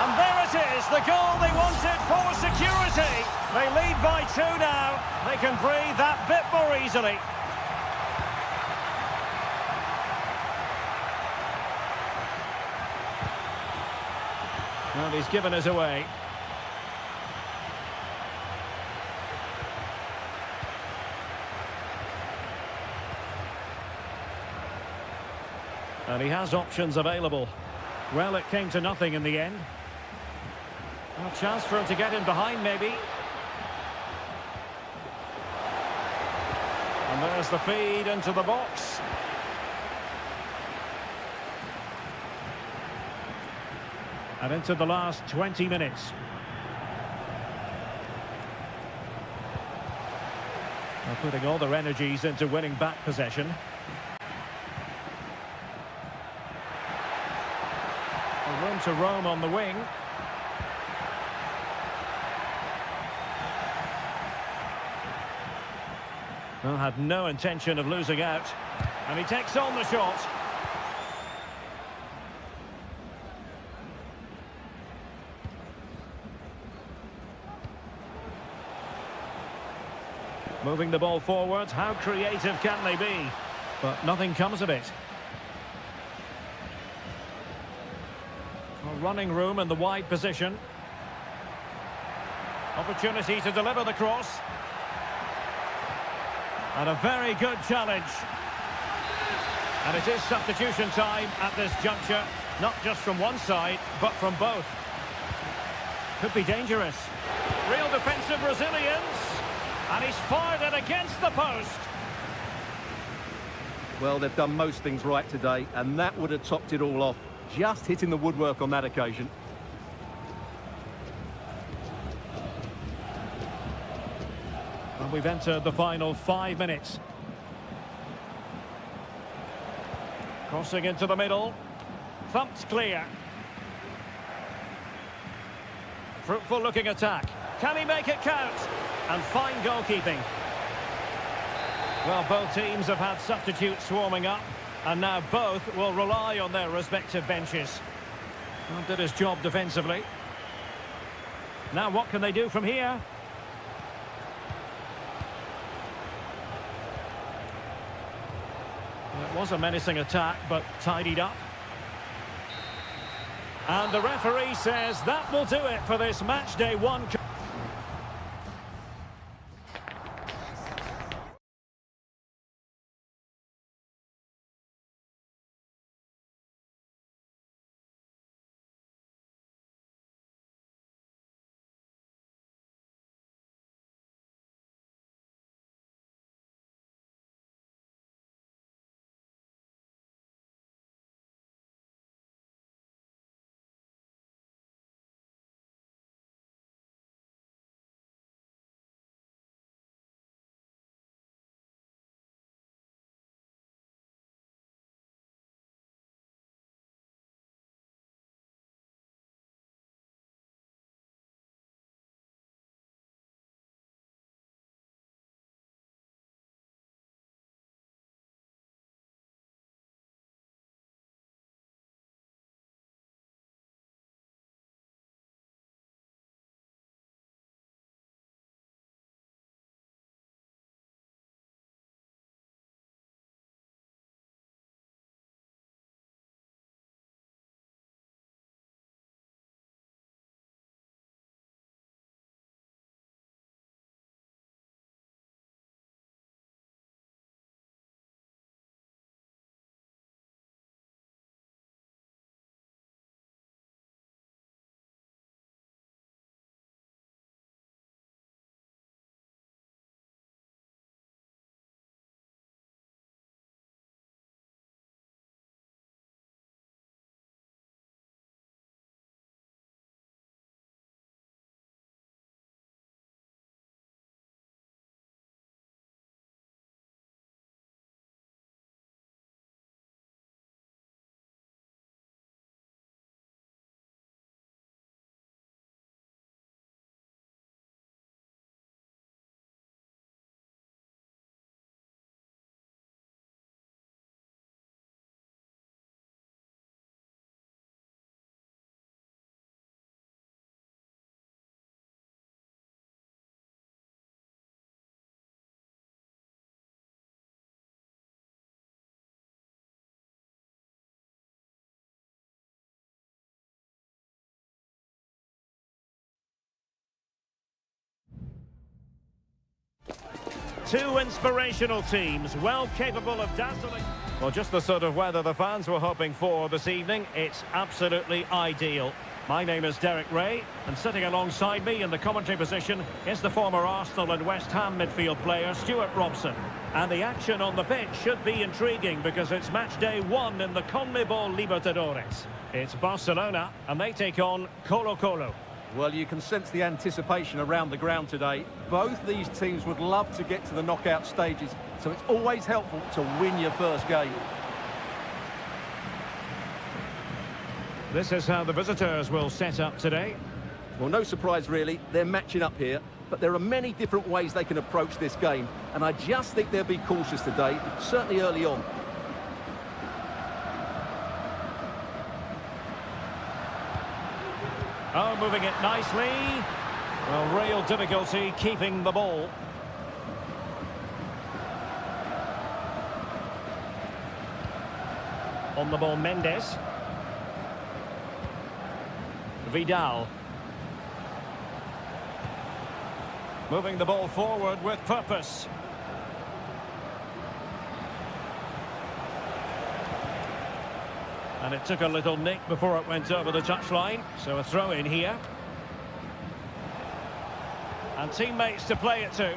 And there it is, the goal they wanted for security. They lead by 2 now. They can breathe that bit more easily. Well, he's given us away. And he has options available. Well, it came to nothing in the end. A chance for him to get in behind, maybe. And there's the feed into the box. And into the last 20 minutes. They're putting all their energies into winning back possession. Room to roam on the wing. Well, had no intention of losing out. And he takes on the shot. Moving the ball forward. How creative can they be? But nothing comes of it. Running room in the wide position. Opportunity to deliver the cross. And a very good challenge. And it is substitution time at this juncture. Not just from one side, but from both. Could be dangerous. Real defensive resilience. And he's fired it against the post. Well, they've done most things right today, and that would have topped it all off. Just hitting the woodwork on that occasion. And we've entered the final 5 minutes. Crossing into the middle. Thumped clear. Fruitful looking attack. Can he make it count? And fine goalkeeping. Well, both teams have had substitutes swarming up. And now both will rely on their respective benches. Well, did his job defensively. Now what can they do from here? Well, it was a menacing attack, but tidied up. And the referee says that will do it for this match day 1. Two inspirational teams, well capable of dazzling. Well, just the sort of weather the fans were hoping for this evening. It's absolutely ideal. My name is Derek Ray, and sitting alongside me in the commentary position is the former Arsenal and West Ham midfield player Stuart Robson. And the action on the pitch should be intriguing because it's match day 1 in the CONMEBOL Libertadores. It's Barcelona, and they take on Colo-Colo. Well, you can sense the anticipation around the ground today. Both these teams would love to get to the knockout stages, so it's always helpful to win your first game. This is how the visitors will set up today. Well, no surprise really, they're matching up here, but there are many different ways they can approach this game, and I just think they'll be cautious today, certainly early on. Oh, moving it nicely. Well, real difficulty keeping the ball. On the ball, Mendes. Vidal. Moving the ball forward with purpose. And it took a little nick before it went over the touchline, so a throw in here. And teammates to play it to.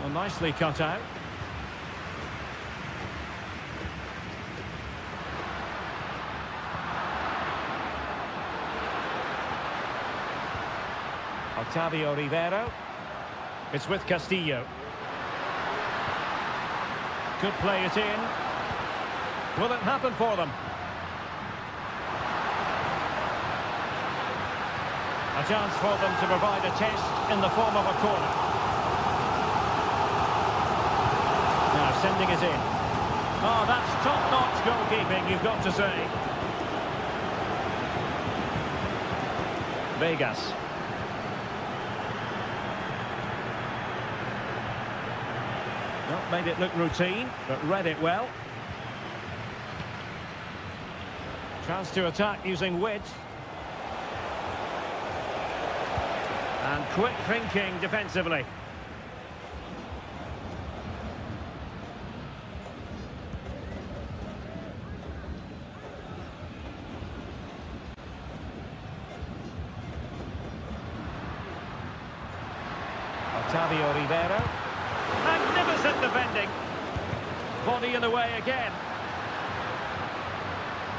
Well, nicely cut out. Octavio Rivero. It's with Castillo. Could play it in. Will it happen for them? A chance for them to provide a test in the form of a corner. Now sending it in. Oh, that's top-notch goalkeeping, you've got to say. Vegas. Not made it look routine, but read it well. Chance to attack using width. And quick thinking defensively. Octavio Rivero. Magnificent defending. Body in the way again.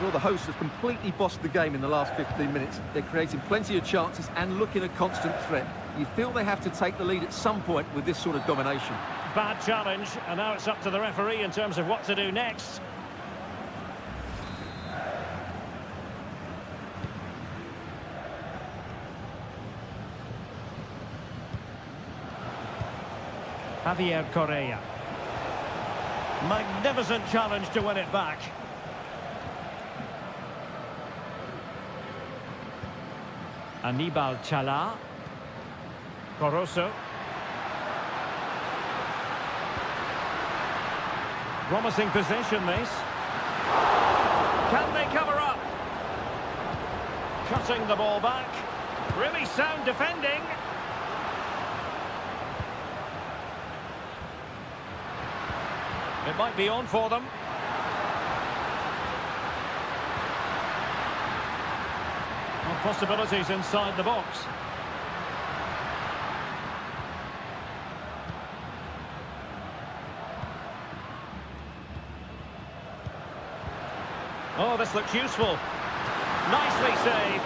Well, the hosts have completely bossed the game in the last 15 minutes. They're creating plenty of chances and looking a constant threat. You feel they have to take the lead at some point with this sort of domination. Bad challenge, and now it's up to the referee in terms of what to do next. Javier Correa. Magnificent challenge to win it back. Anibal Chala. Coroso. Promising possession, this. Can they cover up? Cutting the ball back. Really sound defending. It might be on for them. Well, possibilities inside the box. Oh, this looks useful. Nicely saved.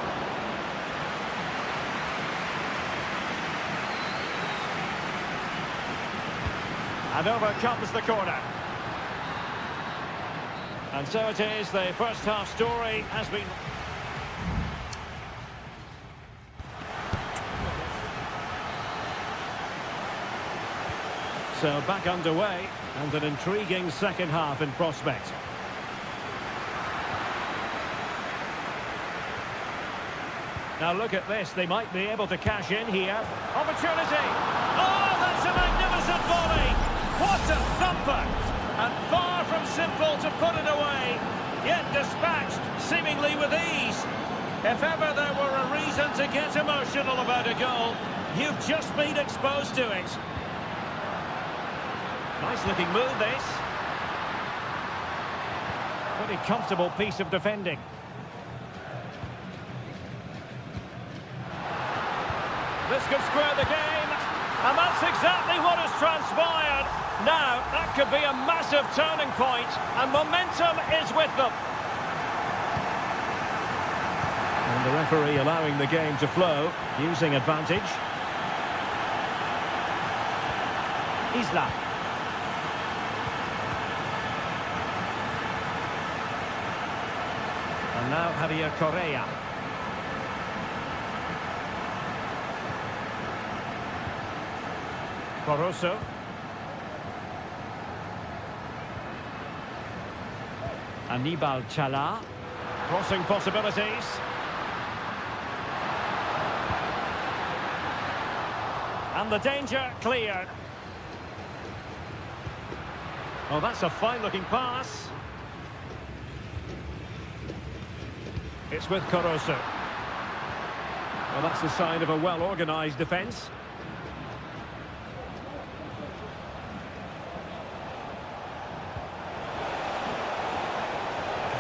And over comes the corner. And so it is, the first half story has been... So back underway, and an intriguing second half in prospect. Now look at this, they might be able to cash in here. Opportunity! Oh, that's a magnificent volley! What a thumper! And far from simple to put it away, yet dispatched seemingly with ease. If ever there were a reason to get emotional about a goal, you've just been exposed to it. Nice looking move, this. Pretty comfortable piece of defending. This could square the game, and that's exactly what has transpired. Now, that could be a massive turning point, and momentum is with them. And the referee allowing the game to flow, using advantage. Isla. And now Javier Correa. Barroso. Anibal Chala. Crossing possibilities. And the danger cleared. Oh, that's a fine-looking pass. It's with Caruso. Well, that's the sign of a well-organised defence.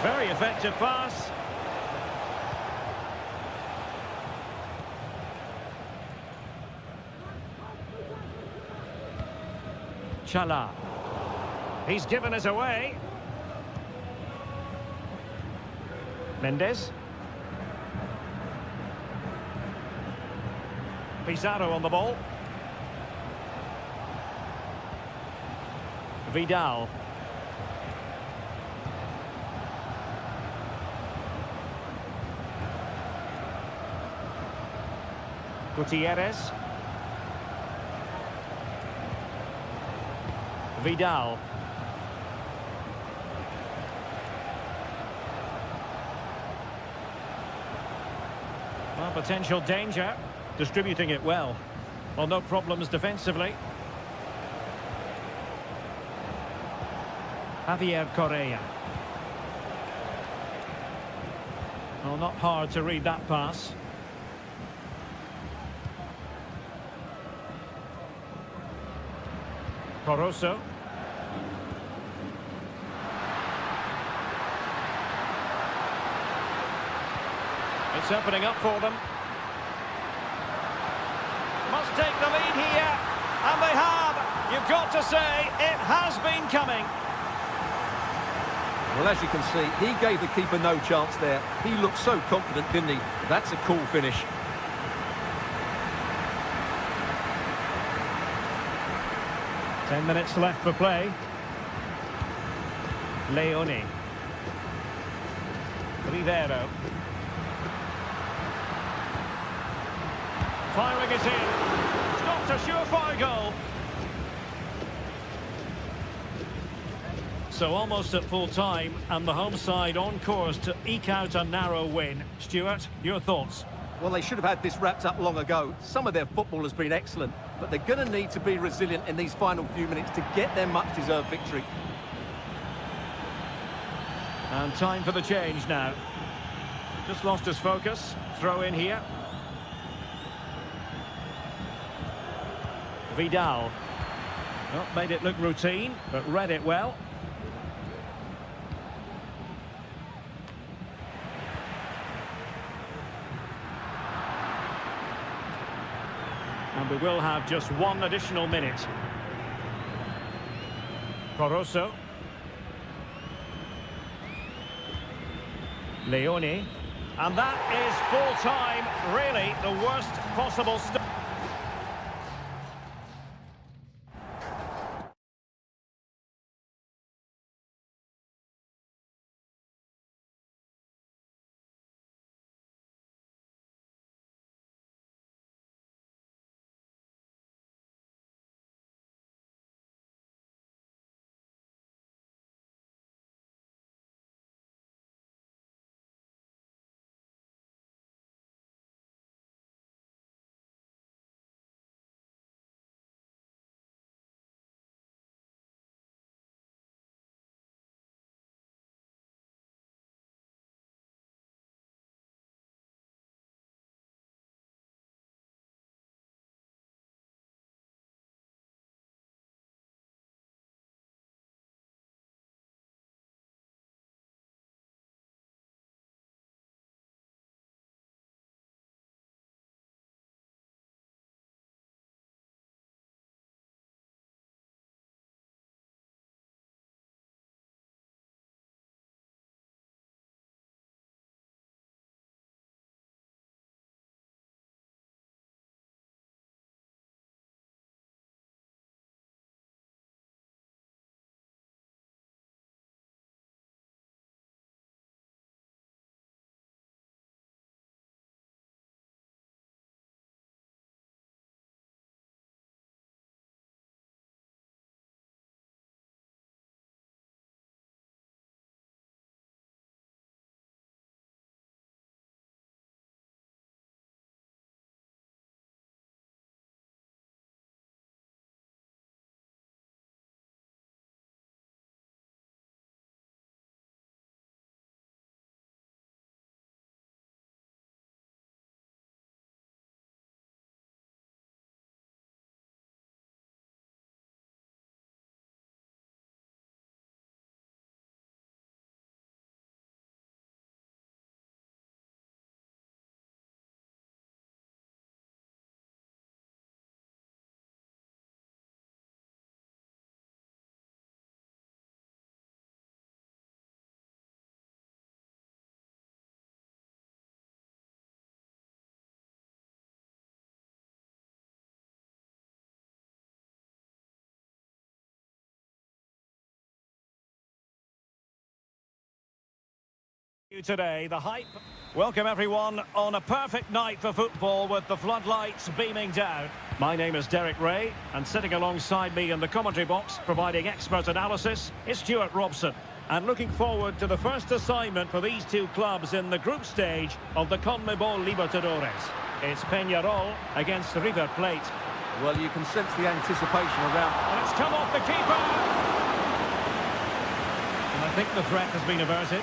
Very effective pass. Chala. He's given us away. Mendes. Pizarro on the ball. Vidal. Gutierrez. Vidal. Well, potential danger. Distributing it well. Well, no problems defensively. Javier Correa. Well, not hard to read that pass. Caruso. It's opening up for them. Must take the lead here, and they have. You've got to say, it has been coming. Well, as you can see, he gave the keeper no chance there. He looked so confident, didn't he? That's a cool finish. Ten minutes left for play. Leone. Rivero. Firing it in. Stopped a surefire goal. So almost at full time, and the home side on course to eke out a narrow win. Stuart, your thoughts? Well, they should have had this wrapped up long ago. Some of their football has been excellent, but they're going to need to be resilient in these final few minutes to get their much-deserved victory. And time for the change now. Just lost his focus. Throw in here. Vidal. Well, made it look routine, but read it well. And we will have just one additional minute. Caruso. Leone. And that is full time, really the worst possible start. Today, the hype. Welcome everyone on a perfect night for football with the floodlights beaming down. My name is Derek Ray, and sitting alongside me in the commentary box, providing expert analysis, is Stuart Robson. And looking forward to the first assignment for these two clubs in the group stage of the CONMEBOL Libertadores. It's Peñarol against River Plate. Well, you can sense the anticipation around. And it's come off the keeper! And I think the threat has been averted.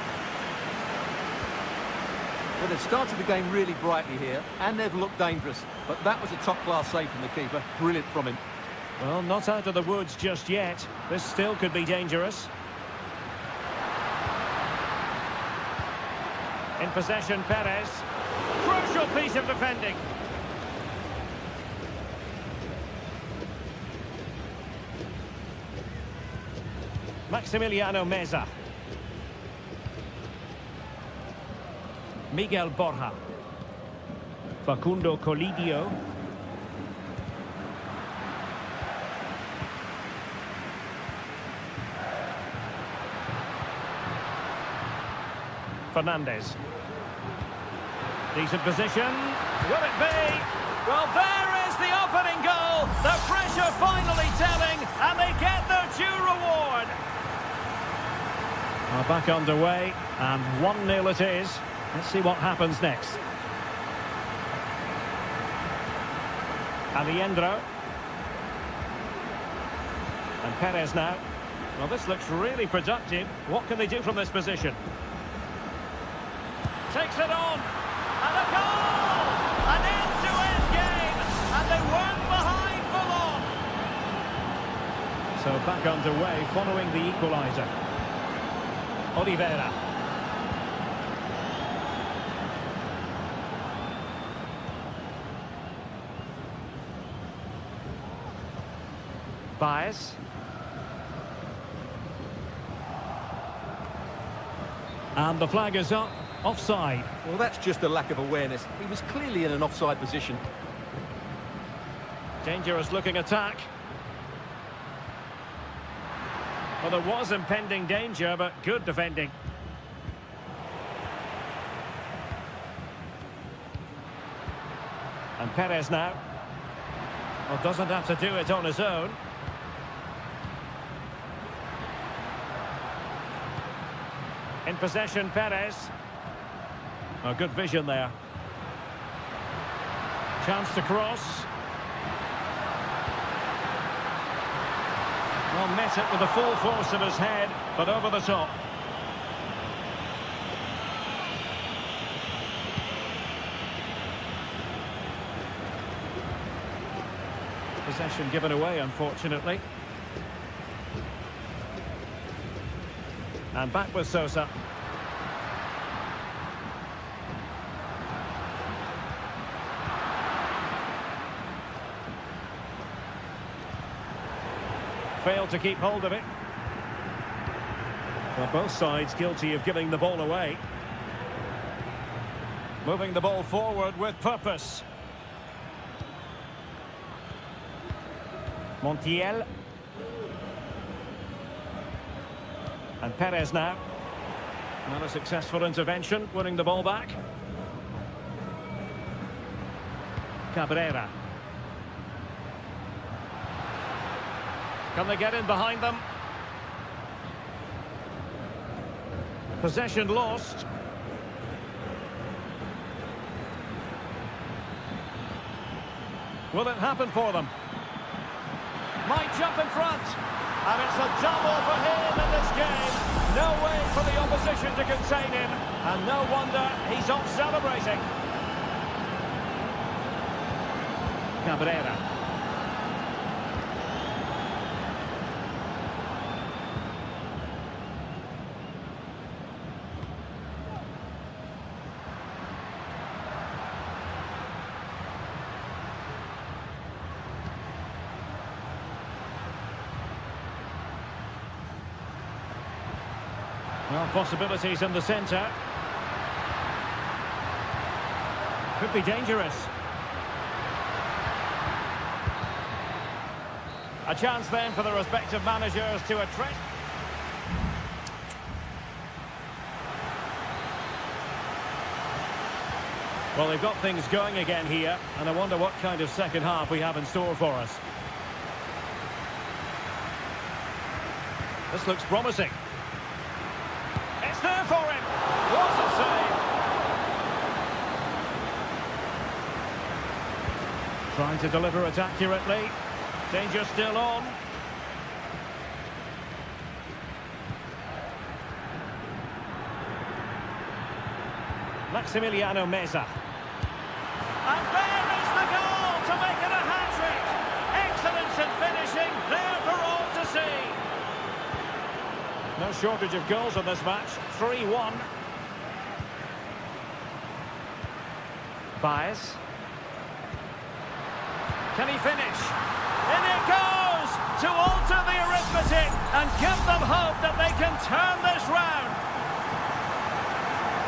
Well, they've started the game really brightly here, and they've looked dangerous. But that was a top-class save from the keeper. Brilliant from him. Well, not out of the woods just yet. This still could be dangerous. In possession, Perez. Crucial piece of defending. Maximiliano Meza. Miguel Borja. Facundo Colidio. Fernandez. Decent position. Will it be? Well, there is the opening goal. The pressure finally telling, and they get their due reward. Well, back underway, and 1-0 it is. Let's see what happens next. Alejandro. And Perez now. Well, this looks really productive. What can they do from this position? Takes it on. And a goal! An end-to-end game. And they weren't behind for long. So back underway following the equaliser. Oliveira. Baez. And the flag is up. Offside. Well, that's just a lack of awareness. He was clearly in an offside position. Dangerous looking attack. Well, there was impending danger, but good defending. And Perez now. Well, doesn't have to do it on his own. In possession, Perez. Oh, good vision there. Chance to cross. Well, met it with the full force of his head, but over the top. Possession given away, unfortunately. And back with Sosa. Failed to keep hold of it. Well, both sides guilty of giving the ball away. Moving the ball forward with purpose. Montiel. And Perez now. Not a successful intervention, winning the ball back. Cabrera. Can they get in behind them? Possession lost. Will it happen for them? Might jump in front. And it's a double for him in this game. No way for the opposition to contain him. And no wonder he's off celebrating. Cabrera. Well, possibilities in the centre. Could be dangerous. A chance then for the respective managers to address. Well, they've got things going again here, and I wonder what kind of second half we have in store for us. This looks promising. It's there for him. What a save. Trying to deliver it accurately. Danger still on. Maximiliano Meza. And there is the goal to make it a hat-trick. Excellence in finishing, there for all to see. No shortage of goals in this match. 3-1. Baez. Can he finish? In it goes to alter the arithmetic and give them hope that they can turn this round.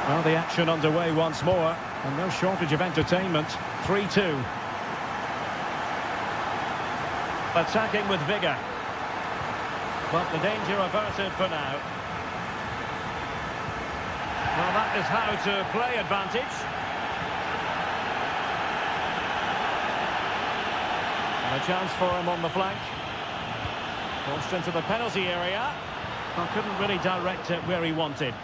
Well, the action underway once more, and no shortage of entertainment. 3-2. Attacking with vigour. But the danger averted for now. Well, that is how to play advantage. And a chance for him on the flank. Forced into the penalty area. Well, couldn't really direct it where he wanted.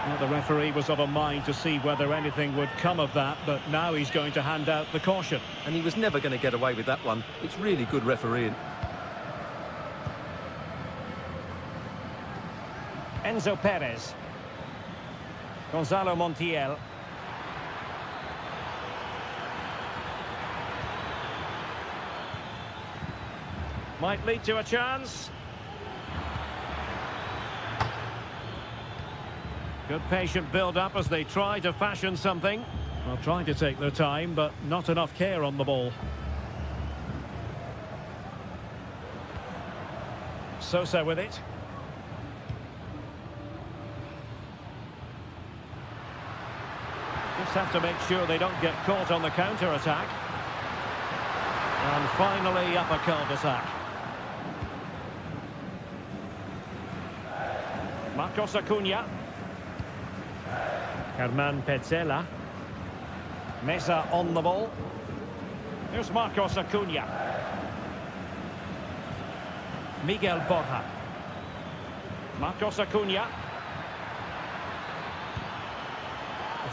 Well, the referee was of a mind to see whether anything would come of that, but now he's going to hand out the caution. And he was never going to get away with that one. It's really good refereeing. Enzo Perez. Gonzalo Montiel. Might lead to a chance. Good patient build-up as they try to fashion something. Well, trying to take their time, but not enough care on the ball. Sosa with it. Just have to make sure they don't get caught on the counter-attack. And finally up a cul-de-sac. Marcos Acuna. Herman Petzela. Meza on the ball. Here's Marcos Acuna. Miguel Borja. Marcos Acuna.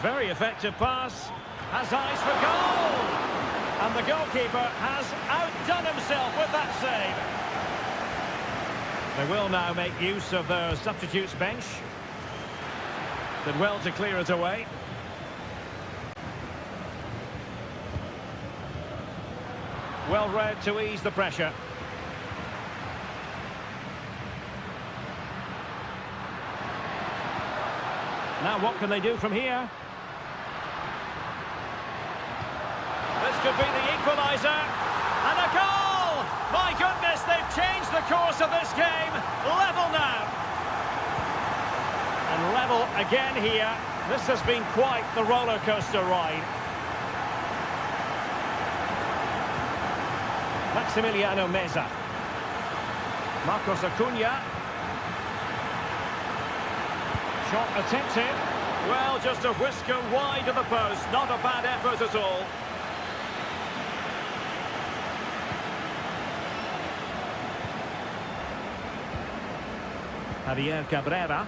Very effective pass. Has eyes for goal. And the goalkeeper has outdone himself with that save. They will now make use of their substitutes bench. Did well to clear it away. Well read to ease the pressure. Now what can they do from here? This could be the equaliser. And a goal! My goodness, they've changed the course of this game. Level now. And level again here. This has been quite the roller coaster ride. Maximiliano Meza. Marcos Acuna. Shot attempted. Well, just a whisker wide of the post. Not a bad effort at all. Javier Cabrera.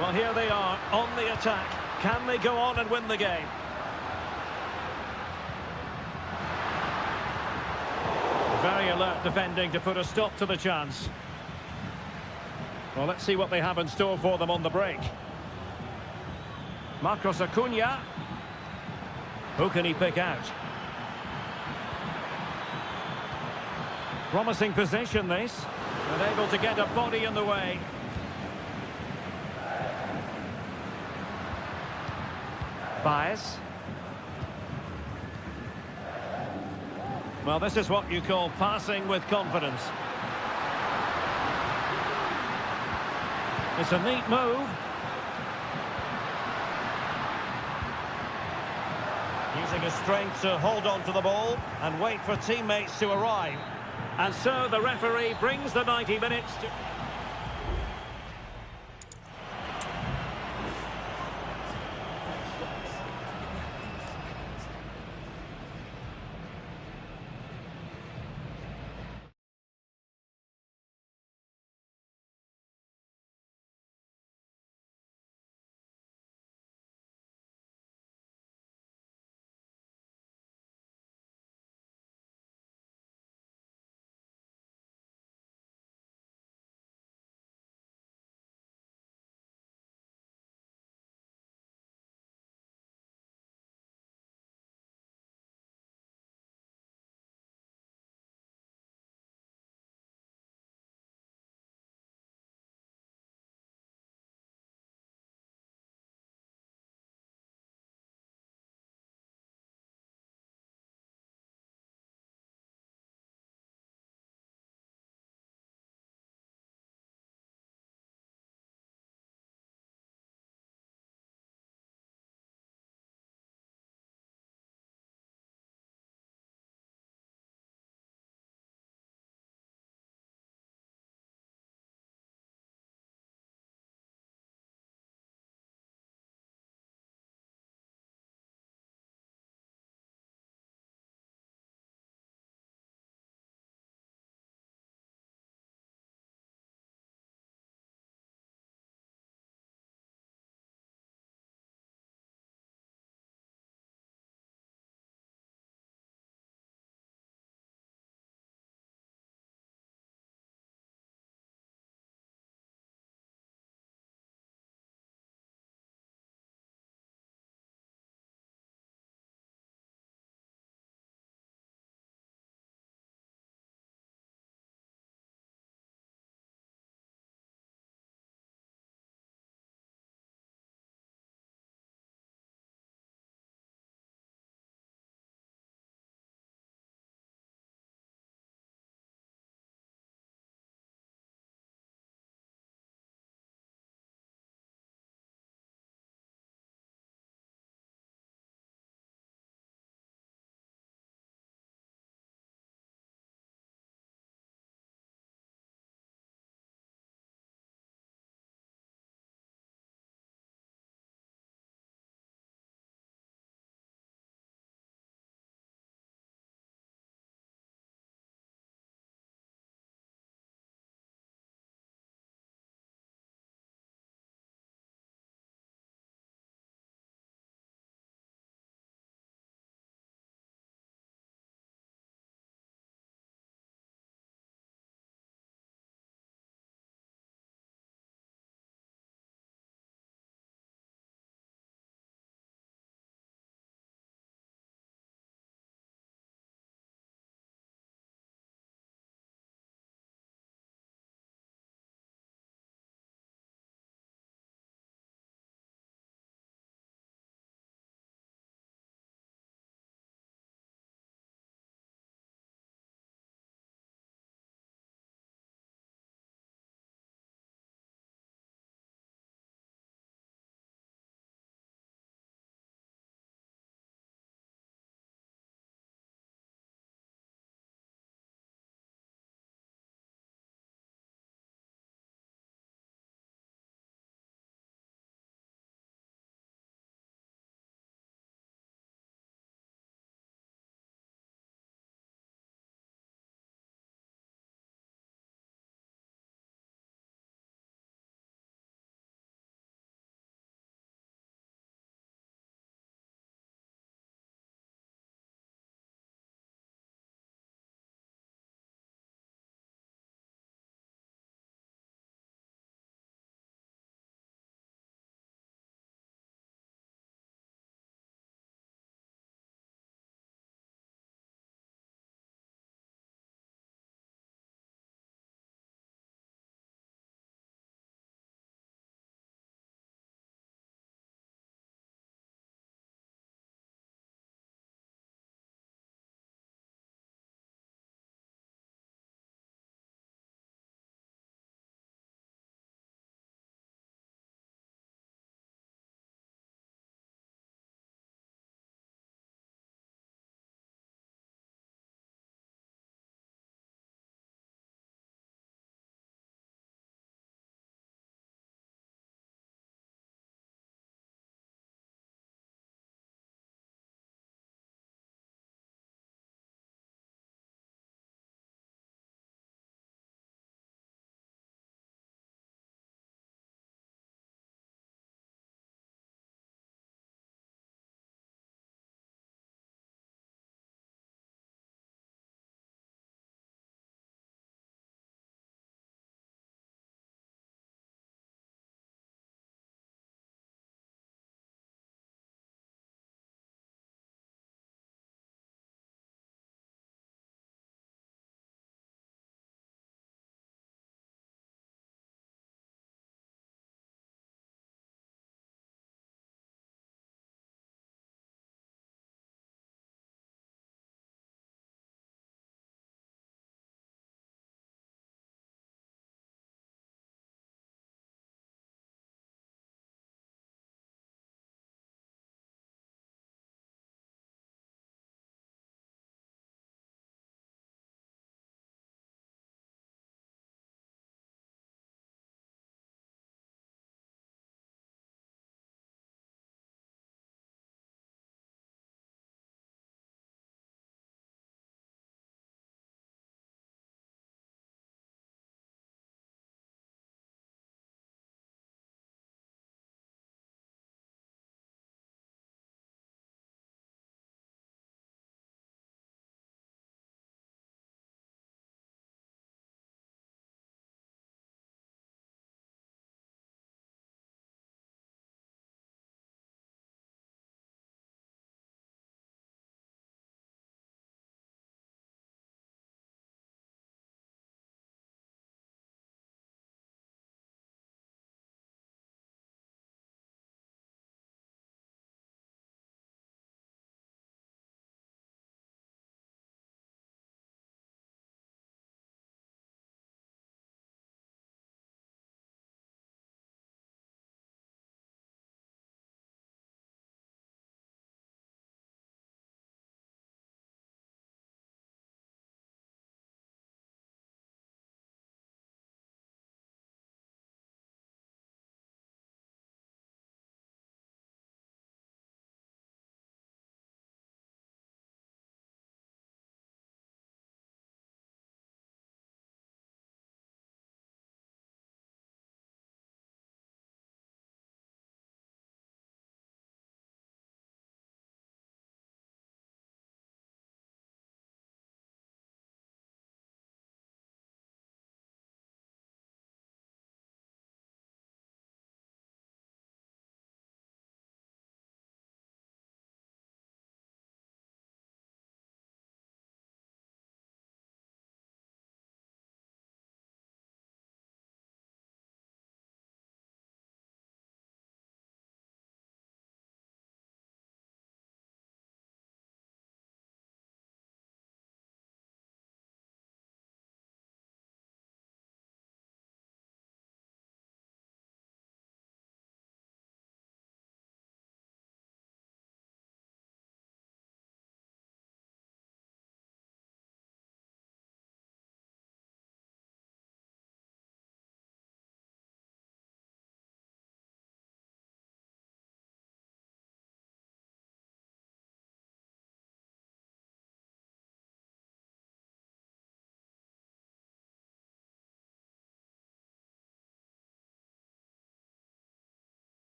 Well, here they are on the attack. Can they go on and win the game? Very alert defending to put a stop to the chance. Well, let's see what they have in store for them on the break. Marcos Acuna. Who can he pick out? Promising position, this. And able to get a body in the way. Baez. Well, this is what you call passing with confidence. It's a neat move. Using his strength to hold on to the ball and wait for teammates to arrive. And so the referee brings the 90 minutes to...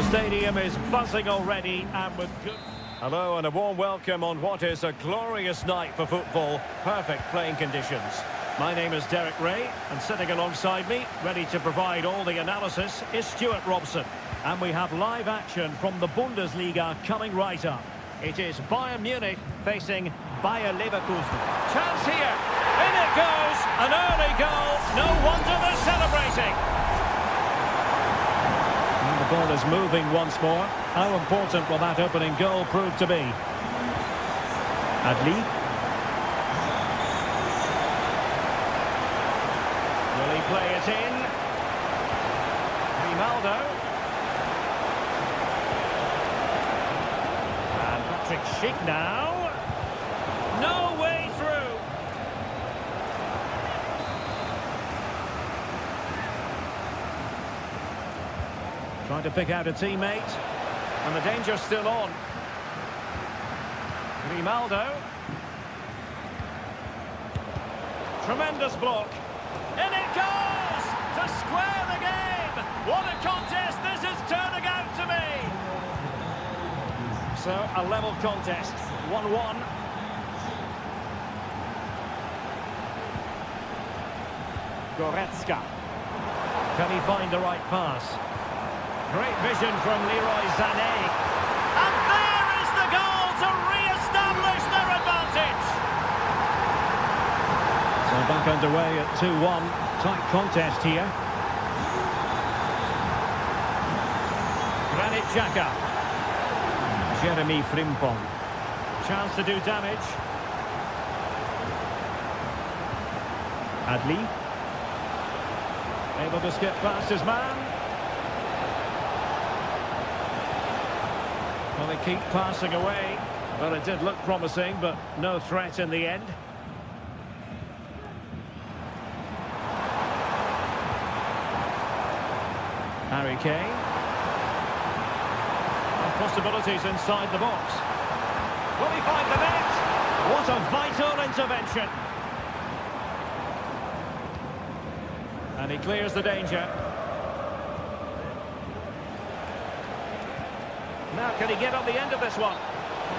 The stadium is buzzing already and with good... Hello and a warm welcome on what is a glorious night for football. Perfect playing conditions. My name is Derek Ray, and sitting alongside me, ready to provide all the analysis, is Stuart Robson. And we have live action from the Bundesliga coming right up. It is Bayern Munich facing Bayer Leverkusen. Chance here. In it goes. An early goal. No wonder they're celebrating. And the ball is moving once more. How important will that opening goal prove to be? Adli. Will he play it in? Grimaldo. And Patrick Schick now. No way through. Trying to pick out a teammate. And the danger's still on. Grimaldo. Tremendous block. In it goes! To square the game! What a contest this is turning out to be! So, a level contest. 1-1. Goretzka. Can he find the right pass? Great vision from Leroy Sané. And there is the goal to re-establish their advantage! So back underway at 2-1. Tight contest here. Granit Xhaka. Jeremy Frimpong. Chance to do damage. Adli. Able to skip past his man. Well, they keep passing away. Well, it did look promising, but no threat in the end. Harry Kane. And possibilities inside the box. Will he find the net? What a vital intervention. And he clears the danger. Now, can he get on the end of this one?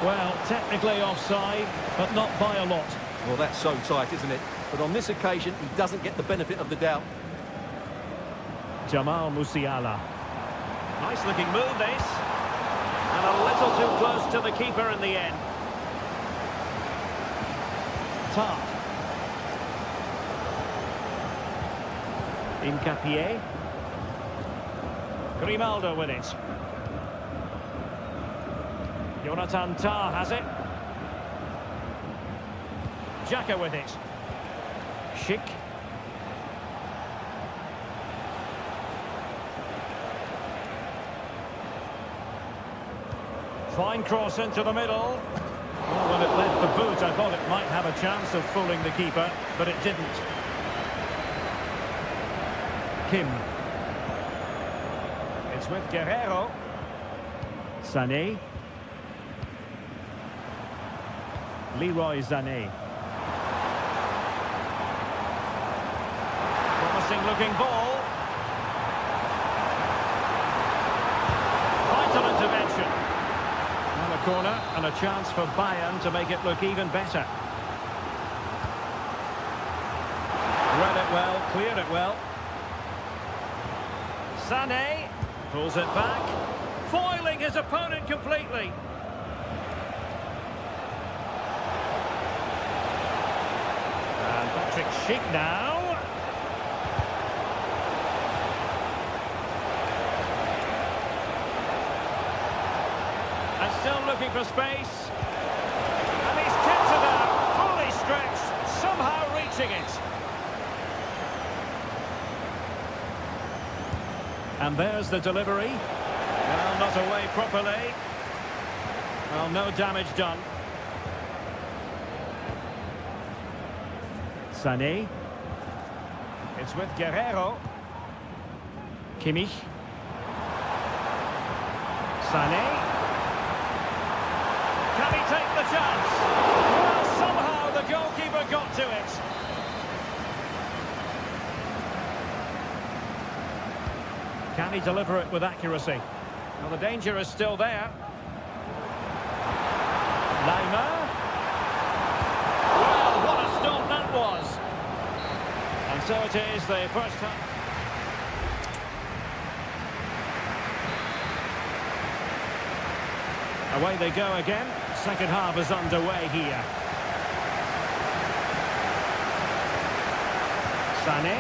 Well, technically offside, but not by a lot. Well, that's so tight, isn't it? But on this occasion, he doesn't get the benefit of the doubt. Jamal Musiala. Nice looking move, this. And a little too close to the keeper in the end. Top. Incapié. Grimaldo with it. Jonathan Tah has it. Xhaka with it. Schick. Fine cross into the middle. Well, when it left the boot, I thought it might have a chance of fooling the keeper, but it didn't. Kim. It's with Guerrero. Sané. Leroy Sané. Promising looking ball. Vital intervention. And a corner and a chance for Bayern to make it look even better. Read it well, cleared it well. Sané pulls it back, foiling his opponent completely. And Patrick Schick now. And still looking for space. And he's kept it out, fully stretched, somehow reaching it. And there's the delivery. Well, not away properly. Well, no damage done. Sané. It's with Guerrero. Kimmich. Sané. Can he take the chance? Well, somehow the goalkeeper got to it. Can he deliver it with accuracy? Well, the danger is still there. Lima. Well, what a stop that was. And so it is the first half. Away they go again. Second half is underway here. Sané.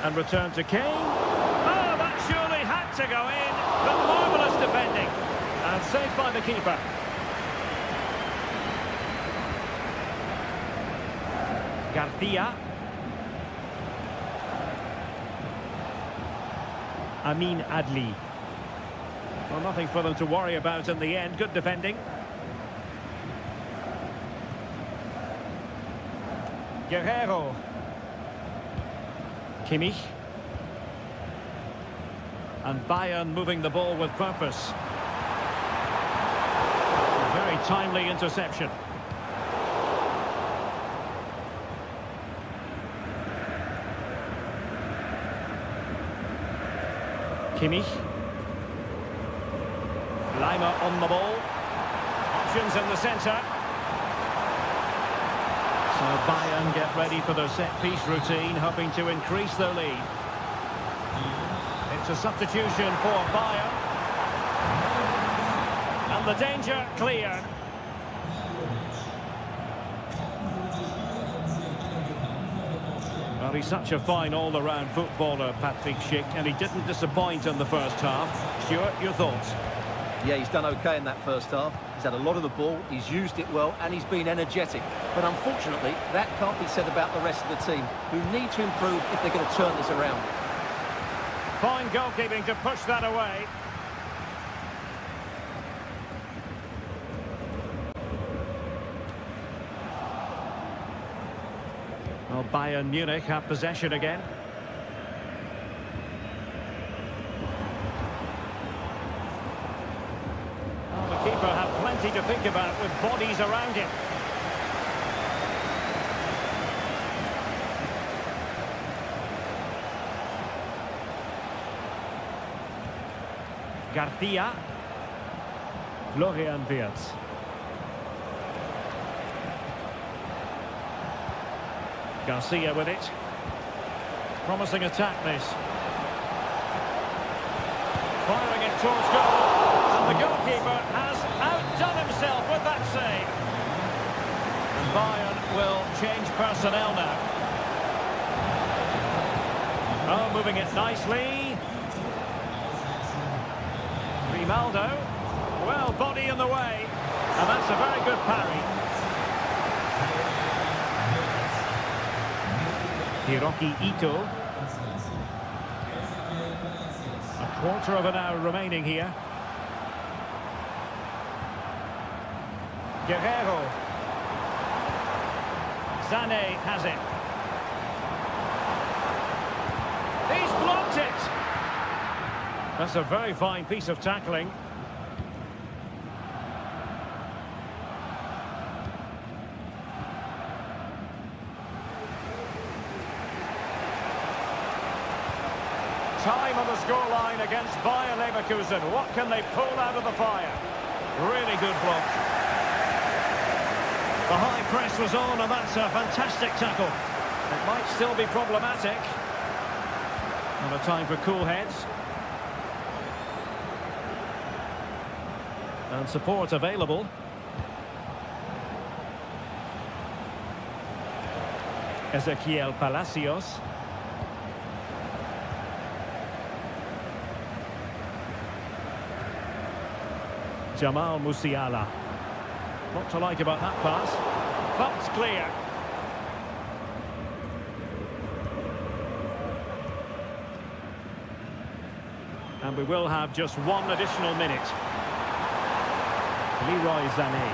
And return to Kane. Oh, that surely had to go in. But marvellous defending. And saved by the keeper. Garcia. Amin Adli. Well, nothing for them to worry about in the end. Good defending. Guerrero. Kimmich. And Bayern moving the ball with purpose. A very timely interception. Kimmich. Lima on the ball. Options in the centre. So Bayern get ready for their set-piece routine, hoping to increase their lead. It's a substitution for Bayern. And the danger cleared. Well, he's such a fine all-around footballer, Patrick Schick, and he didn't disappoint in the first half. Stuart, your thoughts? Yeah, he's done okay in that first half. He's had a lot of the ball, he's used it well, and he's been energetic. But unfortunately, that can't be said about the rest of the team, who need to improve if they're going to turn this around. Fine goalkeeping to push that away. Well, Bayern Munich have possession again. Well, the keeper had plenty to think about with bodies around him. Garcia. Florian Wirtz. Garcia with it. Promising attack this. Firing it towards goal. And the goalkeeper has outdone himself with that save. And Bayern will change personnel now. Oh, moving it nicely. Grimaldo. Well, body in the way. And that's a very good parry. Hiroki Ito. A quarter of an hour remaining here. Guerrero. Sané has it. He's blocked it. That's a very fine piece of tackling. Time on the scoreline against Bayer Leverkusen. What can they pull out of the fire? Really good block. The high press was on, and that's a fantastic tackle. It might still be problematic. Not a time for cool heads. And support available. Ezequiel Palacios. Jamal Musiala. What to like about that pass? That's clear. And we will have just one additional minute. Leroy Sané.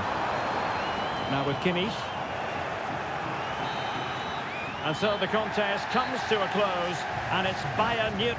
Now with Kimmich. And so the contest comes to a close, and it's Bayern Munich.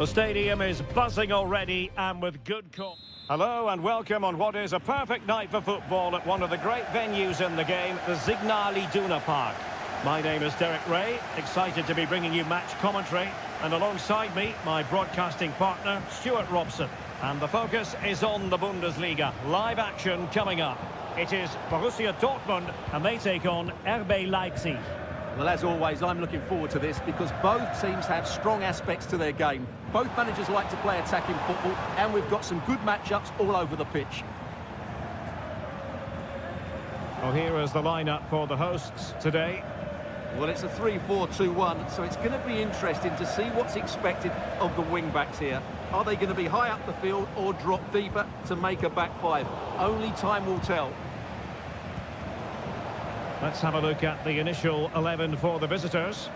The stadium is buzzing already and with good call. Hello and welcome on what is a perfect night for football at one of the great venues in the game, the Signal Iduna Park. My name is Derek Ray, excited to be bringing you match commentary, and alongside me, my broadcasting partner, Stuart Robson. And the focus is on the Bundesliga. Live action coming up. It is Borussia Dortmund, and they take on RB Leipzig. Well, as always, I'm looking forward to this because both teams have strong aspects to their game. Both managers like to play attacking football, and we've got some good matchups all over the pitch. Well, here is the lineup for the hosts today. Well, it's a 3-4-2-1, so it's going to be interesting to see what's expected of the wing-backs here. Are they going to be high up the field or drop deeper to make a back five? Only time will tell. Let's have a look at the initial 11 for the visitors.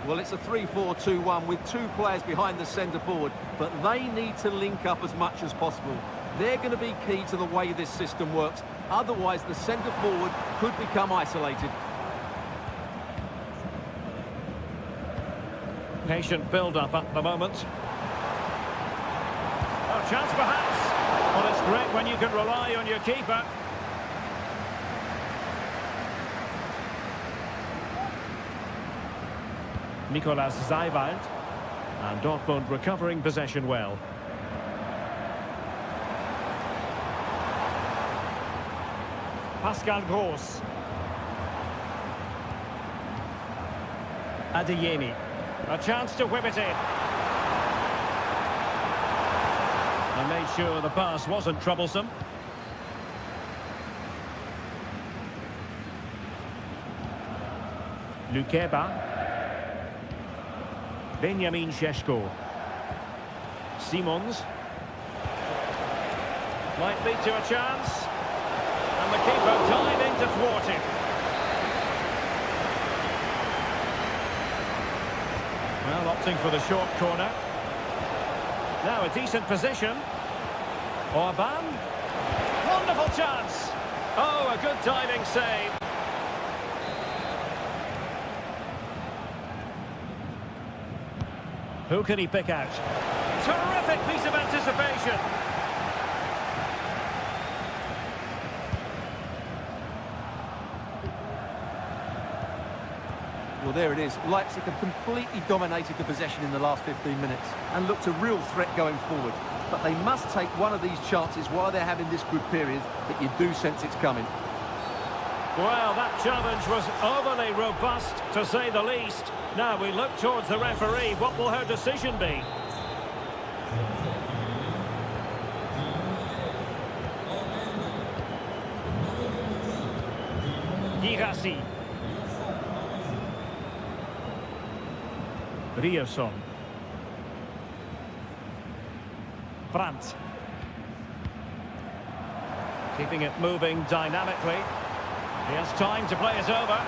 Well, it's a 3-4-2-1 with two players behind the centre forward, but they need to link up as much as possible. They're going to be key to the way this system works. Otherwise, the centre forward could become isolated. Patient build-up at the moment. Oh, chance perhaps. Well, it's great when you can rely on your keeper. Nicolas Seiwald. And Dortmund recovering possession well. Pascal Gross. Adeyemi. A chance to whip it in. And made sure the pass wasn't troublesome. Lukeba. Benjamin Šeško. Simons. Might lead to a chance. And the keeper diving to thwart it. Well, opting for the short corner. Now a decent position. Orban. Wonderful chance. Oh, a good diving save. Who can he pick out? Terrific piece of anticipation. Well, there it is. Leipzig have completely dominated the possession in the last 15 minutes and looked a real threat going forward. But they must take one of these chances while they're having this good period that you do sense it's coming. Well, that challenge was overly robust, to say the least. Now we look towards the referee. What will her decision be? Girassi. Rierson. Brandt. Keeping it moving dynamically. He has time to play it over.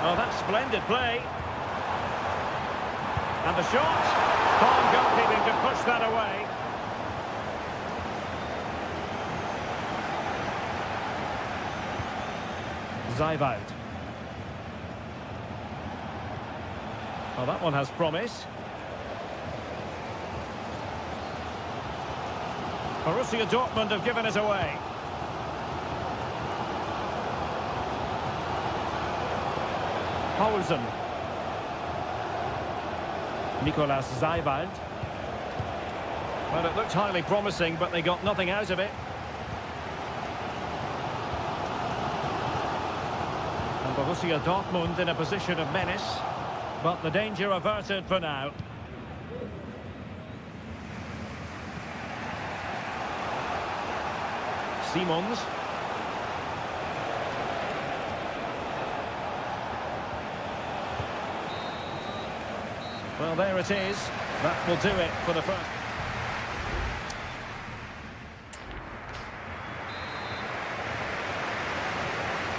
Oh, that's splendid play. And the shot. Calm goalkeeping to push that away. Seiwald. Well, that one has promise. Borussia Dortmund have given it away. Poulsen. Nicolas Seiwald. Well, it looked highly promising, but they got nothing out of it. And Borussia Dortmund in a position of menace, but the danger averted for now. Simons. Well, there it is. That will do it for the first.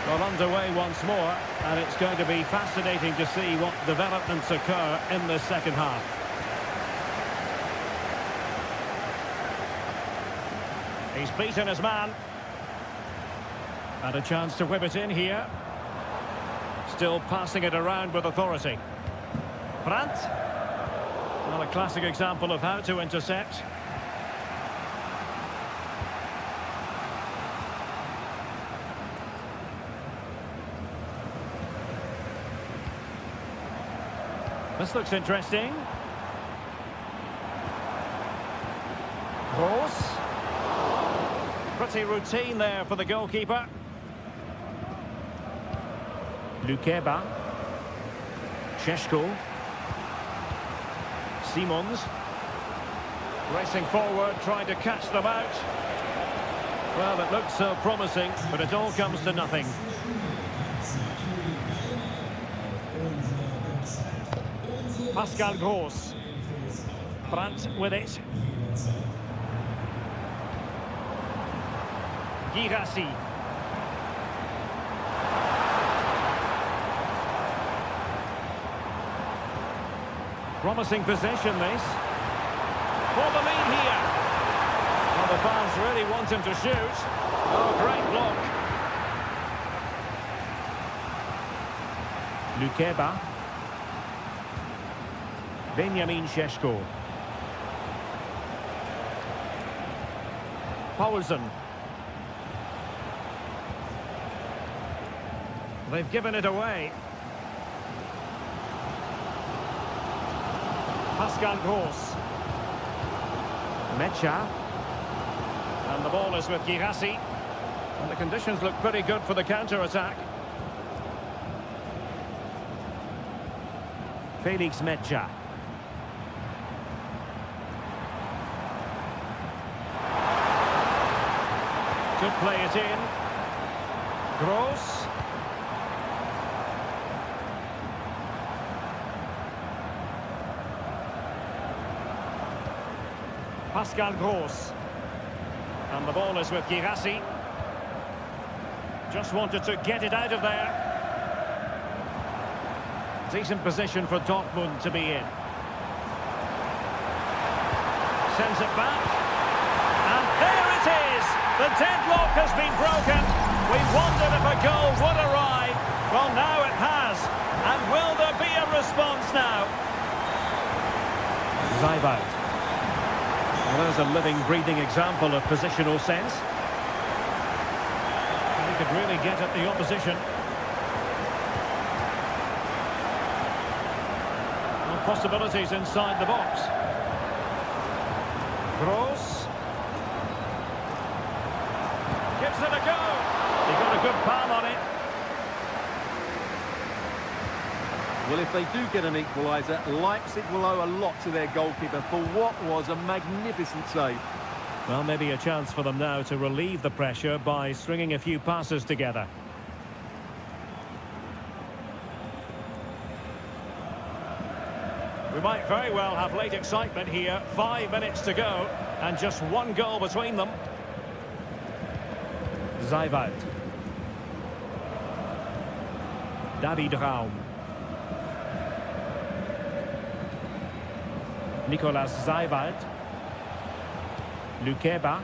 Well, underway once more, and it's going to be fascinating to see what developments occur in the second half. He's beaten his man. And a chance to whip it in here. Still passing it around with authority. Brandt. Well, a classic example of how to intercept. This looks interesting. Cross. Pretty routine there for the goalkeeper. Lukeba. Sheshko. Simons. Racing forward, trying to catch them out. Well, it looks so promising, but it all comes to nothing. Pascal Gross. Brandt with it. Girassi. Promising possession, this. For the lead here. Well, the fans really want him to shoot. Oh, great block. Lukeba. Benjamin Sheshko. Poulsen. They've given it away. Pascal Gross. Mecha. And the ball is with Girassi. And the conditions look pretty good for the counter-attack. Felix Mecha. Could play it in. Gross. Pascal Gross. And the ball is with Girassi. Just wanted to get it out of there. Decent position for Dortmund to be in. Sends it back. And there it is! The deadlock has been broken. We wondered if a goal would arrive. Well, now it has. And will there be a response now? Zaibout. Well, there's a living, breathing example of positional sense. He could really get at the opposition. Well, possibilities inside the box. Gross. Gives it a go. He got a good palm on it. Well, if they do get an equaliser, Leipzig will owe a lot to their goalkeeper for what was a magnificent save. Well, maybe a chance for them now to relieve the pressure by stringing a few passes together. We might very well have late excitement here. 5 minutes to go and just one goal between them. Zaibout. David Raum. Nicolas Zaibout. Lukeba.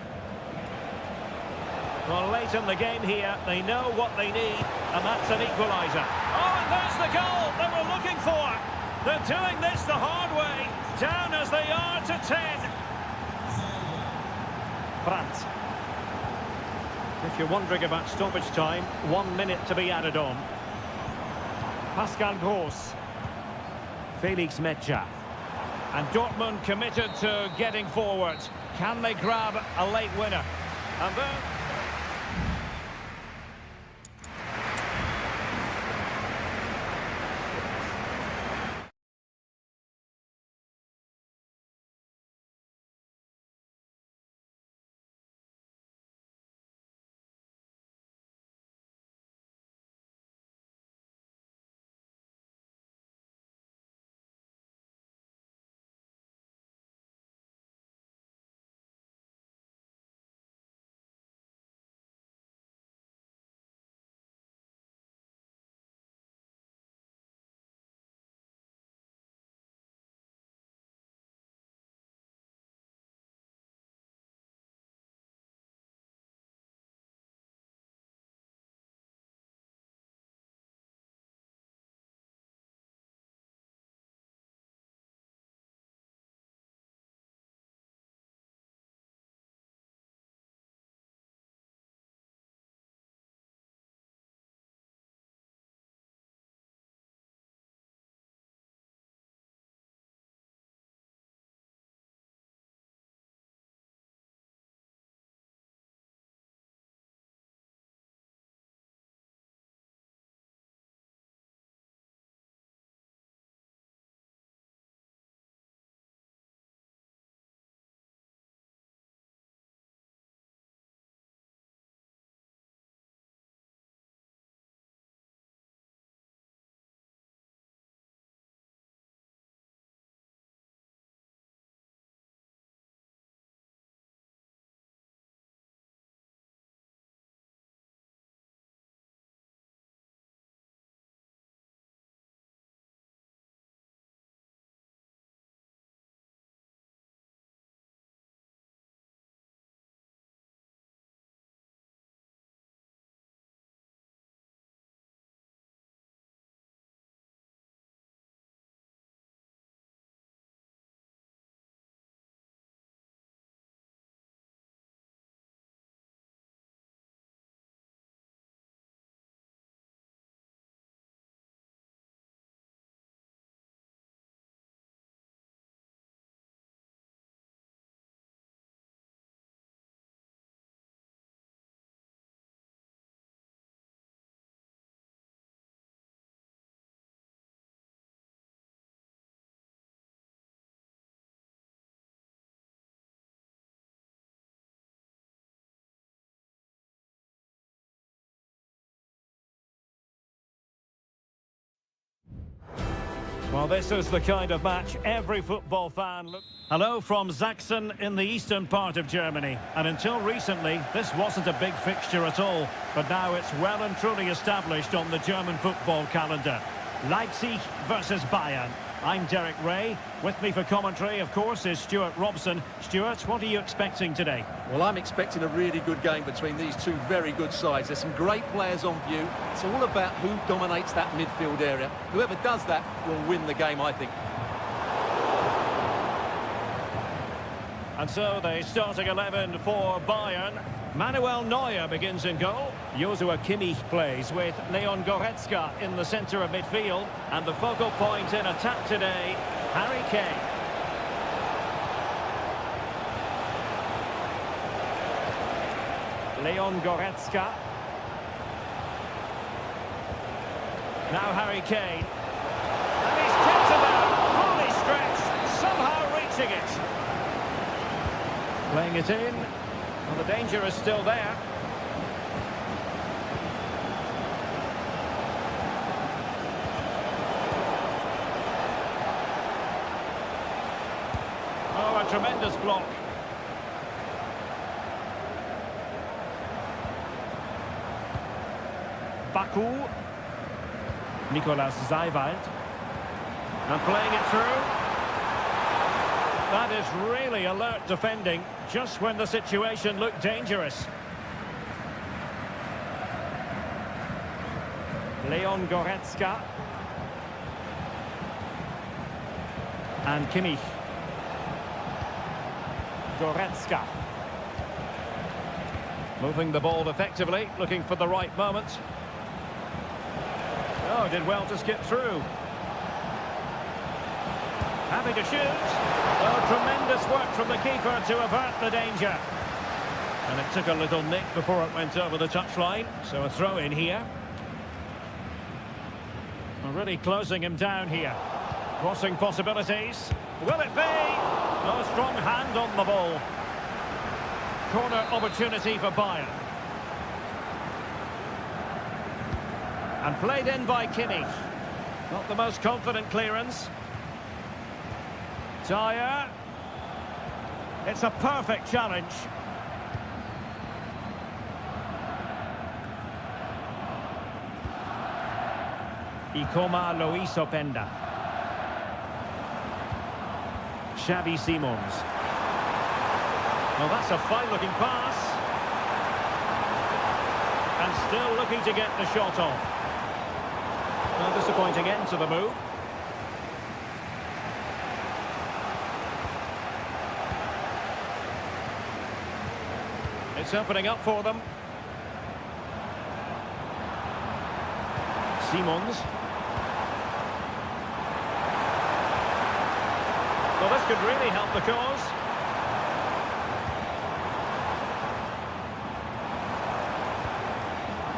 Well, late in the game here, they know what they need, and that's an equaliser. Oh, and there's the goal they were looking for. They're doing this the hard way, down as they are to 10. Brandt. If you're wondering about stoppage time, 1 minute to be added on. Pascal Gross. Felix Mecha. And Dortmund committed to getting forward. Can they grab a late winner? And then... Well, this is the kind of match every football fan look. Hello from Sachsen in the eastern part of Germany. And until recently, this wasn't a big fixture at all. But now it's well and truly established on the German football calendar. Leipzig versus Bayern. I'm Derek Ray. With me for commentary, of course, is Stuart Robson. Stuart, what are you expecting today? Well, I'm expecting a really good game between these two very good sides. There's some great players on view. It's all about who dominates that midfield area. Whoever does that will win the game, I think. And so the starting 11 for Bayern. Manuel Neuer begins in goal. Joshua Kimmich plays with Leon Goretzka in the centre of midfield. And the focal point in attack today, Harry Kane. Leon Goretzka. Now Harry Kane. And he's kept it out, fully stretched, somehow reaching it. Playing it in. Well, the danger is still there. Oh, a tremendous block. Baku. Nicolas Seiwald. And playing it through. That is really alert defending, just when the situation looked dangerous. Leon Goretzka. And Kimmich. Goretzka. Moving the ball effectively, looking for the right moment. Oh, did well to skip through. Having to shoot. Oh, tremendous work from the keeper to avert the danger. And it took a little nick before it went over the touchline. So a throw in here. Well, really closing him down here. Crossing possibilities. Will it be? No strong hand on the ball. Corner opportunity for Bayern. And played in by Kimmich. Not the most confident clearance. Dyer. It's a perfect challenge. Ikoma Luis Openda. Xavi Simons. Well, that's a fine-looking pass. And still looking to get the shot off. A disappointing end to the move. It's opening up for them. Simons. Well, this could really help the cause.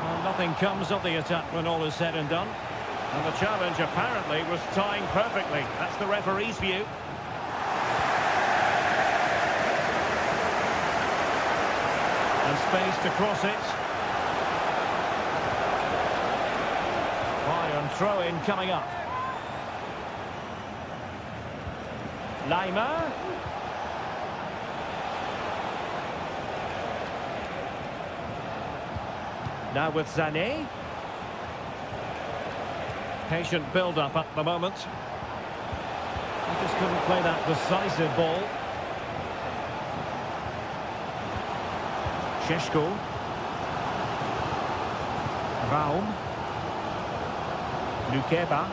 Well, nothing comes of the attack when all is said and done. And the challenge apparently was timed perfectly. That's the referee's view. And space to cross it. Bayern throw-in coming up. Laimer. Now with Sané. Patient build-up at the moment. He just couldn't play that decisive ball. Šeško. Raum. Lukeba.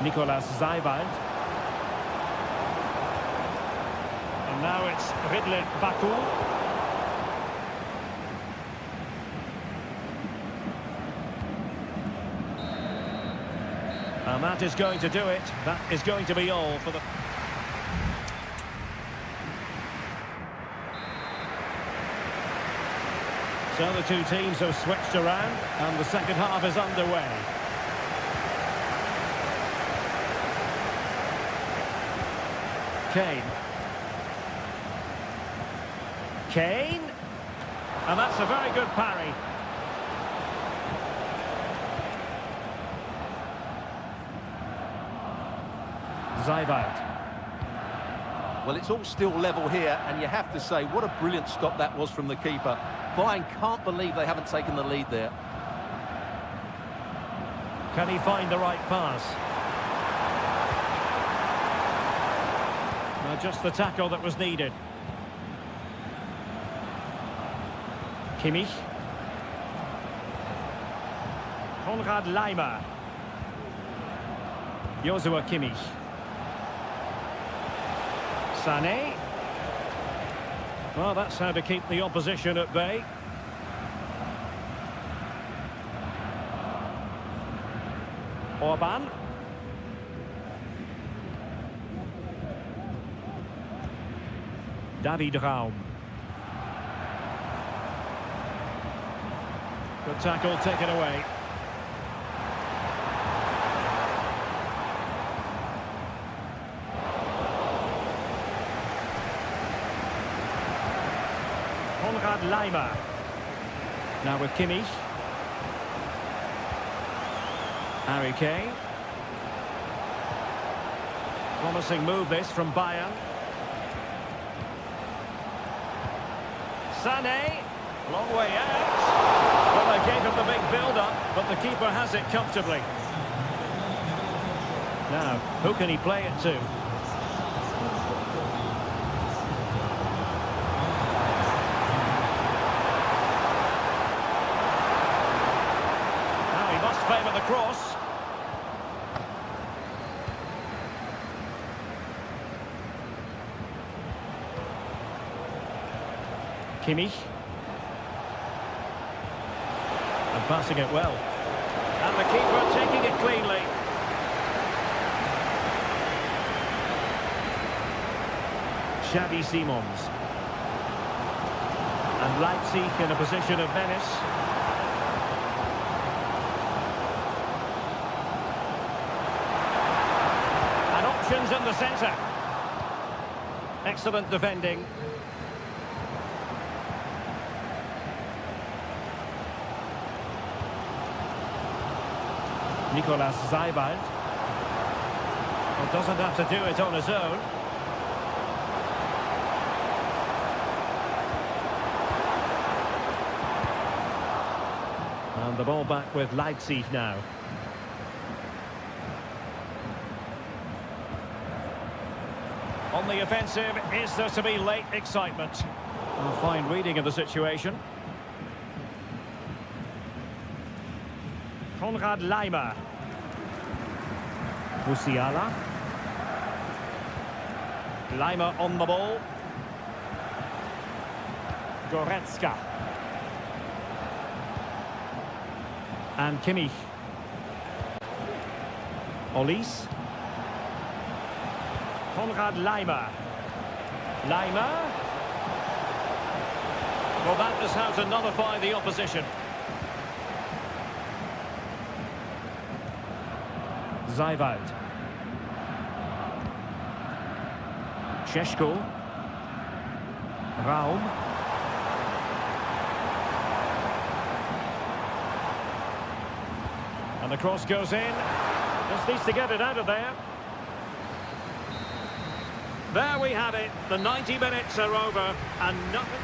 Nicolas Seiwald. And now it's Ridley Baku. And that is going to do it. That is going to be all for the... So the two teams have switched around and the second half is underway. Kane. Kane. And that's a very good parry. Zijbout. Well, it's all still level here, and you have to say, what a brilliant stop that was from the keeper. Bayern can't believe they haven't taken the lead there. Can he find the right pass? Just the tackle that was needed. Kimmich. Konrad Laimer. Joshua Kimmich. Sané. Well, that's how to keep the opposition at bay. Orban. David Raum. Good tackle taken away. Konrad Laimer. Now with Kimmich. Harry Kane. Promising move this from Bayern. Sané, long way out. Well, they gave him the big build-up, but the keeper has it comfortably. Now, who can he play it to? Now he must favour the cross. Kimmich. And passing it well. And the keeper taking it cleanly. Xavi Simons. And Leipzig in a position of menace. And options in the centre. Excellent defending. Nicolas Zijbout. Well, doesn't have to do it on his own. And the ball back with Leipzig now. On the offensive, is there to be late excitement? A fine reading of the situation. Konrad Laimer. Musiala. Laimer on the ball. Goretzka. And Kimmich. Olise. Konrad Laimer. Laimer. Well, that is how to nullify the opposition. Zijbout. Šeško. Raum. And the cross goes in. Just needs to get it out of there. There we have it. The 90 minutes are over and nothing...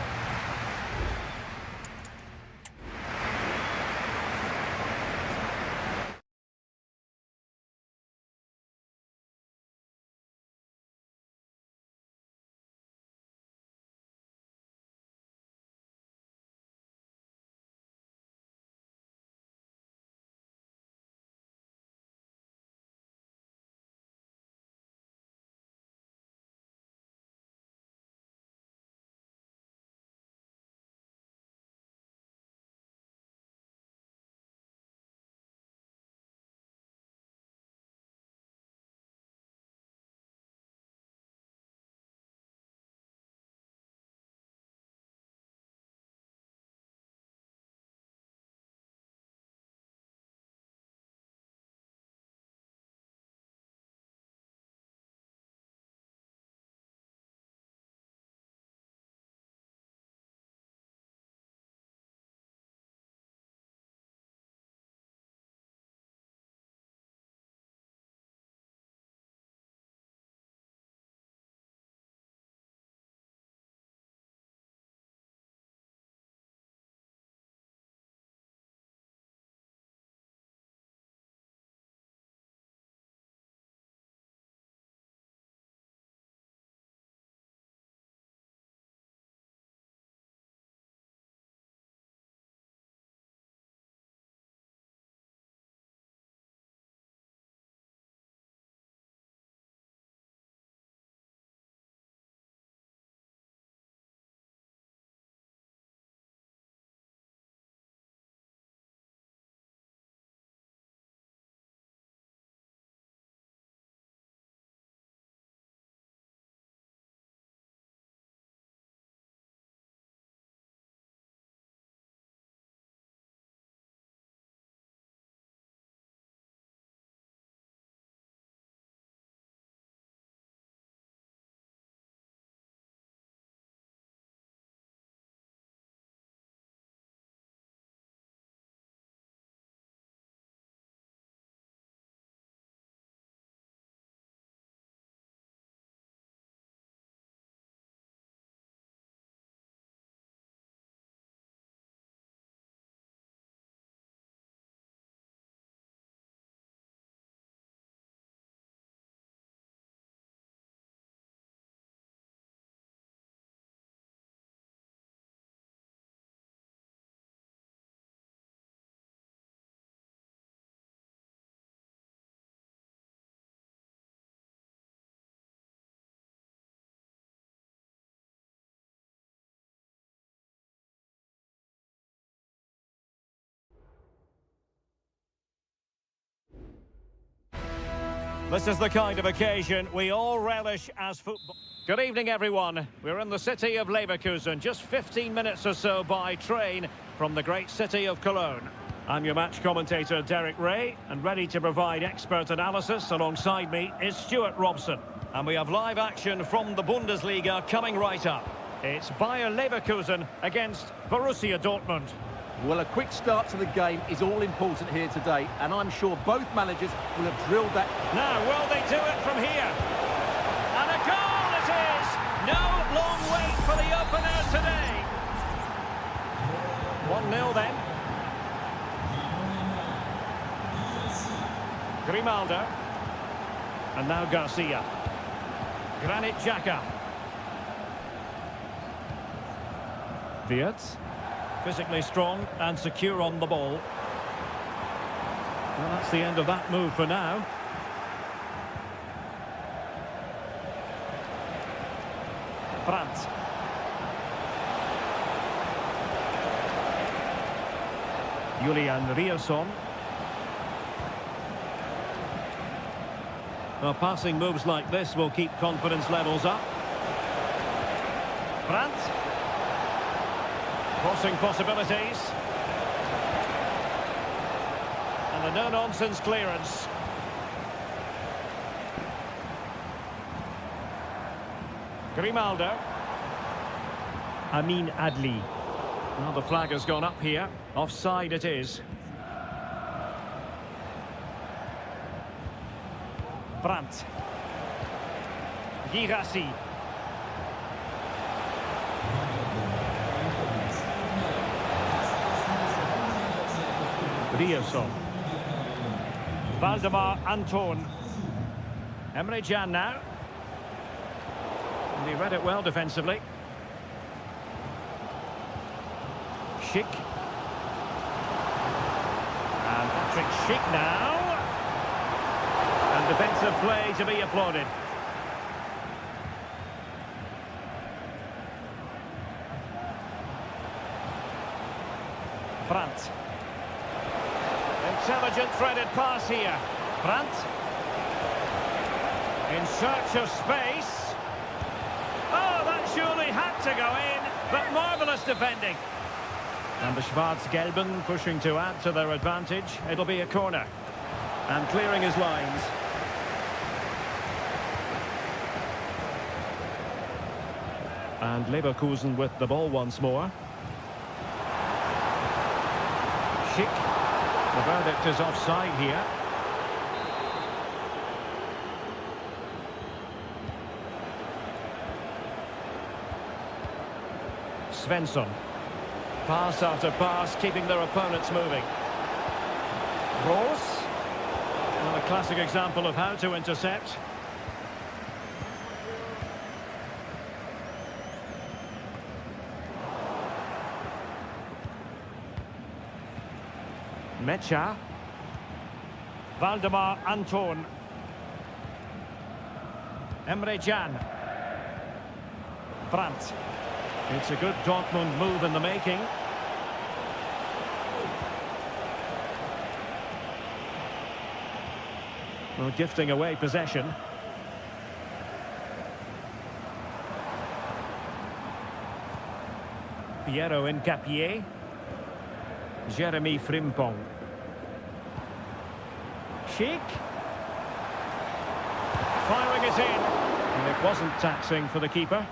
This is the kind of occasion we all relish as football. Good evening, everyone. We're in the city of Leverkusen, just 15 minutes or so by train from the great city of Cologne. I'm your match commentator, Derek Ray, and ready to provide expert analysis alongside me is Stuart Robson. And we have live action from the Bundesliga coming right up. It's Bayer Leverkusen against Borussia Dortmund. Well, a quick start to the game is all important here today, and I'm sure both managers will have drilled that. Now, will they do it from here? And a goal it is! No long wait for the opener today. 1-0 then. Grimaldo. And now Garcia. Granit Xhaka. Wirtz. Physically strong and secure on the ball. Well, that's the end of that move for now. Brandt. Julian Rierson. Well, passing moves like this will keep confidence levels up. Brandt. Crossing possibilities. And a no-nonsense clearance. Grimaldo. Amin Adli. Well, the flag has gone up here. Offside it is. Brandt. Girassi. Rierson. Valdemar Anton. Emre Can now. And he read it well defensively. Schick. And Patrick Schick now. And defensive play to be applauded. Brandt. Intelligent threaded pass here. Brandt. In search of space. Oh, that surely had to go in, but marvellous defending. And the Schwarz-Gelben pushing to add to their advantage. It'll be a corner. And clearing his lines. And Leverkusen with the ball once more. Schick. The verdict is offside here. Svensson. Pass after pass, keeping their opponents moving. Ross. Well, a classic example of how to intercept. Mecha. Valdemar Anton. Emre Can. Brandt. It's a good Dortmund move in the making. Well, gifting away possession. Piero Hincapié. Jeremy Frimpong. Schick. Firing it in. And it wasn't taxing for the keeper.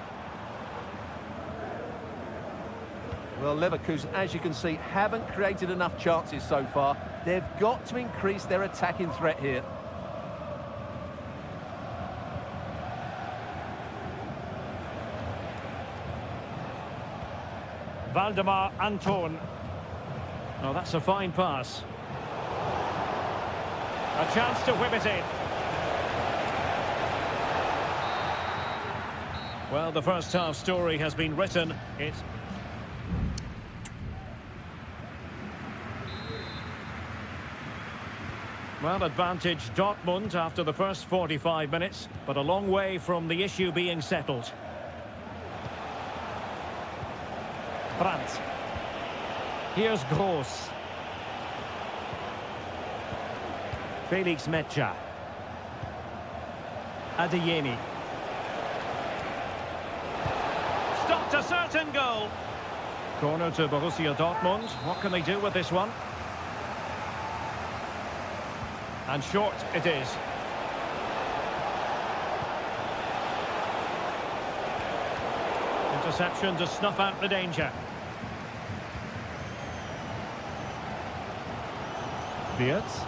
Well, Leverkusen, as you can see, haven't created enough chances so far. They've got to increase their attacking threat here. Valdemar Anton. Oh, that's a fine pass. A chance to whip it in. Well, the first half story has been written. It's... Well, advantage Dortmund after the first 45 minutes, but a long way from the issue being settled. Brandt. Here's Gross. Felix Mecha. Adeyemi. Stopped a certain goal. Corner to Borussia Dortmund. What can they do with this one? And short it is. Interception to snuff out the danger. Wirtz.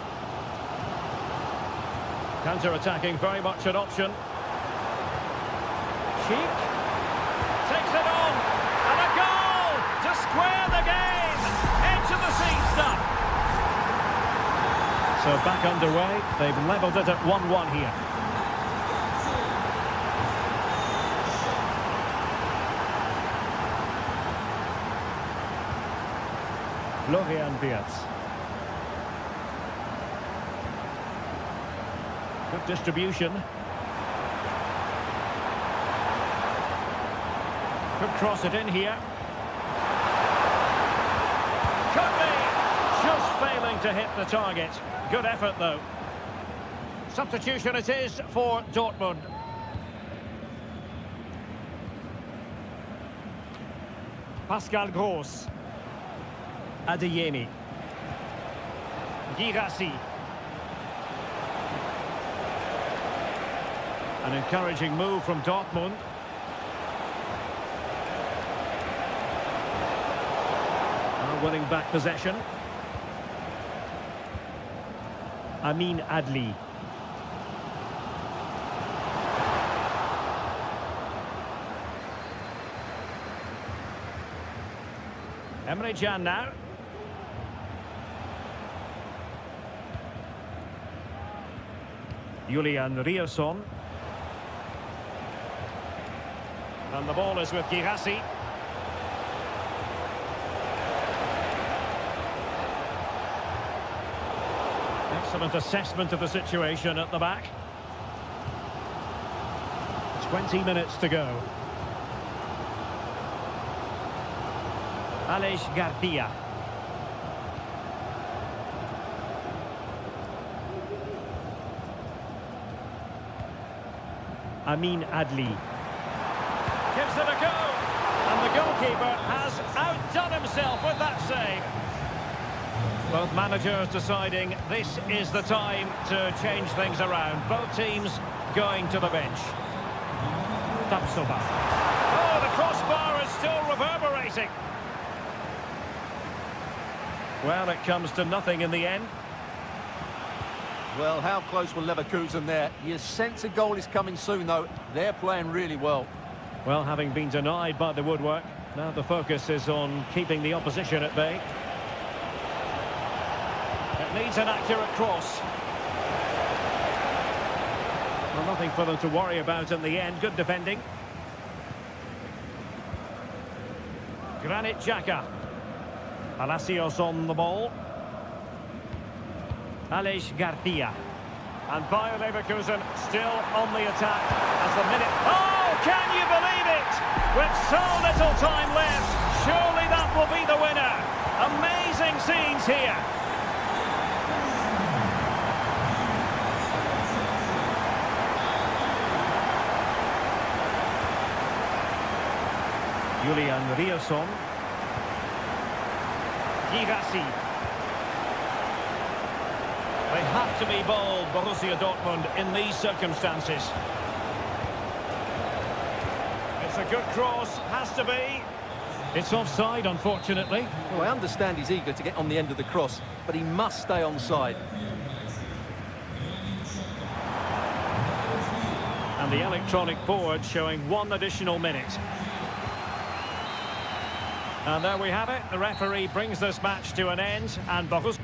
Counter-attacking, very much an option. Cheek. Takes it on. And a goal to square the game. Edge of the seat stuff. So back underway. They've levelled it at 1-1 here. Florian Wirtz. Good distribution. Could cross it in here. Could be. Just failing to hit the target. Good effort though. Substitution it is for Dortmund. Pascal Gross. Adeyemi. Girassi. An encouraging move from Dortmund. Winning back possession. Amin Adli. Emre Can now. Julian Rierson. And the ball is with Girassi. Excellent assessment of the situation at the back. 20 minutes to go. Aleix Garcia. Amin Adli. Gives it a go. And the goalkeeper has outdone himself with that save. Both managers deciding this is the time to change things around. Both teams going to the bench. Tapsoba. Oh, the crossbar is still reverberating. Well, it comes to nothing in the end. Well, how close were Leverkusen there? You sense a goal is coming soon, though. They're playing really well. Well, having been denied by the woodwork, now the focus is on keeping the opposition at bay. It needs an accurate cross. Well, nothing for them to worry about in the end. Good defending. Granit Xhaka. Palacios on the ball. Aleix Garcia. And Bayer Leverkusen still on the attack as the minute... Oh, can you believe it? With so little time left, surely that will be the winner. Amazing scenes here. Julian Rierson. Girassi. They have to be bold, Borussia Dortmund, in these circumstances. It's a good cross, has to be. It's offside, unfortunately. Well, I understand he's eager to get on the end of the cross, but he must stay onside. And the electronic board showing 1 additional minute. And there we have it. The referee brings this match to an end, and Borussia...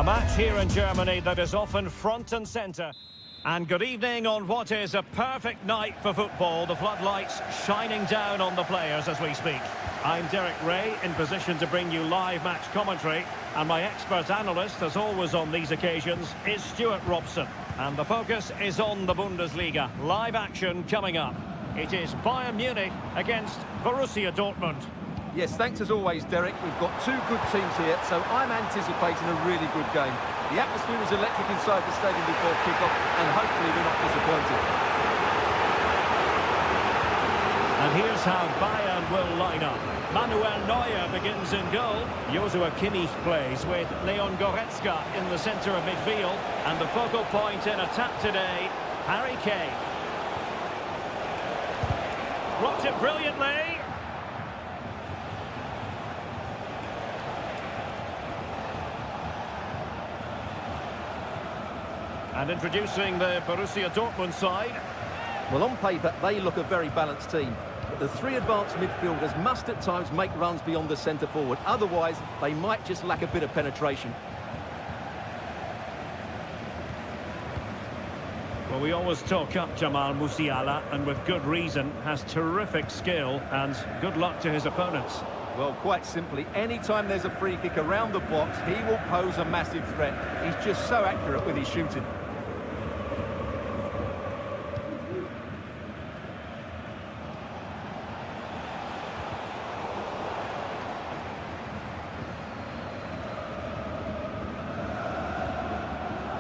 A match here in Germany that is often front and centre. And good evening on what is a perfect night for football. The floodlights shining down on the players as we speak. I'm Derek Ray, in position to bring you live match commentary. And my expert analyst, as always on these occasions, is Stuart Robson. And the focus is on the Bundesliga. Live action coming up. It is Bayern Munich against Borussia Dortmund. Yes, thanks as always, Derek. We've got two good teams here, so I'm anticipating a really good game. The atmosphere is electric inside the stadium before kick-off, and hopefully we're not disappointed. And here's how Bayern will line up. Manuel Neuer begins in goal. Joshua Kimmich plays with Leon Goretzka in the centre of midfield. And the focal point in attack today, Harry Kane. Blocked it brilliantly. And introducing the Borussia Dortmund side. Well, on paper, they look a very balanced team. But the three advanced midfielders must at times make runs beyond the centre forward. Otherwise, they might just lack a bit of penetration. Well, we always talk up Jamal Musiala, and with good reason, has terrific skill, and good luck to his opponents. Well, quite simply, anytime there's a free kick around the box, he will pose a massive threat. He's just so accurate with his shooting.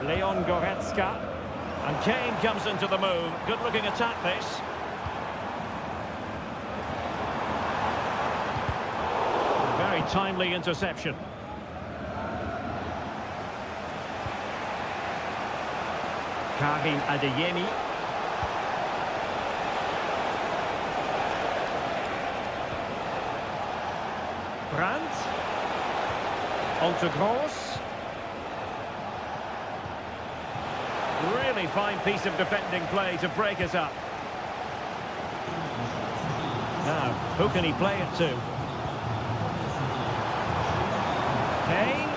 Leon Goretzka. And Kane comes into the move. Good-looking attack, this. Very timely interception. Karim Adeyemi. Brandt. On to Gross. Really fine piece of defending play to break us up. Now, who can he play it to? Kane.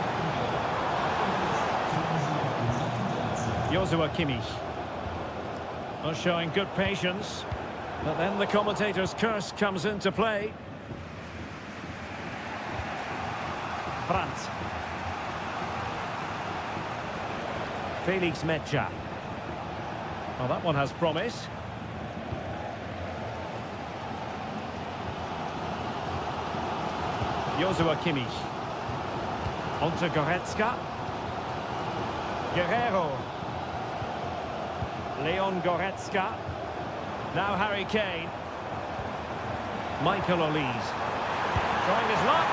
Joshua Kimmich. Well, showing good patience. But then the commentator's curse comes into play. Brandt. Felix Mecha. Well, that one has promise. Joshua Kimmich. On to Goretzka. Guerrero. Leon Goretzka. Now Harry Kane. Michael Olise. Trying his luck.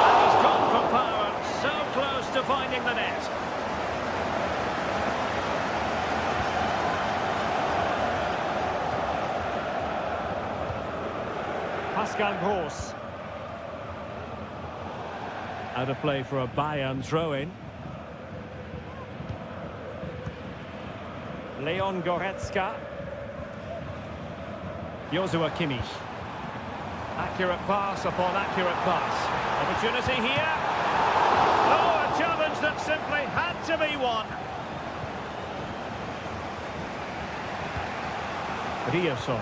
And he's gone for power. So close to finding the net. Pascal Gross. Out of play for a Bayern throw-in. Leon Goretzka. Joshua Kimmich. Accurate pass upon accurate pass. Opportunity here. Oh, a challenge that simply had to be won. Rierson.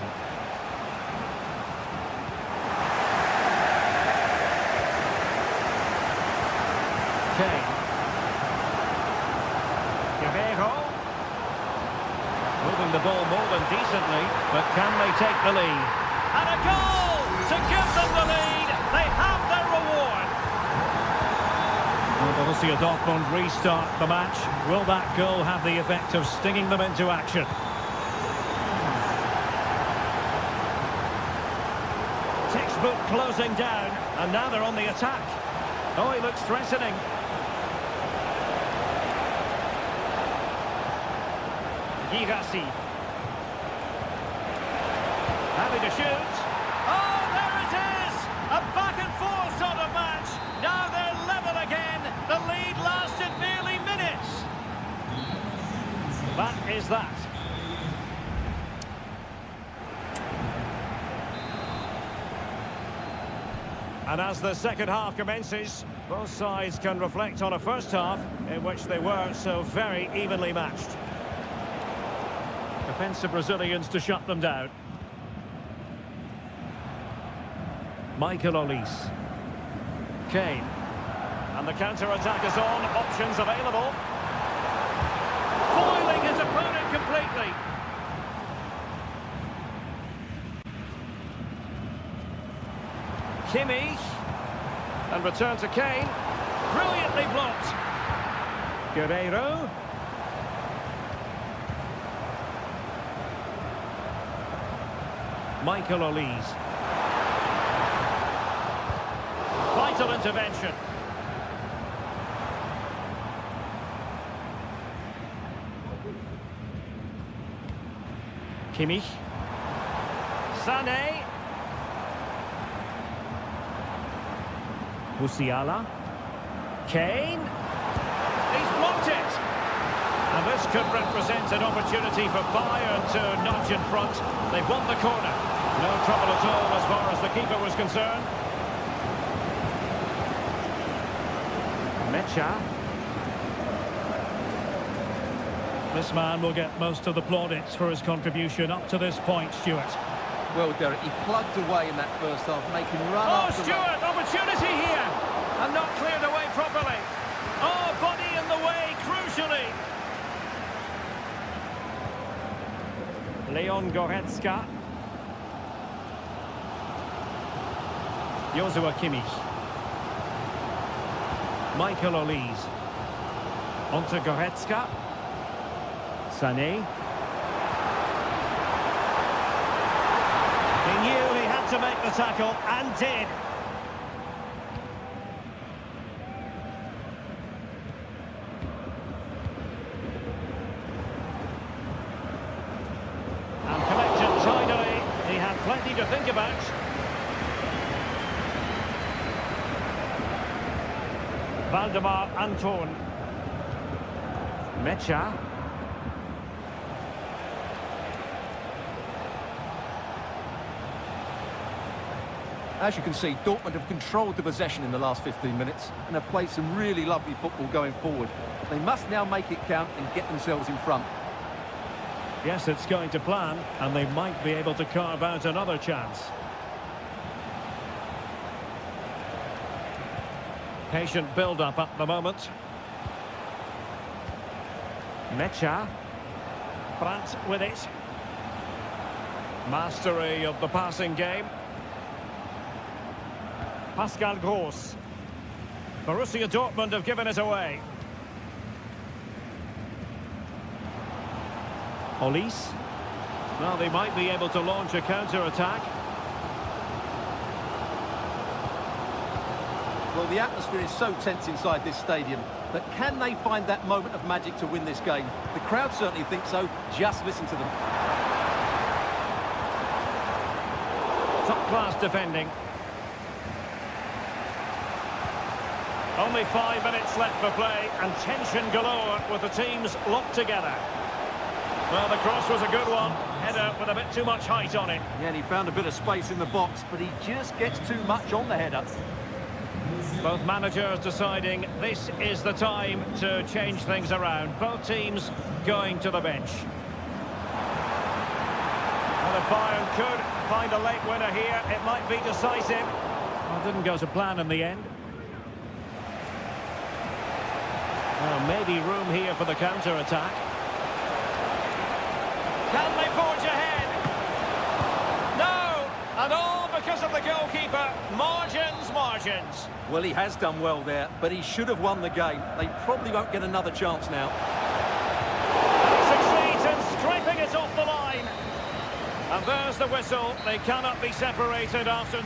Kane. Guerrero. Moving the ball more than decently, but can they take the lead? And a goal to give them the lead. They have their reward. Well, Borussia Dortmund restart the match. Will that goal have the effect of stinging them into action? Textbook closing down, and now they're on the attack. Oh, he looks threatening. Girassi. Happy to shoot. Oh, there it is! A back-and-forth sort of match. Now they're level again. The lead lasted nearly minutes. That is that. And as the second half commences, both sides can reflect on a first half in which they were so very evenly matched. Defensive Brazilians to shut them down. Michael Olise. Kane. And the counter-attack is on. Options available. Foiling his opponent completely. Kimmich. And return to Kane. Brilliantly blocked. Guerreiro. Michael Olise. Vital intervention. Kimmich. Sané. Musiala. Kane. He's blocked it. And this could represent an opportunity for Bayern to nudge in front. They've won the corner. No trouble at all as far as the keeper was concerned. Mecha. This man will get most of the plaudits for his contribution up to this point, Stuart. Well, Derek, he plugged away in that first half, making run after Stuart, opportunity here! And not cleared away properly. Oh, body in the way, crucially. Leon Goretzka. Joshua Kimmich. Michael Olise. Onto Goretzka. Sané. He knew he had to make the tackle, and did. And collection tidily. He had plenty to think about. Valdemar Anton. Mecha. As you can see, Dortmund have controlled the possession in the last 15 minutes and have played some really lovely football going forward. They must now make it count and get themselves in front. Yes, it's going to plan, and they might be able to carve out another chance. Patient build-up at the moment. Mecha. Brandt with it. Mastery of the passing game. Pascal Gross. Borussia Dortmund have given it away. Olise. Well, they might be able to launch a counter-attack. Well, the atmosphere is so tense inside this stadium, but can they find that moment of magic to win this game? The crowd certainly think so. Just listen to them. Top-class defending. Only 5 minutes left for play, and tension galore with the teams locked together. Well, the cross was a good one. Header with a bit too much height on it. Yeah, and he found a bit of space in the box, but he just gets too much on the header. Both managers deciding this is the time to change things around. Both teams going to the bench. And if Bayern could find a late winner here, it might be decisive. Well, it didn't go to plan in the end. Well, maybe room here for the counter-attack. Can they forge ahead? No! And all because of the goalkeeper. Margins, margins. Well, he has done well there, but he should have won the game. They probably won't get another chance now. Succeeds in scraping it off the line. And there's the whistle. They cannot be separated after...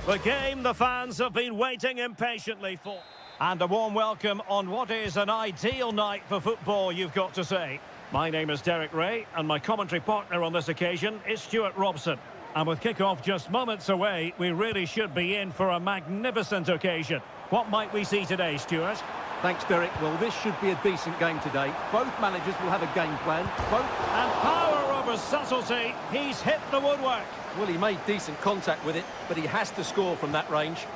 The game the fans have been waiting impatiently for. And a warm welcome on what is an ideal night for football, you've got to say. My name is Derek Ray, and my commentary partner on this occasion is Stuart Robson. And with kick-off just moments away, we really should be in for a magnificent occasion. What might we see today, Stuart? Thanks, Derek. Well, this should be a decent game today. Both managers will have a game plan. And power over subtlety. He's hit the woodwork. Well, he made decent contact with it, but he has to score from that range.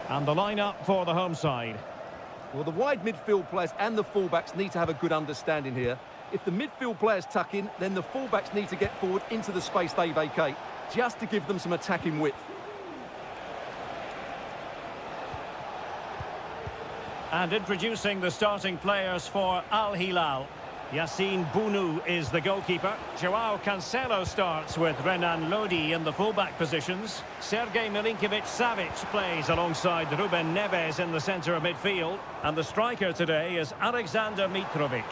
And the lineup for the home side. Well, the wide midfield players and the fullbacks need to have a good understanding here. If the midfield players tuck in, then the fullbacks need to get forward into the space they vacate, just to give them some attacking width. And introducing the starting players for Al Hilal. Yassine Bounou is the goalkeeper. Joao Cancelo starts with Renan Lodi in the fullback positions. Sergej Milinkovic-Savic plays alongside Ruben Neves in the centre of midfield. And the striker today is Alexander Mitrovic.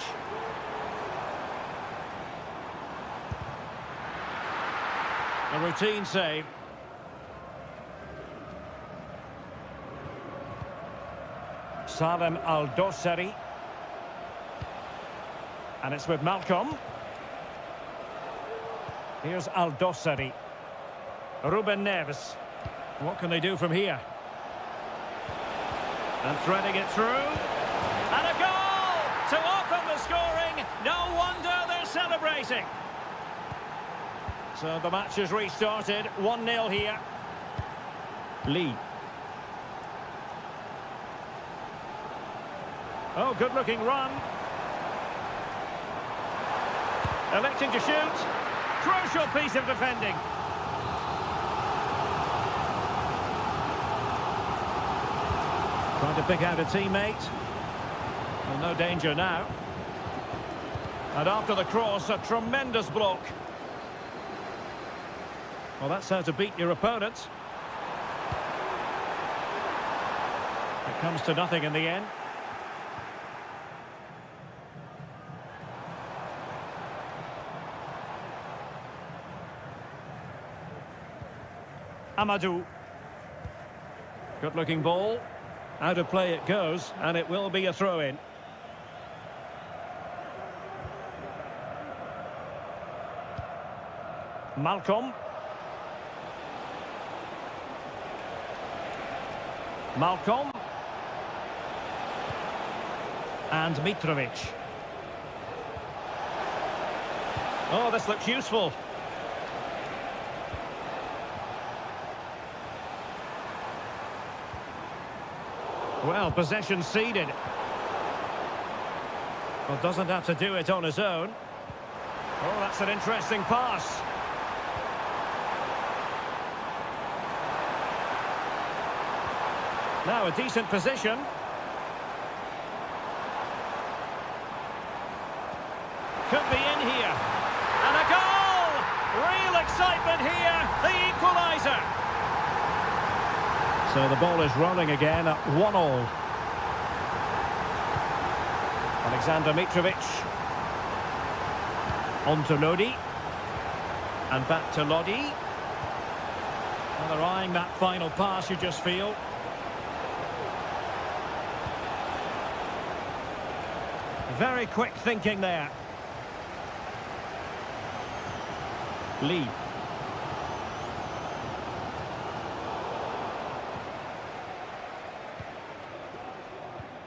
A routine save. Salem Al-Dossari. And it's with Malcolm. Here's Al-Dossari. Ruben Neves. What can they do from here? And threading it through. And a goal to open the scoring. No wonder they're celebrating. So the match has restarted. 1-0 here. Lee. Oh, good-looking run. Electing to shoot. Crucial piece of defending. Trying to pick out a teammate. Well, no danger now. And after the cross, a tremendous block. Well, that's how to beat your opponent. It comes to nothing in the end. Amadou. Good-looking ball. Out of play it goes, and it will be a throw-in. Malcolm. Malcolm. And Mitrovic. Oh, this looks useful. Well, possession ceded. Well, doesn't have to do it on his own. Oh, that's an interesting pass. Now a decent position. Could be in here. And a goal! Real excitement here. The equaliser. So the ball is rolling again at 1-1. Alexander Mitrovic. On to Lodi. And back to Lodi. Well, they're eyeing that final pass, you just feel. Very quick thinking there. Lee.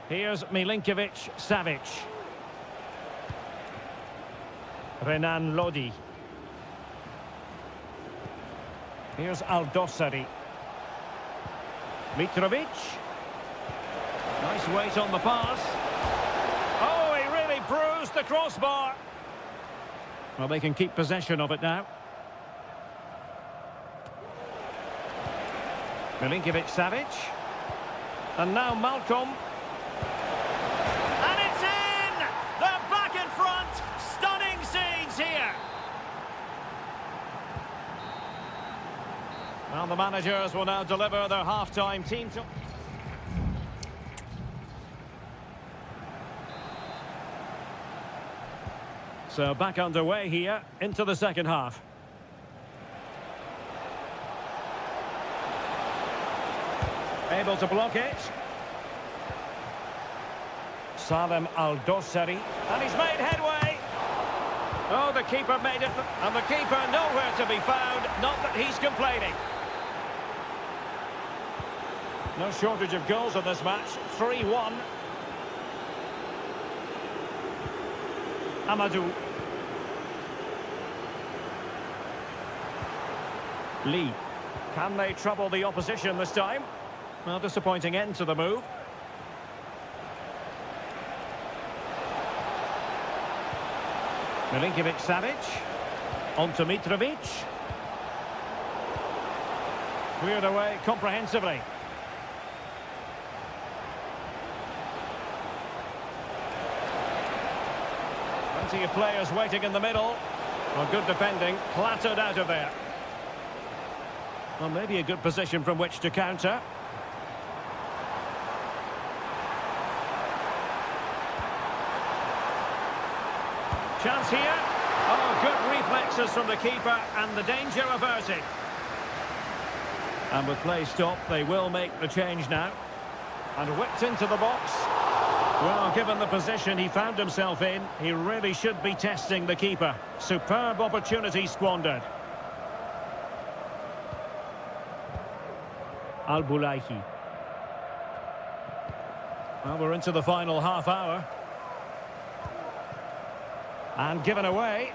Here's Milinkovic-Savic. Renan Lodi. Here's Al-Dossari. Mitrovic. Nice weight on the pass. Oh, he really bruised the crossbar. Well, they can keep possession of it now. Milinkovic-Savic. And now Malcolm. And it's in! They're back in front! Stunning scenes here! Well, the managers will now deliver their half-time team to... So back underway here into the second half. Able to block it. Salem Al-Dossari. And he's made headway. Oh, the keeper made it. And the keeper nowhere to be found. Not that he's complaining. No shortage of goals in this match. 3-1. Amadou. Lee. Can they trouble the opposition this time? Well, disappointing end to the move. Milinkovic-Savic. On to Mitrovic. Cleared away comprehensively. Plenty of players waiting in the middle. Well, good defending, clattered out of there. Well, maybe a good position from which to counter. Chance here. Oh, good reflexes from the keeper and the danger averted. And with play stopped, they will make the change now. And whipped into the box. Well, given the position he found himself in, he really should be testing the keeper. Superb opportunity squandered. Al-Bulaihi. Well, we're into the final half hour. And given away.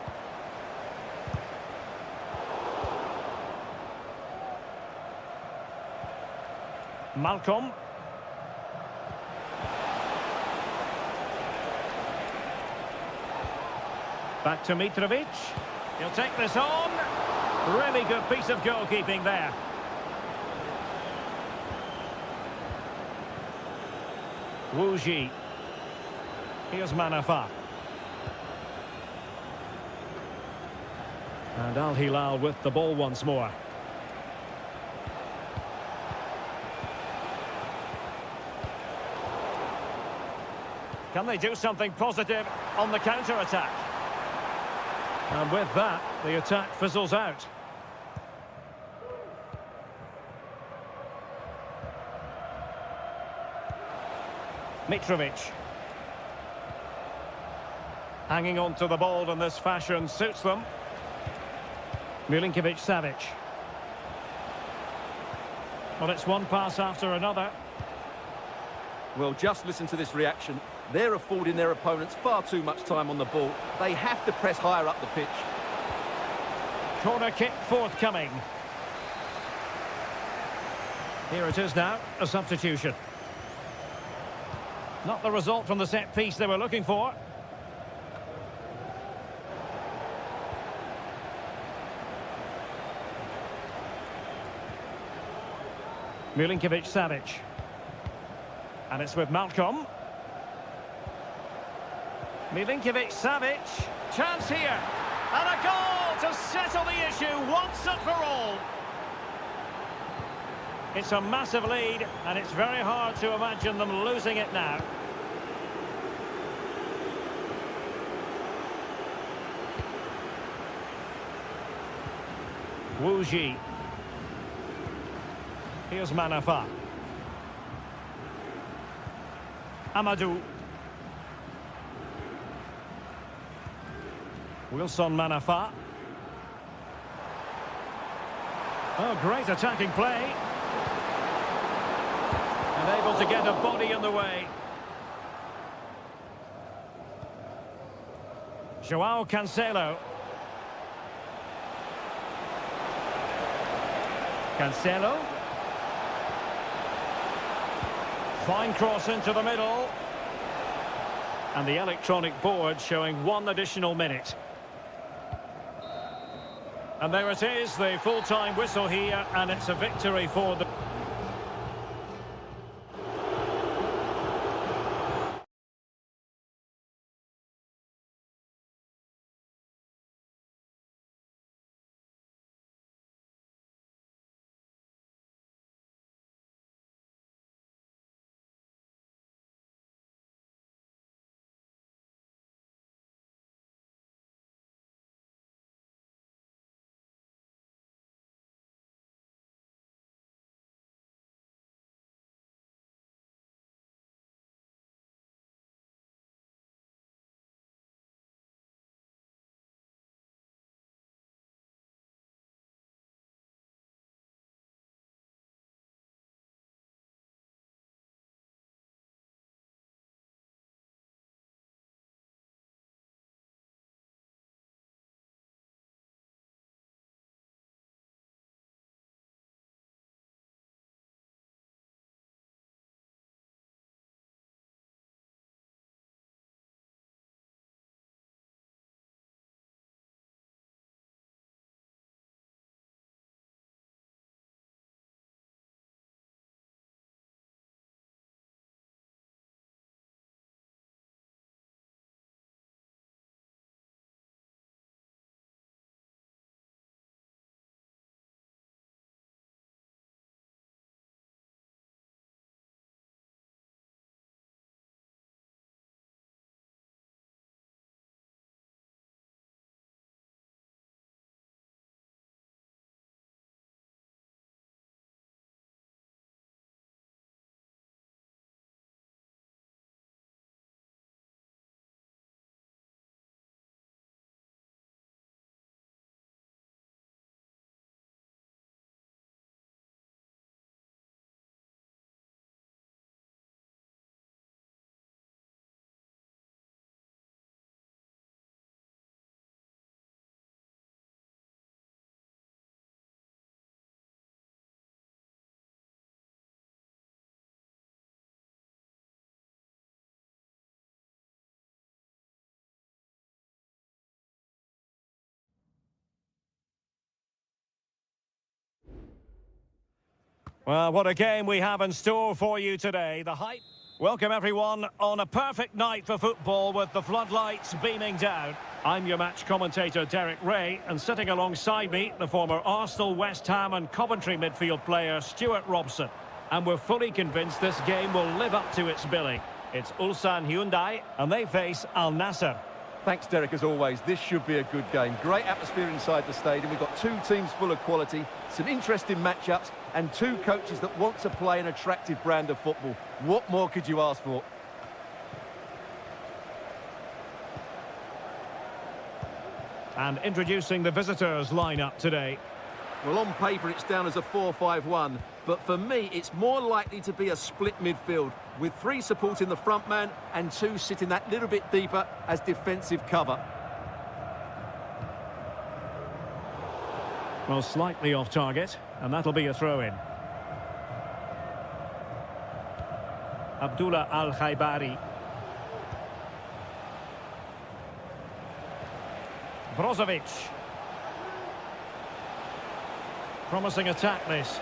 Malcolm. Back to Mitrovic. He'll take this on. Really good piece of goalkeeping there. Wu Ji. Here's Manafa. And Al Hilal with the ball once more. Can they do something positive on the counter-attack? And with that, the attack fizzles out. Mitrovic. Hanging on to the ball in this fashion suits them. Milinkovic-Savic. Well, it's one pass after another. Well, just listen to this reaction. They're affording their opponents far too much time on the ball. They have to press higher up the pitch. Corner kick forthcoming. Here it is now, a substitution. Not the result from the set piece they were looking for. Milinkovic-Savic. And it's with Malcolm. Milinkovic-Savic. Chance here. And a goal to settle the issue once and for all. It's a massive lead, and it's very hard to imagine them losing it now. Wu Ji. Here's Manafa. Amadou. Wilson Manafa. Oh, great attacking play. And able to get a body in the way. Joao Cancelo. Cancelo. Fine cross into the middle. And the electronic board showing 1 additional minute. And there it is, the full-time whistle here, and it's a victory for the... Well, what a game we have in store for you today. The hype. Welcome, everyone, on a perfect night for football with the floodlights beaming down. I'm your match commentator, Derek Ray, and sitting alongside me, the former Arsenal, West Ham and Coventry midfield player, Stuart Robson. And we're fully convinced this game will live up to its billing. It's Ulsan Hyundai, and they face Al Nassr. Thanks, Derek, as always. This should be a good game. Great atmosphere inside the stadium. We've got two teams full of quality, some interesting matchups, and two coaches that want to play an attractive brand of football. What more could you ask for? And introducing the visitors' lineup today. Well, on paper, it's down as a 4-5-1, but for me, it's more likely to be a split midfield, with three supporting the front man and two sitting that little bit deeper as defensive cover. Well, slightly off target, and that'll be a throw-in. Abdullah Al-Khaibari. Brozovic. Promising attack, this.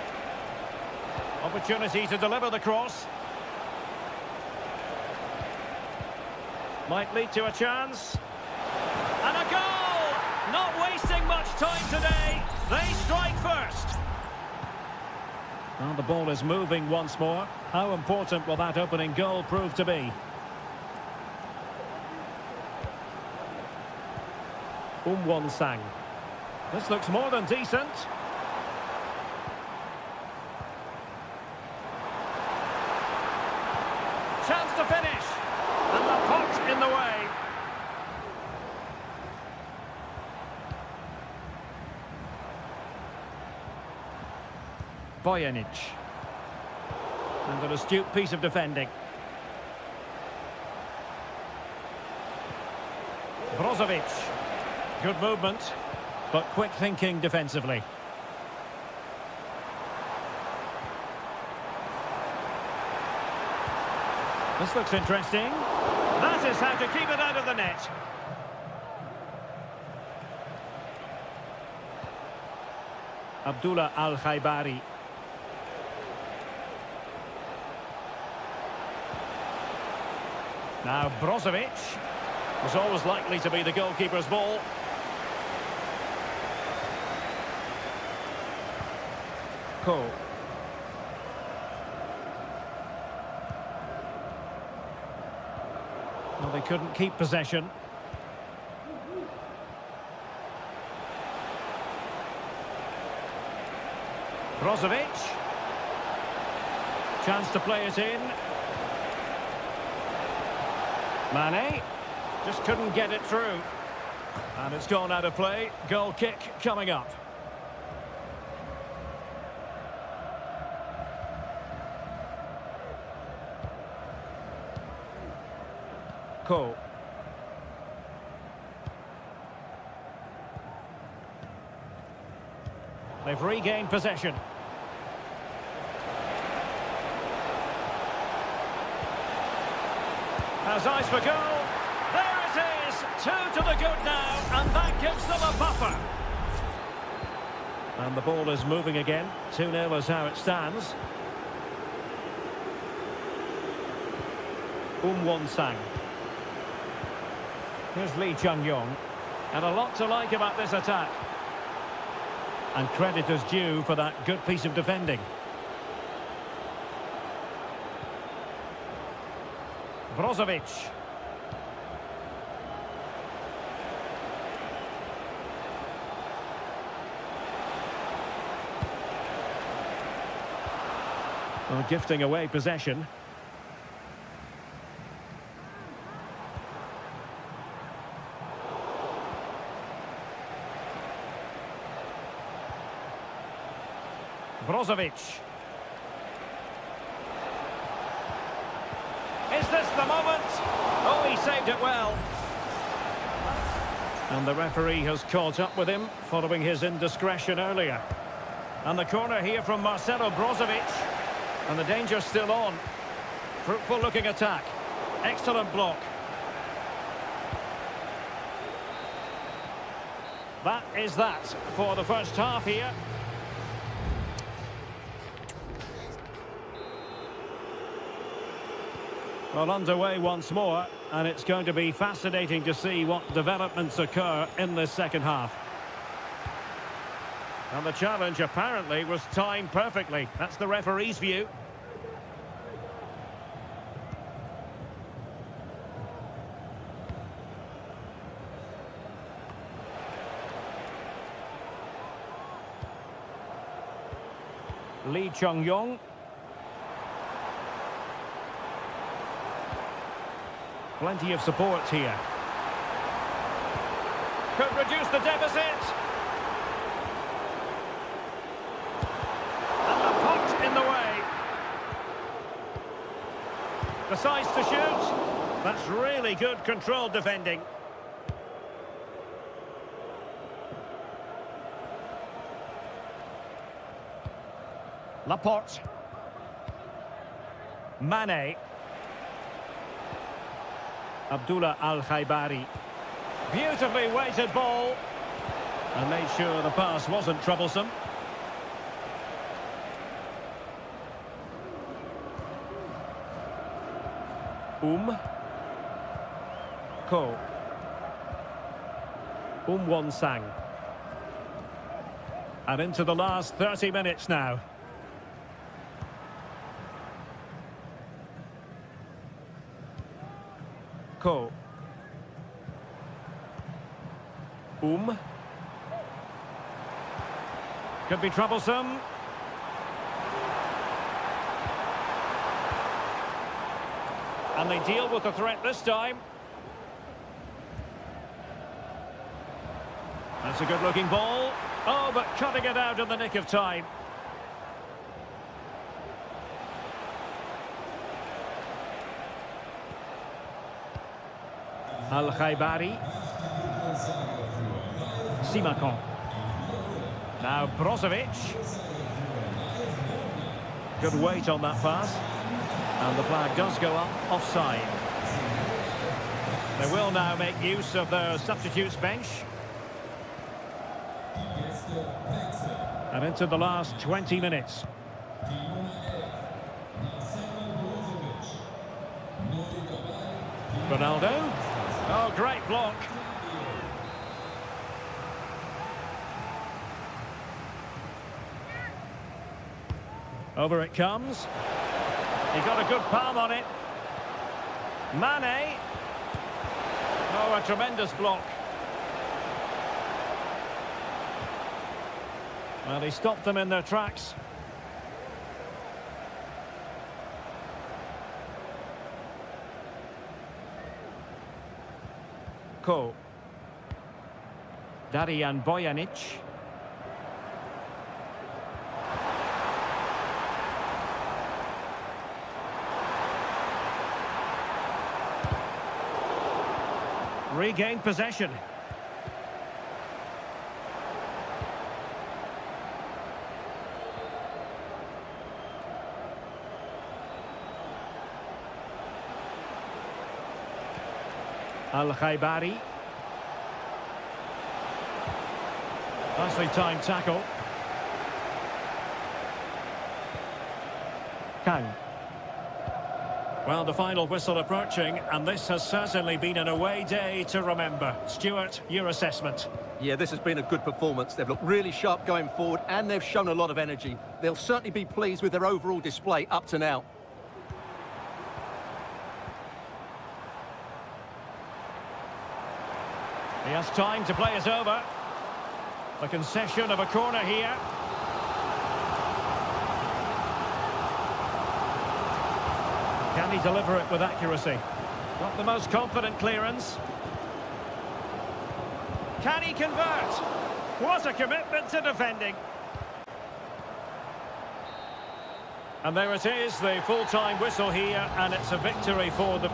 Opportunity to deliver the cross. Might lead to a chance. And a goal! Not wasting much time today. They strike first. Well, the ball is moving once more. How important will that opening goal prove to be? Sang. This looks more than decent. Chance to finish. And the puck in the way. Bojanic. And an astute piece of defending. Brozovic. Good movement, but quick thinking defensively. This looks interesting. That is how to keep it out of the net. Abdullah Al-Khaibari. Now Brozovic was always likely to be the goalkeeper's ball. Cole. Well, they couldn't keep possession. Brozovic. Chance to play it in. Mane. Just couldn't get it through. And it's gone out of play. Goal kick coming up. Cole. They've regained possession. Has eyes for goal. There it is. 2 to the good now, and that gives them a buffer. And the ball is moving again. 2-0 is how it stands. Sang. Here's Lee Chung-yong. And a lot to like about this attack. And credit is due for that good piece of defending. Brozovic. Well, gifting away possession. Brozovic. Is this the moment? Oh, he saved it well. And the referee has caught up with him following his indiscretion earlier. And the corner here from Marcelo Brozovic. And the danger's still on. Fruitful looking attack. Excellent block. That is that for the first half here. Well, underway once more, and it's going to be fascinating to see what developments occur in this second half. And the challenge apparently was timed perfectly. That's the referee's view. Lee Chung-yong. Plenty of support here. Could reduce the deficit. And the puck in the way. Decides to shoot. That's really good controlled defending. Laporte. Mane. Abdullah Al-Khaibari. Beautifully weighted ball. And made sure the pass wasn't troublesome. Ko. Won-sang. And into the last 30 minutes now. Ko. Could be troublesome. And they deal with the threat this time. That's a good-looking ball. Oh, but cutting it out in the nick of time. Al-Khaibari. Simakon. Now Brozovic. Good weight on that pass. And the flag does go up offside. They will now make use of their substitutes bench. And into the last 20 minutes. Ronaldo. Oh, great block. Over it comes. He got a good palm on it. Mane. Oh, a tremendous block. Well, he stopped them in their tracks. Ko. Darijan Bojanic. Regained possession. Al-Khaibari. Nicely timed tackle. Kang. Well, the final whistle approaching, and this has certainly been an away day to remember. Stuart, your assessment? Yeah, this has been a good performance. They've looked really sharp going forward, and they've shown a lot of energy. They'll certainly be pleased with their overall display up to now. He has time to play it over. A concession of a corner here. Can he deliver it with accuracy? Not the most confident clearance. Can he convert? What a commitment to defending. And there it is, the full-time whistle here, and it's a victory for the...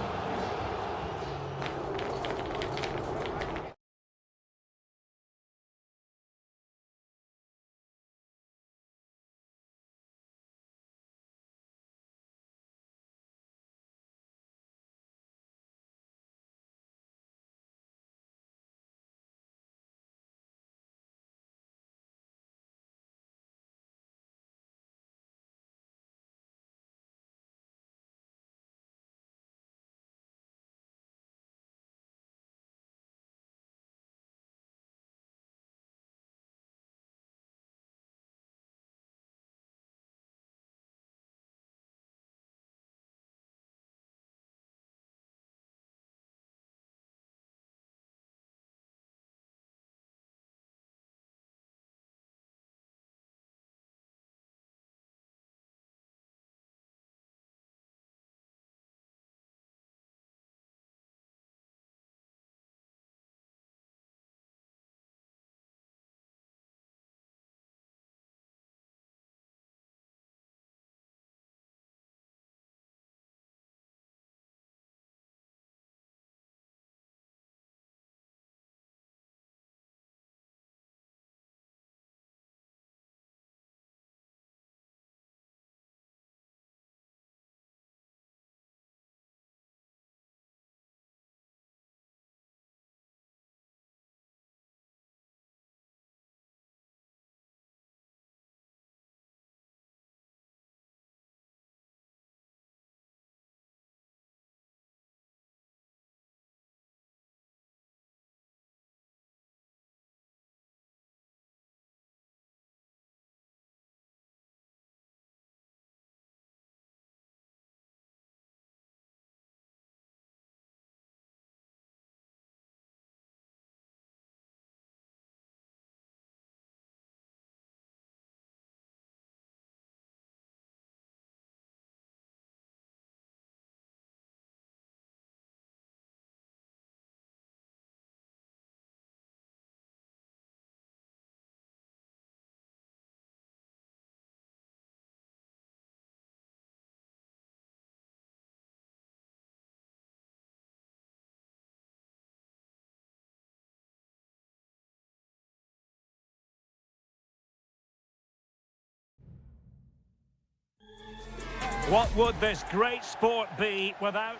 What would this great sport be without...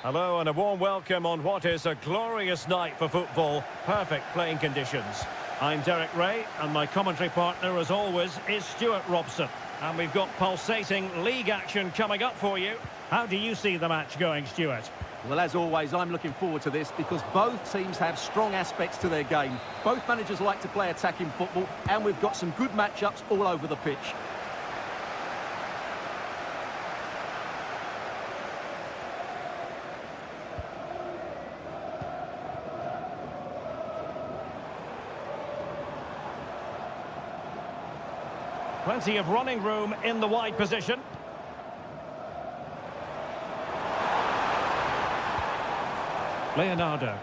Hello and a warm welcome on what is a glorious night for football. Perfect playing conditions. I'm Derek Ray, and my commentary partner, as always, is Stuart Robson. And we've got pulsating league action coming up for you. How do you see the match going, Stuart? Well, as always, I'm looking forward to this because both teams have strong aspects to their game. Both managers like to play attacking football, and we've got some good matchups all over the pitch. Plenty of running room in the wide position. Leonardo.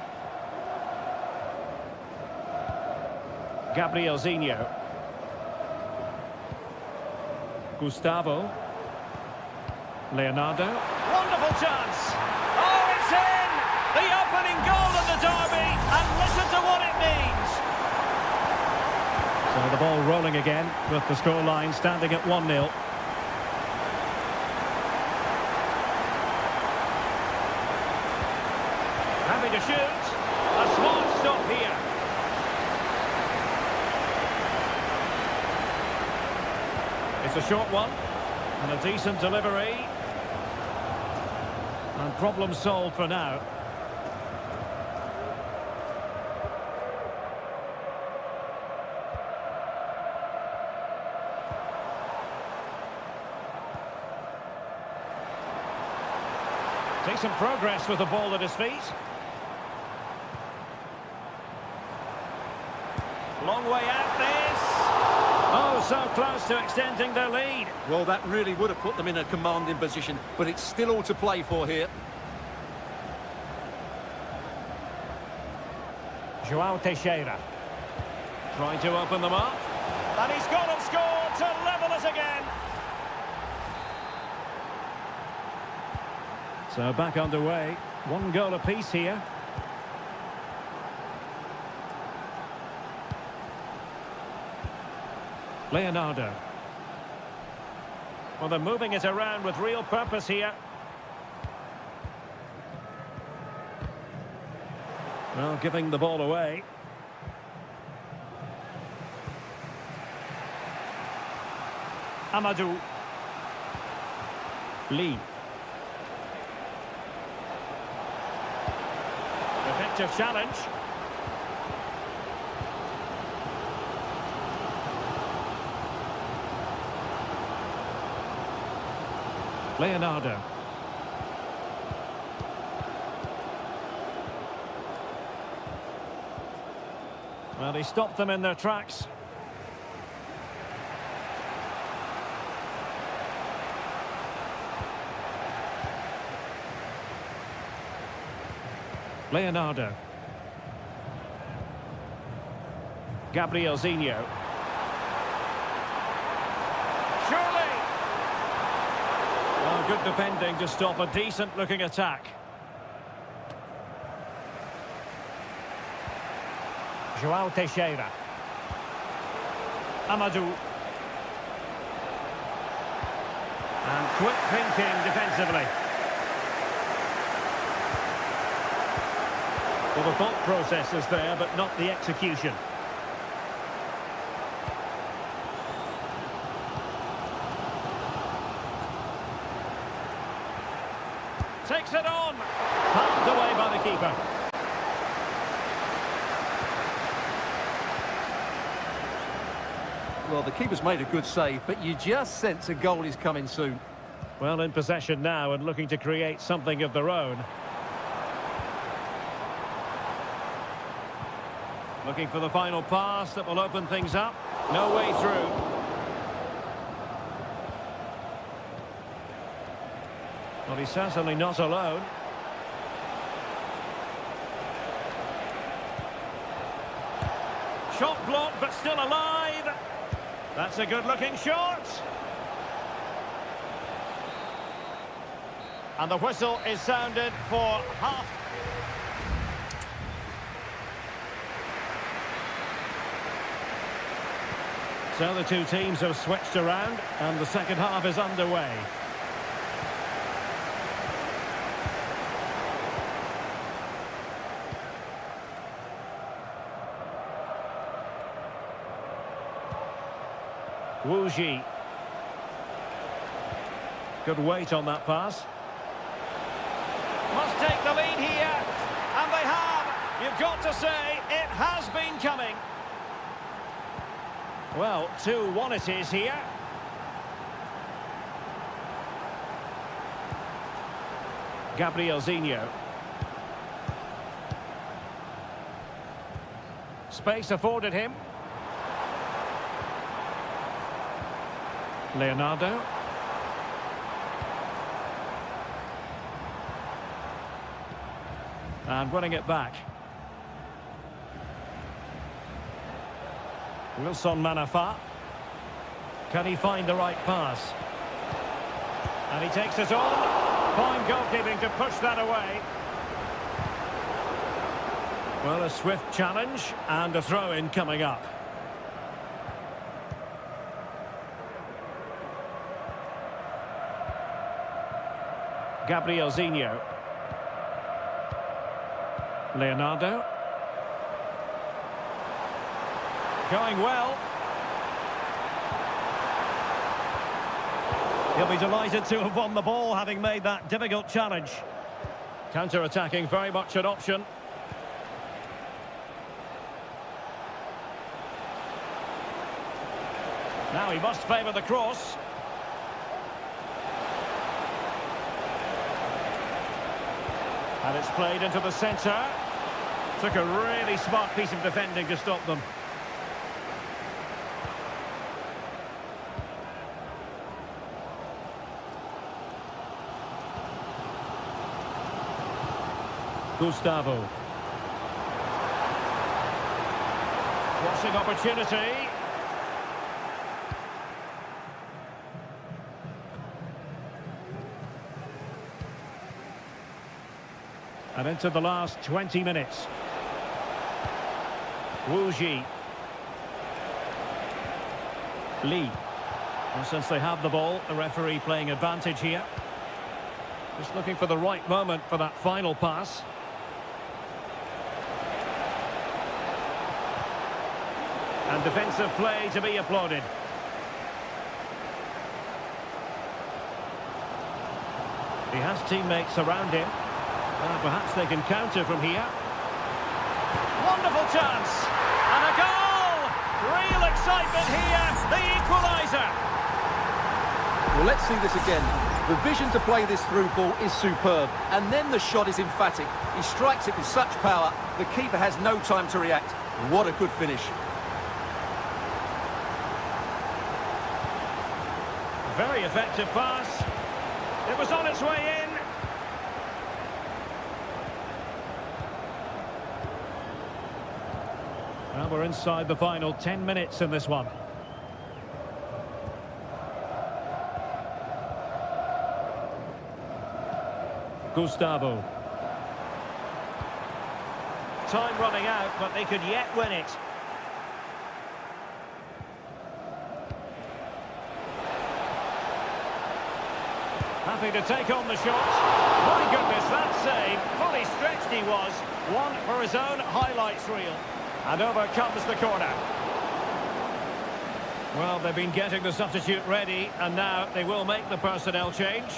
Gabrielzinho. Gustavo. Leonardo. Wonderful chance. Oh, it's in! The opening goal of the derby, and listen to what it means. So the ball rolling again with the scoreline standing at 1-0. Happy to shoot. A smart stop here. It's a short one and a decent delivery. And problem solved for now. Decent progress with the ball at his feet. Long way out this. Oh, so close to extending their lead. Well, that really would have put them in a commanding position, but it's still all to play for here. Joao Teixeira. Trying to open them up. And he's gone and scored to level us again. So back underway. One goal apiece here. Leonardo. Well, they're moving it around with real purpose here. Well, giving the ball away. Amadou. Lee. Effective challenge. Leonardo. Well, he stopped them in their tracks. Leonardo. Gabrielzinho. Surely! Oh, good defending to stop a decent-looking attack. Joao Teixeira. Amadou. And quick thinking defensively. Well, the thought process is there, but not the execution. Takes it on. Pumped away by the keeper. Well, the keeper's made a good save, but you just sense a goal is coming soon. Well, in possession now and looking to create something of their own. Looking for the final pass that will open things up. No way through. Well, he's certainly not alone. Shot blocked, but still alive. That's a good-looking shot. And the whistle is sounded for half. So the two teams have switched around and the second half is underway. Wuji. Good weight on that pass. Must take the lead here. And they have. You've got to say, it has been coming. Well, 2-1 it is here. Gabrielzinho. Space afforded him. Leonardo. And running it back. Wilson Manafa. Can he find the right pass? And he takes it on. Fine goalkeeping to push that away. Well, a swift challenge and a throw-in coming up. Gabrielzinho. Leonardo. Going well. He'll be delighted to have won the ball, having made that difficult challenge. Counter-attacking, very much an option. Now he must favour the cross. And it's played into the centre. Took a really smart piece of defending to stop them. Gustavo. Crossing opportunity. And into the last 20 minutes. Wuji. Lee. And since they have the ball, the referee playing advantage here. Just looking for the right moment for that final pass. And defensive play to be applauded. He has teammates around him. Perhaps they can counter from here. Wonderful chance. And a goal! Real excitement here. The equaliser. Well, let's see this again. The vision to play this through ball is superb. And then the shot is emphatic. He strikes it with such power, the keeper has no time to react. What a good finish. Very effective pass. It was on its way in. Well, we're inside the final 10 minutes in this one. Gustavo. Time running out, but they could yet win it. Happy to take on the shot. My goodness, that save. Fully stretched he was. One for his own highlights reel. And over comes the corner. Well, they've been getting the substitute ready, and now they will make the personnel change.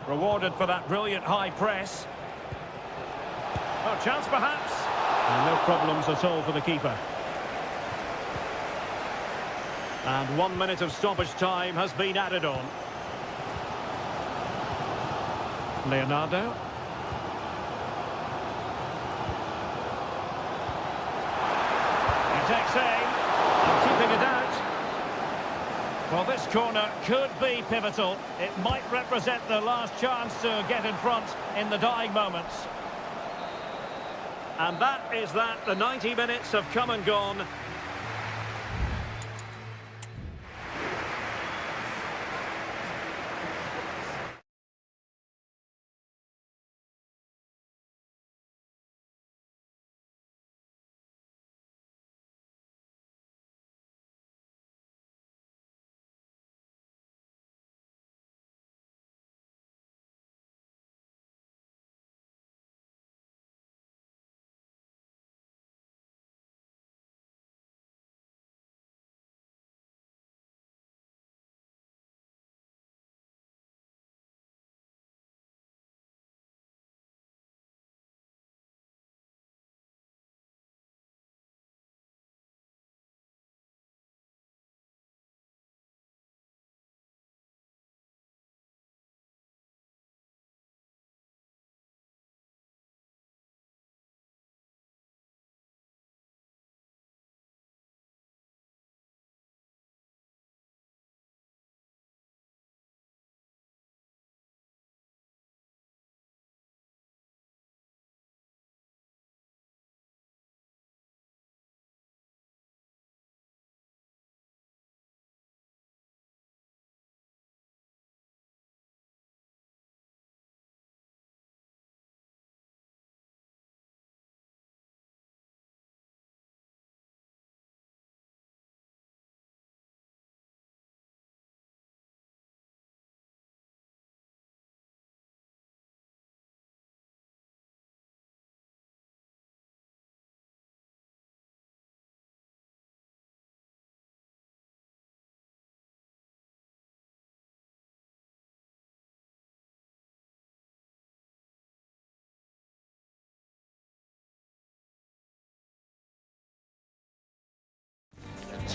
Rewarded for that brilliant high press. Oh, chance perhaps. And no problems at all for the keeper. And 1 minute of stoppage time has been added on. Leonardo. He takes aim. And keeping it out. Well, this corner could be pivotal. It might represent the last chance to get in front in the dying moments. And that is that. The 90 minutes have come and gone.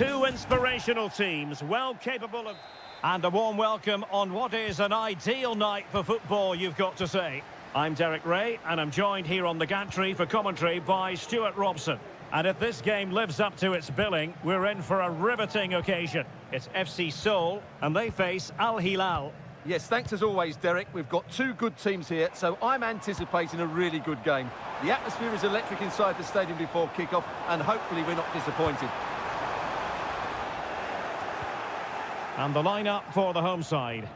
Two inspirational teams, well capable of... And a warm welcome on what is an ideal night for football, you've got to say. I'm Derek Ray, and I'm joined here on the gantry for commentary by Stuart Robson. And if this game lives up to its billing, we're in for a riveting occasion. It's FC Seoul, and they face Al Hilal. Yes, thanks as always, Derek. We've got two good teams here, so I'm anticipating a really good game. The atmosphere is electric inside the stadium before kick-off, and hopefully we're not disappointed. And the lineup for the home side.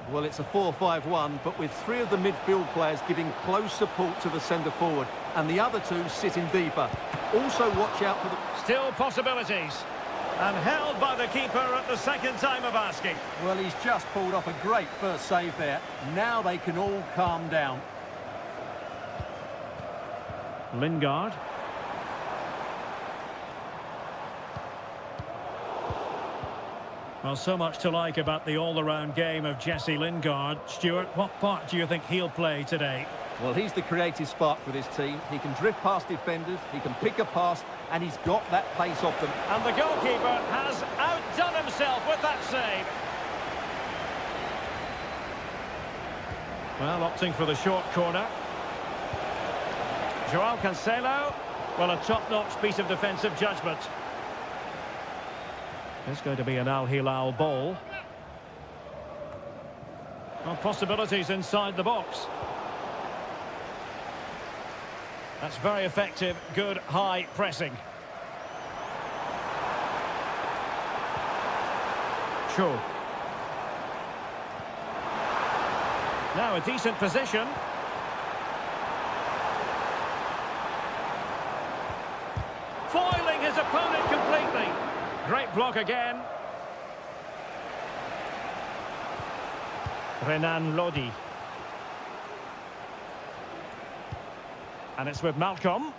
Well, it's a 4-5-1, but with three of the midfield players giving close support to the centre-forward, and the other two sitting deeper. Also watch out for the... Still possibilities. And held by the keeper at the second time of asking. Well, he's just pulled off a great first save there. Now they can all calm down. Lingard. Well, so much to like about the all-around game of Jesse Lingard. Stuart, what part do you think he'll play today? Well, he's the creative spark for this team. He can drift past defenders, he can pick a pass, and he's got that pace off them. And the goalkeeper has outdone himself with that save. Well, opting for the short corner. Joao Cancelo. Well, a top-notch piece of defensive judgment. It's going to be an Al Hilal ball. Well, possibilities inside the box. That's very effective, good high pressing. Sure. Now a decent position. Foiling his opponent completely. Great block again. Renan Lodi. And it's with Malcolm.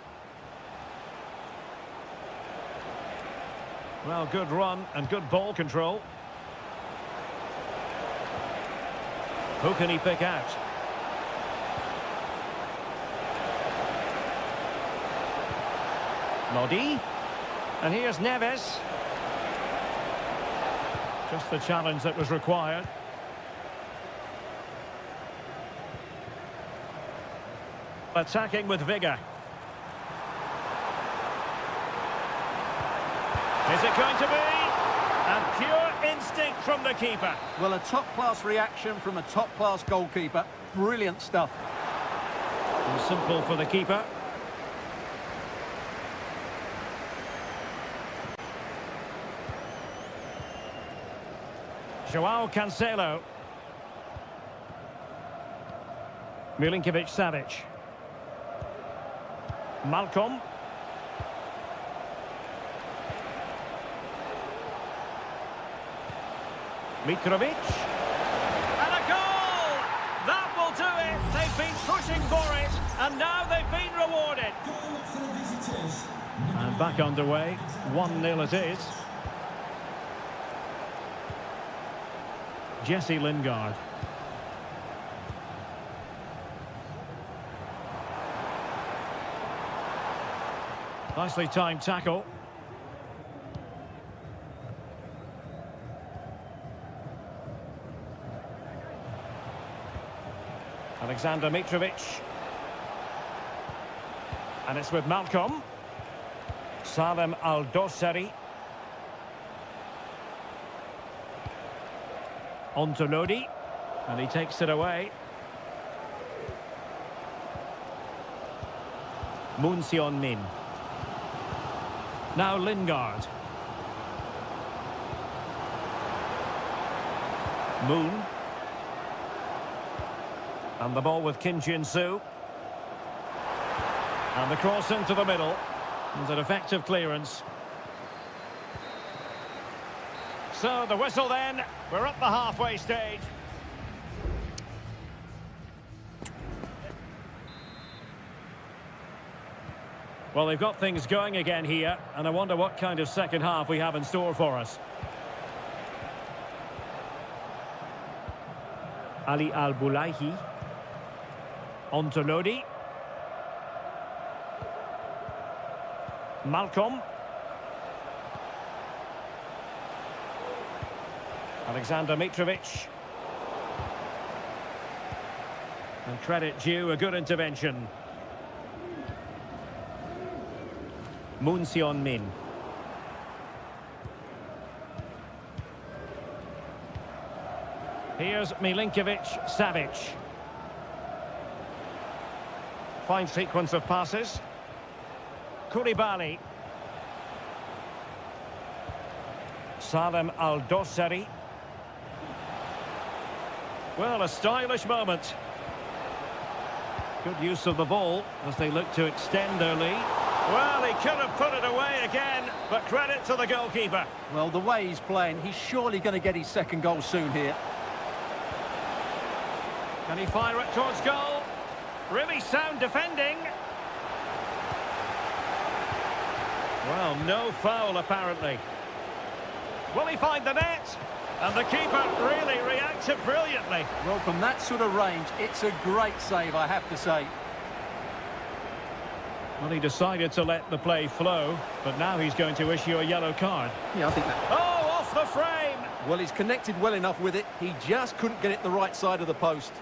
Well, good run and good ball control. Who can he pick out? Lodi. And here's Neves. Just the challenge that was required. Attacking with vigour. Is it going to be? And pure instinct from the keeper. Well, a top-class reaction from a top-class goalkeeper. Brilliant stuff. And simple for the keeper. Joao Cancelo. Milinkovic-Savic. Malcolm. Mitrovic. And a goal! That will do it. They've been pushing for it, and now they've been rewarded. And back underway. 1-0 it is. Jesse Lingard. Nicely timed tackle. Alexander Mitrovic. And it's with Malcolm. Salem Al-Dossari. On to Lodi. And he takes it away. Moon Seon-min. Now Lingard. Moon. And the ball with Kim Jin-soo. And the cross into the middle. And an effective clearance. So the whistle then. We're at the halfway stage. Well, they've got things going again here, and I wonder what kind of second half we have in store for us. Ali Al-Bulaihi. On to Lodi. Malcolm. Alexander Mitrovic. And credit due, a good intervention. Moon Min. Here's Milinkovic-Savic. Fine sequence of passes. Koulibaly. Salem Al-Dossari. Well, a stylish moment. Good use of the ball as they look to extend their lead. Well, he could have put it away again, but credit to the goalkeeper. Well, the way he's playing, he's surely going to get his second goal soon here. Can he fire it towards goal? Really sound defending. Well, no foul apparently. Will he find the net? And the keeper really reacted brilliantly. Well, from that sort of range, it's a great save, I have to say. Well, he decided to let the play flow, but now he's going to issue a yellow card. Yeah, I think that... Oh, off the frame! Well, he's connected well enough with it. He just couldn't get it the right side of the post.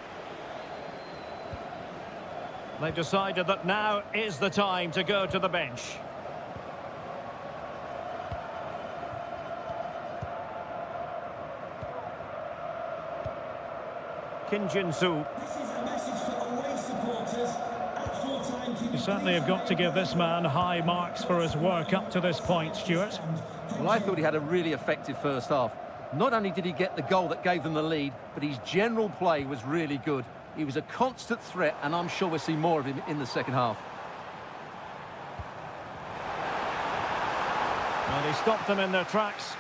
They've decided that now is the time to go to the bench. Kim Jin-soo. This is a message for away supporters. At full time, keep You certainly have got to give this man high marks for his work up to this point, Stuart. Well, I thought he had a really effective first half. Not only did he get the goal that gave them the lead, but his general play was really good. He was a constant threat, and I'm sure we'll see more of him in the second half. Well, he stopped them in their tracks.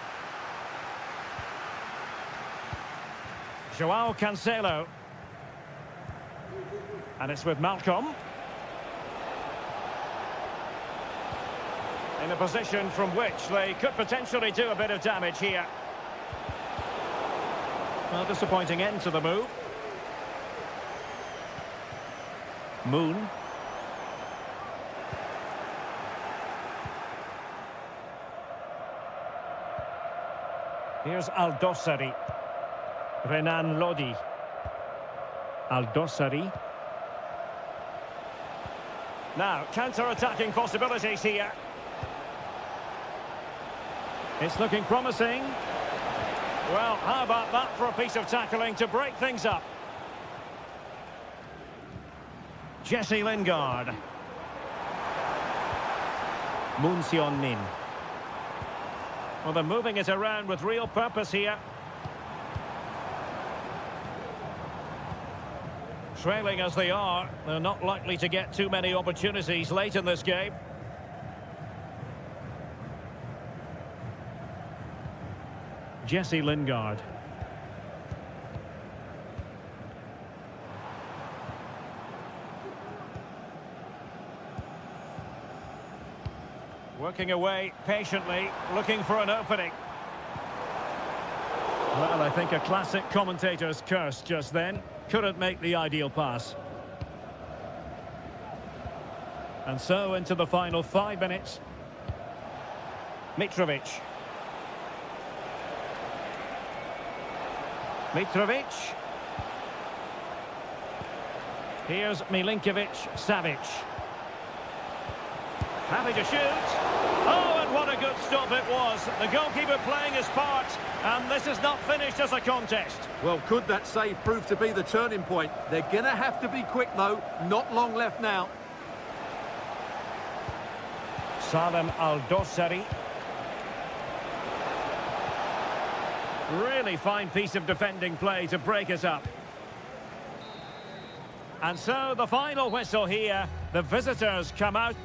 Joao Cancelo. And it's with Malcolm. In a position from which they could potentially do a bit of damage here. Well, disappointing end to the move. Moon. Here's Al-Dossari. Renan Lodi. Al-Dossari. Now, counter-attacking possibilities here. It's looking promising. Well, how about that for a piece of tackling to break things up? Jesse Lingard. Moon Min. Well, they're moving it around with real purpose here. Trailing as they are, they're not likely to get too many opportunities late in this game. Jesse Lingard. Working away patiently, looking for an opening. Well, I think a classic commentator's curse just then. Couldn't make the ideal pass. And so into the final 5 minutes. Mitrovic. Mitrovic. Here's Milinkovic-Savic. Happy to shoot. Oh, and what a good stop it was. The goalkeeper playing his part, and this is not finished as a contest. Well, could that save prove to be the turning point? They're going to have to be quick, though. Not long left now. Salem Al-Dossari. Really fine piece of defending play to break us up. And so the final whistle here. The visitors come out.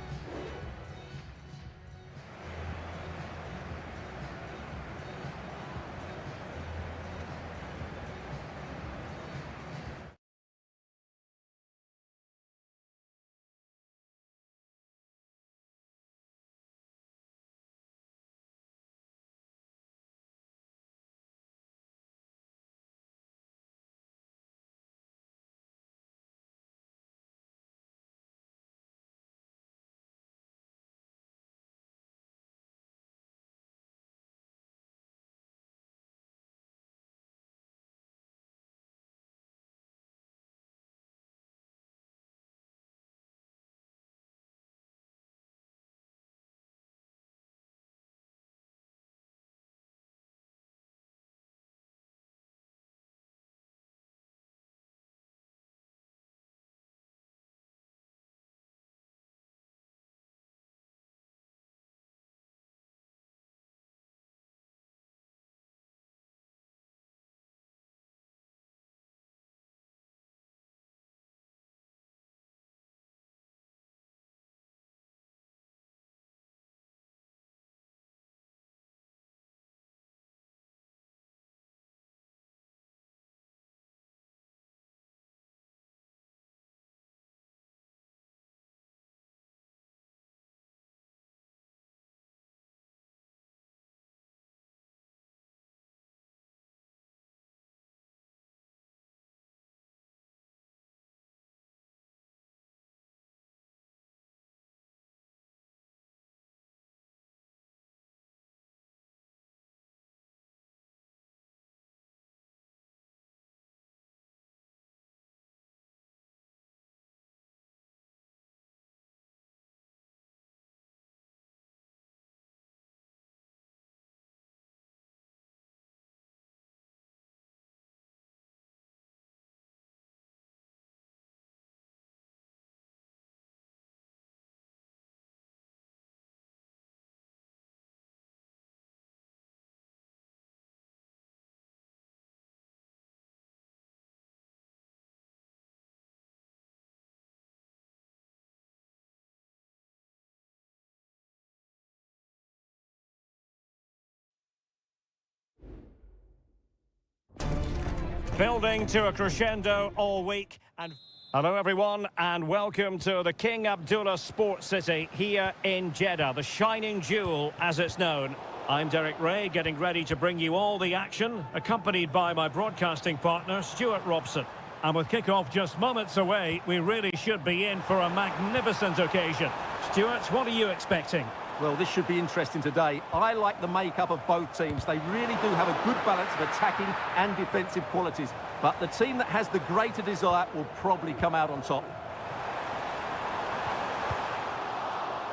Building to a crescendo all week. And hello everyone, and welcome to the King Abdullah Sports City here in Jeddah, the shining jewel as it's known. I'm Derek Ray, getting ready to bring you all the action, accompanied by my broadcasting partner, Stuart Robson. And with kick-off just moments away, we really should be in for a magnificent occasion. Stuart, what are you expecting? Well, this should be interesting today. I like the makeup of both teams. They really do have a good balance of attacking and defensive qualities. But the team that has the greater desire will probably come out on top.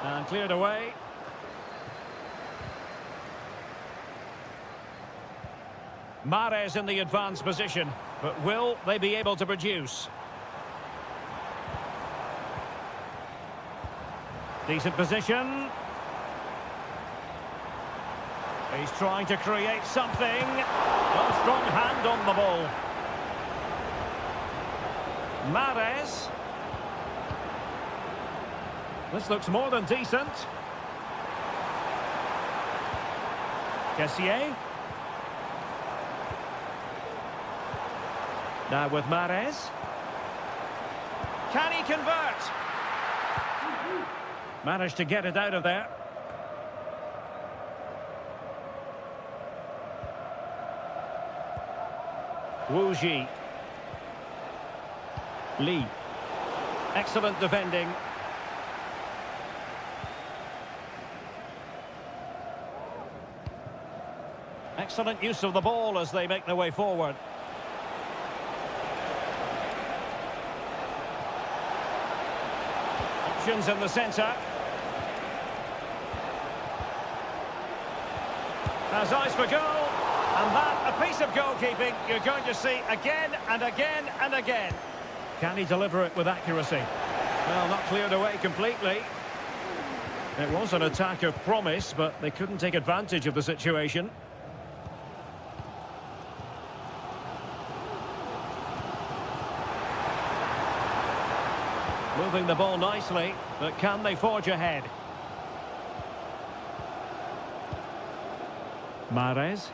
And cleared away. Mahrez in the advanced position, but will they be able to produce? Decent position. He's trying to create something. A strong hand on the ball. Mahrez. This looks more than decent. Kessié. Now with Mahrez. Can he convert? Managed to get it out of there. Wu Ji. Lee. Excellent defending. Excellent use of the ball as they make their way forward. Options in the centre. Has eyes for goal. And that, a piece of goalkeeping you're going to see again and again and again. Can he deliver it with accuracy? Well, not cleared away completely. It was an attack of promise, but they couldn't take advantage of the situation. Moving the ball nicely, but can they forge ahead? Mahrez.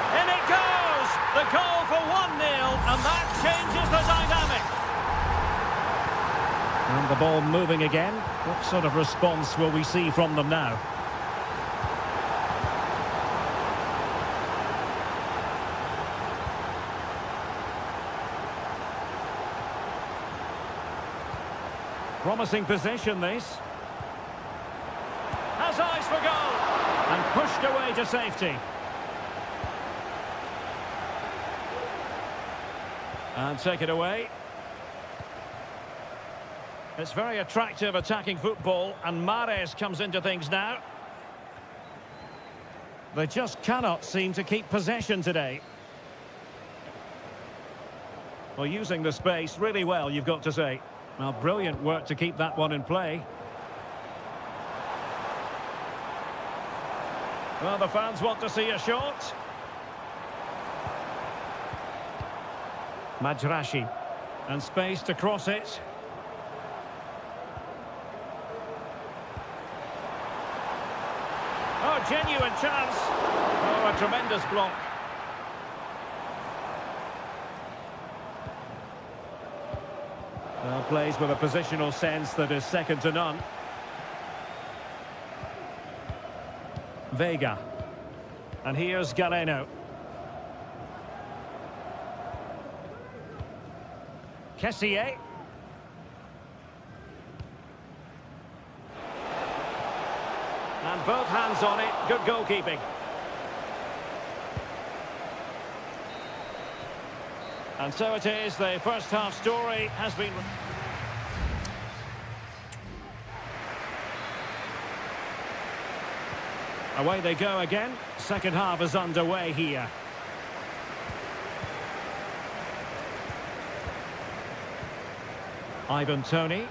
In it goes! The goal for 1-0, and that changes the dynamic. And the ball moving again. What sort of response will we see from them now? Promising possession, this. Has eyes for goal. And pushed away to safety. And take it away. It's very attractive attacking football, and Mahrez comes into things now. They just cannot seem to keep possession today. Well, using the space really well, you've got to say. Well, brilliant work to keep that one in play. Well, the fans want to see a shot. Majrashi. And space to cross it. Oh, genuine chance. Oh, a tremendous block. Well, plays with a positional sense that is second to none. Vega. And here's Galeno. Kessié. And both hands on it. Good goalkeeping. And so it is, the first half story has been... Away they go again. Second half is underway here. Ivan Toney.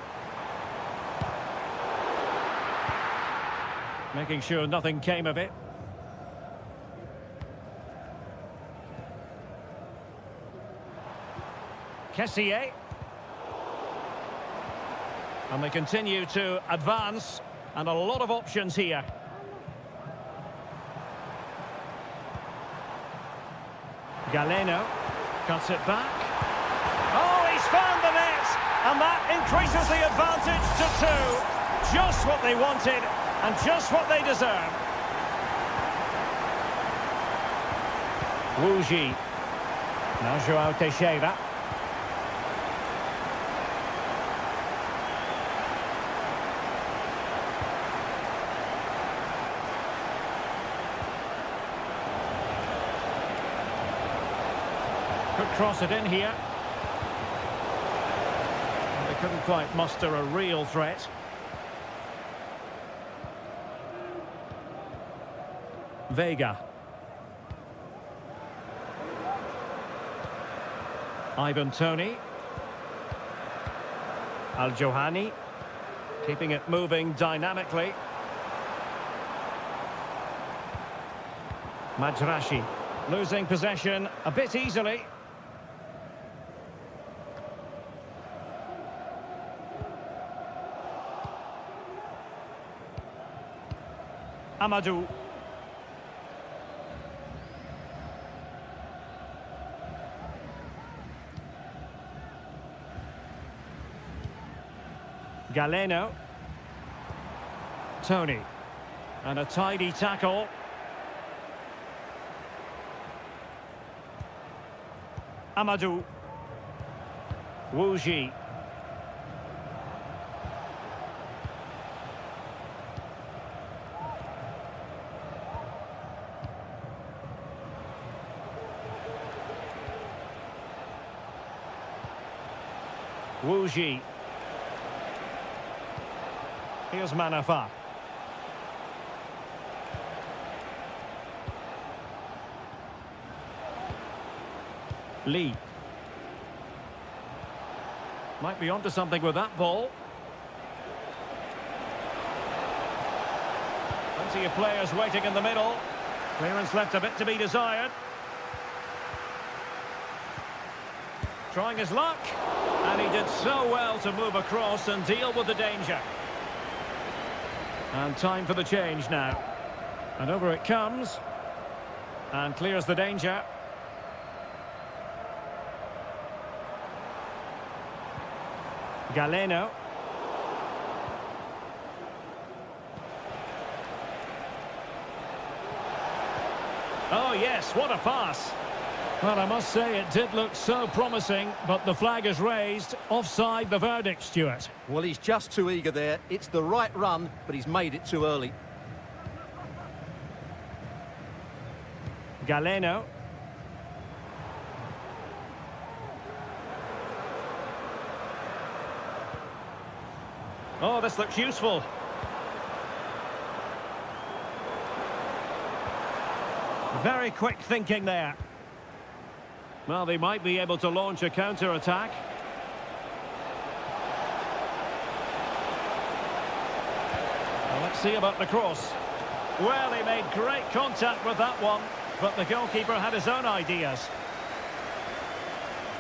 Making sure nothing came of it. Kessié. And they continue to advance, and a lot of options here. Galeno cuts it back. Oh, he's found the net, and that increases the advantage to 2. Just what they wanted, and just what they deserve. Wu Ji. Now Joao Teixeira. Could cross it in here. They couldn't quite muster a real threat. Vega. Ivan Toney. Al-Johani. Keeping it moving dynamically. Majrashi. Losing possession a bit easily. Amadou. Galeno. Tony. And a tidy tackle. Amadou. Wu Ji. Wu Ji. Here's Manafa. Lee. Might be onto something with that ball. Plenty of players waiting in the middle. Clearance left a bit to be desired. Trying his luck. And he did so well to move across and deal with the danger. And time for the change now. And over it comes. And clears the danger. Galeno. Oh yes, what a pass. Well, I must say it did look so promising, but the flag is raised. Offside the verdict, Stuart. Well, he's just too eager there. It's the right run, but he's made it too early. Galeno. Oh, this looks useful. Very quick thinking there. Well, they might be able to launch a counter-attack. Well, let's see about the cross. Well, he made great contact with that one, but the goalkeeper had his own ideas.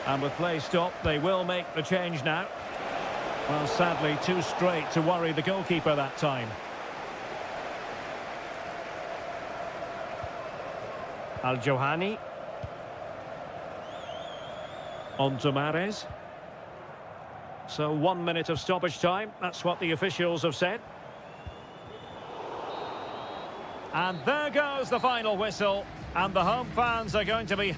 And with play stopped, they will make the change now. Well, sadly, too straight to worry the goalkeeper that time. Al-Johani. On to Mahrez. So 1 minute of stoppage time. That's what the officials have said. And there goes the final whistle. And the home fans are going to be